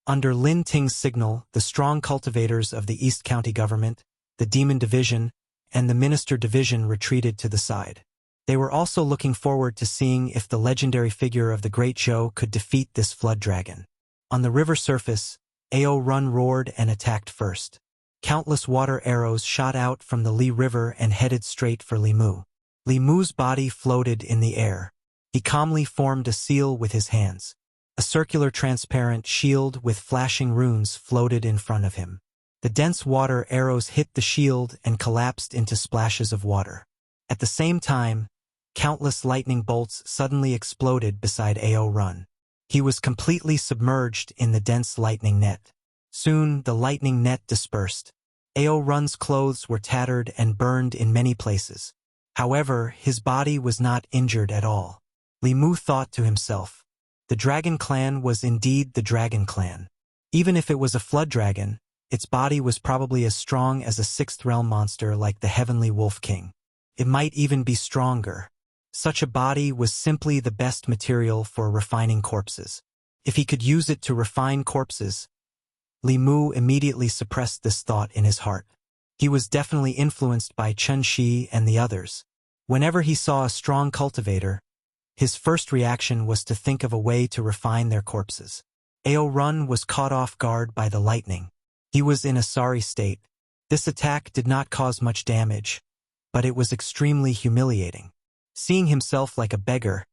Under Lin Ting's signal, the strong cultivators of the East County government, the Demon Division, and the Minister Division retreated to the side. They were also looking forward to seeing if the legendary figure of the Great Zhou could defeat this flood dragon. On the river surface, Ao Run roared and attacked first. Countless water arrows shot out from the Li River and headed straight for Li Mu. Li Mu's body floated in the air. He calmly formed a seal with his hands. A circular transparent shield with flashing runes floated in front of him. The dense water arrows hit the shield and collapsed into splashes of water. At the same time, countless lightning bolts suddenly exploded beside Ao Run. He was completely submerged in the dense lightning net. Soon, the lightning net dispersed. Ao Run's clothes were tattered and burned in many places. However, his body was not injured at all. Li Mu thought to himself, the Dragon Clan was indeed the Dragon Clan. Even if it was a flood dragon, its body was probably as strong as a sixth realm monster like the Heavenly Wolf King. It might even be stronger. Such a body was simply the best material for refining corpses. If he could use it to refine corpses, Li Mu immediately suppressed this thought in his heart. He was definitely influenced by Chen Shi and the others. Whenever he saw a strong cultivator, his first reaction was to think of a way to refine their corpses. Ao Run was caught off guard by the lightning. He was in a sorry state. This attack did not cause much damage, but it was extremely humiliating. Seeing himself like a beggar,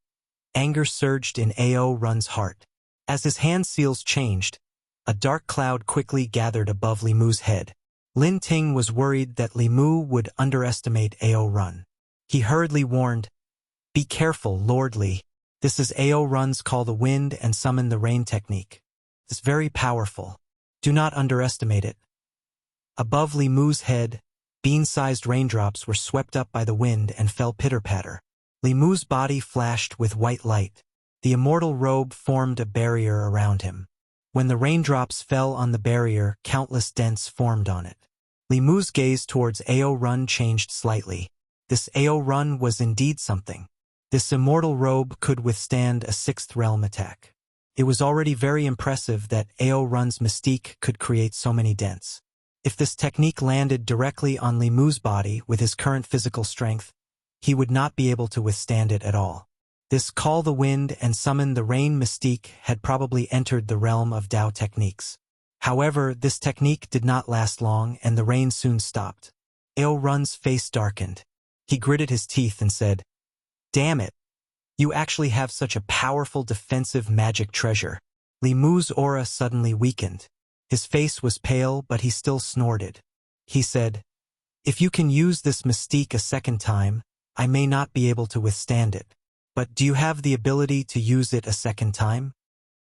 anger surged in Ao Run's heart. As his hand seals changed, a dark cloud quickly gathered above Li Mu's head. Lin Ting was worried that Li Mu would underestimate Ao Run. He hurriedly warned, "Be careful, Lord Li. This is Ao Run's Call the Wind and Summon the Rain technique. It's very powerful. Do not underestimate it." Above Li Mu's head, bean-sized raindrops were swept up by the wind and fell pitter-patter. Li Mu's body flashed with white light. The immortal robe formed a barrier around him. When the raindrops fell on the barrier, countless dents formed on it. Li Mu's gaze towards Ao Run changed slightly. This Ao Run was indeed something. This immortal robe could withstand a sixth realm attack. It was already very impressive that Ao Run's mystique could create so many dents. If this technique landed directly on Li Mu's body with his current physical strength, he would not be able to withstand it at all. This Call the Wind and Summon the Rain mystique had probably entered the realm of Dao techniques. However, this technique did not last long and the rain soon stopped. Ao Run's face darkened. He gritted his teeth and said, "Damn it! You actually have such a powerful defensive magic treasure." Li Mu's aura suddenly weakened. His face was pale, but he still snorted. He said, "If you can use this mystique a second time, I may not be able to withstand it. But do you have the ability to use it a second time?"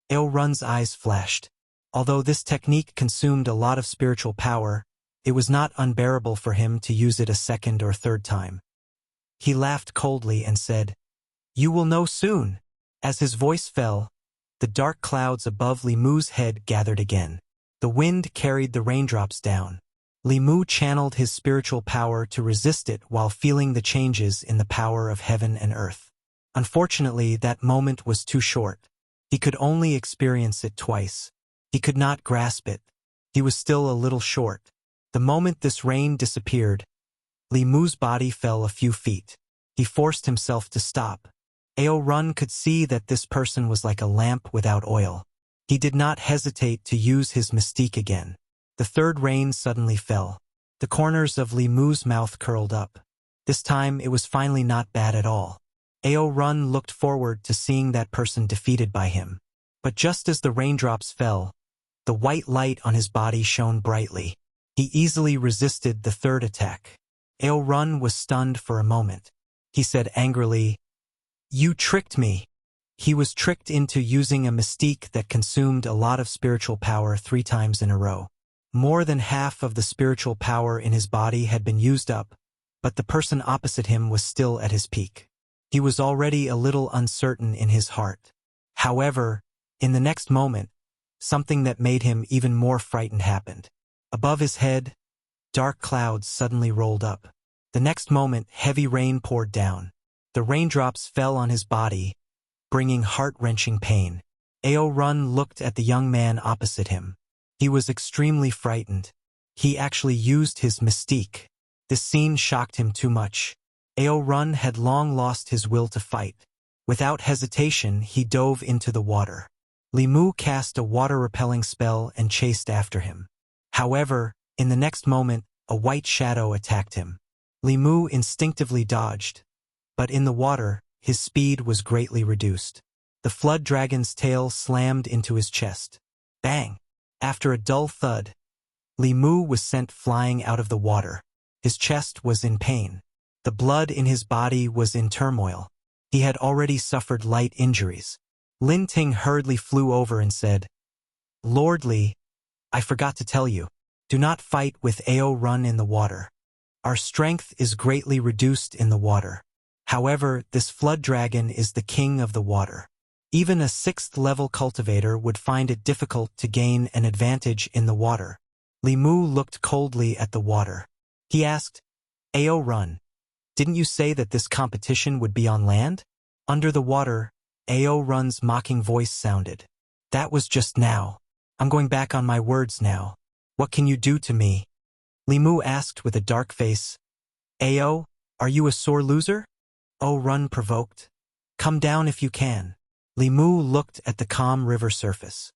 Ao Run's eyes flashed. Although this technique consumed a lot of spiritual power, it was not unbearable for him to use it a second or third time. He laughed coldly and said, "You will know soon." As his voice fell, the dark clouds above Li Mu's head gathered again. The wind carried the raindrops down. Li Mu channeled his spiritual power to resist it while feeling the changes in the power of heaven and earth. Unfortunately, that moment was too short. He could only experience it twice. He could not grasp it. He was still a little short. The moment this rain disappeared, Li Mu's body fell a few feet. He forced himself to stop. Ao Run could see that this person was like a lamp without oil. He did not hesitate to use his mystique again. The third rain suddenly fell. The corners of Li Mu's mouth curled up. This time it was finally not bad at all. Ao Run looked forward to seeing that person defeated by him. But just as the raindrops fell, the white light on his body shone brightly. He easily resisted the third attack. Ao Run was stunned for a moment. He said angrily, "You tricked me." He was tricked into using a mystique that consumed a lot of spiritual power 3 times in a row. More than half of the spiritual power in his body had been used up, but the person opposite him was still at his peak. He was already a little uncertain in his heart. However, in the next moment, something that made him even more frightened happened. Above his head, dark clouds suddenly rolled up. The next moment, heavy rain poured down. The raindrops fell on his body, bringing heart-wrenching pain. Ao Run looked at the young man opposite him. He was extremely frightened. He actually used his mystique. This scene shocked him too much. Ao Run had long lost his will to fight. Without hesitation, he dove into the water. Li Mu cast a water-repelling spell and chased after him. However, in the next moment, a white shadow attacked him. Li Mu instinctively dodged, but in the water, his speed was greatly reduced. The flood dragon's tail slammed into his chest. Bang! After a dull thud, Li Mu was sent flying out of the water. His chest was in pain. The blood in his body was in turmoil. He had already suffered light injuries. Lin Ting hurriedly flew over and said, "Lord Li, I forgot to tell you. Do not fight with Ao Run in the water. Our strength is greatly reduced in the water. However, this flood dragon is the king of the water. Even a 6th-level cultivator would find it difficult to gain an advantage in the water." Li Mu looked coldly at the water. He asked, "Ao Run, didn't you say that this competition would be on land?" Under the water, Ao Run's mocking voice sounded. "That was just now. I'm going back on my words now. What can you do to me?" Li Mu asked with a dark face. "Ao, are you a sore loser?" Ao Run provoked. "Come down if you can." Li Mu looked at the calm river surface.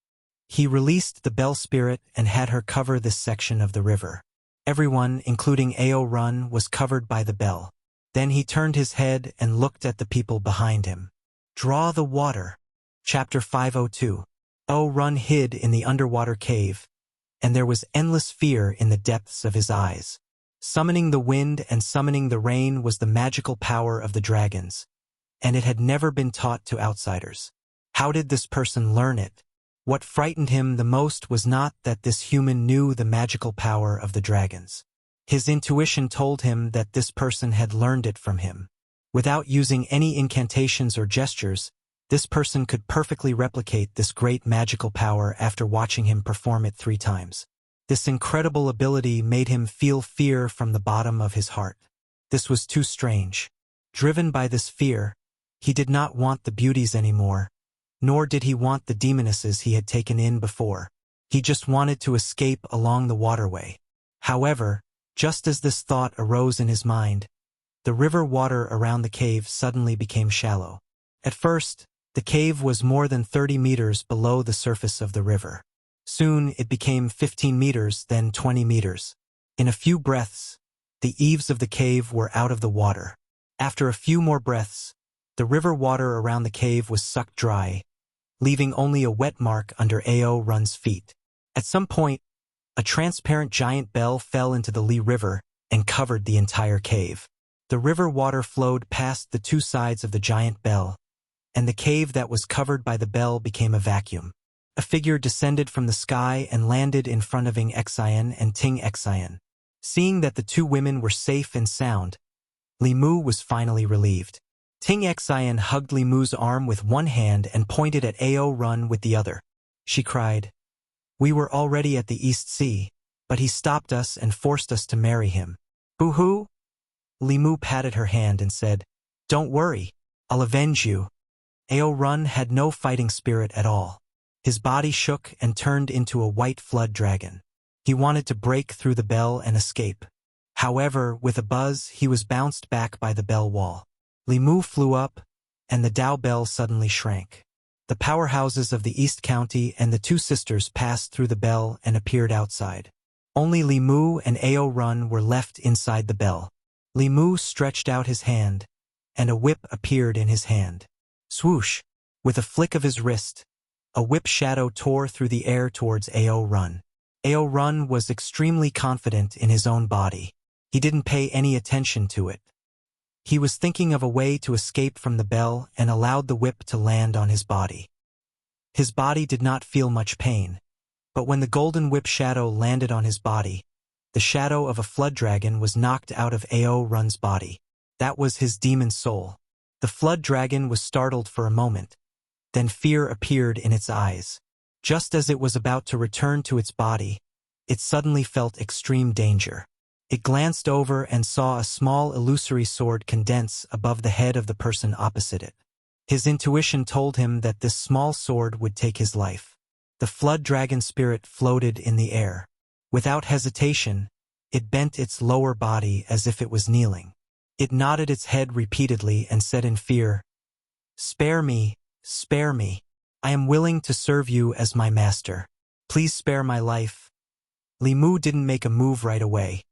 He released the bell spirit and had her cover this section of the river. Everyone, including Ao Run, was covered by the bell. Then he turned his head and looked at the people behind him. Draw the water. Chapter 502. Ao Run hid in the underwater cave, and there was endless fear in the depths of his eyes. Summoning the wind and summoning the rain was the magical power of the dragons, and it had never been taught to outsiders. How did this person learn it? What frightened him the most was not that this human knew the magical power of the dragons. His intuition told him that this person had learned it from him. Without using any incantations or gestures, this person could perfectly replicate this great magical power after watching him perform it 3 times. This incredible ability made him feel fear from the bottom of his heart. This was too strange. Driven by this fear, he did not want the beauties anymore, nor did he want the demonesses he had taken in before. He just wanted to escape along the waterway. However, just as this thought arose in his mind, the river water around the cave suddenly became shallow. At first, the cave was more than 30 meters below the surface of the river. Soon it became 15 meters, then 20 meters. In a few breaths, the eaves of the cave were out of the water. After a few more breaths, the river water around the cave was sucked dry, leaving only a wet mark under Ao Run's feet. At some point, a transparent giant bell fell into the Li River and covered the entire cave. The river water flowed past the 2 sides of the giant bell, and the cave that was covered by the bell became a vacuum. A figure descended from the sky and landed in front of Ing Xian and Ting Xian. Seeing that the 2 women were safe and sound, Li Mu was finally relieved. Ting Xian hugged Li Mu's arm with one hand and pointed at Ao Run with the other. She cried, "We were already at the East Sea, but he stopped us and forced us to marry him." "Boo-hoo!" Li Mu patted her hand and said, "Don't worry, I'll avenge you." Ao Run had no fighting spirit at all. His body shook and turned into a white flood dragon. He wanted to break through the bell and escape. However, with a buzz, he was bounced back by the bell wall. Li Mu flew up, and the Dao bell suddenly shrank. The powerhouses of the East County and the two sisters passed through the bell and appeared outside. Only Li Mu and Ao Run were left inside the bell. Li Mu stretched out his hand, and a whip appeared in his hand. Swoosh! With a flick of his wrist, a whip shadow tore through the air towards Ao Run. Ao Run was extremely confident in his own body. He didn't pay any attention to it. He was thinking of a way to escape from the bell and allowed the whip to land on his body. His body did not feel much pain, but when the golden whip shadow landed on his body, the shadow of a flood dragon was knocked out of Ao Run's body. That was his demon soul. The flood dragon was startled for a moment. Then fear appeared in its eyes. Just as it was about to return to its body, it suddenly felt extreme danger. It glanced over and saw a small illusory sword condense above the head of the person opposite it. His intuition told him that this small sword would take his life. The flood dragon spirit floated in the air. Without hesitation, it bent its lower body as if it was kneeling. It nodded its head repeatedly and said in fear, "Spare me, spare me. I am willing to serve you as my master. Please spare my life." Li Mu didn't make a move right away.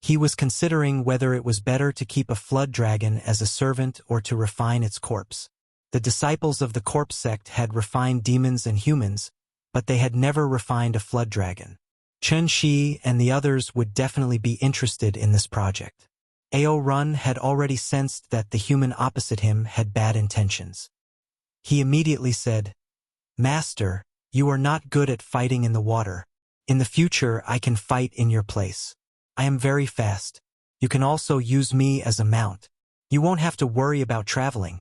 He was considering whether it was better to keep a flood dragon as a servant or to refine its corpse. The disciples of the corpse sect had refined demons and humans, but they had never refined a flood dragon. Chen Shi and the others would definitely be interested in this project. Ao Run had already sensed that the human opposite him had bad intentions. He immediately said, "Master, you are not good at fighting in the water. In the future I can fight in your place. I am very fast. You can also use me as a mount. You won't have to worry about traveling."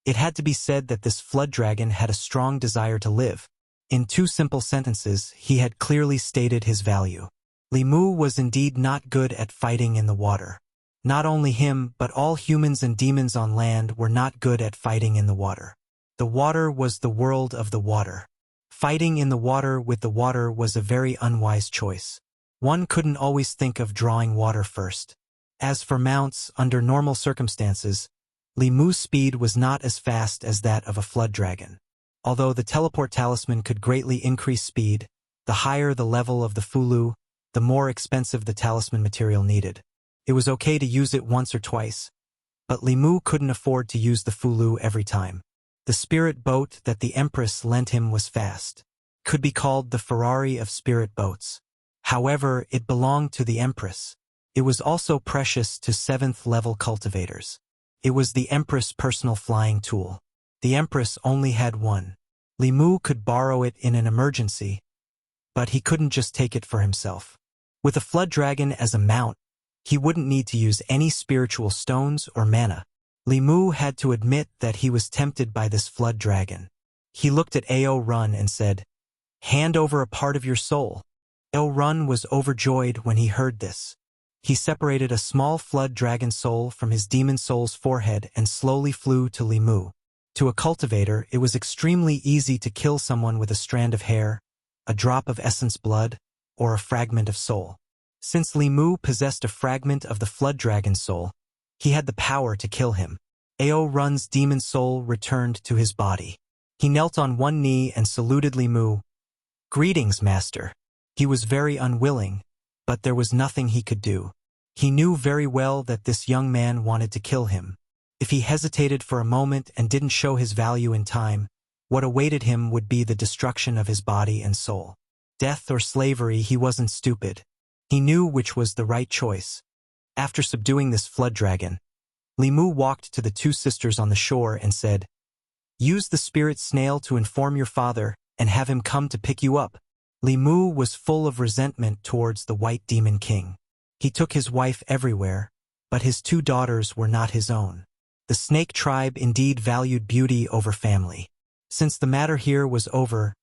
It had to be said that this flood dragon had a strong desire to live. In 2 simple sentences, he had clearly stated his value. Li Mu was indeed not good at fighting in the water. Not only him, but all humans and demons on land were not good at fighting in the water. The water was the world of the water. Fighting in the water with the water was a very unwise choice. One couldn't always think of drawing water first. As for mounts, under normal circumstances, Li Mu's speed was not as fast as that of a flood dragon. Although the teleport talisman could greatly increase speed, the higher the level of the Fulu, the more expensive the talisman material needed. It was okay to use it once or twice, but Li Mu couldn't afford to use the Fulu every time. The spirit boat that the Empress lent him was fast. Could be called the Ferrari of spirit boats. However, it belonged to the Empress. It was also precious to 7th-level cultivators. It was the Empress' personal flying tool. The Empress only had one. Li Mu could borrow it in an emergency, but he couldn't just take it for himself. With a flood dragon as a mount, he wouldn't need to use any spiritual stones or mana. Li Mu had to admit that he was tempted by this flood dragon. He looked at Ao Run and said, "Hand over a part of your soul." Ao Run was overjoyed when he heard this. He separated a small flood dragon soul from his demon soul's forehead and slowly flew to Li Mu. To a cultivator, it was extremely easy to kill someone with a strand of hair, a drop of essence blood, or a fragment of soul. Since Li Mu possessed a fragment of the flood dragon's soul, he had the power to kill him. Ao Run's demon soul returned to his body. He knelt on one knee and saluted Li Mu. "Greetings, master." He was very unwilling, but there was nothing he could do. He knew very well that this young man wanted to kill him. If he hesitated for a moment and didn't show his value in time, what awaited him would be the destruction of his body and soul. Death or slavery, he wasn't stupid. He knew which was the right choice. After subduing this flood dragon, Li Mu walked to the 2 sisters on the shore and said, "Use the spirit snail to inform your father and have him come to pick you up." Li Mu was full of resentment towards the White Demon King. He took his wife everywhere, but his 2 daughters were not his own. The snake tribe indeed valued beauty over family. Since the matter here was over,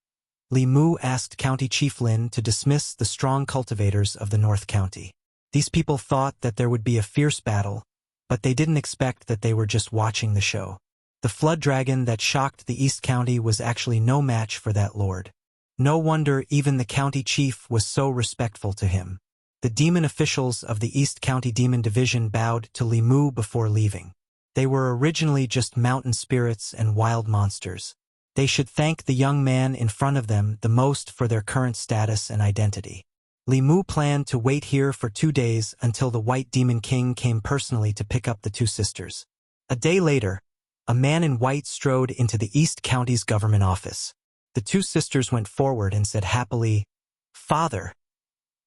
Li Mu asked County Chief Lin to dismiss the strong cultivators of the North County. These people thought that there would be a fierce battle, but they didn't expect that they were just watching the show. The flood dragon that shocked the East County was actually no match for that lord. No wonder even the county chief was so respectful to him. The demon officials of the East County Demon Division bowed to Li Mu before leaving. They were originally just mountain spirits and wild monsters. They should thank the young man in front of them the most for their current status and identity. Li Mu planned to wait here for 2 days until the White Demon King came personally to pick up the two sisters. A day later, a man in white strode into the East County's government office. The two sisters went forward and said happily, "Father."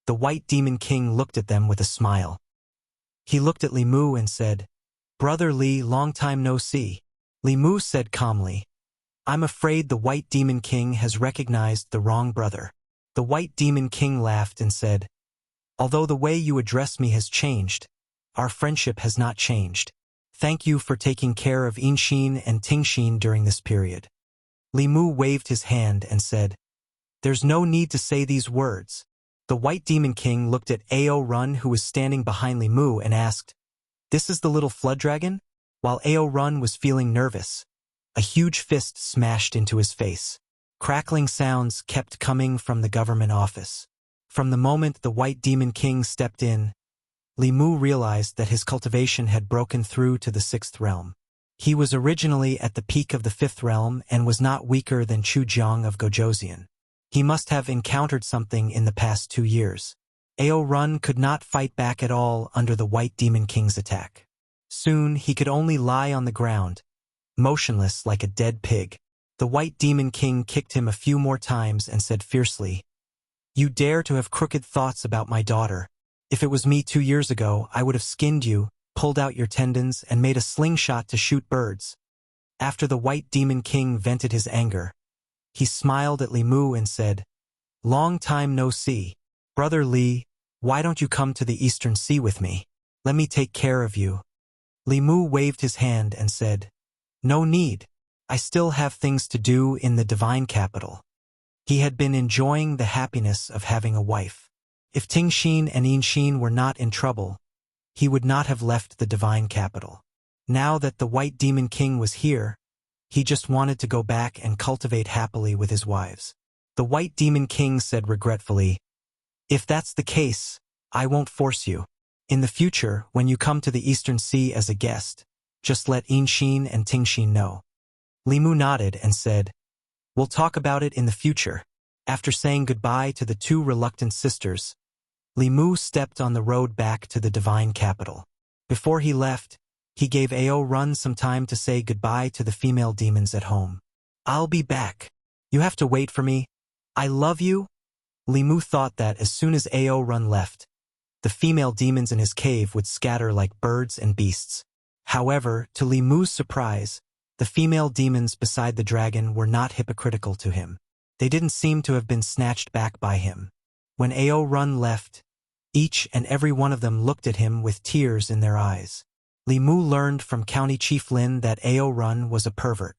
The White Demon King looked at them with a smile. He looked at Li Mu and said, "Brother Li, long time no see." Li Mu said calmly, "I'm afraid the White Demon King has recognized the wrong brother." The White Demon King laughed and said, "Although the way you address me has changed, our friendship has not changed. Thank you for taking care of Inxin and Tingxin during this period." Li Mu waved his hand and said, "There's no need to say these words." The White Demon King looked at Ao Run, who was standing behind Li Mu, and asked, "This is the little flood dragon?" While Ao Run was feeling nervous, a huge fist smashed into his face. Crackling sounds kept coming from the government office. From the moment the White Demon King stepped in, Li Mu realized that his cultivation had broken through to the 6th realm. He was originally at the peak of the 5th realm and was not weaker than Chu Jiang of Gojoseon. He must have encountered something in the past 2 years. Ao Run could not fight back at all under the White Demon King's attack. Soon he could only lie on the ground, motionless like a dead pig. The White Demon King kicked him a few more times and said fiercely, "You dare to have crooked thoughts about my daughter. If it was me 2 years ago, I would have skinned you, pulled out your tendons, and made a slingshot to shoot birds." After the White Demon King vented his anger, he smiled at Li Mu and said, "Long time no see. Brother Li, why don't you come to the Eastern Sea with me? Let me take care of you." Li Mu waved his hand and said, "No need. I still have things to do in the divine capital." He had been enjoying the happiness of having a wife. If Tingxin and Inxin were not in trouble, he would not have left the divine capital. Now that the White Demon King was here, he just wanted to go back and cultivate happily with his wives. The White Demon King said regretfully, "If that's the case, I won't force you. In the future, when you come to the Eastern Sea as a guest, just let Inxin and Tingxin know." Li Mu nodded and said, "We'll talk about it in the future." After saying goodbye to the two reluctant sisters, Li Mu stepped on the road back to the divine capital. Before he left, he gave Ao Run some time to say goodbye to the female demons at home. "I'll be back. You have to wait for me. I love you." Li Mu thought that as soon as Ao Run left, the female demons in his cave would scatter like birds and beasts. However, to Li Mu's surprise, the female demons beside the dragon were not hypocritical to him. They didn't seem to have been snatched back by him. When Ao Run left, each and every one of them looked at him with tears in their eyes. Li Mu learned from County Chief Lin that Ao Run was a pervert.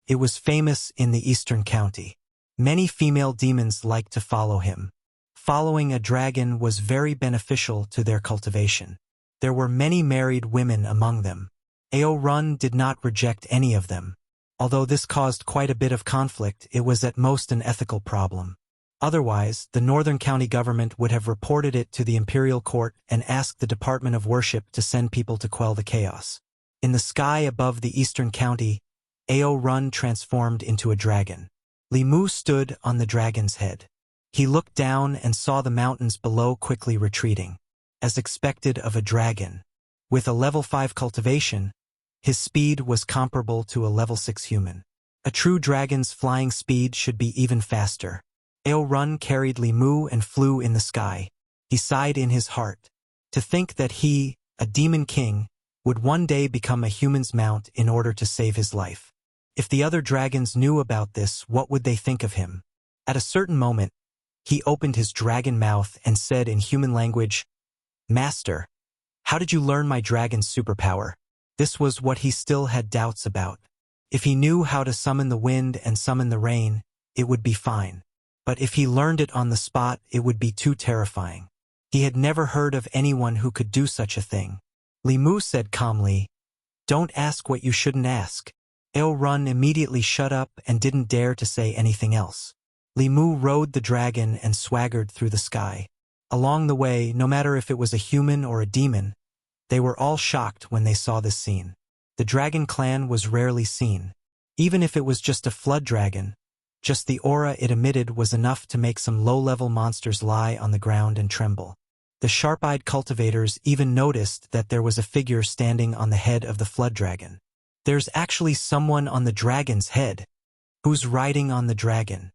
It was famous in the Eastern County. Many female demons liked to follow him. Following a dragon was very beneficial to their cultivation. There were many married women among them. Ao Run did not reject any of them. Although this caused quite a bit of conflict, it was at most an ethical problem. Otherwise, the Northern County government would have reported it to the Imperial Court and asked the Department of Worship to send people to quell the chaos. In the sky above the Eastern County, Ao Run transformed into a dragon. Li Mu stood on the dragon's head. He looked down and saw the mountains below quickly retreating. As expected of a dragon, with a level 5 cultivation, his speed was comparable to a level 6 human. A true dragon's flying speed should be even faster. Ao Run carried Li Mu and flew in the sky. He sighed in his heart. To think that he, a demon king, would one day become a human's mount in order to save his life. If the other dragons knew about this, what would they think of him? At a certain moment, he opened his dragon mouth and said in human language, "Master, how did you learn my dragon's superpower?" This was what he still had doubts about. If he knew how to summon the wind and summon the rain, it would be fine. But if he learned it on the spot, it would be too terrifying. He had never heard of anyone who could do such a thing. Li Mu said calmly, "Don't ask what you shouldn't ask." Ao Run immediately shut up and didn't dare to say anything else. Li Mu rode the dragon and swaggered through the sky. Along the way, no matter if it was a human or a demon, they were all shocked when they saw this scene. The dragon clan was rarely seen. Even if it was just a flood dragon, just the aura it emitted was enough to make some low-level monsters lie on the ground and tremble. The sharp-eyed cultivators even noticed that there was a figure standing on the head of the flood dragon. There's actually someone on the dragon's head. Who's riding on the dragon?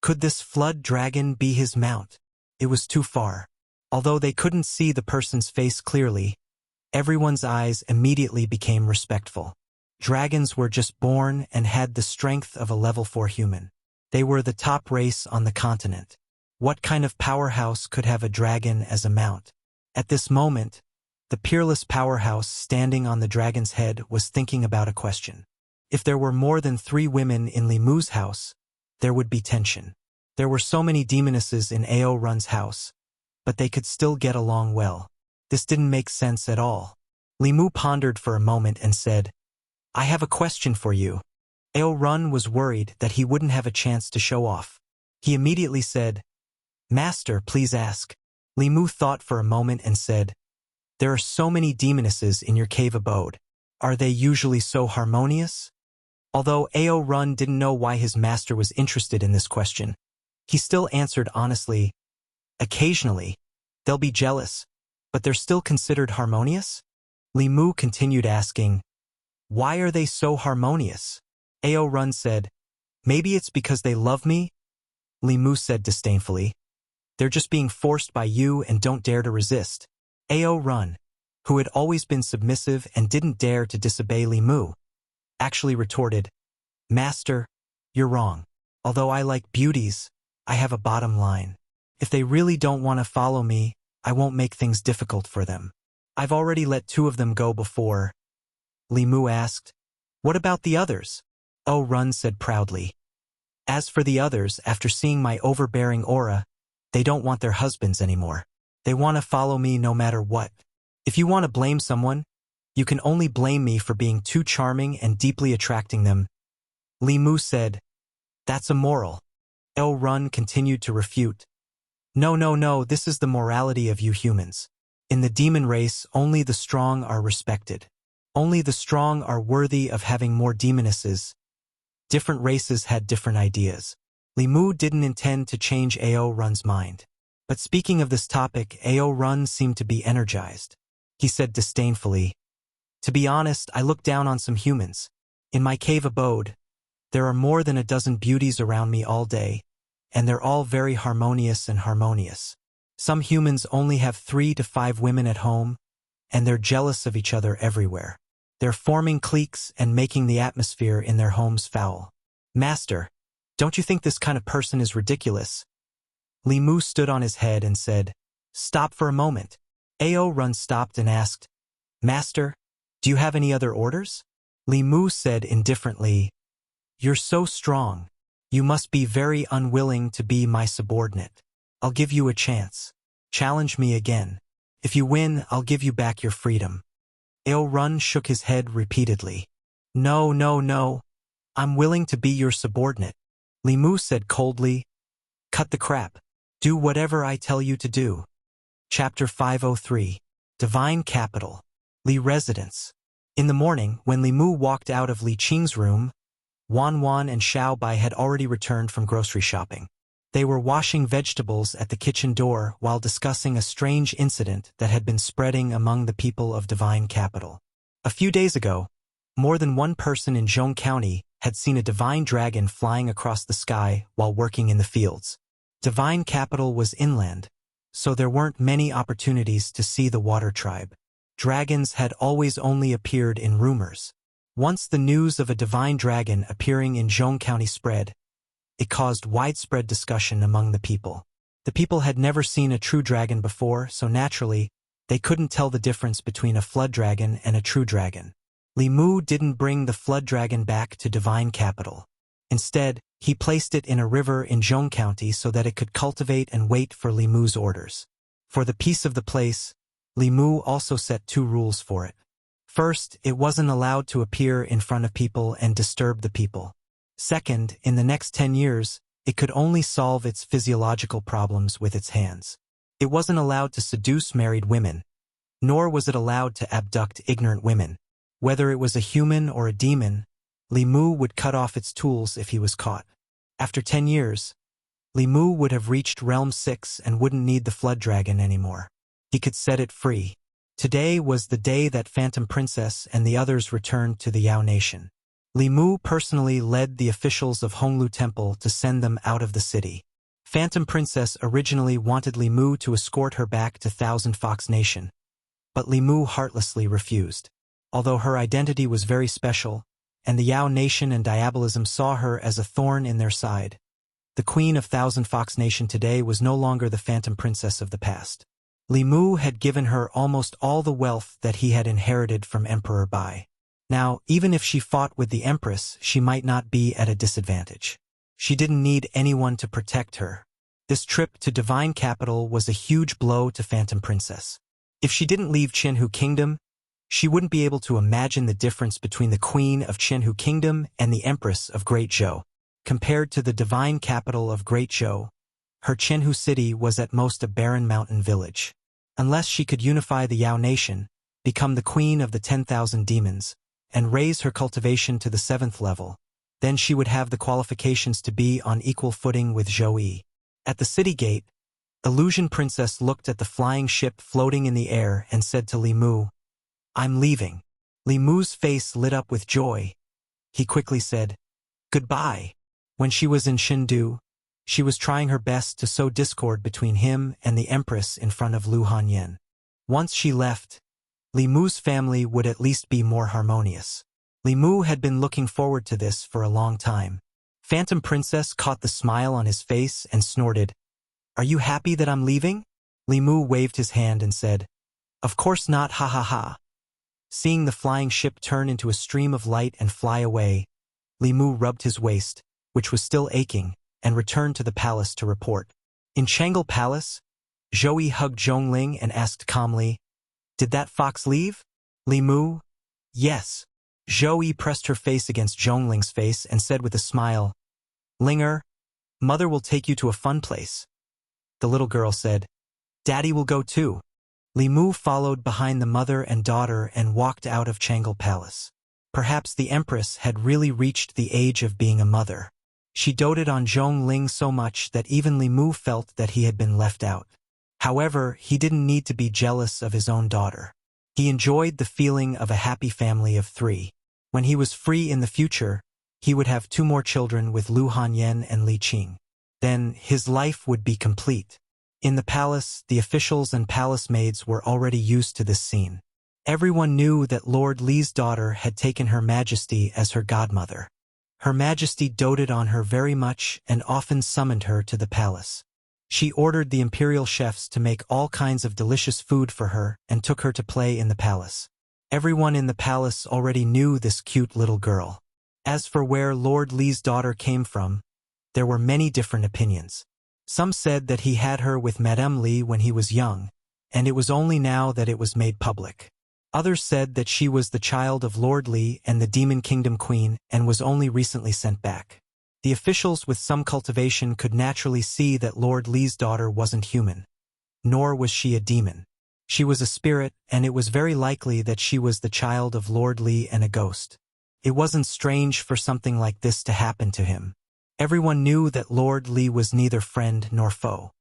Could this flood dragon be his mount? It was too far. Although they couldn't see the person's face clearly, everyone's eyes immediately became respectful. Dragons were just born and had the strength of a level 4 human. They were the top race on the continent. What kind of powerhouse could have a dragon as a mount? At this moment, the peerless powerhouse standing on the dragon's head was thinking about a question. If there were more than 3 women in Li Mu's house, there would be tension. There were so many demonesses in Ao Run's house, but they could still get along well. This didn't make sense at all. Li Mu pondered for a moment and said, I have a question for you. Ao Run was worried that he wouldn't have a chance to show off. He immediately said, Master, please ask. Li Mu thought for a moment and said, There are so many demonesses in your cave abode. Are they usually so harmonious? Although Ao Run didn't know why his master was interested in this question, he still answered honestly, Occasionally, they'll be jealous, but they're still considered harmonious? Li Mu continued asking, Why are they so harmonious? Ao Run said, Maybe it's because they love me? Li Mu said disdainfully, They're just being forced by you and don't dare to resist. Ao Run, who had always been submissive and didn't dare to disobey Li Mu, actually retorted, Master, you're wrong. Although I like beauties, I have a bottom line. If they really don't want to follow me, I won't make things difficult for them. I've already let 2 of them go before. Li Mu asked, What about the others? Ao Run said proudly, As for the others, after seeing my overbearing aura, they don't want their husbands anymore. They want to follow me no matter what. If you want to blame someone, you can only blame me for being too charming and deeply attracting them. Li Mu said, That's immoral. Ao Run continued to refute. No, this is the morality of you humans. In the demon race, only the strong are respected. Only the strong are worthy of having more demonesses. Different races had different ideas. Li Mu didn't intend to change Ao Run's mind. But speaking of this topic, Ao Run seemed to be energized. He said disdainfully, To be honest, I look down on some humans. In my cave abode, there are more than a dozen beauties around me all day, and they're all very harmonious. Some humans only have 3 to 5 women at home, and they're jealous of each other everywhere. They're forming cliques and making the atmosphere in their homes foul. Master, don't you think this kind of person is ridiculous? Li Mu stood on his head and said, Stop for a moment. Ao Run stopped and asked, Master, do you have any other orders? Li Mu said indifferently, You're so strong. You must be very unwilling to be my subordinate. I'll give you a chance. Challenge me again. If you win, I'll give you back your freedom. Ao Run shook his head repeatedly. No. I'm willing to be your subordinate. Li Mu said coldly, Cut the crap. Do whatever I tell you to do. Chapter 503. Divine Capital. Li Residence. In the morning, when Li Mu walked out of Li Qing's room, Wan and Xiao Bai had already returned from grocery shopping. They were washing vegetables at the kitchen door while discussing a strange incident that had been spreading among the people of Divine Capital. A few days ago, more than one person in Zhong County had seen a divine dragon flying across the sky while working in the fields. Divine Capital was inland, so there weren't many opportunities to see the water tribe. Dragons had always only appeared in rumors. Once the news of a divine dragon appearing in Zhong County spread, it caused widespread discussion among the people. The people had never seen a true dragon before, so naturally, they couldn't tell the difference between a flood dragon and a true dragon. Li Mu didn't bring the flood dragon back to Divine Capital. Instead, he placed it in a river in Zhong County so that it could cultivate and wait for Li Mu's orders. For the peace of the place, Li Mu also set 2 rules for it. First, it wasn't allowed to appear in front of people and disturb the people. Second, in the next 10 years, it could only solve its physiological problems with its hands. It wasn't allowed to seduce married women, nor was it allowed to abduct ignorant women. Whether it was a human or a demon, Li Mu would cut off its tools if he was caught. After 10 years, Li Mu would have reached Realm 6 and wouldn't need the Flood Dragon anymore. He could set it free. Today was the day that Phantom Princess and the others returned to the Yao Nation. Li Mu personally led the officials of Honglu Temple to send them out of the city. Phantom Princess originally wanted Li Mu to escort her back to Thousand Fox Nation, but Li Mu heartlessly refused. Although her identity was very special, and the Yao Nation and Diabolism saw her as a thorn in their side, the Queen of Thousand Fox Nation today was no longer the Phantom Princess of the past. Li Mu had given her almost all the wealth that he had inherited from Emperor Bai. Now, even if she fought with the Empress, she might not be at a disadvantage. She didn't need anyone to protect her. This trip to Divine Capital was a huge blow to Phantom Princess. If she didn't leave Qinhu Kingdom, she wouldn't be able to imagine the difference between the Queen of Qinhu Kingdom and the Empress of Great Zhou. Compared to the Divine Capital of Great Zhou, her Qinhu city was at most a barren mountain village. Unless she could unify the Yao Nation, become the Queen of the 10,000 Demons, and raise her cultivation to the 7th level, then she would have the qualifications to be on equal footing with Zhou Yi. At the city gate, Illusion Princess looked at the flying ship floating in the air and said to Li Mu, "I'm leaving." Li Mu's face lit up with joy. He quickly said, "Goodbye." When she was in Shindu, she was trying her best to sow discord between him and the Empress in front of Lu Hanyan. Once she left, Li Mu's family would at least be more harmonious. Li Mu had been looking forward to this for a long time. Phantom Princess caught the smile on his face and snorted, "Are you happy that I'm leaving?" Li Mu waved his hand and said, "Of course not, ha ha ha." Seeing the flying ship turn into a stream of light and fly away, Li Mu rubbed his waist, which was still aching, and returned to the palace to report. In Chang'e Palace, Zhou Yi hugged Zhongling and asked calmly, "Did that fox leave?" Li Mu, "Yes." Zhou Yi pressed her face against Zhongling's face and said with a smile, "Linger, Mother will take you to a fun place." The little girl said, "Daddy will go too." Li Mu followed behind the mother and daughter and walked out of Chang'e Palace. Perhaps the Empress had really reached the age of being a mother. She doted on Zhongling so much that even Li Mu felt that he had been left out. However, he didn't need to be jealous of his own daughter. He enjoyed the feeling of a happy family of 3. When he was free in the future, he would have 2 more children with Lu Hanyan and Li Qing. Then his life would be complete. In the palace, the officials and palace maids were already used to this scene. Everyone knew that Lord Li's daughter had taken Her Majesty as her godmother. Her Majesty doted on her very much and often summoned her to the palace. She ordered the imperial chefs to make all kinds of delicious food for her and took her to play in the palace. Everyone in the palace already knew this cute little girl. As for where Lord Li's daughter came from, there were many different opinions. Some said that he had her with Madame Li when he was young, and it was only now that it was made public. Others said that she was the child of Lord Li and the Demon Kingdom Queen and was only recently sent back. The officials with some cultivation could naturally see that Lord Li's daughter wasn't human, nor was she a demon. She was a spirit, and it was very likely that she was the child of Lord Li and a ghost. It wasn't strange for something like this to happen to him. Everyone knew that Lord Li was neither friend nor foe.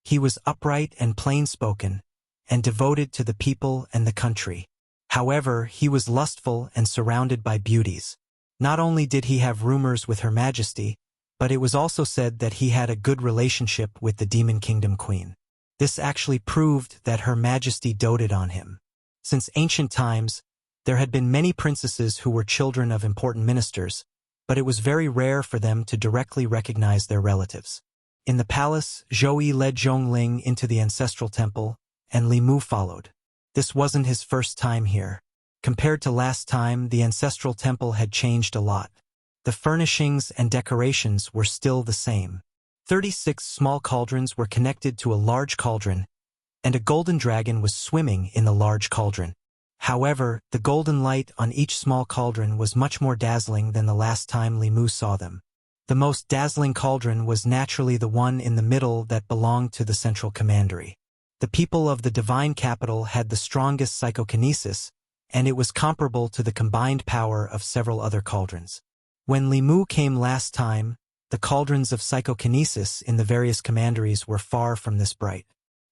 He was upright and plain-spoken, and devoted to the people and the country. However, he was lustful and surrounded by beauties. Not only did he have rumors with Her Majesty, but it was also said that he had a good relationship with the Demon Kingdom Queen. This actually proved that Her Majesty doted on him. Since ancient times, there had been many princesses who were children of important ministers, but it was very rare for them to directly recognize their relatives. In the palace, Zhou Yi led Zhongling into the ancestral temple, and Li Mu followed. This wasn't his first time here. Compared to last time, the ancestral temple had changed a lot. The furnishings and decorations were still the same. 36 small cauldrons were connected to a large cauldron, and a golden dragon was swimming in the large cauldron. However, the golden light on each small cauldron was much more dazzling than the last time Li Mu saw them. The most dazzling cauldron was naturally the one in the middle that belonged to the central commandery. The people of the divine capital had the strongest psychokinesis, and it was comparable to the combined power of several other cauldrons. When Li Mu came last time, the cauldrons of psychokinesis in the various commanderies were far from this bright.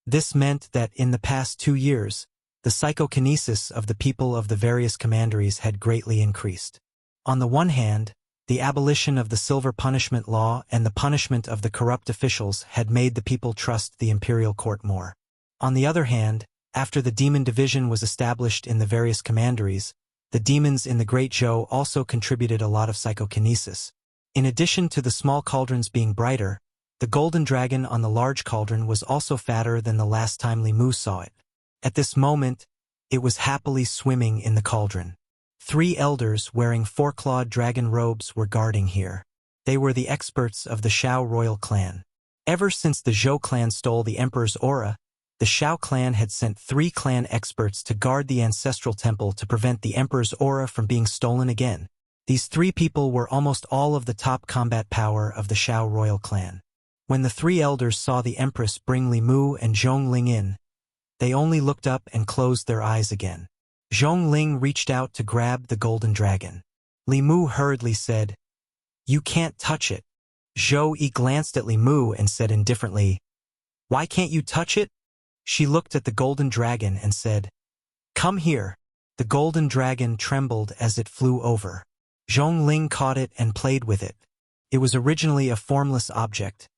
This meant that in the past 2 years, the psychokinesis of the people of the various commanderies had greatly increased. On the one hand, the abolition of the silver punishment law and the punishment of the corrupt officials had made the people trust the imperial court more. On the other hand, after the demon division was established in the various commanderies, the demons in the Great Zhou also contributed a lot of psychokinesis. In addition to the small cauldrons being brighter, the golden dragon on the large cauldron was also fatter than the last time Li Mu saw it. At this moment, it was happily swimming in the cauldron. 3 elders wearing 4-clawed dragon robes were guarding here. They were the experts of the Shao royal clan. Ever since the Zhou clan stole the emperor's aura, the Shao clan had sent 3 clan experts to guard the ancestral temple to prevent the emperor's aura from being stolen again. These 3 people were almost all of the top combat power of the Shao royal clan. When the 3 elders saw the empress bring Li Mu and Zhongling in, they only looked up and closed their eyes again. Zhongling reached out to grab the golden dragon. Li Mu hurriedly said, "You can't touch it." Zhou Yi glanced at Li Mu and said indifferently, "Why can't you touch it?" She looked at the golden dragon and said, "Come here." The golden dragon trembled as it flew over. Zhongling caught it and played with it. It was originally a formless object,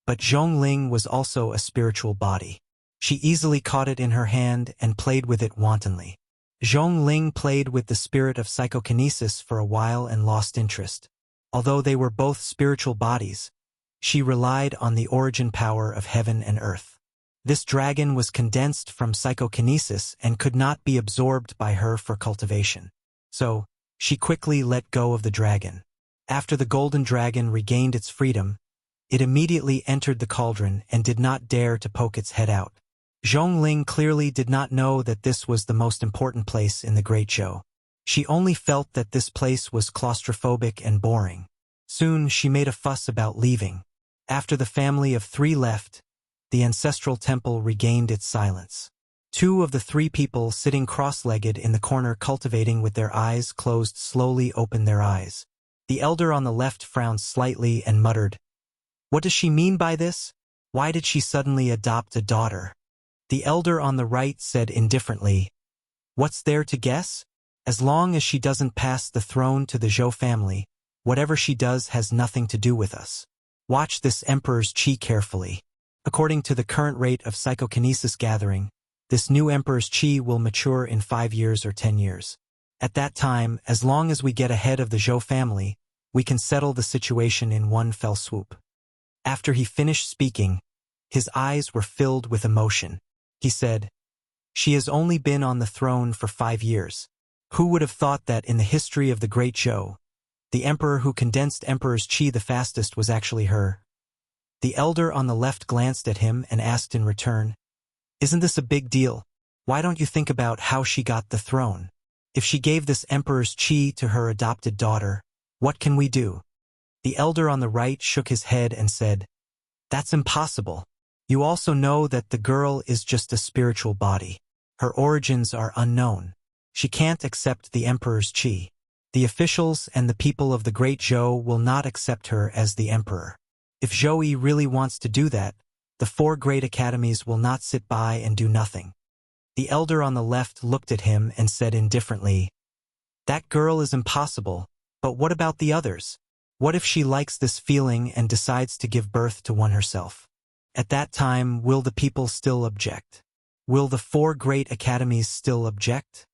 but Zhongling was also a spiritual body. She easily caught it in her hand and played with it wantonly. Zhongling played with the spirit of psychokinesis for a while and lost interest. Although they were both spiritual bodies, she relied on the origin power of heaven and earth. This dragon was condensed from psychokinesis and could not be absorbed by her for cultivation. So, she quickly let go of the dragon. After the golden dragon regained its freedom, it immediately entered the cauldron and did not dare to poke its head out. Zhongling clearly did not know that this was the most important place in the Great Zhou. She only felt that this place was claustrophobic and boring. Soon she made a fuss about leaving. After the family of 3 left, the ancestral temple regained its silence. 2 of the 3 people sitting cross-legged in the corner cultivating with their eyes closed slowly opened their eyes. The elder on the left frowned slightly and muttered, "What does she mean by this? Why did she suddenly adopt a daughter?" The elder on the right said indifferently, "What's there to guess? As long as she doesn't pass the throne to the Zhou family, whatever she does has nothing to do with us. Watch this emperor's qi carefully. According to the current rate of psychokinesis gathering, this new emperor's qi will mature in 5 years or 10 years. At that time, as long as we get ahead of the Zhou family, we can settle the situation in one fell swoop." After he finished speaking, his eyes were filled with emotion. He said, "She has only been on the throne for 5 years. Who would have thought that in the history of the Great Zhou, the emperor who condensed emperor's qi the fastest was actually her?" The elder on the left glanced at him and asked in return, "Isn't this a big deal? Why don't you think about how she got the throne? If she gave this emperor's qi to her adopted daughter, what can we do?" The elder on the right shook his head and said, "That's impossible. You also know that the girl is just a spiritual body. Her origins are unknown. She can't accept the emperor's qi. The officials and the people of the Great Zhou will not accept her as the emperor. If Zhou Yi really wants to do that, the 4 great academies will not sit by and do nothing." The elder on the left looked at him and said indifferently, "That girl is impossible, but what about the others? What if she likes this feeling and decides to give birth to one herself? At that time, will the people still object? Will the 4 great academies still object?"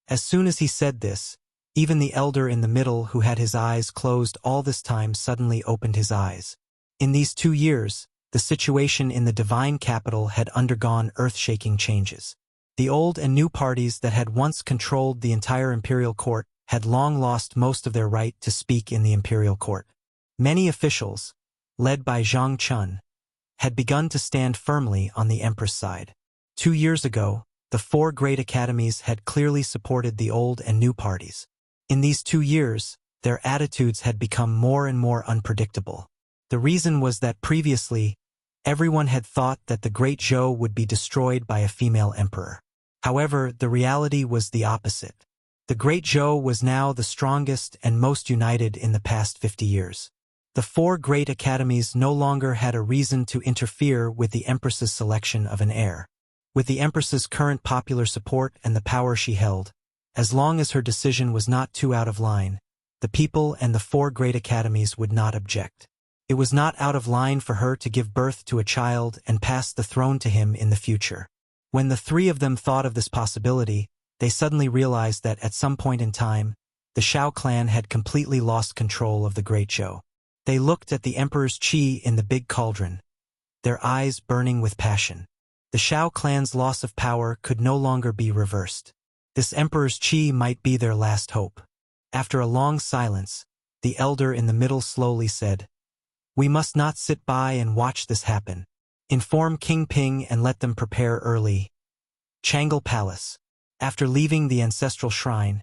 As soon as he said this, even the elder in the middle who had his eyes closed all this time suddenly opened his eyes. In these 2 years, the situation in the divine capital had undergone earth-shaking changes. The old and new parties that had once controlled the entire imperial court had long lost most of their right to speak in the imperial court. Many officials, led by Zhang Chun, had begun to stand firmly on the empress side. 2 years ago, the 4 great academies had clearly supported the old and new parties. In these 2 years, their attitudes had become more and more unpredictable. The reason was that previously, everyone had thought that the Great Zhou would be destroyed by a female emperor. However, the reality was the opposite. The Great Zhou was now the strongest and most united in the past 50 years. The four great academies no longer had a reason to interfere with the Empress's selection of an heir. With the Empress's current popular support and the power she held, as long as her decision was not too out of line, the people and the four great academies would not object. It was not out of line for her to give birth to a child and pass the throne to him in the future. When the three of them thought of this possibility, they suddenly realized that at some point in time, the Shao clan had completely lost control of the Great Zhou. They looked at the Emperor's qi in the big cauldron, their eyes burning with passion. The Shao clan's loss of power could no longer be reversed. This Emperor's qi might be their last hope. After a long silence, the elder in the middle slowly said, "We must not sit by and watch this happen. Inform King Ping and let them prepare early." Changle Palace. After leaving the ancestral shrine,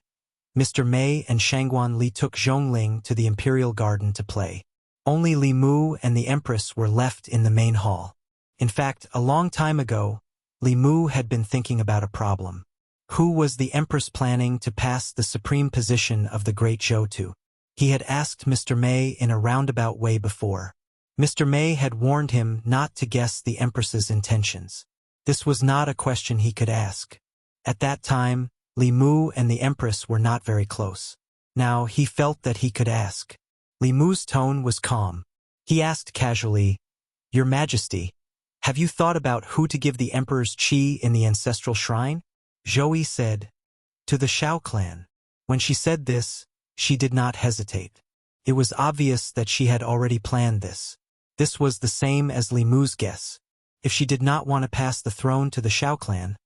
Mr. Mei and Shangguan Li took Zhongling to the imperial garden to play. Only Li Mu and the Empress were left in the main hall. In fact, a long time ago, Li Mu had been thinking about a problem. Who was the Empress planning to pass the supreme position of the Great Zhou to? He had asked Mr. Mei in a roundabout way before. Mr. Mei had warned him not to guess the Empress's intentions. This was not a question he could ask. At that time, Li Mu and the Empress were not very close. Now he felt that he could ask. Li Mu's tone was calm. He asked casually, "Your Majesty, have you thought about who to give the Emperor's qi in the ancestral shrine?" Zhou said, "To the Shao clan." When she said this, she did not hesitate. It was obvious that she had already planned this. This was the same as Li Mu's guess. If she did not want to pass the throne to the Shao clan,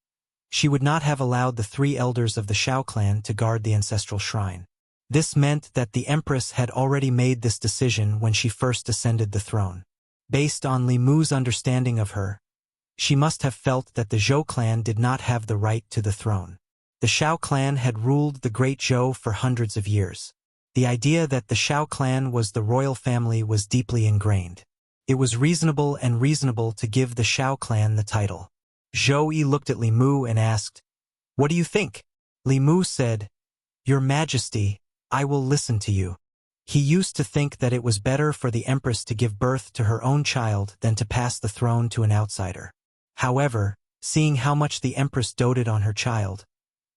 she would not have allowed the three elders of the Shao clan to guard the ancestral shrine. This meant that the Empress had already made this decision when she first ascended the throne. Based on Li Mu's understanding of her, she must have felt that the Zhou clan did not have the right to the throne. The Shao clan had ruled the Great Zhou for hundreds of years. The idea that the Shao clan was the royal family was deeply ingrained. It was reasonable to give the Shao clan the title. Zhou looked at Li Mu and asked, "What do you think?" Li Mu said, "Your Majesty, I will listen to you." He used to think that it was better for the Empress to give birth to her own child than to pass the throne to an outsider. However, seeing how much the Empress doted on her child,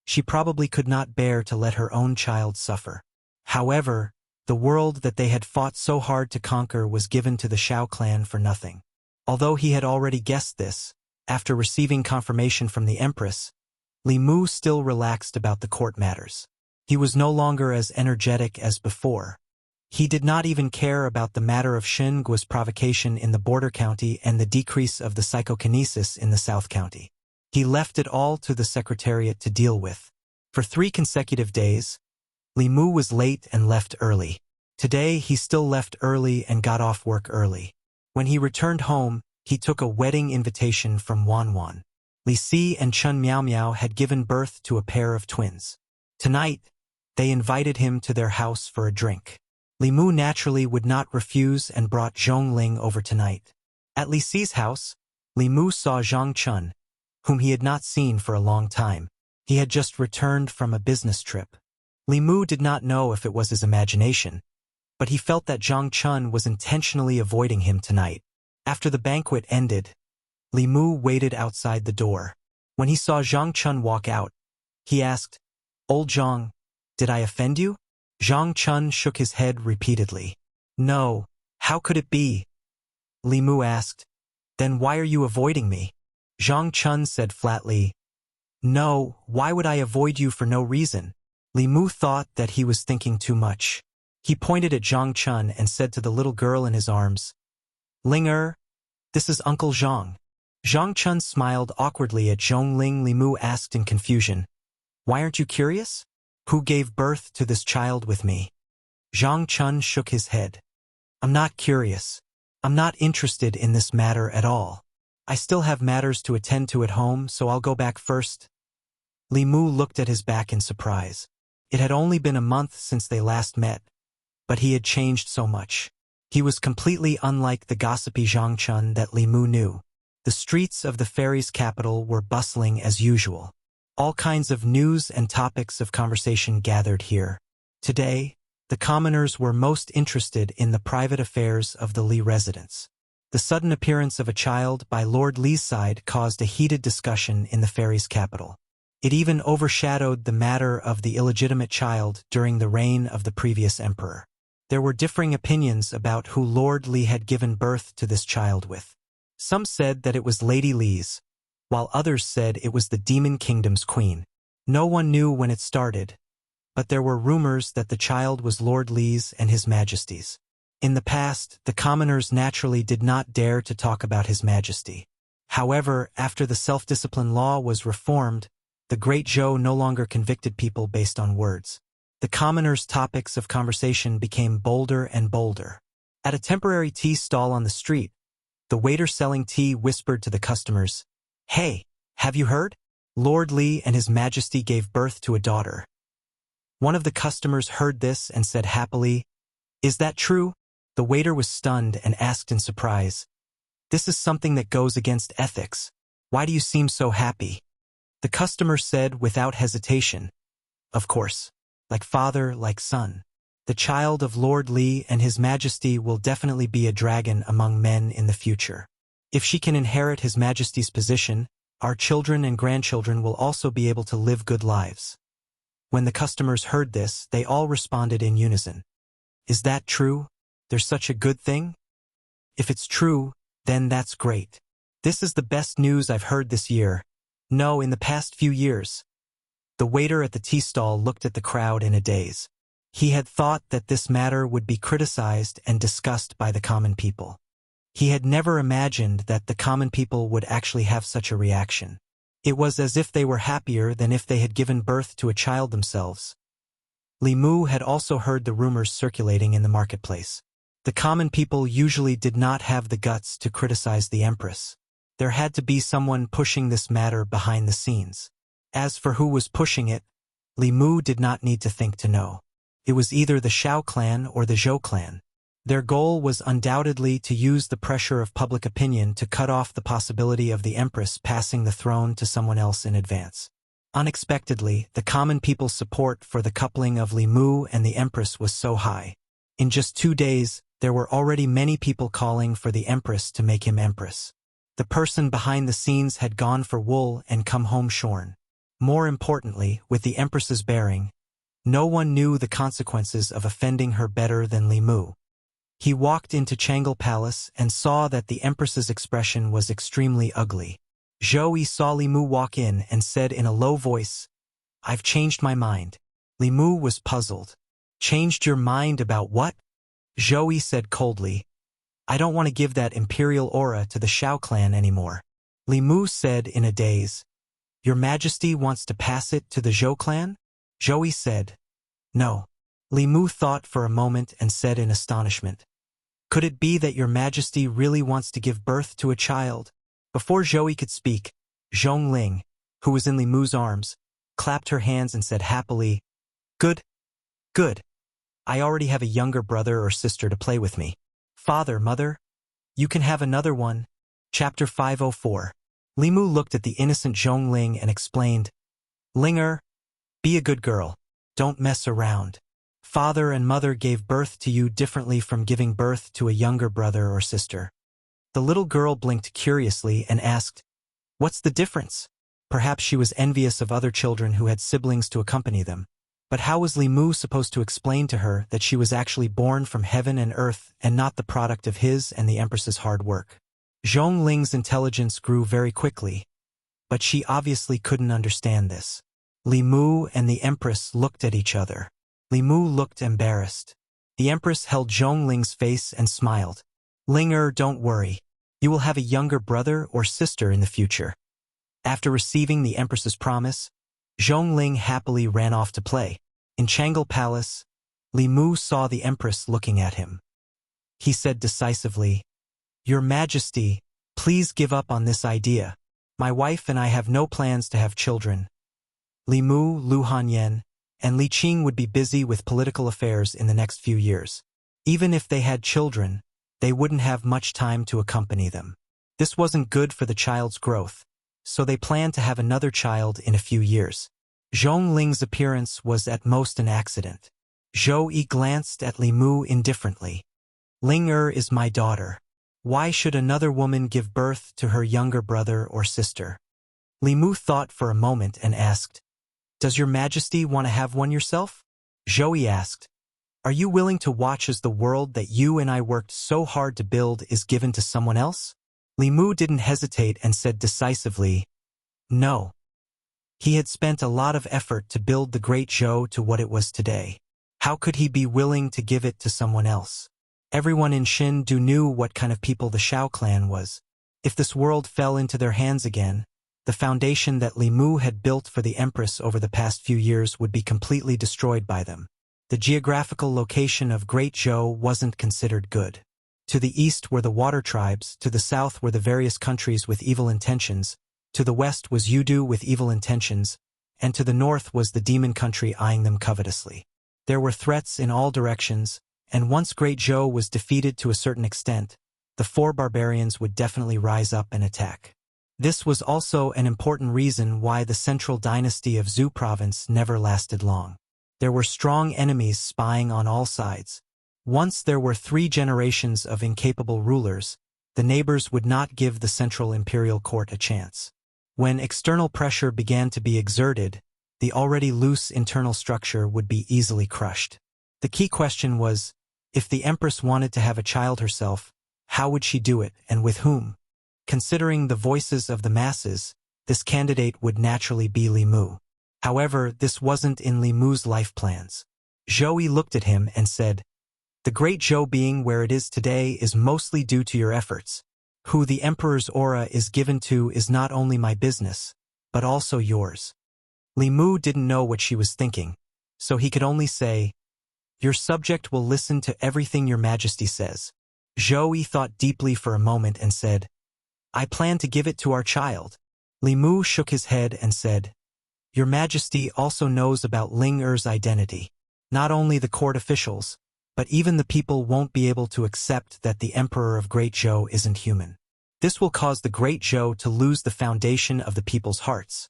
she probably could not bear to let her own child suffer. However, the world that they had fought so hard to conquer was given to the Shao clan for nothing. Although he had already guessed this, after receiving confirmation from the Empress, Li Mu still relaxed about the court matters. He was no longer as energetic as before. He did not even care about the matter of Shen Guo's provocation in the border county and the decrease of the psychokinesis in the south county. He left it all to the secretariat to deal with. For 3 consecutive days, Li Mu was late and left early. Today he still left early and got off work early. When he returned home, he took a wedding invitation from Wan Wan. Li Si and Chun Miao Miao had given birth to a pair of twins. Tonight, they invited him to their house for a drink. Li Mu naturally would not refuse and brought Zhongling over tonight. At Li Si's house, Li Mu saw Zhang Chun, whom he had not seen for a long time. He had just returned from a business trip. Li Mu did not know if it was his imagination, but he felt that Zhang Chun was intentionally avoiding him tonight. After the banquet ended, Li Mu waited outside the door. When he saw Zhang Chun walk out, he asked, "Old Zhang, did I offend you?" Zhang Chun shook his head repeatedly. "No, how could it be?" Li Mu asked, "Then why are you avoiding me?" Zhang Chun said flatly, "No, why would I avoid you for no reason?" Li Mu thought that he was thinking too much. He pointed at Zhang Chun and said to the little girl in his arms, "Ling this is Uncle Zhang." Zhang Chun smiled awkwardly at Zhongling. Li Mu asked in confusion, "Why aren't you curious? Who gave birth to this child with me?" Zhang Chun shook his head. "I'm not curious. I'm not interested in this matter at all. I still have matters to attend to at home, so I'll go back first." Li Mu looked at his back in surprise. It had only been a month since they last met, but he had changed so much. He was completely unlike the gossipy Zhang Chun that Li Mu knew. The streets of the fairies' capital were bustling as usual. All kinds of news and topics of conversation gathered here. Today, the commoners were most interested in the private affairs of the Li residents. The sudden appearance of a child by Lord Li's side caused a heated discussion in the fairy's capital. It even overshadowed the matter of the illegitimate child during the reign of the previous emperor. There were differing opinions about who Lord Li had given birth to this child with. Some said that it was Lady Li's, while others said it was the Demon Kingdom's queen. No one knew when it started, but there were rumors that the child was Lord Li's and His Majesty's. In the past, the commoners naturally did not dare to talk about His Majesty. However, after the self-discipline law was reformed, the Great Zhou no longer convicted people based on words. The commoners' topics of conversation became bolder and bolder. At a temporary tea stall on the street, the waiter selling tea whispered to the customers, "Hey, have you heard? Lord Li and His Majesty gave birth to a daughter." One of the customers heard this and said happily, "Is that true?" The waiter was stunned and asked in surprise, "This is something that goes against ethics. Why do you seem so happy?" The customer said without hesitation, "Of course. Like father, like son. The child of Lord Li and His Majesty will definitely be a dragon among men in the future. If she can inherit His Majesty's position, our children and grandchildren will also be able to live good lives." When the customers heard this, they all responded in unison. "Is that true? There's such a good thing? If it's true, then that's great. This is the best news I've heard this year. No, in the past few years." The waiter at the tea stall looked at the crowd in a daze. He had thought that this matter would be criticized and discussed by the common people. He had never imagined that the common people would actually have such a reaction. It was as if they were happier than if they had given birth to a child themselves. Li Mu had also heard the rumors circulating in the marketplace. The common people usually did not have the guts to criticize the empress. There had to be someone pushing this matter behind the scenes. As for who was pushing it, Li Mu did not need to think to know. It was either the Shao clan or the Zhou clan. Their goal was undoubtedly to use the pressure of public opinion to cut off the possibility of the empress passing the throne to someone else in advance. Unexpectedly, the common people's support for the coupling of Li Mu and the empress was so high. In just 2 days, there were already many people calling for the empress to make him empress. The person behind the scenes had gone for wool and come home shorn. More importantly, with the empress's bearing, no one knew the consequences of offending her better than Li Mu. He walked into Chang'e Palace and saw that the empress's expression was extremely ugly. Zhou saw Li Mu walk in and said in a low voice, "I've changed my mind." Li Mu was puzzled. "Changed your mind about what?" Zhou said coldly, "I don't want to give that imperial aura to the Shao clan anymore." Li Mu said in a daze, "Your Majesty wants to pass it to the Zhou clan?" Zhou said, "No." Li Mu thought for a moment and said in astonishment, "Could it be that Your Majesty really wants to give birth to a child?" Before Zhou could speak, Zhongling, who was in Li Mu's arms, clapped her hands and said happily, "Good, good. I already have a younger brother or sister to play with me. Father, mother, you can have another one." Chapter 504. Li Mu looked at the innocent Zhongling and explained, "Linger, be a good girl. Don't mess around. Father and mother gave birth to you differently from giving birth to a younger brother or sister." The little girl blinked curiously and asked, "What's the difference?" Perhaps she was envious of other children who had siblings to accompany them. But how was Li Mu supposed to explain to her that she was actually born from heaven and earth and not the product of his and the empress's hard work? Zhongling's intelligence grew very quickly, but she obviously couldn't understand this. Li Mu and the empress looked at each other. Li Mu looked embarrassed. The empress held Zhongling's face and smiled. "Linger, don't worry. You will have a younger brother or sister in the future." After receiving the empress's promise, Zhongling happily ran off to play. In Chang'e Palace, Li Mu saw the empress looking at him. He said decisively, "Your Majesty, please give up on this idea. My wife and I have no plans to have children." Li Mu, Lu Hanyan, and Li Qing would be busy with political affairs in the next few years. Even if they had children, they wouldn't have much time to accompany them. This wasn't good for the child's growth. so they planned to have another child in a few years. Zhong Ling's appearance was at most an accident. Zhou Yi glanced at Li Mu indifferently. Ling is my daughter. Why should another woman give birth to her younger brother or sister? Li Mu thought for a moment and asked, Does your majesty want to have one yourself? Zhou Yi asked, Are you willing to watch as the world that you and I worked so hard to build is given to someone else? Li Mu didn't hesitate and said decisively, No. He had spent a lot of effort to build the great Zhou to what it was today. How could he be willing to give it to someone else? Everyone in Xindu knew what kind of people the Shao clan was. If this world fell into their hands again, the foundation that Li Mu had built for the Empress over the past few years would be completely destroyed by them. The geographical location of Great Zhou wasn't considered good. To the east were the water tribes, to the south were the various countries with evil intentions, to the west was Yudu with evil intentions, and to the north was the demon country eyeing them covetously. There were threats in all directions, and once Great Zhou was defeated to a certain extent, the four barbarians would definitely rise up and attack. This was also an important reason why the central dynasty of Zhou province never lasted long. There were strong enemies spying on all sides. Once there were 3 generations of incapable rulers, the neighbors would not give the central imperial court a chance. When external pressure began to be exerted, the already loose internal structure would be easily crushed. The key question was, if the Empress wanted to have a child herself, how would she do it and with whom? Considering the voices of the masses, this candidate would naturally be Li Mu. However, this wasn't in Li Mu's life plans. Zhou Yi looked at him and said, The great Zhou being where it is today is mostly due to your efforts. Who the Emperor's aura is given to is not only my business, but also yours. Li Mu didn't know what she was thinking, so he could only say, Your subject will listen to everything your majesty says. Zhou Yi thought deeply for a moment and said, I plan to give it to our child. Li Mu shook his head and said, Your majesty also knows about Ling Er's identity. Not only the court officials, but even the people won't be able to accept that the Emperor of Great Zhou isn't human. This will cause the Great Zhou to lose the foundation of the people's hearts.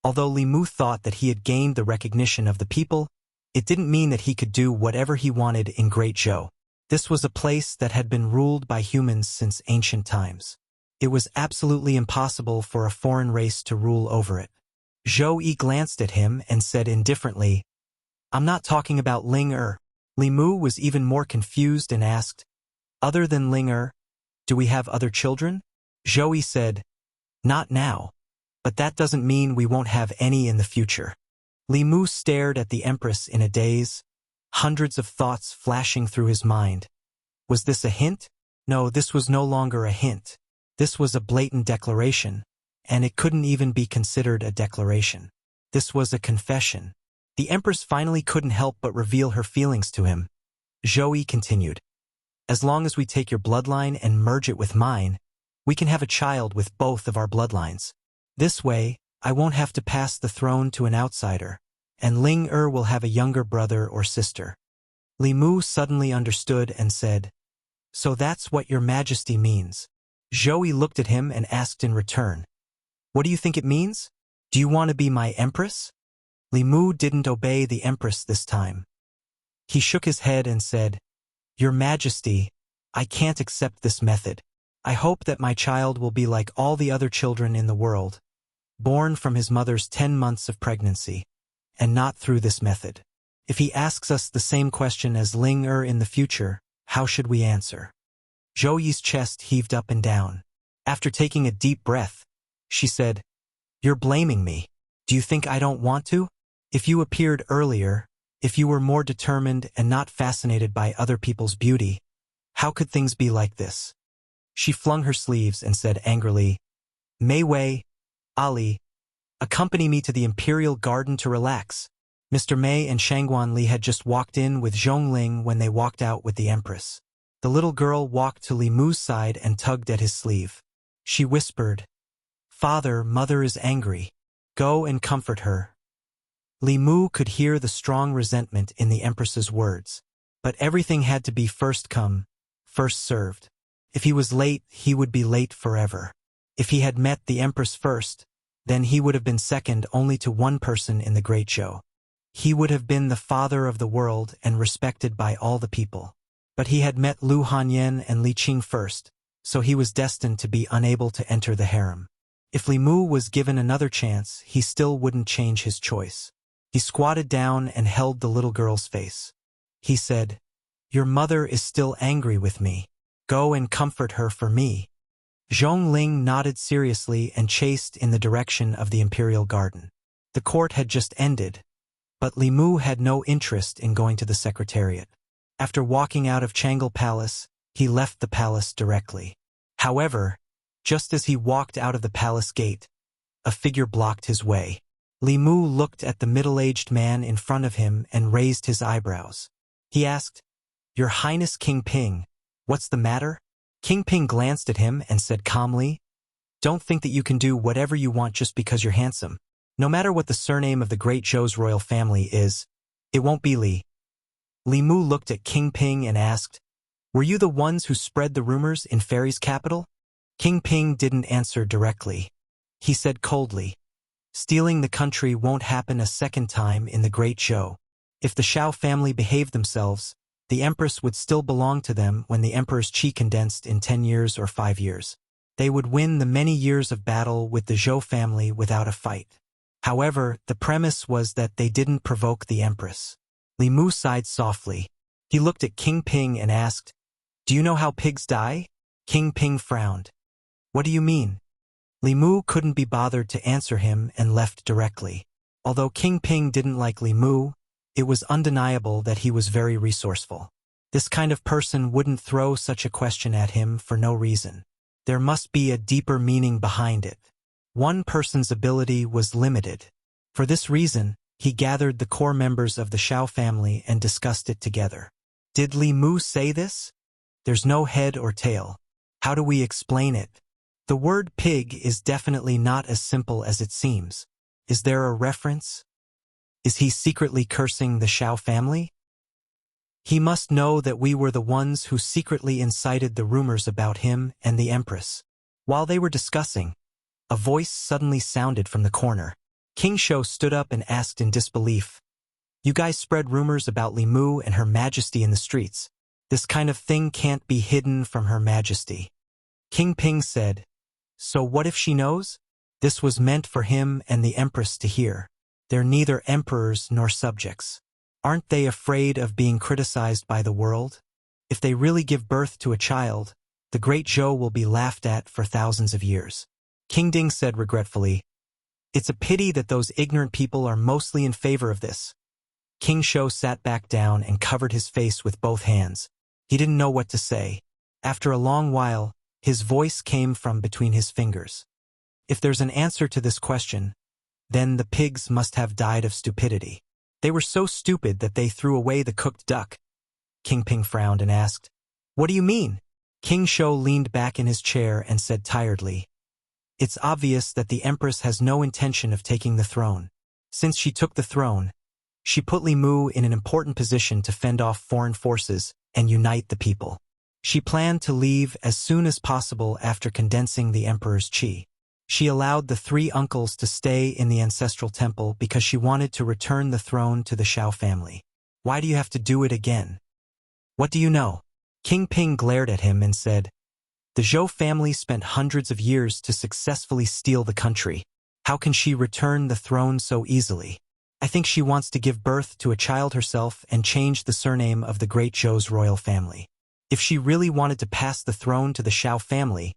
Although Li Mu thought that he had gained the recognition of the people, it didn't mean that he could do whatever he wanted in Great Zhou. This was a place that had been ruled by humans since ancient times. It was absolutely impossible for a foreign race to rule over it. Zhou Yi glanced at him and said indifferently, I'm not talking about Ling Er. Li Mu was even more confused and asked, Other than Ling Er, do we have other children? Zhou Yi said, Not now. But that doesn't mean we won't have any in the future. Li Mu stared at the Empress in a daze, hundreds of thoughts flashing through his mind. Was this a hint? No, this was no longer a hint. This was a blatant declaration, and it couldn't even be considered a declaration. This was a confession. The Empress finally couldn't help but reveal her feelings to him. Zhou Yi continued, As long as we take your bloodline and merge it with mine, we can have a child with both of our bloodlines. This way, I won't have to pass the throne to an outsider, and Ling Er will have a younger brother or sister. Li Mu suddenly understood and said, So that's what your majesty means. Zhou Yi looked at him and asked in return, What do you think it means? Do you want to be my empress? Li Mu didn't obey the Empress this time. He shook his head and said, Your Majesty, I can't accept this method. I hope that my child will be like all the other children in the world, born from his mother's 10 months of pregnancy, and not through this method. If he asks us the same question as Ling Er in the future, how should we answer? Zhou Yi's chest heaved up and down. After taking a deep breath, she said, You're blaming me. Do you think I don't want to? If you appeared earlier, if you were more determined and not fascinated by other people's beauty, how could things be like this? She flung her sleeves and said angrily, Mei Wei, Ali, accompany me to the Imperial Garden to relax. Mr. Mei and Shangguan Li had just walked in with Zhongling when they walked out with the Empress. The little girl walked to Li Mu's side and tugged at his sleeve. She whispered, Father, Mother is angry. Go and comfort her. Li Mu could hear the strong resentment in the Empress's words. But everything had to be first come, first served. If he was late, he would be late forever. If he had met the Empress first, then he would have been second only to one person in the Great Zhou. He would have been the father of the world and respected by all the people. But he had met Lu Hanyan and Li Qing first, so he was destined to be unable to enter the harem. If Li Mu was given another chance, he still wouldn't change his choice. He squatted down and held the little girl's face. He said, "Your mother is still angry with me. Go and comfort her for me." Zhongling nodded seriously and chased in the direction of the imperial garden. The court had just ended, but Li Mu had no interest in going to the secretariat. After walking out of Changle Palace, he left the palace directly. However, just as he walked out of the palace gate, a figure blocked his way. Li Mu looked at the middle-aged man in front of him and raised his eyebrows. He asked, "Your Highness King Ping, what's the matter?" King Ping glanced at him and said calmly, "Don't think that you can do whatever you want just because you're handsome. No matter what the surname of the Great Zhou's royal family is, it won't be Li." Li Mu looked at King Ping and asked, "Were you the ones who spread the rumors in Fairy's capital?" King Ping didn't answer directly. He said coldly, "Stealing the country won't happen a second time in the Great Zhou. If the Shao family behaved themselves, the Empress would still belong to them when the Emperor's qi condensed in 10 years or 5 years. They would win the many years of battle with the Zhou family without a fight. However, the premise was that they didn't provoke the Empress." Li Mu sighed softly. He looked at King Ping and asked, "Do you know how pigs die?" King Ping frowned. "What do you mean?" Li Mu couldn't be bothered to answer him and left directly. Although King Ping didn't like Li Mu, it was undeniable that he was very resourceful. This kind of person wouldn't throw such a question at him for no reason. There must be a deeper meaning behind it. One person's ability was limited. For this reason, he gathered the core members of the Shao family and discussed it together. Did Li Mu say this? There's no head or tail. How do we explain it? The word pig is definitely not as simple as it seems. Is there a reference? Is he secretly cursing the Shao family? He must know that we were the ones who secretly incited the rumors about him and the Empress. While they were discussing, a voice suddenly sounded from the corner. King Shou stood up and asked in disbelief, "You guys spread rumors about Li Mu and Her Majesty in the streets. This kind of thing can't be hidden from Her Majesty." King Ping said, "So what if she knows?" This was meant for him and the Empress to hear. They're neither emperors nor subjects. Aren't they afraid of being criticized by the world? If they really give birth to a child, the Great Zhou will be laughed at for thousands of years. King Ding said regretfully, "It's a pity that those ignorant people are mostly in favor of this." King Shou sat back down and covered his face with both hands. He didn't know what to say. After a long while, his voice came from between his fingers. If there's an answer to this question, then the pigs must have died of stupidity. They were so stupid that they threw away the cooked duck. King Ping frowned and asked, "What do you mean?" King Shou leaned back in his chair and said tiredly, "It's obvious that the Empress has no intention of taking the throne. Since she took the throne, she put Li Mu in an important position to fend off foreign forces and unite the people. She planned to leave as soon as possible after condensing the Emperor's qi. She allowed the 3 uncles to stay in the ancestral temple because she wanted to return the throne to the Shao family. Why do you have to do it again? What do you know?" King Ping glared at him and said, "The Zhou family spent hundreds of years to successfully steal the country. How can she return the throne so easily? I think she wants to give birth to a child herself and change the surname of the Great Zhou's royal family. If she really wanted to pass the throne to the Shao family,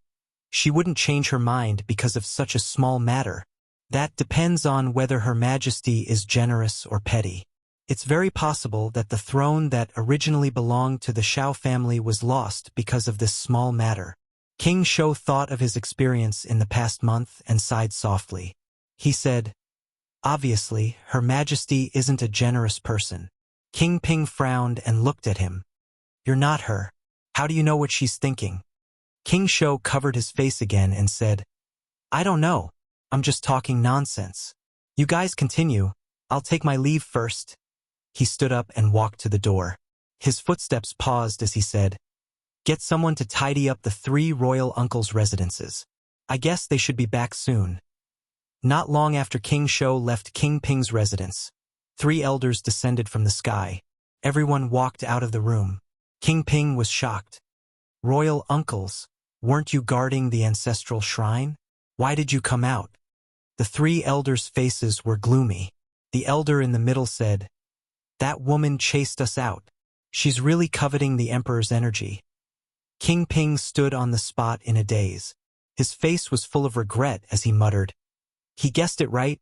she wouldn't change her mind because of such a small matter. That depends on whether Her Majesty is generous or petty. It's very possible that the throne that originally belonged to the Shao family was lost because of this small matter." King Shou thought of his experience in the past month and sighed softly. He said, "Obviously, Her Majesty isn't a generous person." King Ping frowned and looked at him. "You're not her. How do you know what she's thinking?" King Shou covered his face again and said, "I don't know. I'm just talking nonsense. You guys continue. I'll take my leave first." He stood up and walked to the door. His footsteps paused as he said, "Get someone to tidy up the 3 royal uncles' residences. I guess they should be back soon. Not long after King Shou left King Ping's residence, 3 elders descended from the sky. Everyone walked out of the room. King Ping was shocked. Royal uncles, weren't you guarding the ancestral shrine? Why did you come out? The 3 elders' faces were gloomy. The elder in the middle said, "That woman chased us out. She's really coveting the emperor's energy." King Ping stood on the spot in a daze. His face was full of regret as he muttered, "He guessed it right?"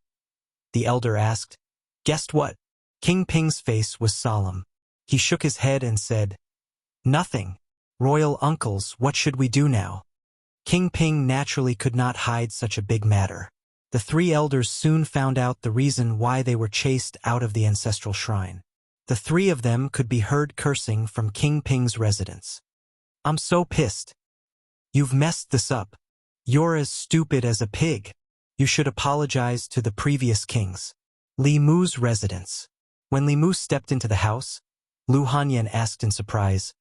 The elder asked, "Guessed what?" King Ping's face was solemn. He shook his head and said, "Nothing. Royal uncles, what should we do now?" King Ping naturally could not hide such a big matter. The 3 elders soon found out the reason why they were chased out of the ancestral shrine. The 3 of them could be heard cursing from King Ping's residence. "I'm so pissed. You've messed this up. You're as stupid as a pig. You should apologize to the previous kings." Li Mu's residence. When Li Mu stepped into the house, Lu Hanyan asked in surprise,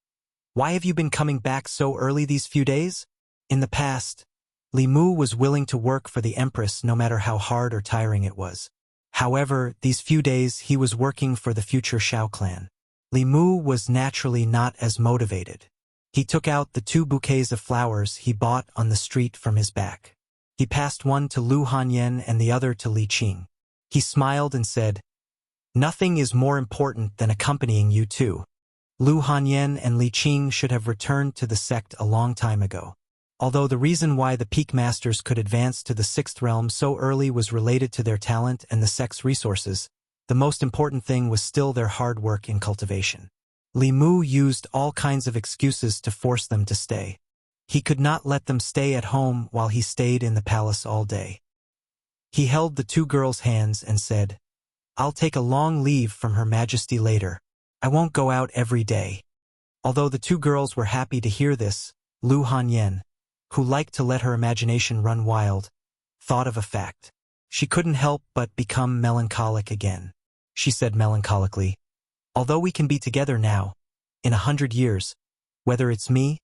"Why have you been coming back so early these few days?" In the past, Li Mu was willing to work for the Empress no matter how hard or tiring it was. However, these few days he was working for the future Shao clan. Li Mu was naturally not as motivated. He took out the 2 bouquets of flowers he bought on the street from his back. He passed one to Lu Hanyan and the other to Li Qing. He smiled and said, "Nothing is more important than accompanying you two." Lu Hanyan and Li Qing should have returned to the sect a long time ago. Although the reason why the peak masters could advance to the 6th realm so early was related to their talent and the sect's resources, the most important thing was still their hard work in cultivation. Li Mu used all kinds of excuses to force them to stay. He could not let them stay at home while he stayed in the palace all day. He held the 2 girls' hands and said, "I'll take a long leave from Her Majesty later. I won't go out every day." Although the 2 girls were happy to hear this, Lu Hanyan, who liked to let her imagination run wild, thought of a fact. She couldn't help but become melancholic again. She said melancholically, "Although we can be together now, in 100 years, whether it's me,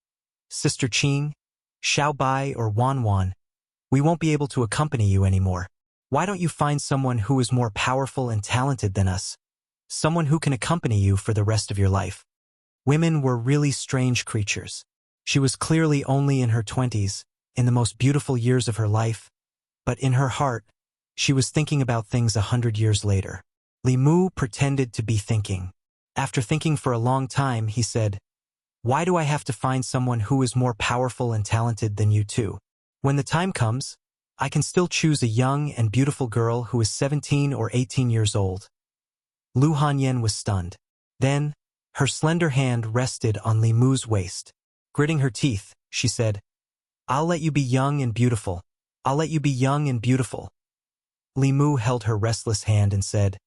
Sister Qing, Xiao Bai, or Wan Wan, we won't be able to accompany you anymore. Why don't you find someone who is more powerful and talented than us? Someone who can accompany you for the rest of your life." Women were really strange creatures. She was clearly only in her 20s, in the most beautiful years of her life, but in her heart, she was thinking about things 100 years later. Li Mu pretended to be thinking. After thinking for a long time, he said, "Why do I have to find someone who is more powerful and talented than you two? When the time comes, I can still choose a young and beautiful girl who is 17 or 18 years old." Lu Hanyan was stunned. Then, her slender hand rested on Li Mu's waist. Gritting her teeth, she said, "I'll let you be young and beautiful. I'll let you be young and beautiful." Li Mu held her restless hand and said,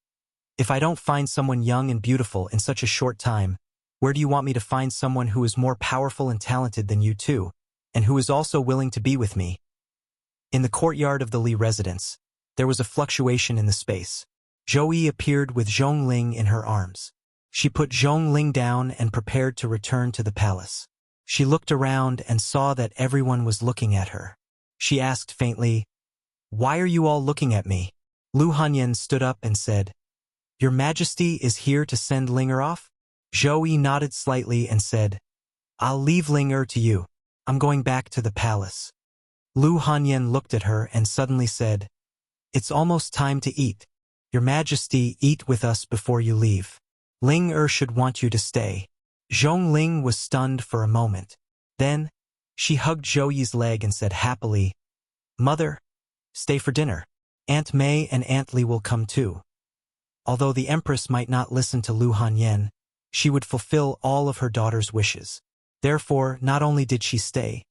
"If I don't find someone young and beautiful in such a short time, where do you want me to find someone who is more powerful and talented than you two, and who is also willing to be with me?" In the courtyard of the Li residence, there was a fluctuation in the space. Zhou appeared with Zhongling in her arms. She put Zhongling down and prepared to return to the palace. She looked around and saw that everyone was looking at her. She asked faintly, "Why are you all looking at me?" Lu Hanyan stood up and said, "Your Majesty is here to send Linger off?" Zhou nodded slightly and said, "I'll leave Linger to you. I'm going back to the palace." Lu Hanyan looked at her and suddenly said, "It's almost time to eat. Your Majesty, eat with us before you leave. Ling should want you to stay." Zhongling was stunned for a moment. Then, she hugged Zhouyi's leg and said happily, "Mother, stay for dinner. Aunt Mei and Aunt Li will come too." Although the Empress might not listen to Lu Hanyan, she would fulfill all of her daughter's wishes. Therefore, not only did she stay,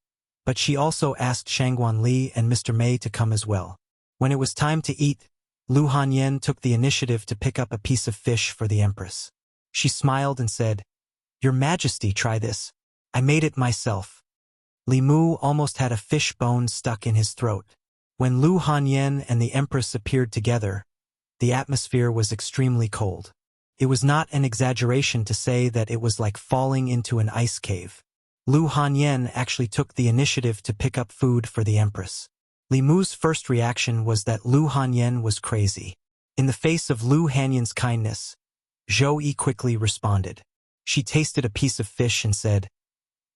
but she also asked Shangguan Li and Mr. Mei to come as well. When it was time to eat, Lu Hanyan took the initiative to pick up a piece of fish for the Empress. She smiled and said, "Your Majesty, try this. I made it myself." Li Mu almost had a fish bone stuck in his throat. When Lu Hanyan and the Empress appeared together, the atmosphere was extremely cold. It was not an exaggeration to say that it was like falling into an ice cave. Lu Hanyan actually took the initiative to pick up food for the Empress. Li Mu's first reaction was that Lu Hanyan was crazy. In the face of Lu Hanyan's kindness, Zhou Yi quickly responded. She tasted a piece of fish and said,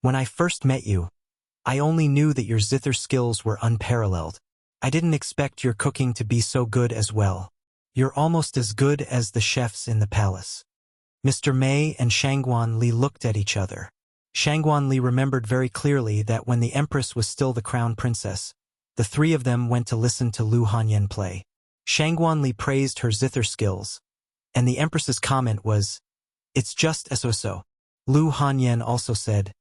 "When I first met you, I only knew that your zither skills were unparalleled. I didn't expect your cooking to be so good as well. You're almost as good as the chefs in the palace." Mr. Mei and Shangguan Li looked at each other. Shangguan Li remembered very clearly that when the Empress was still the crown princess, the three of them went to listen to Lu Hanyan play. Shangguan Li praised her zither skills, and the Empress's comment was, "It's just so." Lu Hanyan also said,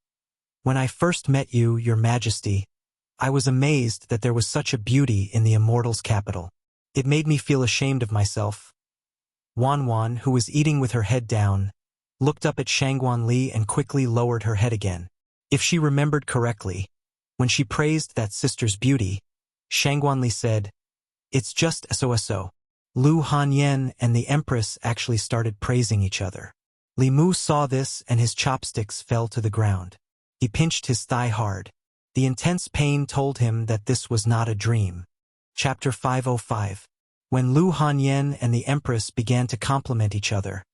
"When I first met you, Your Majesty, I was amazed that there was such a beauty in the immortals' capital. It made me feel ashamed of myself." Wan, who was eating with her head down, looked up at Shangguan Li and quickly lowered her head again. If she remembered correctly, when she praised that sister's beauty, Shangguan Li said, "It's just so." Lu Hanyan and the Empress actually started praising each other. Li Mu saw this and his chopsticks fell to the ground. He pinched his thigh hard. The intense pain told him that this was not a dream. Chapter 505. When Lu Hanyan and the Empress began to compliment each other,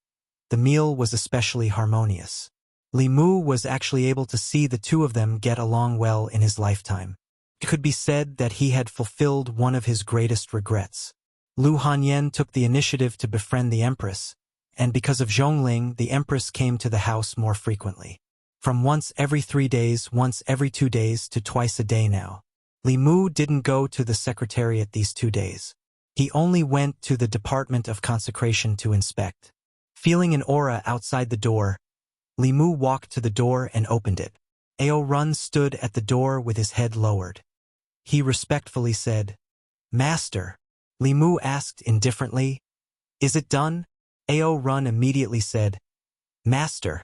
the meal was especially harmonious. Li Mu was actually able to see the two of them get along well in his lifetime. It could be said that he had fulfilled one of his greatest regrets. Lu Hanyan took the initiative to befriend the Empress, and because of Zhongling, the Empress came to the house more frequently. From once every 3 days, once every 2 days, to twice a day now. Li Mu didn't go to the secretariat these 2 days. He only went to the Department of Consecration to inspect. Feeling an aura outside the door, Li Mu walked to the door and opened it. Ao Run stood at the door with his head lowered. He respectfully said, "Master." Li Mu asked indifferently, "Is it done?" Ao Run immediately said, "Master,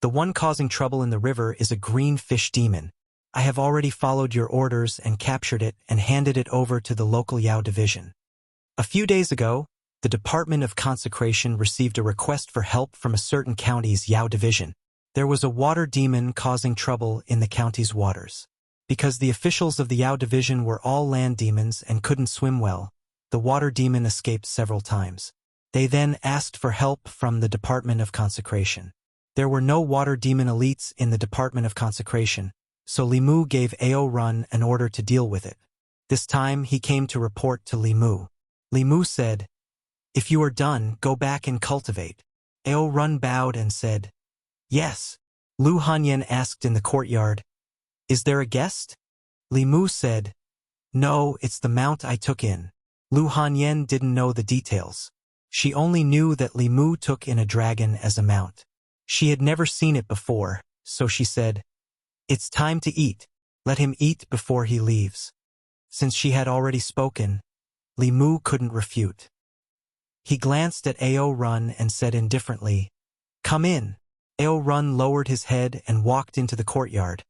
the one causing trouble in the river is a green fish demon. I have already followed your orders and captured it and handed it over to the local Yao division. A few days ago, the Department of Consecration received a request for help from a certain county's Yao division. There was a water demon causing trouble in the county's waters. Because the officials of the Yao division were all land demons and couldn't swim well, the water demon escaped several times. They then asked for help from the Department of Consecration. There were no water demon elites in the Department of Consecration, so Li Mu gave Ao Run an order to deal with it. This time he came to report to Li Mu. Li Mu said, "If you are done, go back and cultivate." Ao Run bowed and said, "Yes." Lu Hanyan asked in the courtyard, "Is there a guest?" Li Mu said, "No, it's the mount I took in." Lu Hanyan didn't know the details. She only knew that Li Mu took in a dragon as a mount. She had never seen it before, so she said, "It's time to eat. Let him eat before he leaves." Since she had already spoken, Li Mu couldn't refute. He glanced at Ao Run and said indifferently, "Come in." Ao Run lowered his head and walked into the courtyard,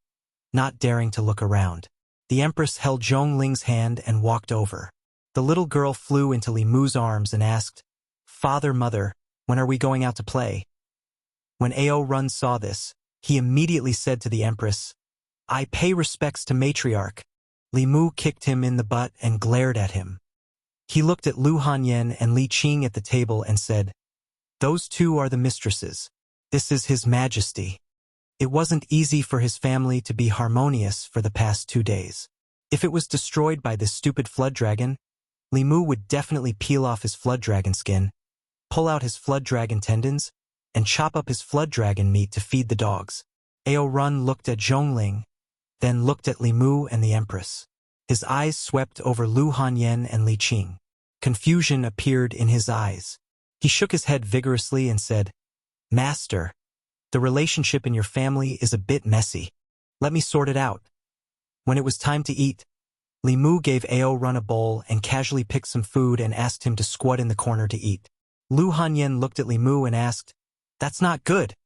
not daring to look around. The Empress held Zhongling's hand and walked over. The little girl flew into Li Mu's arms and asked, "Father, Mother, when are we going out to play?" When Ao Run saw this, he immediately said to the Empress, "I pay respects to Matriarch." Li Mu kicked him in the butt and glared at him. He looked at Lu Hanyan and Li Qing at the table and said, "Those two are the mistresses. This is His Majesty." It wasn't easy for his family to be harmonious for the past 2 days. If it was destroyed by this stupid flood dragon, Li Mu would definitely peel off his flood dragon skin, pull out his flood dragon tendons, and chop up his flood dragon meat to feed the dogs. Ao Run looked at Zhongling, then looked at Li Mu and the Empress. His eyes swept over Lu Hanyan and Li Qing. Confusion appeared in his eyes. He shook his head vigorously and said, "Master, the relationship in your family is a bit messy. Let me sort it out." When it was time to eat, Li Mu gave Ao Run a bowl and casually picked some food and asked him to squat in the corner to eat. Lu Hanyan looked at Li Mu and asked, "That's not good."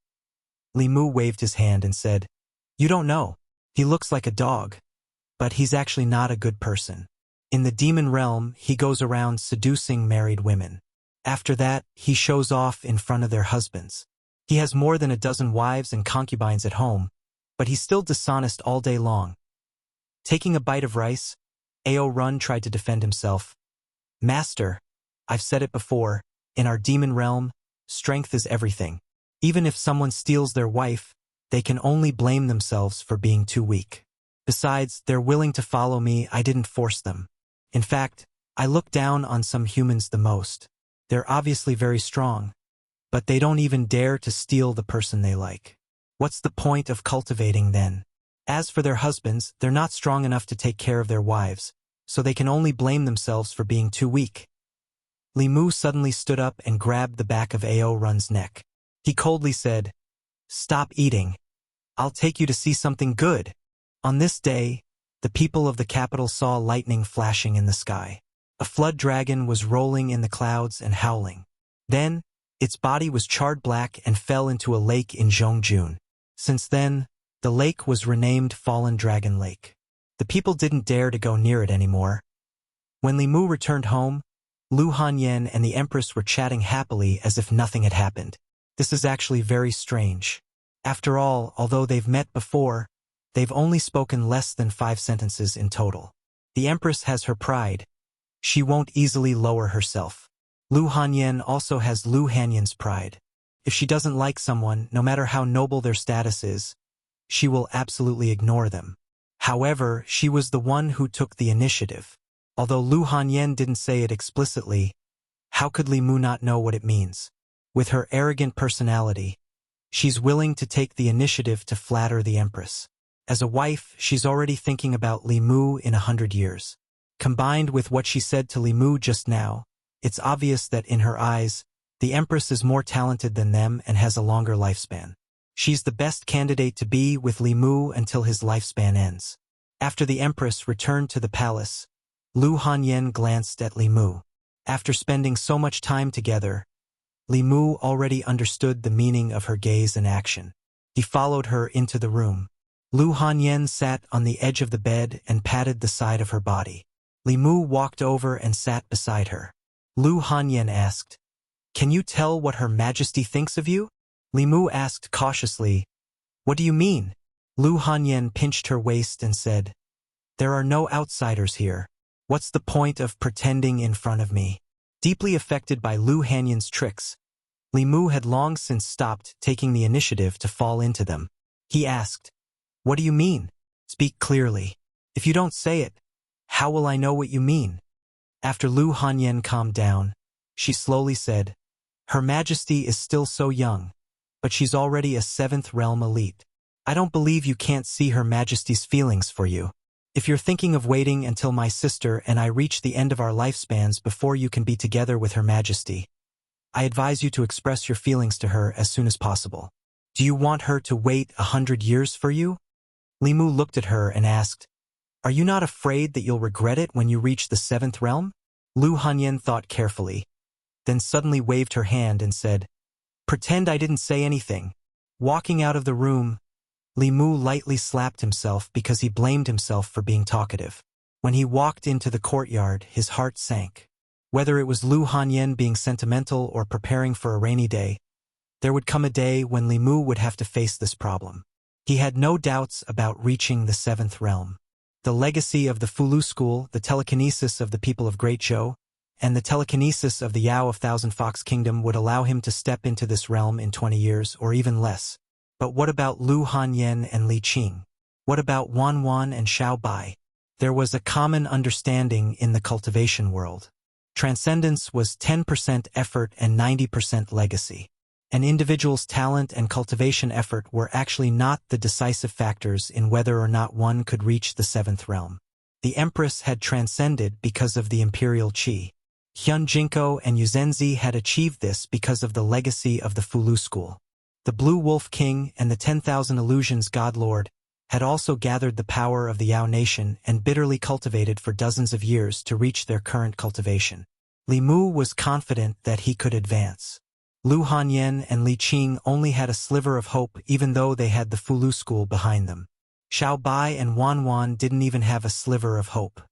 Li Mu waved his hand and said, "You don't know. He looks like a dog, but he's actually not a good person. In the demon realm, he goes around seducing married women. After that, he shows off in front of their husbands. He has more than a dozen wives and concubines at home, but he's still dishonest all day long." Taking a bite of rice, Ao Run tried to defend himself. Master, I've said it before, in our demon realm, strength is everything. Even if someone steals their wife, they can only blame themselves for being too weak. Besides, they're willing to follow me. I didn't force them. In fact, I look down on some humans the most. They're obviously very strong, but they don't even dare to steal the person they like. What's the point of cultivating then? As for their husbands, they're not strong enough to take care of their wives, so they can only blame themselves for being too weak. Li Mu suddenly stood up and grabbed the back of Ao Run's neck. He coldly said, "Stop eating. I'll take you to see something good." On this day, the people of the capital saw lightning flashing in the sky. A flood dragon was rolling in the clouds and howling. Then, its body was charred black and fell into a lake in Zhongjun. Since then, the lake was renamed Fallen Dragon Lake. The people didn't dare to go near it anymore. When Li Mu returned home, Lu Hanyan and the Empress were chatting happily as if nothing had happened. This is actually very strange. After all, although they've met before, they've only spoken less than 5 sentences in total. The Empress has her pride. She won't easily lower herself. Lu Hanyan also has Lu Hanyan's pride. If she doesn't like someone, no matter how noble their status is, she will absolutely ignore them. However, she was the one who took the initiative. Although Lu Hanyan didn't say it explicitly, how could Li Mu not know what it means? With her arrogant personality, she's willing to take the initiative to flatter the Empress. As a wife, she's already thinking about Li Mu in 100 years. Combined with what she said to Li Mu just now, it's obvious that in her eyes, the Empress is more talented than them and has a longer lifespan. She's the best candidate to be with Li Mu until his lifespan ends. After the Empress returned to the palace, Lu Hanyan glanced at Li Mu. After spending so much time together, Li Mu already understood the meaning of her gaze and action. He followed her into the room. Lu Hanyan sat on the edge of the bed and patted the side of her body. Li Mu walked over and sat beside her. Lu Hanyan asked, "Can you tell what Her Majesty thinks of you?" Li Mu asked cautiously, "What do you mean?" Lu Hanyan pinched her waist and said, "There are no outsiders here. What's the point of pretending in front of me?" Deeply affected by Lu Hanyan's tricks, Li Mu had long since stopped taking the initiative to fall into them. He asked, "What do you mean? Speak clearly. If you don't say it, how will I know what you mean?" After Lu Hanyan calmed down, she slowly said, "Her Majesty is still so young, but she's already a 7th realm elite. I don't believe you can't see Her Majesty's feelings for you. If you're thinking of waiting until my sister and I reach the end of our lifespans before you can be together with Her Majesty, I advise you to express your feelings to her as soon as possible. Do you want her to wait 100 years for you?" Li Mu looked at her and asked, "Are you not afraid that you'll regret it when you reach the 7th realm?" Lu Hanyan thought carefully, then suddenly waved her hand and said, "Pretend I didn't say anything." Walking out of the room, Li Mu lightly slapped himself because he blamed himself for being talkative. When he walked into the courtyard, his heart sank. Whether it was Lu Hanyan being sentimental or preparing for a rainy day, there would come a day when Li Mu would have to face this problem. He had no doubts about reaching the 7th realm. The legacy of the Fulu school, the telekinesis of the people of Great Zhou, and the telekinesis of the Yao of Thousand Fox Kingdom would allow him to step into this realm in 20 years or even less. But what about Lu Hanyan and Li Qing? What about Wan Wan and Xiao Bai? There was a common understanding in the cultivation world. Transcendence was 10% effort and 90% legacy. An individual's talent and cultivation effort were actually not the decisive factors in whether or not one could reach the 7th realm. The Empress had transcended because of the imperial qi. Hyun Jinko and Yuzenzi had achieved this because of the legacy of the Fulu school. The Blue Wolf King and the 10,000 Illusions God Lord had also gathered the power of the Yao nation and bitterly cultivated for dozens of years to reach their current cultivation. Li Mu was confident that he could advance. Lu Hanyan and Li Qing only had a sliver of hope even though they had the Fulu school behind them. Xiao Bai and Wan Wan didn't even have a sliver of hope.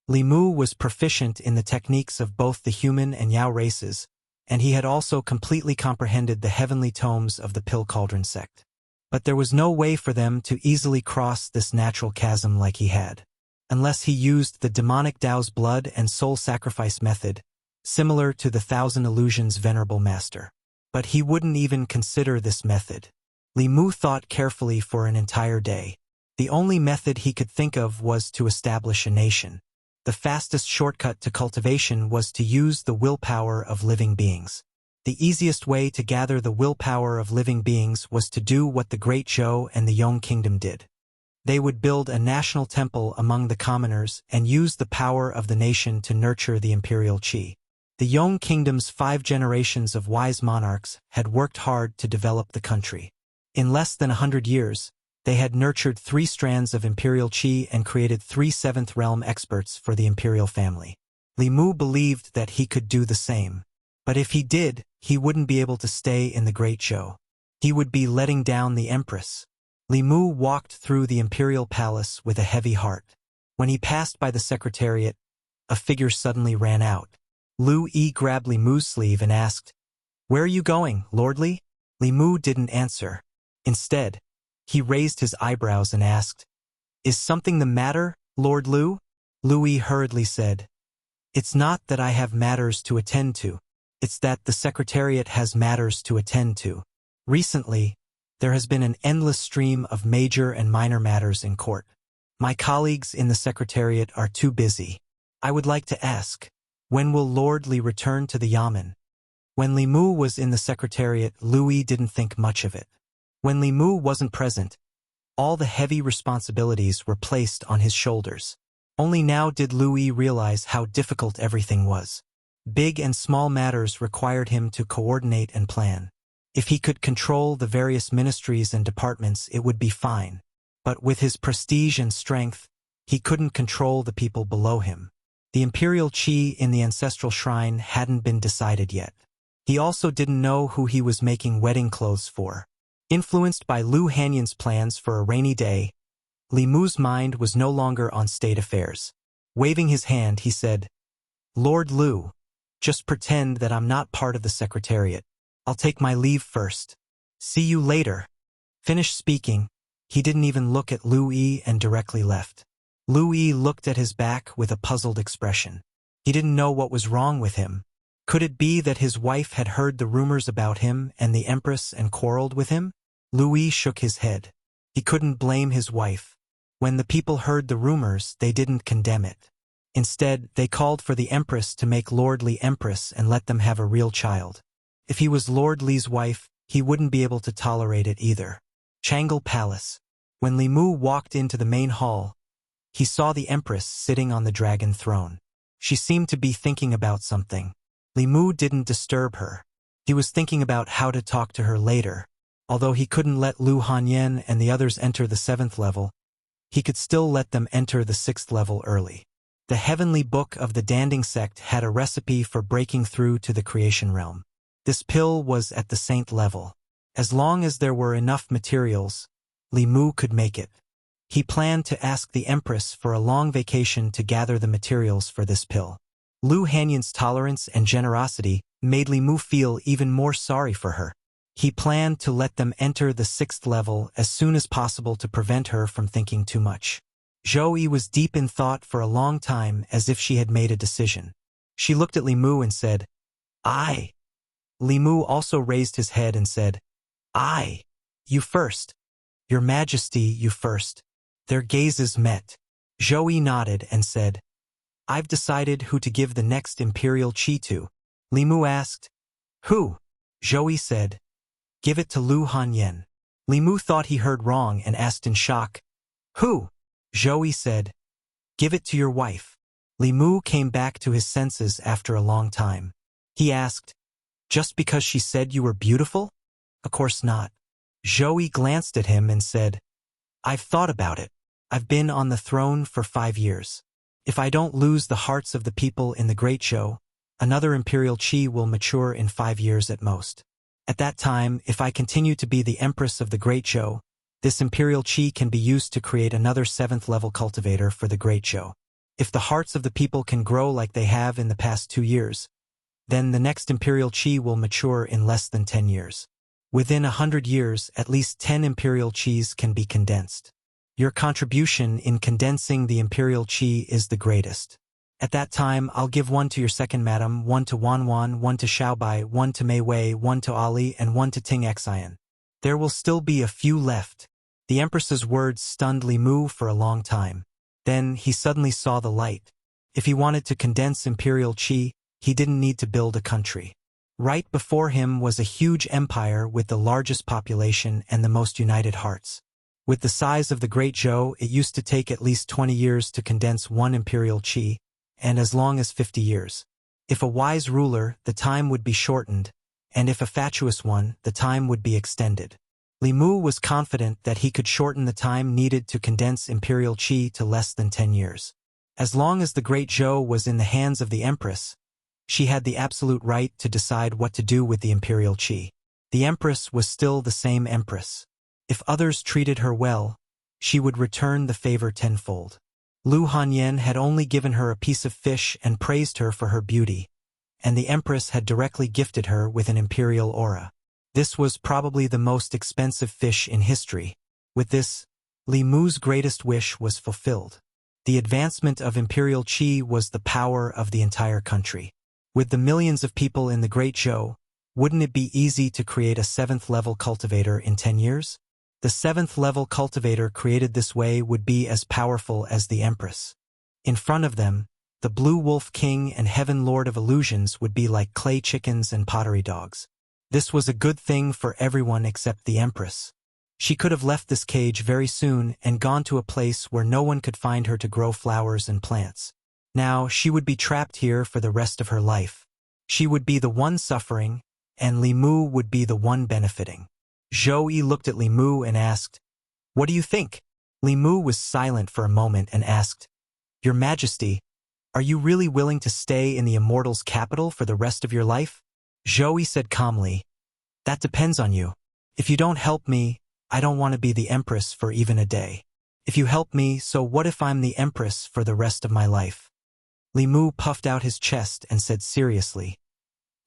Li Mu was proficient in the techniques of both the human and Yao races, and he had also completely comprehended the heavenly tomes of the Pill Cauldron sect. But there was no way for them to easily cross this natural chasm like he had. unless he used the demonic Tao's blood and soul sacrifice method, similar to the Thousand Illusions' venerable master. But he wouldn't even consider this method. Li Mu thought carefully for an entire day. The only method he could think of was to establish a nation. The fastest shortcut to cultivation was to use the willpower of living beings. The easiest way to gather the willpower of living beings was to do what the Great Zhou and the Yong Kingdom did. They would build a national temple among the commoners and use the power of the nation to nurture the imperial qi. The Yong Kingdom's 5 generations of wise monarchs had worked hard to develop the country. In less than 100 years, they had nurtured 3 strands of imperial qi and created 3 seventh realm experts for the imperial family. Li Mu believed that he could do the same. But if he did, he wouldn't be able to stay in the Great Zhou. He would be letting down the empress. Li Mu walked through the imperial palace with a heavy heart. When he passed by the secretariat, a figure suddenly ran out. Lu Yi grabbed Li Mu's sleeve and asked, "Where are you going, Lord Li?" Li Mu didn't answer. Instead, he raised his eyebrows and asked, "Is something the matter, Lord Lu?" Lu Yi hurriedly said, "It's not that I have matters to attend to. It's that the Secretariat has matters to attend to. Recently, there has been an endless stream of major and minor matters in court. My colleagues in the Secretariat are too busy. I would like to ask, when will Lord Li return to the Yamen?" When Li Mu was in the Secretariat, Louis didn't think much of it. When Li Mu wasn't present, all the heavy responsibilities were placed on his shoulders. Only now did Louis realize how difficult everything was. Big and small matters required him to coordinate and plan. If he could control the various ministries and departments, it would be fine. But with his prestige and strength, he couldn't control the people below him. The imperial qi in the ancestral shrine hadn't been decided yet. He also didn't know who he was making wedding clothes for. Influenced by Lu Hanyan's plans for a rainy day, Li Mu's mind was no longer on state affairs. Waving his hand, he said, "Lord Lu, just pretend that I'm not part of the Secretariat. I'll take my leave first. See you later." Finished speaking, he didn't even look at Lu Yi and directly left. Lu Yi looked at his back with a puzzled expression. He didn't know what was wrong with him. Could it be that his wife had heard the rumors about him and the Empress and quarreled with him? Lu Yi shook his head. He couldn't blame his wife. When the people heard the rumors, they didn't condemn it. Instead, they called for the Empress to make Lord Li Empress and let them have a real child. If he was Lord Li's wife, he wouldn't be able to tolerate it either. Changle Palace. When Li Mu walked into the main hall, he saw the Empress sitting on the dragon throne. She seemed to be thinking about something. Li Mu didn't disturb her. He was thinking about how to talk to her later. Although he couldn't let Lu Hanyan and the others enter the 7th level, he could still let them enter the 6th level early. The Heavenly Book of the Danding Sect had a recipe for breaking through to the creation realm. This pill was at the saint level. As long as there were enough materials, Li Mu could make it. He planned to ask the Empress for a long vacation to gather the materials for this pill. Lu Hanyan's tolerance and generosity made Li Mu feel even more sorry for her. He planned to let them enter the 6th level as soon as possible to prevent her from thinking too much. Zhou Yi was deep in thought for a long time, as if she had made a decision. She looked at Li Mu and said, "I." Li Mu also raised his head and said, "I. You first. Your Majesty, you first." Their gazes met. Zhou Yi nodded and said, "I've decided who to give the next imperial qi to." Li Mu asked, "Who?" Zhou Yi said, "Give it to Lu Hanyan." Li Mu thought he heard wrong and asked in shock, "Who?" Zhou Yi said, "Give it to your wife." Li Mu came back to his senses after a long time. He asked, "Just because she said you were beautiful?" "Of course not." Zhou Yi glanced at him and said, "I've thought about it. I've been on the throne for 5 years. If I don't lose the hearts of the people in the Great Zhou, another imperial qi will mature in 5 years at most. At that time, if I continue to be the Empress of the Great Zhou, this imperial qi can be used to create another 7th level cultivator for the Great Zhou. If the hearts of the people can grow like they have in the past 2 years, then the next imperial qi will mature in less than 10 years. Within 100 years, at least 10 imperial qis can be condensed. Your contribution in condensing the imperial qi is the greatest. At that time, I'll give one to your second madam, one to Wanwan, one to Xiaobai, one to Mei Wei, one to Ali, and one to Ting Xian. There will still be a few left. The Empress's words stunned Li Mu for a long time. Then he suddenly saw the light. If he wanted to condense imperial qi, he didn't need to build a country. Right before him was a huge empire with the largest population and the most united hearts. With the size of the Great Zhou, it used to take at least 20 years to condense one imperial qi, and as long as 50 years. If a wise ruler, the time would be shortened, and if a fatuous one, the time would be extended. Li Mu was confident that he could shorten the time needed to condense imperial qi to less than 10 years. As long as the Great Zhou was in the hands of the Empress, she had the absolute right to decide what to do with the imperial qi. The Empress was still the same Empress. If others treated her well, she would return the favor tenfold. Lu Hanyan had only given her a piece of fish and praised her for her beauty, and the Empress had directly gifted her with an imperial aura. This was probably the most expensive fish in history. With this, Li Mu's greatest wish was fulfilled. The advancement of imperial qi was the power of the entire country. With the millions of people in the Great Zhou, wouldn't it be easy to create a 7th-level cultivator in 10 years? The 7th-level cultivator created this way would be as powerful as the Empress. In front of them, the Blue Wolf King and Heaven Lord of Illusions would be like clay chickens and pottery dogs. This was a good thing for everyone except the Empress. She could have left this cage very soon and gone to a place where no one could find her to grow flowers and plants. Now she would be trapped here for the rest of her life. She would be the one suffering, and Li Mu would be the one benefiting. Zhou Yi looked at Li Mu and asked, "What do you think?" Li Mu was silent for a moment and asked, "Your Majesty, are you really willing to stay in the Immortals' capital for the rest of your life?" Zhou Yi said calmly, "That depends on you. If you don't help me, I don't want to be the Empress for even a day. If you help me, so what if I'm the Empress for the rest of my life?" Li Mu puffed out his chest and said seriously,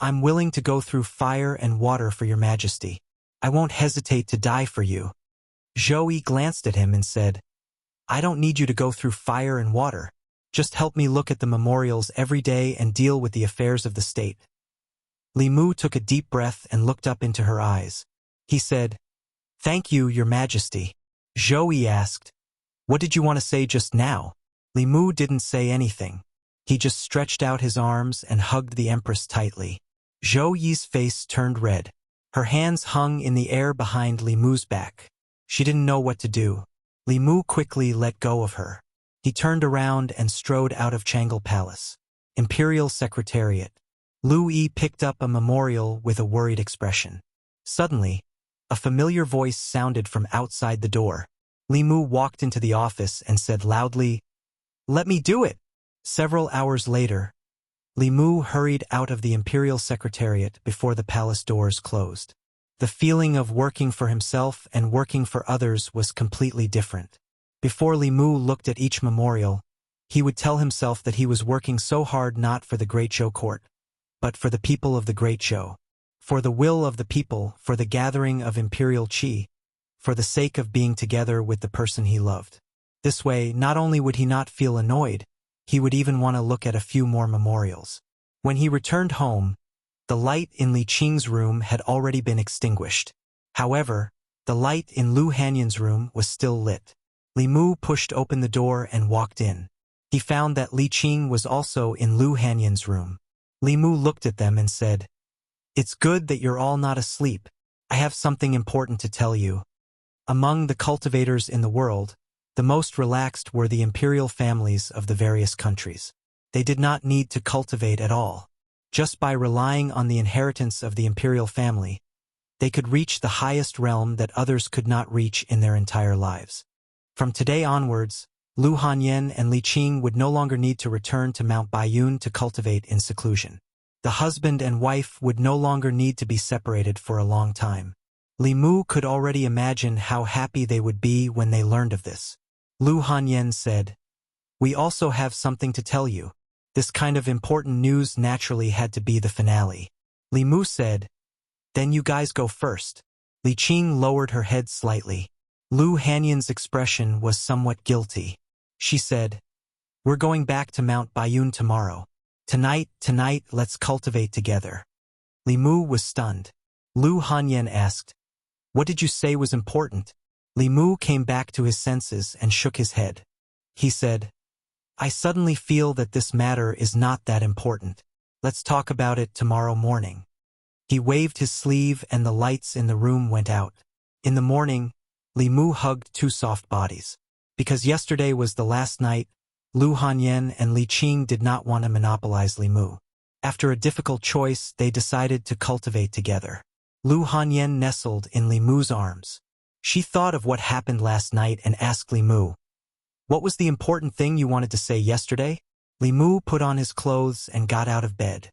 "I'm willing to go through fire and water for your Majesty. I won't hesitate to die for you." Zhou Yi glanced at him and said, "I don't need you to go through fire and water. Just help me look at the memorials every day and deal with the affairs of the state." Li Mu took a deep breath and looked up into her eyes. He said, "Thank you, Your Majesty." Zhou Yi asked, "What did you want to say just now?" Li Mu didn't say anything. He just stretched out his arms and hugged the Empress tightly. Zhou Yi's face turned red. Her hands hung in the air behind Li Mu's back. She didn't know what to do. Li Mu quickly let go of her. He turned around and strode out of Changle Palace. Imperial Secretariat. Lu Yi picked up a memorial with a worried expression. Suddenly, a familiar voice sounded from outside the door. Li Mu walked into the office and said loudly, "Let me do it!" Several hours later, Li Mu hurried out of the Imperial Secretariat before the palace doors closed. The feeling of working for himself and working for others was completely different. Before Li Mu looked at each memorial, he would tell himself that he was working so hard not for the Great Zhou court, but for the people of the Great Zhou, for the will of the people, for the gathering of imperial qi, for the sake of being together with the person he loved. This way, not only would he not feel annoyed, he would even want to look at a few more memorials. When he returned home, the light in Li Qing's room had already been extinguished. However, the light in Lu Hanyan's room was still lit. Li Mu pushed open the door and walked in. He found that Li Qing was also in Lu Hanyan's room. Li Mu looked at them and said, "It's good that you're all not asleep. I have something important to tell you. Among the cultivators in the world, the most relaxed were the imperial families of the various countries. They did not need to cultivate at all. Just by relying on the inheritance of the imperial family, they could reach the highest realm that others could not reach in their entire lives. From today onwards, Lu Hanyan and Li Qing would no longer need to return to Mount Baiyun to cultivate in seclusion. The husband and wife would no longer need to be separated for a long time. Li Mu could already imagine how happy they would be when they learned of this. Lu Hanyan said, "We also have something to tell you." This kind of important news naturally had to be the finale. Li Mu said, "Then you guys go first." Li Qing lowered her head slightly. Lu Hanyan's expression was somewhat guilty. She said, "We're going back to Mount Baiyun tomorrow. Tonight, let's cultivate together." Li Mu was stunned. Lu Hanyan asked, "What did you say was important?" Li Mu came back to his senses and shook his head. He said, "I suddenly feel that this matter is not that important. Let's talk about it tomorrow morning." He waved his sleeve and the lights in the room went out. In the morning, Li Mu hugged two soft bodies. Because yesterday was the last night, Lu Hanyan and Li Qing did not want to monopolize Li Mu. After a difficult choice, they decided to cultivate together. Lu Hanyan nestled in Li Mu's arms. She thought of what happened last night and asked Li Mu, "What was the important thing you wanted to say yesterday?" Li Mu put on his clothes and got out of bed.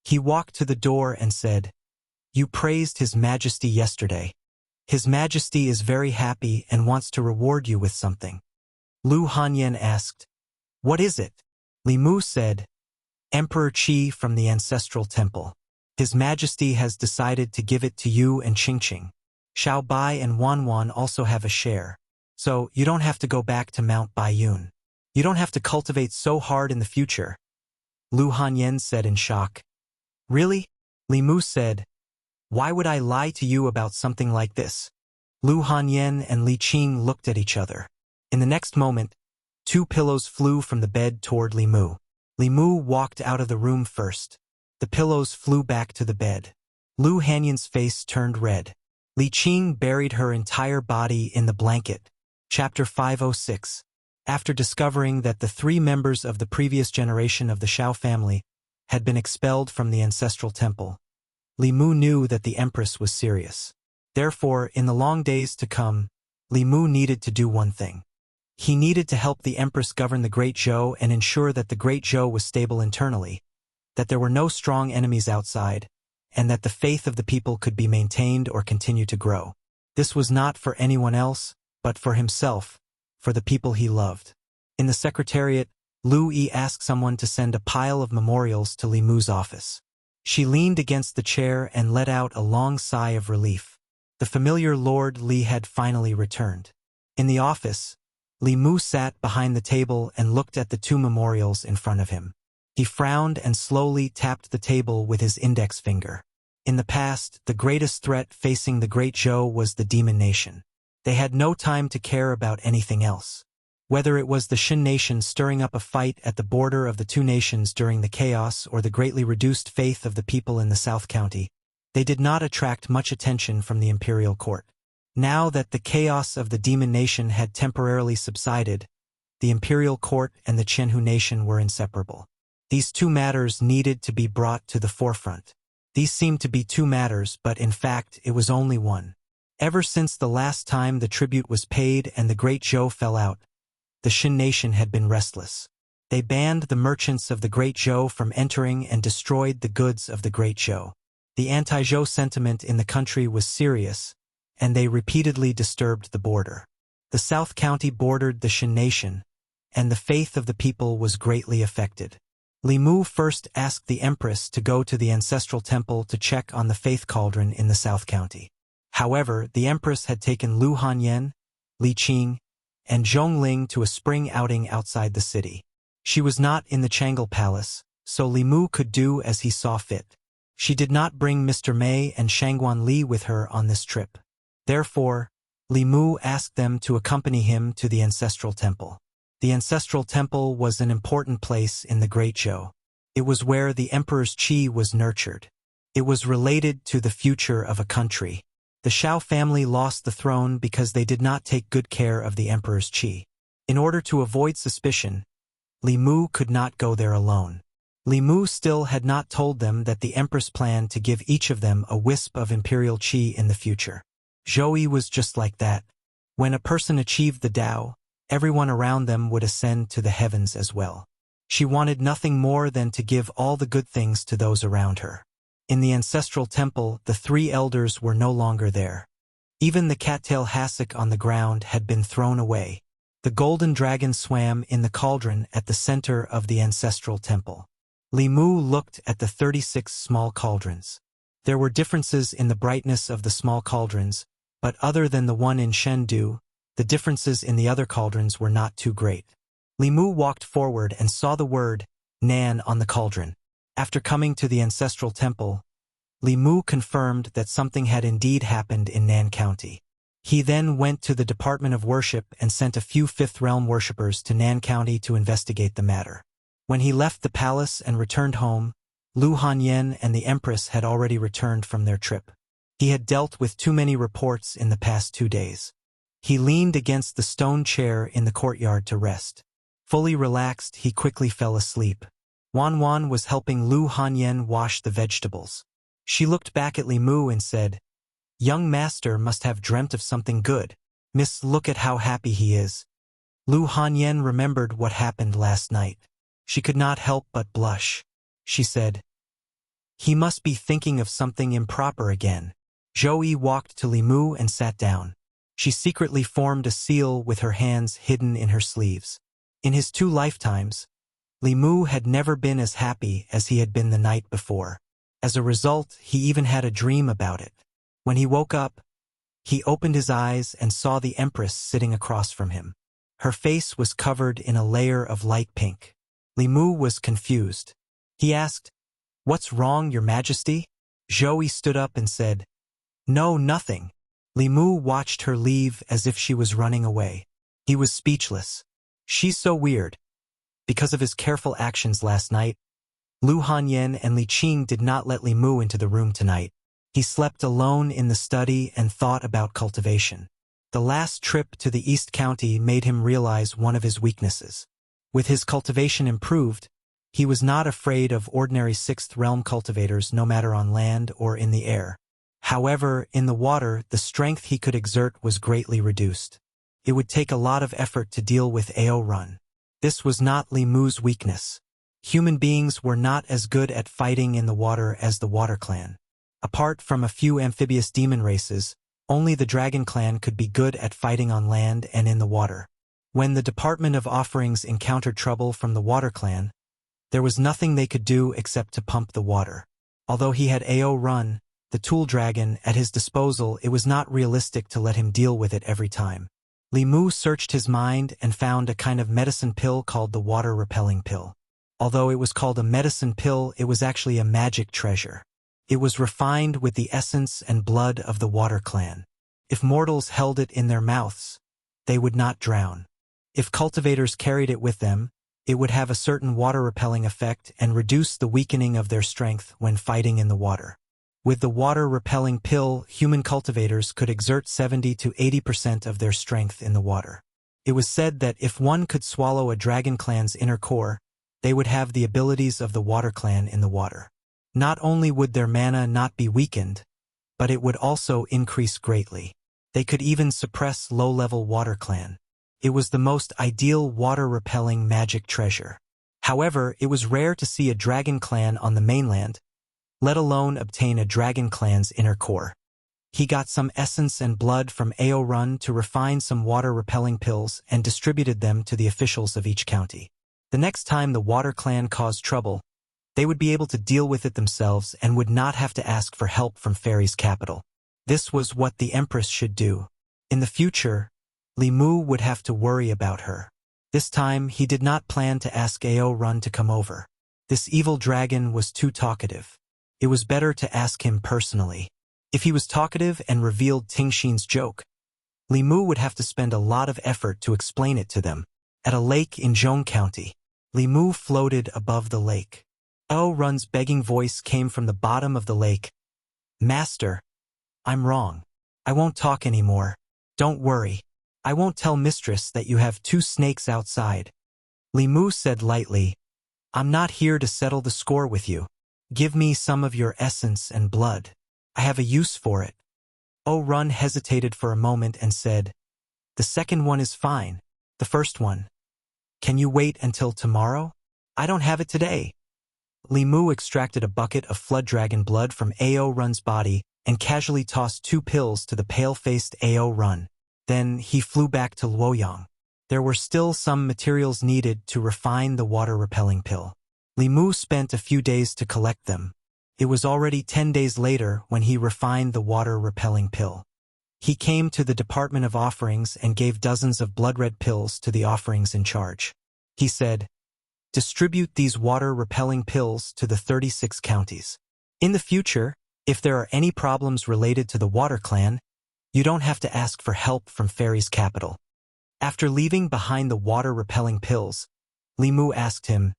He walked to the door and said, "You praised His Majesty yesterday. His Majesty is very happy and wants to reward you with something." Lu Hanyan asked, "What is it?" Li Mu said, "Emperor Qi from the Ancestral Temple. His Majesty has decided to give it to you and Qingqing. Xiao Bai and Wanwan also have a share. So, you don't have to go back to Mount Baiyun. You don't have to cultivate so hard in the future." Lu Hanyan said in shock. "Really?" Li Mu said, "Why would I lie to you about something like this?" Lu Hanyan and Li Qing looked at each other. In the next moment, two pillows flew from the bed toward Li Mu. Li Mu walked out of the room first. The pillows flew back to the bed. Lu Hanyan's face turned red. Li Qing buried her entire body in the blanket. Chapter 506. After discovering that the three members of the previous generation of the Shao family had been expelled from the ancestral temple, Li Mu knew that the Empress was serious. Therefore, in the long days to come, Li Mu needed to do one thing. He needed to help the Empress govern the Great Zhou and ensure that the Great Zhou was stable internally, that there were no strong enemies outside, and that the faith of the people could be maintained or continue to grow. This was not for anyone else, but for himself, for the people he loved. In the secretariat, Lu Yi asked someone to send a pile of memorials to Li Mu's office. She leaned against the chair and let out a long sigh of relief. The familiar Lord Li had finally returned. In the office, Li Mu sat behind the table and looked at the two memorials in front of him. He frowned and slowly tapped the table with his index finger. In the past, the greatest threat facing the Great Zhou was the Demon Nation. They had no time to care about anything else. Whether it was the Shin Nation stirring up a fight at the border of the two nations during the chaos or the greatly reduced faith of the people in the South County, they did not attract much attention from the imperial court. Now that the chaos of the Demon Nation had temporarily subsided, the imperial court and the Qianhu Nation were inseparable. These two matters needed to be brought to the forefront. These seemed to be two matters, but in fact it was only one. Ever since the last time the tribute was paid and the Great Zhou fell out, the Shin Nation had been restless. They banned the merchants of the Great Zhou from entering and destroyed the goods of the Great Zhou. The anti-Zhou sentiment in the country was serious, and they repeatedly disturbed the border. The South County bordered the Shin Nation, and the faith of the people was greatly affected. Li Mu first asked the Empress to go to the ancestral temple to check on the faith cauldron in the South County. However, the Empress had taken Lu Hanyan, Li Qing, and Zhongling to a spring outing outside the city. She was not in the Changle Palace, so Li Mu could do as he saw fit. She did not bring Mr. Mei and Shangguan Li with her on this trip. Therefore, Li Mu asked them to accompany him to the ancestral temple. The ancestral temple was an important place in the Great Zhou. It was where the emperor's qi was nurtured. It was related to the future of a country. The Shao family lost the throne because they did not take good care of the emperor's qi. In order to avoid suspicion, Li Mu could not go there alone. Li Mu still had not told them that the empress planned to give each of them a wisp of imperial qi in the future. Zhou was just like that. When a person achieved the Tao, everyone around them would ascend to the heavens as well. She wanted nothing more than to give all the good things to those around her. In the ancestral temple, the three elders were no longer there. Even the cattail hassock on the ground had been thrown away. The golden dragon swam in the cauldron at the center of the ancestral temple. Li Mu looked at the 36 small cauldrons. There were differences in the brightness of the small cauldrons, but other than the one in Chengdu, the differences in the other cauldrons were not too great. Li Mu walked forward and saw the word Nan on the cauldron. After coming to the ancestral temple, Li Mu confirmed that something had indeed happened in Nan County. He then went to the Department of Worship and sent a few Fifth Realm worshippers to Nan County to investigate the matter. When he left the palace and returned home, Lu Hanyan and the Empress had already returned from their trip. He had dealt with too many reports in the past 2 days. He leaned against the stone chair in the courtyard to rest. Fully relaxed, he quickly fell asleep. Wan Wan was helping Lu Hanyan wash the vegetables. She looked back at Li Mu and said, "Young master must have dreamt of something good. Miss, look at how happy he is." Lu Hanyan remembered what happened last night. She could not help but blush. She said, "He must be thinking of something improper again." Zhou walked to Li Mu and sat down. She secretly formed a seal with her hands hidden in her sleeves. In his 2 lifetimes, Li Mu had never been as happy as he had been the night before. As a result, he even had a dream about it. When he woke up, he opened his eyes and saw the Empress sitting across from him. Her face was covered in a layer of light pink. Li Mu was confused. He asked, "What's wrong, Your Majesty?" Zhou stood up and said, "No, nothing." Li Mu watched her leave as if she was running away. He was speechless. She's so weird. Because of his careful actions last night, Lu Hanyan and Li Qing did not let Li Mu into the room tonight. He slept alone in the study and thought about cultivation. The last trip to the East County made him realize one of his weaknesses. With his cultivation improved, he was not afraid of ordinary 6th realm cultivators no matter on land or in the air. However, in the water, the strength he could exert was greatly reduced. It would take a lot of effort to deal with AO Run. This was not Li Mu's weakness. Human beings were not as good at fighting in the water as the Water Clan. Apart from a few amphibious demon races, only the Dragon Clan could be good at fighting on land and in the water. When the Department of Offerings encountered trouble from the Water Clan, there was nothing they could do except to pump the water. Although he had AO Run, the Tool Dragon, at his disposal, it was not realistic to let him deal with it every time. Li Mu searched his mind and found a kind of medicine pill called the water-repelling pill. Although it was called a medicine pill, it was actually a magic treasure. It was refined with the essence and blood of the Water Clan. If mortals held it in their mouths, they would not drown. If cultivators carried it with them, it would have a certain water-repelling effect and reduce the weakening of their strength when fighting in the water. With the water-repelling pill, human cultivators could exert 70 to 80% of their strength in the water. It was said that if one could swallow a Dragon Clan's inner core, they would have the abilities of the Water Clan in the water. Not only would their mana not be weakened, but it would also increase greatly. They could even suppress low-level Water Clan. It was the most ideal water-repelling magic treasure. However, it was rare to see a Dragon Clan on the mainland, let alone obtain a Dragon Clan's inner core. He got some essence and blood from AO Run to refine some water-repelling pills and distributed them to the officials of each county. The next time the Water Clan caused trouble, they would be able to deal with it themselves and would not have to ask for help from Fairy's capital. This was what the Empress should do. In the future, Li Mu would have to worry about her. This time, he did not plan to ask AO Run to come over. This evil dragon was too talkative. It was better to ask him personally. If he was talkative and revealed Tingxin's joke, Li Mu would have to spend a lot of effort to explain it to them. At a lake in Zhong County, Li Mu floated above the lake. AO Run's begging voice came from the bottom of the lake. "Master, I'm wrong. I won't talk anymore. Don't worry. I won't tell Mistress that you have 2 snakes outside." Li Mu said lightly, "I'm not here to settle the score with you. Give me some of your essence and blood. I have a use for it." AO Run hesitated for a moment and said, "The second one is fine. The first one. Can you wait until tomorrow? I don't have it today." Li Mu extracted a bucket of flood dragon blood from AO Run's body and casually tossed 2 pills to the pale-faced AO Run. Then he flew back to Luoyang. There were still some materials needed to refine the water-repelling pill. Li Mu spent a few days to collect them. It was already 10 days later when he refined the water-repelling pill. He came to the Department of Offerings and gave dozens of blood-red pills to the offerings in charge. He said, "Distribute these water-repelling pills to the 36 counties. In the future, if there are any problems related to the Water Clan, you don't have to ask for help from Fairy's capital." After leaving behind the water-repelling pills, Li Mu asked him,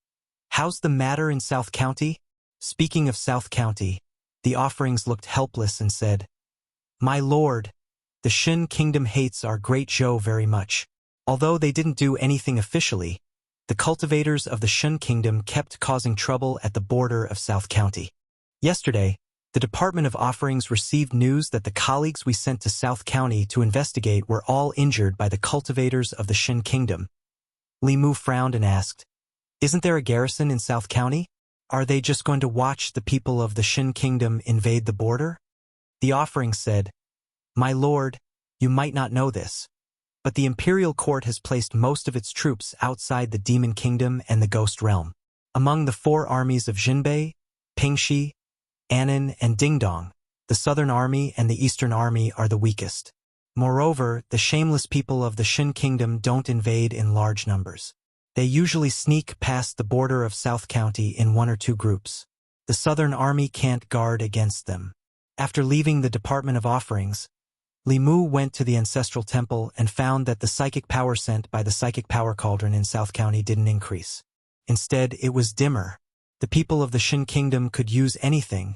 "How's the matter in South County?" Speaking of South County, the offerings looked helpless and said, "My lord, the Shin Kingdom hates our great Zhou very much." Although they didn't do anything officially, the cultivators of the Shin Kingdom kept causing trouble at the border of South County. Yesterday, the Department of Offerings received news that the colleagues we sent to South County to investigate were all injured by the cultivators of the Shin Kingdom. Li Mu frowned and asked, "Isn't there a garrison in South County? Are they just going to watch the people of the Shin Kingdom invade the border?" The offering said, "My lord, you might not know this, but the Imperial Court has placed most of its troops outside the Demon Kingdom and the Ghost Realm. Among the 4 armies of Jinbei, Pingxi, Anan, and Dingdong, the Southern Army and the Eastern Army are the weakest. Moreover, the shameless people of the Shin Kingdom don't invade in large numbers. They usually sneak past the border of South County in 1 or 2 groups. The Southern Army can't guard against them." After leaving the Department of Offerings, Li Mu went to the Ancestral Temple and found that the psychic power sent by the Psychic Power Cauldron in South County didn't increase. Instead, it was dimmer. The people of the Shin Kingdom could use anything,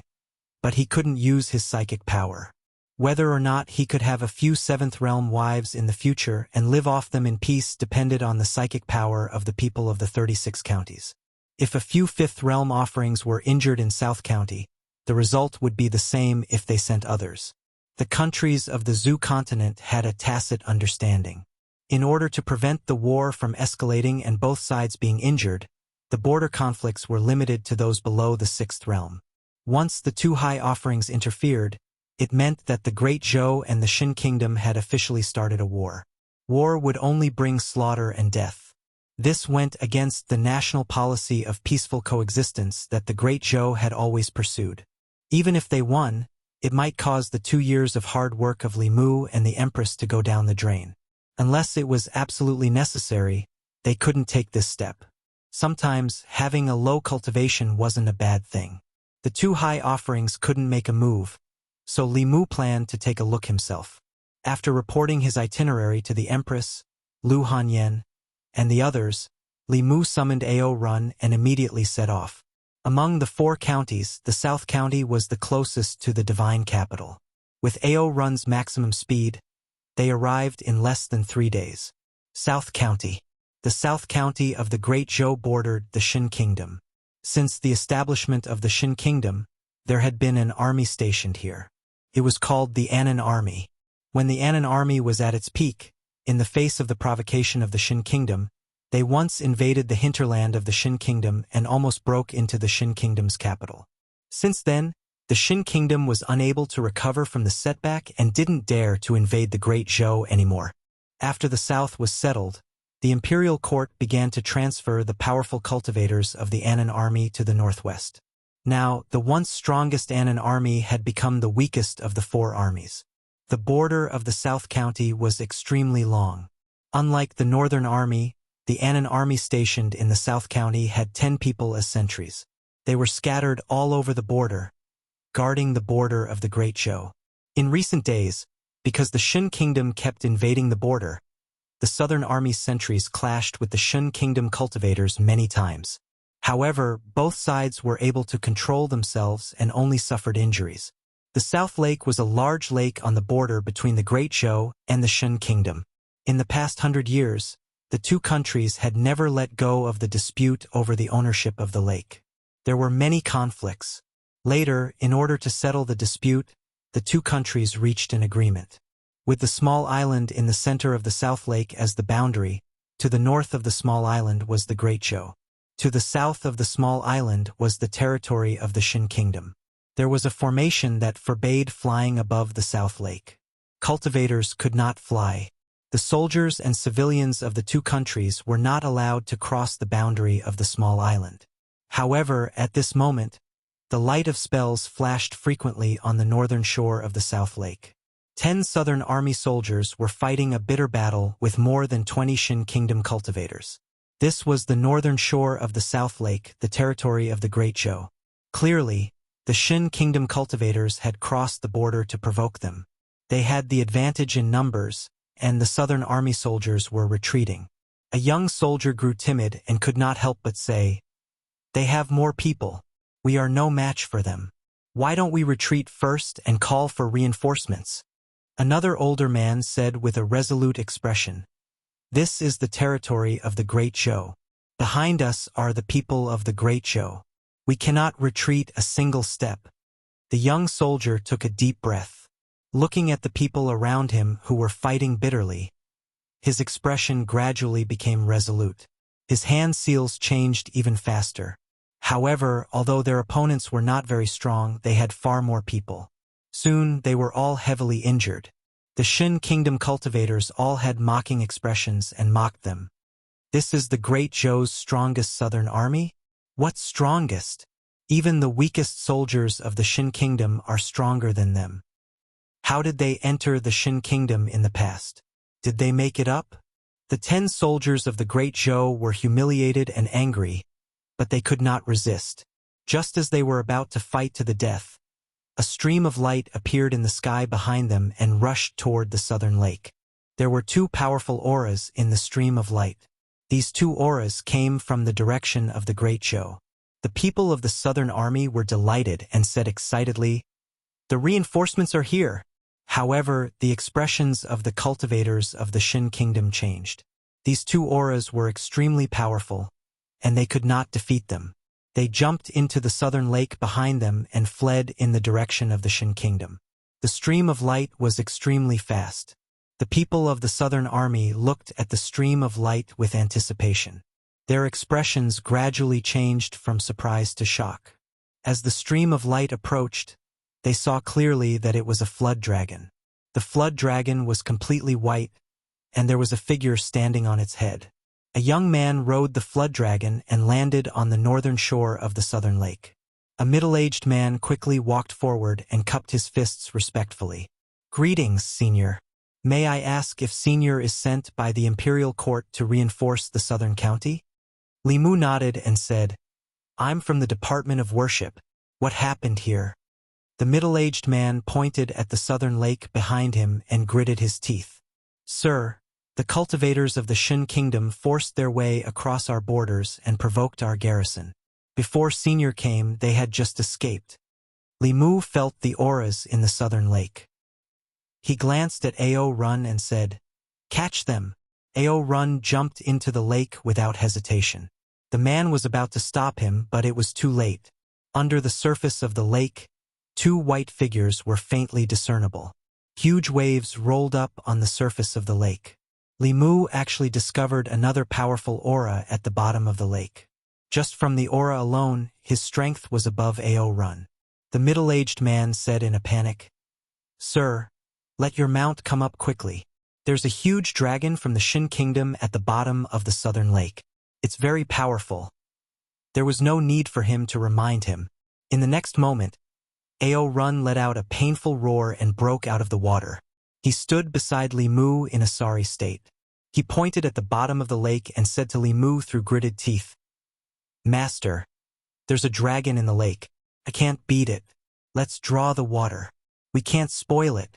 but he couldn't use his psychic power. Whether or not he could have a few 7th Realm wives in the future and live off them in peace depended on the psychic power of the people of the 36 counties. If a few 5th Realm offerings were injured in South County, the result would be the same if they sent others. The countries of the Zhu continent had a tacit understanding. In order to prevent the war from escalating and both sides being injured, the border conflicts were limited to those below the 6th Realm. Once the 2 high offerings interfered, it meant that the Great Zhou and the Shin Kingdom had officially started a war. War would only bring slaughter and death. This went against the national policy of peaceful coexistence that the Great Zhou had always pursued. Even if they won, it might cause the 2 years of hard work of Li Mu and the Empress to go down the drain. Unless it was absolutely necessary, they couldn't take this step. Sometimes, having a low cultivation wasn't a bad thing. The 2 high offerings couldn't make a move, so Li Mu planned to take a look himself. After reporting his itinerary to the Empress, Lu Hanyan, and the others, Li Mu summoned Ao Run and immediately set off. Among the 4 counties, the South County was the closest to the divine capital. With Ao Run's maximum speed, they arrived in less than 3 days. South County. The South County of the Great Zhou bordered the Shin Kingdom. Since the establishment of the Shin Kingdom, there had been an army stationed here. It was called the Anan Army. When the Anan Army was at its peak, in the face of the provocation of the Shin Kingdom, they once invaded the hinterland of the Shin Kingdom and almost broke into the Shin Kingdom's capital. Since then, the Shin Kingdom was unable to recover from the setback and didn't dare to invade the Great Zhou anymore. After the south was settled, the Imperial Court began to transfer the powerful cultivators of the Anan Army to the northwest. Now, the once strongest Anan Army had become the weakest of the 4 armies. The border of the South County was extremely long. Unlike the Northern Army, the Anan Army stationed in the South County had 10 people as sentries. They were scattered all over the border, guarding the border of the Great Zhou. In recent days, because the Shin Kingdom kept invading the border, the Southern Army's sentries clashed with the Shin Kingdom cultivators many times. However, both sides were able to control themselves and only suffered injuries. The South Lake was a large lake on the border between the Great Zhou and the Shin Kingdom. In the past 100 years, the 2 countries had never let go of the dispute over the ownership of the lake. There were many conflicts. Later, in order to settle the dispute, the 2 countries reached an agreement. With the small island in the center of the South Lake as the boundary, to the north of the small island was the Great Zhou. To the south of the small island was the territory of the Shin Kingdom. There was a formation that forbade flying above the South Lake. Cultivators could not fly. The soldiers and civilians of the 2 countries were not allowed to cross the boundary of the small island. However, at this moment, the light of spells flashed frequently on the northern shore of the South Lake. 10 Southern Army soldiers were fighting a bitter battle with more than 20 Shin Kingdom cultivators. This was the northern shore of the South Lake, the territory of the Great Zhou. Clearly, the Shin Kingdom cultivators had crossed the border to provoke them. They had the advantage in numbers, and the Southern Army soldiers were retreating. A young soldier grew timid and could not help but say, "They have more people. We are no match for them. Why don't we retreat first and call for reinforcements?" Another older man said with a resolute expression, "This is the territory of the Great Zhou. Behind us are the people of the Great Zhou. We cannot retreat a single step." The young soldier took a deep breath. Looking at the people around him who were fighting bitterly, his expression gradually became resolute. His hand seals changed even faster. However, although their opponents were not very strong, they had far more people. Soon, they were all heavily injured. The Shin Kingdom cultivators all had mocking expressions and mocked them. "This is the Great Zhou's strongest southern army? What strongest? Even the weakest soldiers of the Shin Kingdom are stronger than them. How did they enter the Shin Kingdom in the past? Did they make it up?" The 10 soldiers of the Great Zhou were humiliated and angry, but they could not resist. Just as they were about to fight to the death, a stream of light appeared in the sky behind them and rushed toward the southern lake. There were 2 powerful auras in the stream of light. These 2 auras came from the direction of the Great Zhou. The people of the Southern Army were delighted and said excitedly, "The reinforcements are here." However, the expressions of the cultivators of the Shin Kingdom changed. These 2 auras were extremely powerful, and they could not defeat them. They jumped into the southern lake behind them and fled in the direction of the Shin Kingdom. The stream of light was extremely fast. The people of the Southern Army looked at the stream of light with anticipation. Their expressions gradually changed from surprise to shock. As the stream of light approached, they saw clearly that it was a flood dragon. The flood dragon was completely white, and there was a figure standing on its head. A young man rode the flood dragon and landed on the northern shore of the southern lake. A middle-aged man quickly walked forward and cupped his fists respectfully. "Greetings, Senior. May I ask if Senior is sent by the Imperial Court to reinforce the southern county?" Li Mu nodded and said, "I'm from the Department of Worship. What happened here?" The middle-aged man pointed at the southern lake behind him and gritted his teeth. "Sir, the cultivators of the Shin Kingdom forced their way across our borders and provoked our garrison. Before Senior came, they had just escaped." Li Mu felt the auras in the southern lake. He glanced at Ao Run and said, "Catch them." Ao Run jumped into the lake without hesitation. The man was about to stop him, but it was too late. Under the surface of the lake, 2 white figures were faintly discernible. Huge waves rolled up on the surface of the lake. Li Mu actually discovered another powerful aura at the bottom of the lake. Just from the aura alone, his strength was above Ao Run. The middle-aged man said in a panic, "Sir, let your mount come up quickly. There's a huge dragon from the Shin Kingdom at the bottom of the southern lake. It's very powerful." There was no need for him to remind him. In the next moment, Ao Run let out a painful roar and broke out of the water. He stood beside Li Mu in a sorry state. He pointed at the bottom of the lake and said to Li Mu through gritted teeth, "Master, there's a dragon in the lake. I can't beat it. Let's draw the water. We can't spoil it."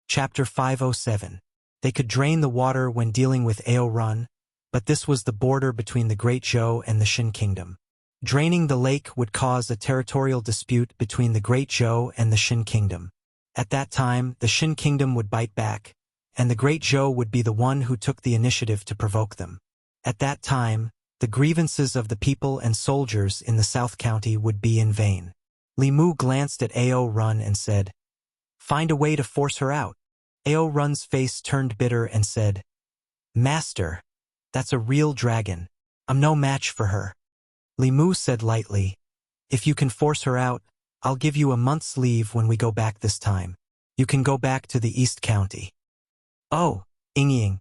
Chapter 507. They could drain the water when dealing with Ao Run, but this was the border between the Great Zhou and the Shin Kingdom. Draining the lake would cause a territorial dispute between the Great Zhou and the Shin Kingdom. At that time, the Shin Kingdom would bite back, and the Great Zhou would be the one who took the initiative to provoke them. At that time, the grievances of the people and soldiers in the South County would be in vain. Li Mu glanced at Ao Run and said, "Find a way to force her out." Ao Run's face turned bitter and said, "Master, that's a real dragon. I'm no match for her." Li Mu said lightly, "If you can force her out, I'll give you a month's leave when we go back this time. You can go back to the East County." "Oh, Yingying,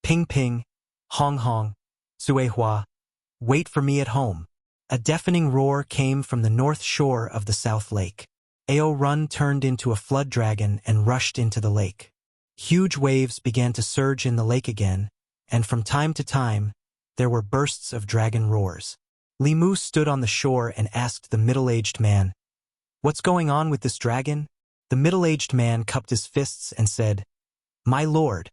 Ping Ping, Hong Hong, Suehua, wait for me at home." A deafening roar came from the north shore of the South Lake. Ao Run turned into a flood dragon and rushed into the lake. Huge waves began to surge in the lake again, and from time to time, there were bursts of dragon roars. Li Mu stood on the shore and asked the middle-aged man, "What's going on with this dragon?" The middle-aged man cupped his fists and said, "My lord,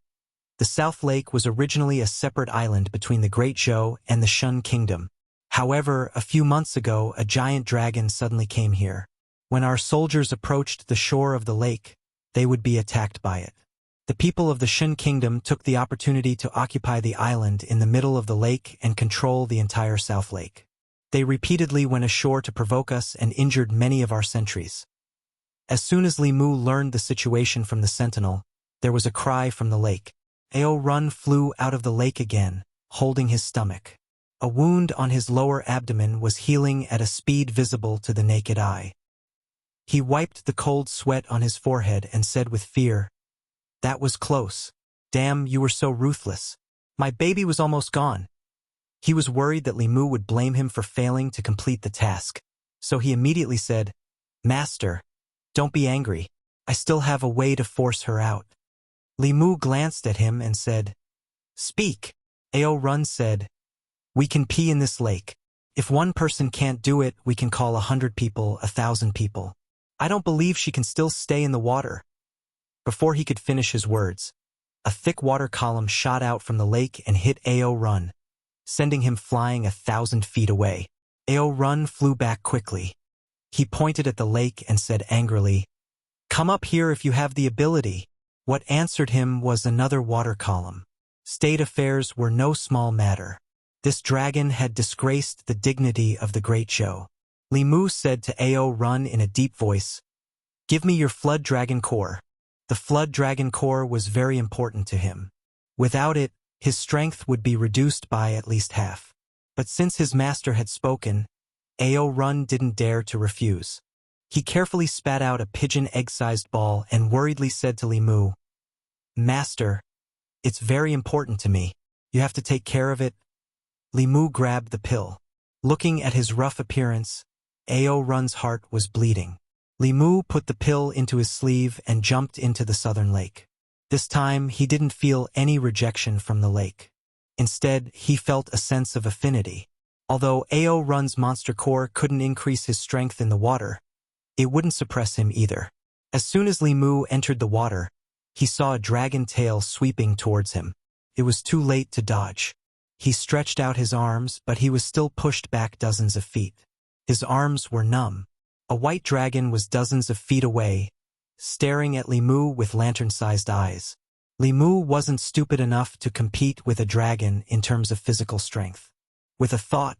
the South Lake was originally a separate island between the Great Zhou and the Shun Kingdom. However, a few months ago, a giant dragon suddenly came here. When our soldiers approached the shore of the lake, they would be attacked by it. The people of the Shun Kingdom took the opportunity to occupy the island in the middle of the lake and control the entire South Lake. They repeatedly went ashore to provoke us and injured many of our sentries." As soon as Li Mu learned the situation from the sentinel, there was a cry from the lake. Ao Run flew out of the lake again, holding his stomach. A wound on his lower abdomen was healing at a speed visible to the naked eye. He wiped the cold sweat on his forehead and said with fear, "That was close. Damn, you were so ruthless. My baby was almost gone." He was worried that Li Mu would blame him for failing to complete the task, so he immediately said, "Master, don't be angry. I still have a way to force her out." Li Mu glanced at him and said, "Speak." Ao Run said, "We can pee in this lake. If one person can't do it, we can call 100 people, 1,000 people. I don't believe she can still stay in the water." Before he could finish his words, a thick water column shot out from the lake and hit Ao Run, sending him flying 1,000 feet away. Ao Run flew back quickly. He pointed at the lake and said angrily, "Come up here if you have the ability." What answered him was another water column. State affairs were no small matter. This dragon had disgraced the dignity of the Great Zhou. Li Mu said to Ao Run in a deep voice, "Give me your Flood Dragon Core." The Flood Dragon Core was very important to him. Without it, his strength would be reduced by at least half. But since his master had spoken, Ao Run didn't dare to refuse. He carefully spat out a pigeon egg-sized ball and worriedly said to Li Mu, "Master, it's very important to me. You have to take care of it." Li Mu grabbed the pill. Looking at his rough appearance, Ao Run's heart was bleeding. Li Mu put the pill into his sleeve and jumped into the southern lake. This time, he didn't feel any rejection from the lake. Instead, he felt a sense of affinity. Although Ao Run's monster core couldn't increase his strength in the water, it wouldn't suppress him either. As soon as Li Mu entered the water, he saw a dragon tail sweeping towards him. It was too late to dodge. He stretched out his arms, but he was still pushed back dozens of feet. His arms were numb. A white dragon was dozens of feet away, staring at Li Mu with lantern-sized eyes. Li Mu wasn't stupid enough to compete with a dragon in terms of physical strength. With a thought,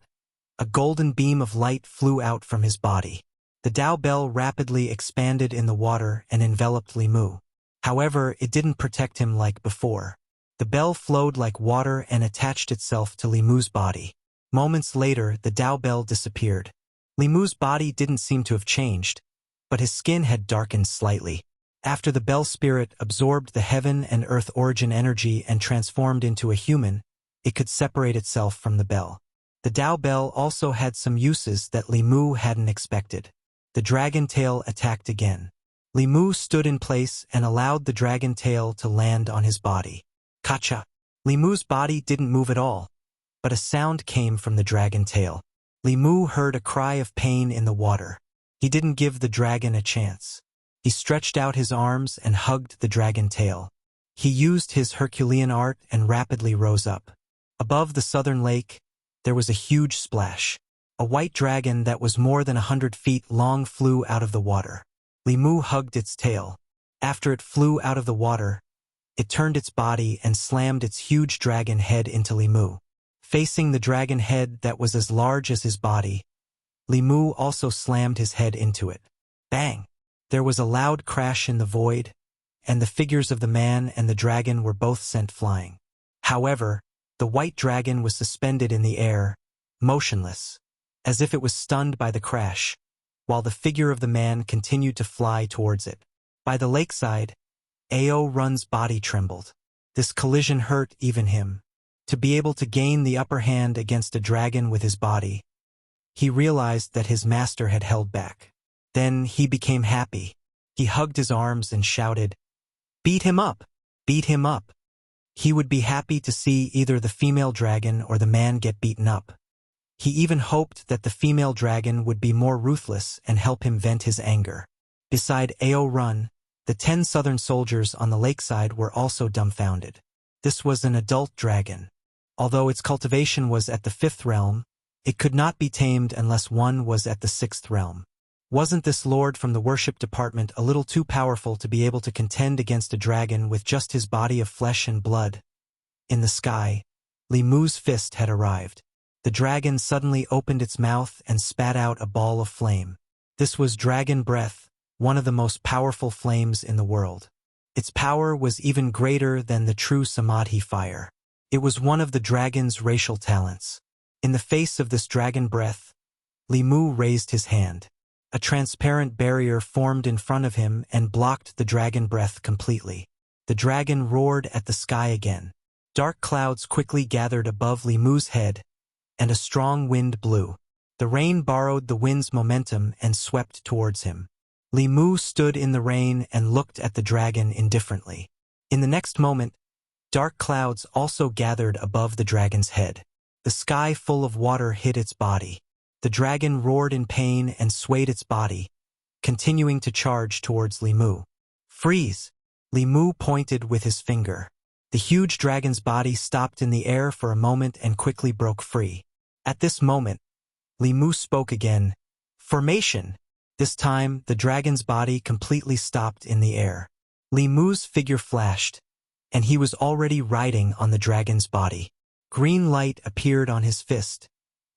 a golden beam of light flew out from his body. The Dao Bell rapidly expanded in the water and enveloped Li Mu. However, it didn't protect him like before. The bell flowed like water and attached itself to Li Mu's body. Moments later, the Dao Bell disappeared. Li Mu's body didn't seem to have changed, but his skin had darkened slightly. After the bell spirit absorbed the heaven and earth origin energy and transformed into a human, it could separate itself from the bell. The Dao Bell also had some uses that Li Mu hadn't expected. The dragon tail attacked again. Li Mu stood in place and allowed the dragon tail to land on his body. Kacha! Li Mu's body didn't move at all, but a sound came from the dragon tail. Li Mu heard a cry of pain in the water. He didn't give the dragon a chance. He stretched out his arms and hugged the dragon tail. He used his Herculean art and rapidly rose up. Above the southern lake, there was a huge splash. A white dragon that was more than 100 feet long flew out of the water. Li Mu hugged its tail. After it flew out of the water, it turned its body and slammed its huge dragon head into Li Mu. Facing the dragon head that was as large as his body, Li Mu also slammed his head into it. Bang! There was a loud crash in the void, and the figures of the man and the dragon were both sent flying. However, the white dragon was suspended in the air, motionless, as if it was stunned by the crash, while the figure of the man continued to fly towards it. By the lakeside, Ao Run's body trembled. This collision hurt even him. To be able to gain the upper hand against a dragon with his body, he realized that his master had held back. Then he became happy. He hugged his arms and shouted, "Beat him up! Beat him up!" He would be happy to see either the female dragon or the man get beaten up. He even hoped that the female dragon would be more ruthless and help him vent his anger. Beside Ao Run, the 10 southern soldiers on the lakeside were also dumbfounded. This was an adult dragon. Although its cultivation was at the 5th realm, it could not be tamed unless one was at the 6th realm. Wasn't this lord from the worship department a little too powerful to be able to contend against a dragon with just his body of flesh and blood? In the sky, Li Mu's fist had arrived. The dragon suddenly opened its mouth and spat out a ball of flame. This was dragon breath, one of the most powerful flames in the world. Its power was even greater than the true Samadhi fire. It was one of the dragon's racial talents. In the face of this dragon breath, Li Mu raised his hand. A transparent barrier formed in front of him and blocked the dragon breath completely. The dragon roared at the sky again. Dark clouds quickly gathered above Li Mu's head, and a strong wind blew. The rain borrowed the wind's momentum and swept towards him. Li Mu stood in the rain and looked at the dragon indifferently. In the next moment, dark clouds also gathered above the dragon's head. The sky full of water hit its body. The dragon roared in pain and swayed its body, continuing to charge towards Li Mu. "Freeze!" Li Mu pointed with his finger. The huge dragon's body stopped in the air for a moment and quickly broke free. At this moment, Li Mu spoke again. "Formation!" This time, the dragon's body completely stopped in the air. Li Mu's figure flashed, and he was already riding on the dragon's body. Green light appeared on his fist,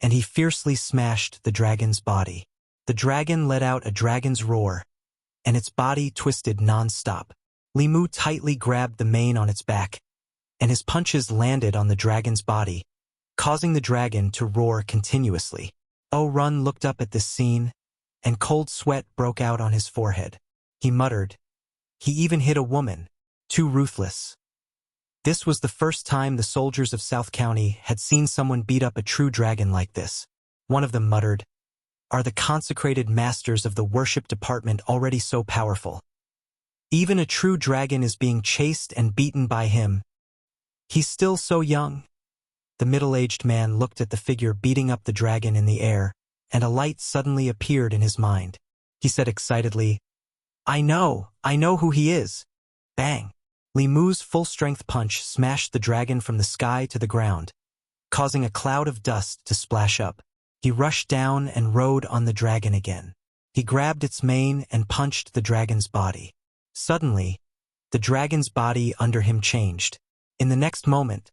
and he fiercely smashed the dragon's body. The dragon let out a dragon's roar, and its body twisted non-stop. Li Mu tightly grabbed the mane on its back, and his punches landed on the dragon's body, causing the dragon to roar continuously. Ao Run looked up at this scene, and cold sweat broke out on his forehead. He muttered, "He even hit a woman. Too ruthless." This was the first time the soldiers of South County had seen someone beat up a true dragon like this. One of them muttered, "Are the consecrated masters of the worship department already so powerful? Even a true dragon is being chased and beaten by him. He's still so young." The middle-aged man looked at the figure beating up the dragon in the air, and a light suddenly appeared in his mind. He said excitedly, I know who he is." Bang! Li Mu's full-strength punch smashed the dragon from the sky to the ground, causing a cloud of dust to splash up. He rushed down and rode on the dragon again. He grabbed its mane and punched the dragon's body. Suddenly, the dragon's body under him changed. In the next moment,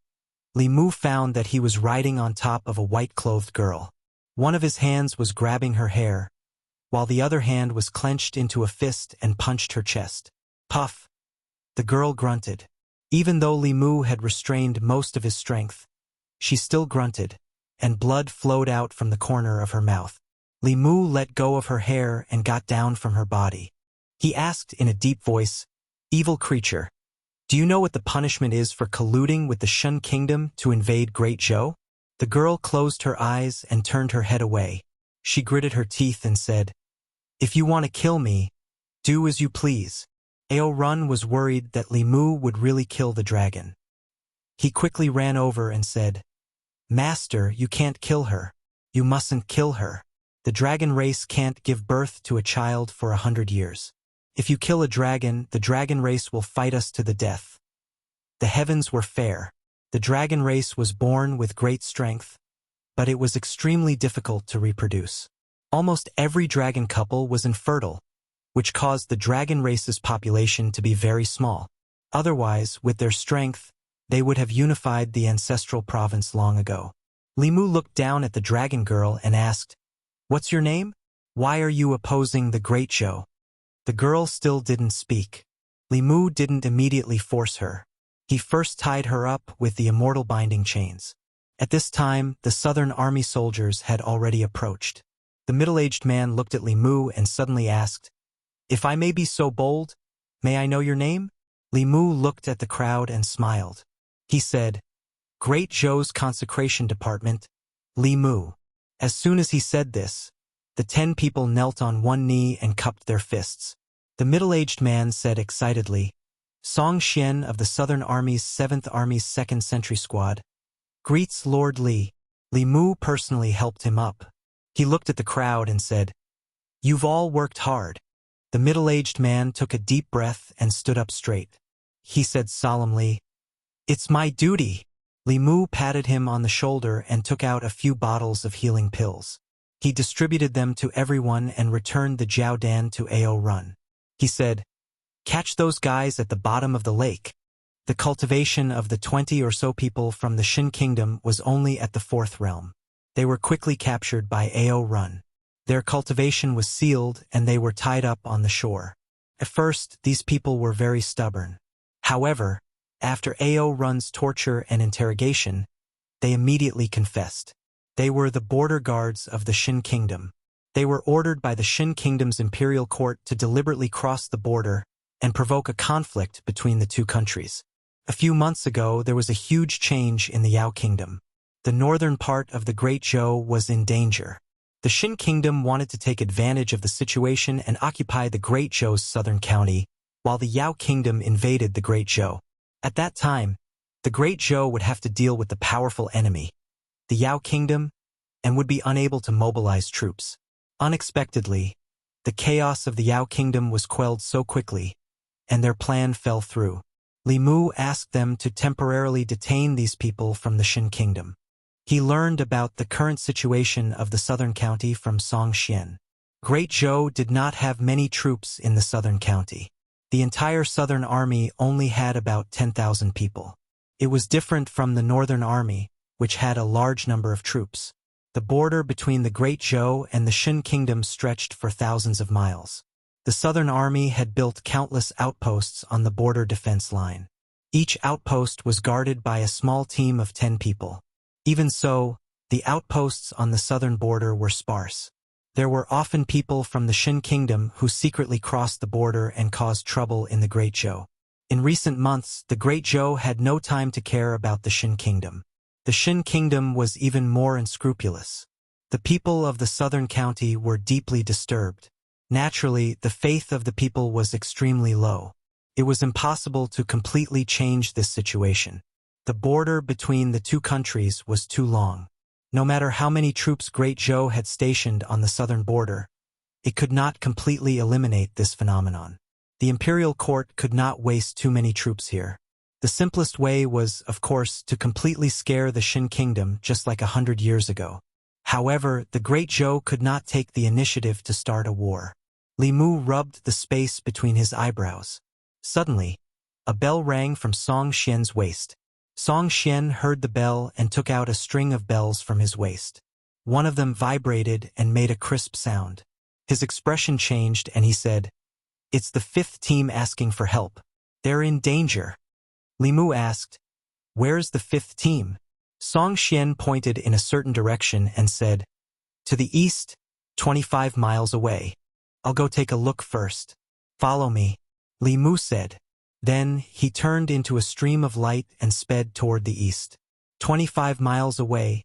Li Mu found that he was riding on top of a white-clothed girl. One of his hands was grabbing her hair, while the other hand was clenched into a fist and punched her chest. Puff! The girl grunted. Even though Li Mu had restrained most of his strength, she still grunted, and blood flowed out from the corner of her mouth. Li Mu let go of her hair and got down from her body. He asked in a deep voice, "Evil creature, do you know what the punishment is for colluding with the Shun Kingdom to invade Great Zhou?" The girl closed her eyes and turned her head away. She gritted her teeth and said, "If you want to kill me, do as you please." Ao Run was worried that Li Mu would really kill the dragon. He quickly ran over and said, "Master, you can't kill her. You mustn't kill her. The dragon race can't give birth to a child for 100 years. If you kill a dragon, the dragon race will fight us to the death." The heavens were fair. The dragon race was born with great strength, but it was extremely difficult to reproduce. Almost every dragon couple was infertile, which caused the dragon race's population to be very small. Otherwise, with their strength, they would have unified the ancestral province long ago. Li Mu looked down at the dragon girl and asked, "What's your name? Why are you opposing the Great Zhou?" The girl still didn't speak. Li Mu didn't immediately force her. He first tied her up with the immortal binding chains. At this time, the southern army soldiers had already approached. The middle-aged man looked at Li Mu and suddenly asked, "If I may be so bold, may I know your name?" Li Mu looked at the crowd and smiled. He said, "Great Zhou's consecration department, Li Mu." As soon as he said this, The 10 people knelt on one knee and cupped their fists. The middle-aged man said excitedly, "Song Xian of the Southern Army's 7th Army's 2nd Century Squad. Greets Lord Li." Li Mu personally helped him up. He looked at the crowd and said, "You've all worked hard." The middle-aged man took a deep breath and stood up straight. He said solemnly, "It's my duty." Li Mu patted him on the shoulder and took out a few bottles of healing pills. He distributed them to everyone and returned the Jiaodan to Ao Run. He said, "Catch those guys at the bottom of the lake." The cultivation of the 20 or so people from the Shin Kingdom was only at the 4th realm. They were quickly captured by Ao Run. Their cultivation was sealed and they were tied up on the shore. At first, these people were very stubborn. However, after Ao Run's torture and interrogation, they immediately confessed. They were the border guards of the Shin Kingdom. They were ordered by the Shin Kingdom's imperial court to deliberately cross the border and provoke a conflict between the two countries. A few months ago, there was a huge change in the Yao Kingdom. The northern part of the Great Zhou was in danger. The Shin Kingdom wanted to take advantage of the situation and occupy the Great Zhou's southern county, while the Yao Kingdom invaded the Great Zhou. At that time, the Great Zhou would have to deal with the powerful enemy, the Yao Kingdom, and would be unable to mobilize troops. Unexpectedly, the chaos of the Yao Kingdom was quelled so quickly, and their plan fell through. Li Mu asked them to temporarily detain these people from the Shin Kingdom. He learned about the current situation of the southern county from Song Xian. Great Zhou did not have many troops in the southern county. The entire southern army only had about 10,000 people. It was different from the northern army, which had a large number of troops. The border between the Great Zhou and the Shin Kingdom stretched for thousands of miles. The southern army had built countless outposts on the border defense line. Each outpost was guarded by a small team of 10 people. Even so, the outposts on the southern border were sparse. There were often people from the Shin Kingdom who secretly crossed the border and caused trouble in the Great Zhou. In recent months, the Great Zhou had no time to care about the Shin Kingdom. The Shin Kingdom was even more unscrupulous. The people of the southern county were deeply disturbed. Naturally, the faith of the people was extremely low. It was impossible to completely change this situation. The border between the two countries was too long. No matter how many troops Great Zhou had stationed on the southern border, it could not completely eliminate this phenomenon. The imperial court could not waste too many troops here. The simplest way was, of course, to completely scare the Shin Kingdom just like 100 years ago. However, the Great Zhou could not take the initiative to start a war. Li Mu rubbed the space between his eyebrows. Suddenly, a bell rang from Song Xian's waist. Song Xian heard the bell and took out a string of bells from his waist. One of them vibrated and made a crisp sound. His expression changed and he said, "It's the 5th team asking for help. They're in danger." Li Mu asked, "Where's the 5th team?" Song Xian pointed in a certain direction and said, "To the east, 25 miles away. I'll go take a look first. Follow me," Li Mu said. Then he turned into a stream of light and sped toward the east. 25 miles away,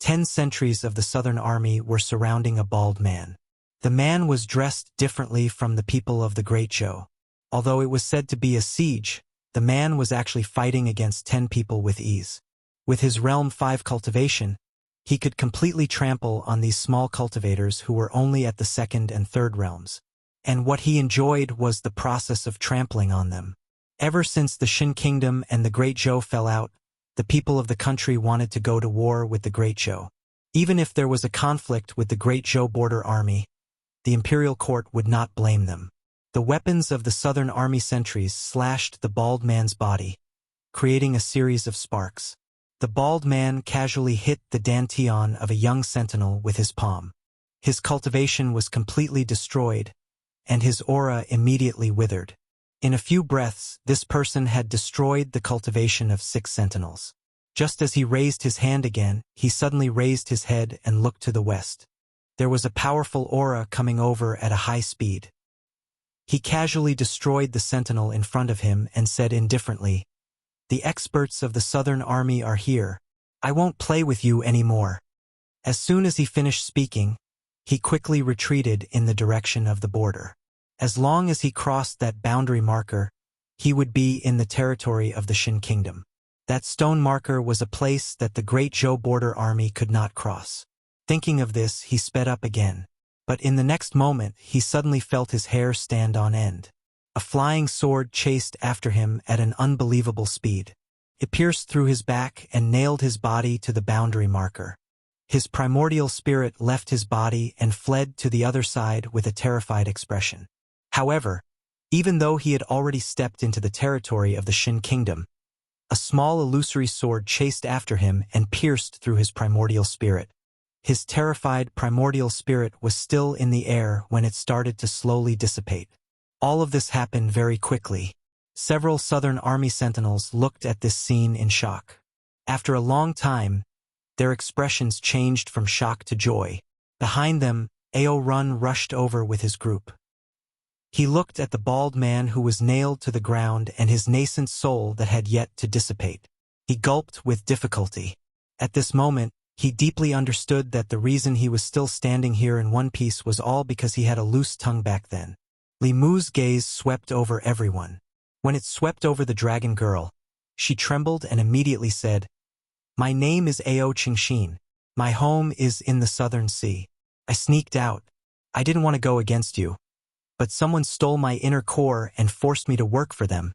10 sentries of the southern army were surrounding a bald man. The man was dressed differently from the people of the Great Zhou. Although it was said to be a siege, the man was actually fighting against 10 people with ease. With his Realm 5 cultivation, he could completely trample on these small cultivators who were only at the 2nd and 3rd realms. And what he enjoyed was the process of trampling on them. Ever since the Shin Kingdom and the Great Zhou fell out, the people of the country wanted to go to war with the Great Zhou. Even if there was a conflict with the Great Zhou border army, the imperial court would not blame them. The weapons of the southern army sentries slashed the bald man's body, creating a series of sparks. The bald man casually hit the dantian of a young sentinel with his palm. His cultivation was completely destroyed, and his aura immediately withered. In a few breaths, this person had destroyed the cultivation of 6 sentinels. Just as he raised his hand again, he suddenly raised his head and looked to the west. There was a powerful aura coming over at a high speed. He casually destroyed the sentinel in front of him and said indifferently, "The experts of the southern army are here. I won't play with you anymore." As soon as he finished speaking, he quickly retreated in the direction of the border. As long as he crossed that boundary marker, he would be in the territory of the Shin Kingdom. That stone marker was a place that the great Zhou border army could not cross. Thinking of this, he sped up again. But in the next moment, he suddenly felt his hair stand on end. A flying sword chased after him at an unbelievable speed. It pierced through his back and nailed his body to the boundary marker. His primordial spirit left his body and fled to the other side with a terrified expression. However, even though he had already stepped into the territory of the Shin Kingdom, a small illusory sword chased after him and pierced through his primordial spirit. His terrified primordial spirit was still in the air when it started to slowly dissipate. All of this happened very quickly. Several Southern Army sentinels looked at this scene in shock. After a long time, their expressions changed from shock to joy. Behind them, Ao Run rushed over with his group. He looked at the bald man who was nailed to the ground and his nascent soul that had yet to dissipate. He gulped with difficulty. At this moment, he deeply understood that the reason he was still standing here in one piece was all because he had a loose tongue back then. Li Mu's gaze swept over everyone. When it swept over the dragon girl, she trembled and immediately said, "My name is Ao Qingxin. My home is in the Southern Sea. I sneaked out. I didn't want to go against you. But someone stole my inner core and forced me to work for them.